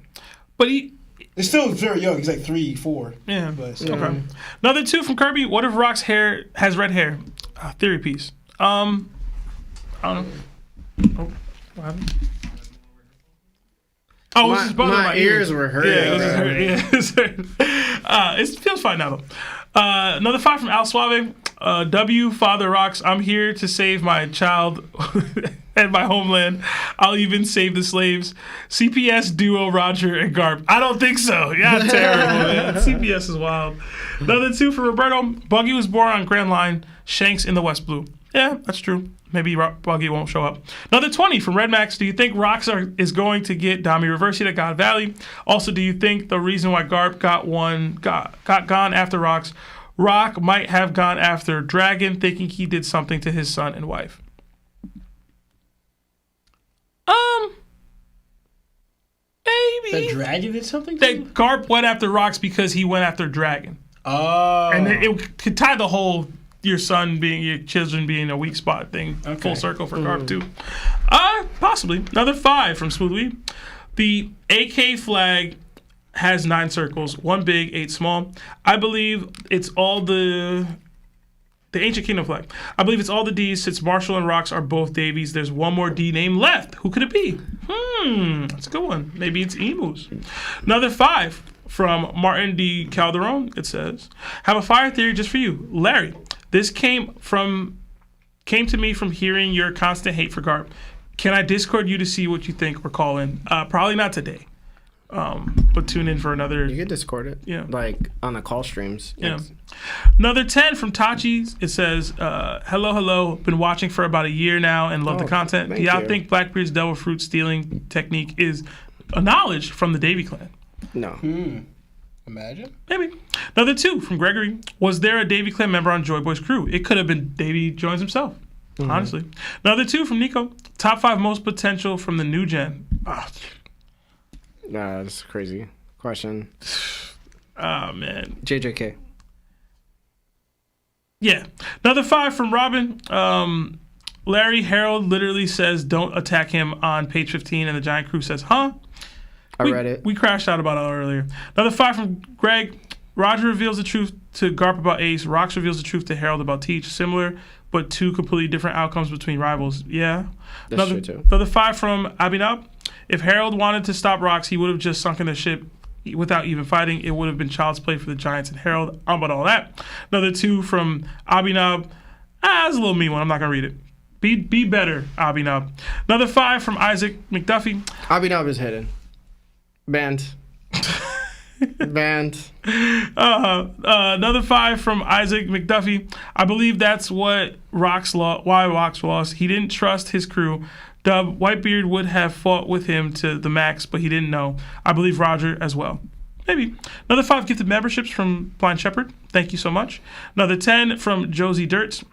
But he... It's still very young. He's like 3, 4. Yeah. But, Okay. Another 2 from Kirby. What if Rock's hair has red hair? Theory piece. I don't know. Oh, what happened? Oh, it was his brother. My ears were hurting. Yeah, it was hurting. It feels fine now, though. Another 5 from Al Suave. W, Father Rocks. I'm here to save my child and my homeland. I'll even save the slaves. CPS duo Roger and Garp. I don't think so. Yeah, terrible, man. CPS is wild. Another 2 for Roberto. Buggy was born on Grand Line. Shanks in the West Blue. Yeah, that's true. Maybe Buggy won't show up. Another 20 from Red Max. Do you think Rockstar is going to get Dami Reversi to God Valley? Also, do you think the reason why Garp got gone after Rocks, Rock might have gone after Dragon, thinking he did something to his son and wife? Maybe. The Dragon did something to That him? Garp went after Rocks because he went after Dragon. Oh. And it could tie the whole your children being a weak spot thing full circle for Garp too. Possibly. Another 5 from Smoothly. The AK flag has 9 circles, 1 big, 8 small. I believe it's all the Ancient Kingdom flag. I believe it's all the D's since Marshall and Rocks are both Davies. There's one more D name left. Who could it be? That's a good one. Maybe it's Emus. Another 5 from Martin D. Calderon. It says, have a fire theory just for you. Larry, this came to me from hearing your constant hate for Garp. Can I Discord you to see what you think or call in? Probably not today. But tune in for another. You can Discord it. Yeah. Like on the call streams. Yeah. Another 10 from Tachi. It says, hello. Been watching for about a year now and love the content. Do y'all think Blackbeard's devil fruit stealing technique is a knowledge from the Davy clan? No. Imagine. Maybe. Another 2 from Gregory. Was there a Davy clan member on Joy Boy's crew? It could have been Davy Jones himself. Honestly. Another 2 from Nico. Top 5 most potential from the new gen. Nah, that's a crazy question. Oh, man. JJK. Yeah. Another 5 from Robin. Larry Harold literally says, don't attack him on page 15, and the Giant Crew says, huh? I read it. We crashed out about it earlier. Another 5 from Greg. Roger reveals the truth to Garp about Ace. Rox reveals the truth to Harold about Teach. Similar, but 2 completely different outcomes between rivals. Yeah. That's true, too. Another 5 from Abinab. If Harold wanted to stop Rox, he would have just sunken the ship without even fighting. It would have been child's play for the Giants and Harold. How about all that? Another 2 from Abinab. That's a little mean one. I'm not going to read it. Be better, Abinab. Another 5 from Isaac McDuffie. Abinab is hidden. Banned. Another 5 from Isaac McDuffie. I believe that's why Rox lost. He didn't trust his crew. Dub, Whitebeard would have fought with him to the max, but he didn't know. I believe Roger as well. Maybe. Another 5 gifted memberships from Blind Shepherd. Thank you so much. Another 10 from Josie Dirts.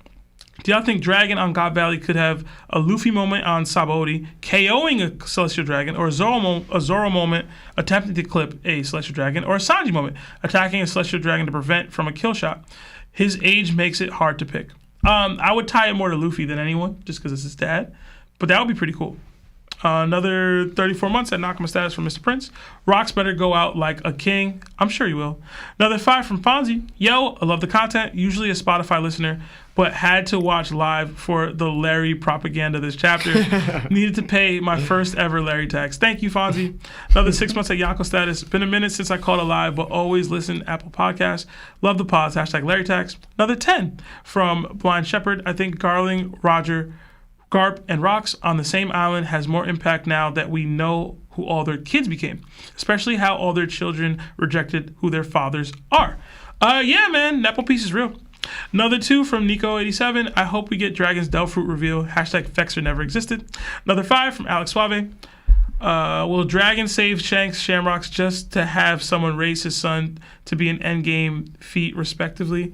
Do y'all think Dragon on God Valley could have a Luffy moment on Sabaody, KOing a Celestial Dragon, or a Zoro moment attempting to clip a Celestial Dragon, or a Sanji moment attacking a Celestial Dragon to prevent from a kill shot? His age makes it hard to pick. I would tie it more to Luffy than anyone, just because it's his dad. But that would be pretty cool. Another 34 months at Nakama status from Mr. Prince. Rox better go out like a king. I'm sure he will. Another 5 from Fonzie. Yo, I love the content. Usually a Spotify listener, but had to watch live for the Larry propaganda this chapter. Needed to pay my first ever Larry tax. Thank you, Fonzie. Another 6 months at Yonko status. Been a minute since I called a live, but always listen to Apple Podcasts. Love the pods. # Larry tax. Another 10 from Blind Shepherd. I think Garling, Roger, Garp, and Rox on the same island has more impact now that we know who all their kids became, especially how all their children rejected who their fathers are. Yeah, man, Nepo piece is real. Another 2 from Nico87. I hope we get Dragon's Delfruit reveal. # Fexer never existed. Another 5 from Alex Suave. Will Dragon save Shanks, Shamrocks just to have someone raise his son to be an endgame feat, respectively?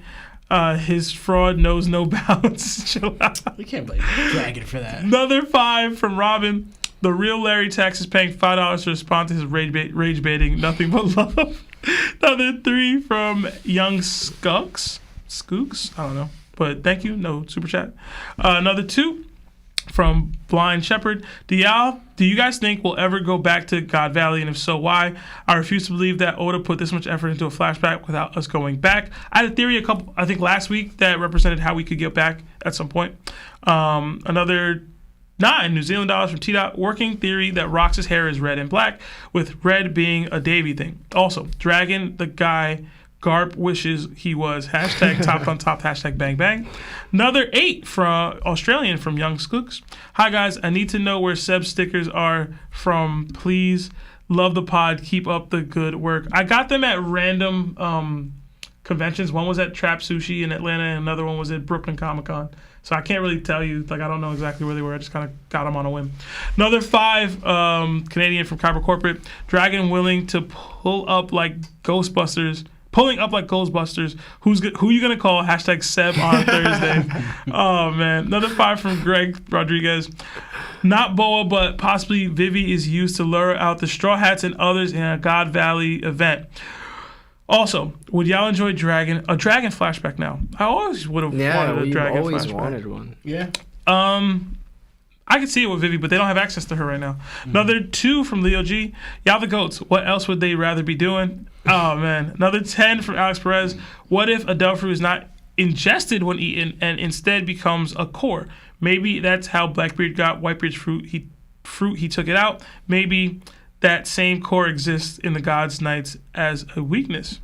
His fraud knows no bounds. Chill out. We can't blame Dragon for that. Another 5 from Robin. The real Larry Tax is paying $5 to respond to his rage baiting. Nothing but love. Another 3 from Young Skooks. I don't know. But thank you. No super chat. Another 2 from Blind Shepherd. Do you guys think we'll ever go back to God Valley, and if so, why? I refuse to believe that Oda put this much effort into a flashback without us going back. I had a theory I think last week that represented how we could get back at some point. Another 9 New Zealand dollars from T-Dot. Working theory that Rox's hair is red and black, with red being a Davy thing. Also, Dragon, the guy Garp wishes he was. # top on top. # bang bang. Another 8 from Australian from Young Skooks. Hi guys, I need to know where Seb's stickers are from, please. Love the pod. Keep up the good work. I got them at random conventions. One was at Trap Sushi in Atlanta, and another one was at Brooklyn Comic Con. So I can't really tell you. I don't know exactly where they were. I just kind of got them on a whim. Another 5 Canadian from Kyber Corporate. Dragon willing to pull up like Ghostbusters. Pulling up like Ghostbusters. Who you gonna call? # Seb on Thursday. Oh man. Another 5 from Greg Rodriguez. Not Boa, but possibly Vivi is used to lure out the Straw Hats and others in a God Valley event. Also, would y'all enjoy a Dragon flashback now? I always would have wanted a Dragon flashback. Yeah, we always wanted one. Yeah. I can see it with Vivi, but they don't have access to her right now. Another 2 from Leo G. Y'all the goats. What else would they rather be doing? Oh, man. Another 10 from Alex Perez. What if Adele fruit is not ingested when eaten and instead becomes a core? Maybe that's how Blackbeard got Whitebeard's fruit. He took it out. Maybe that same core exists in the God's Knights as a weakness.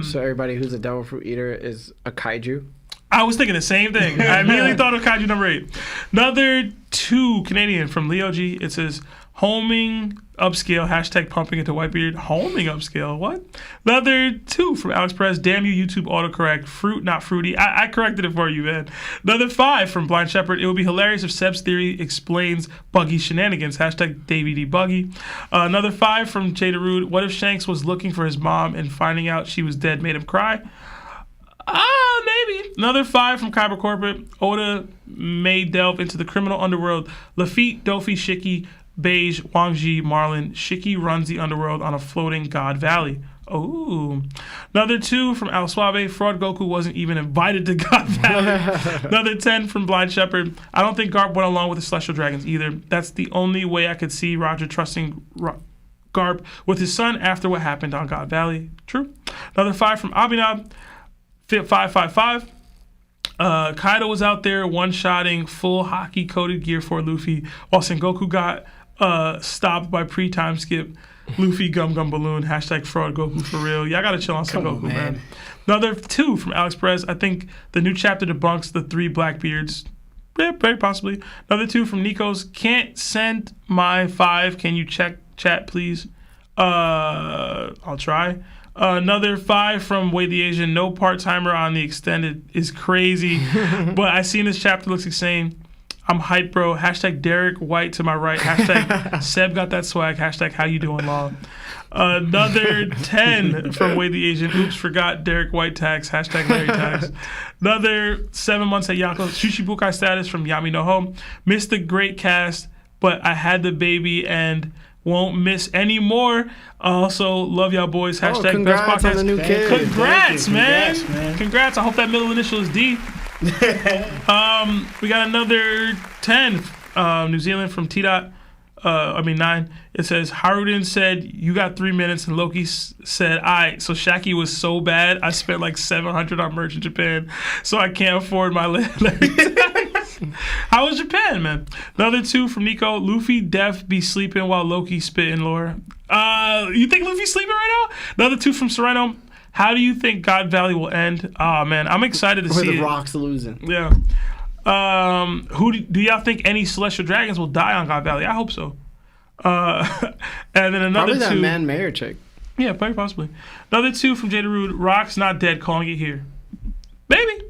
So everybody who's a devil fruit eater is a kaiju? I was thinking the same thing. I immediately thought of kaiju number 8. Another 2 Canadian from Leo G. It says, homing upscale, hashtag pumping into Whitebeard. Homing upscale, what? Another 2 from Alex Perez. Damn you, YouTube autocorrect. Fruit, not fruity. I corrected it for you, man. Another 5 from Blind Shepherd. It would be hilarious if Seb's theory explains Buggy's shenanigans. Hashtag Davey D Buggy. Another 5 from Jada Rude. What if Shanks was looking for his mom and finding out she was dead made him cry? Maybe. Another 5 from Kyber Corporate. Oda may delve into the criminal underworld. Lafitte, Dofi, Shakky, Beige, Wangji, Marlin. Shakky runs the underworld on a floating God Valley. Oh. Another 2 from Al Suave. Fraud Goku wasn't even invited to God Valley. Another 10 from Blind Shepherd. I don't think Garp went along with the Celestial Dragons either. That's the only way I could see Roger trusting Garp with his son after what happened on God Valley. True. Another 5 from Abinab. 555. Kaido was out there one-shotting full hockey-coated gear for Luffy, while Sengoku got stopped by pre-time skip Luffy Gum Gum Balloon. Hashtag fraud Goku for real. Y'all gotta chill on Sengoku, man. Another 2 from Alex Perez. I think the new chapter debunks the 3 Blackbeards. Yeah, very possibly. Another 2 from Nikos. Can't send my 5. Can you check chat, please? I'll try. Another 5 from Wade the Asian. No part-timer on the extended is crazy. But I seen this chapter looks insane. I'm hyped, bro. Hashtag Derek White to my right. Hashtag Seb got that swag. Hashtag how you doing, Law. Another 10 from Wade the Asian. Oops, forgot Derek White tags. Hashtag Larry tags. Another 7 months at Yako. Shishibukai status from Yami no Ho. Missed the great cast, but I had the baby and won't miss any more. Also, love y'all boys. Hashtag congrats best podcast. on the new kid. Congrats, man. Congrats, man. Congrats. I hope that middle initial is D. We got another 10. New Zealand from T-Dot. 9. It says, Haruden said, you got 3 minutes, and Loki said, alright. So Shakky was so bad, I spent like $700 on merch in Japan, so I can't afford my How was Japan, man? Another 2 from Nico. Luffy def be sleeping while Loki spitting lore. You think Luffy's sleeping right now? Another 2 from Sereno. How do you think God Valley will end? Oh, man, I'm excited to see Where it. the Rock's losing. Yeah. Who do y'all think any Celestial Dragons will die on God Valley? I hope so. And then another Probably 2. that man mayor chick. Yeah, very possibly. Another 2 from Jada Rude. Rock's not dead. Calling it here. Maybe.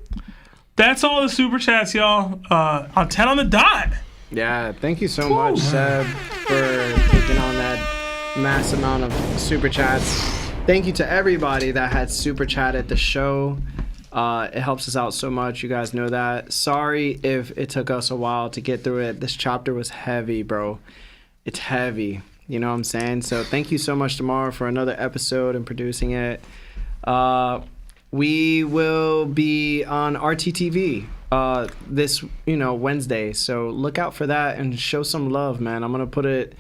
That's all the super chats, y'all. On 10 on the dot. Yeah, thank you so much, Seb, for taking on that mass amount of super chats. Thank you to everybody that had super chatted the show. It helps us out so much. You guys know that. Sorry if it took us a while to get through it. This chapter was heavy, bro. It's heavy. You know what I'm saying? So thank you so much, Tamara, for another episode and producing it. We will be on RTTV this Wednesday. So look out for that and show some love, man. I'm gonna put it.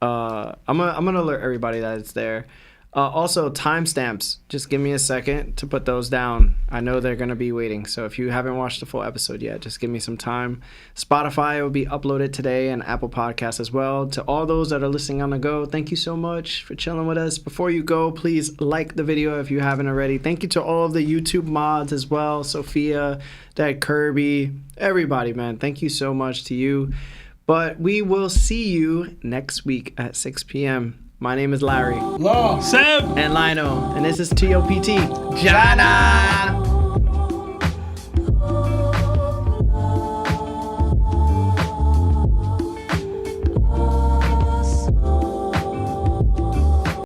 I'm gonna alert everybody that it's there. Also, timestamps. Just give me a second to put those down. I know they're going to be waiting. So if you haven't watched the full episode yet, just give me some time. Spotify will be uploaded today and Apple Podcasts as well. To all those that are listening on the go, thank you so much for chilling with us. Before you go, please like the video if you haven't already. Thank you to all of the YouTube mods as well. Sophia, Dad Kirby, everybody, man. Thank you so much to you. But we will see you next week at 6 p.m. My name is Larry. Law. Seb. And Lionel. And this is TOPT. Jana!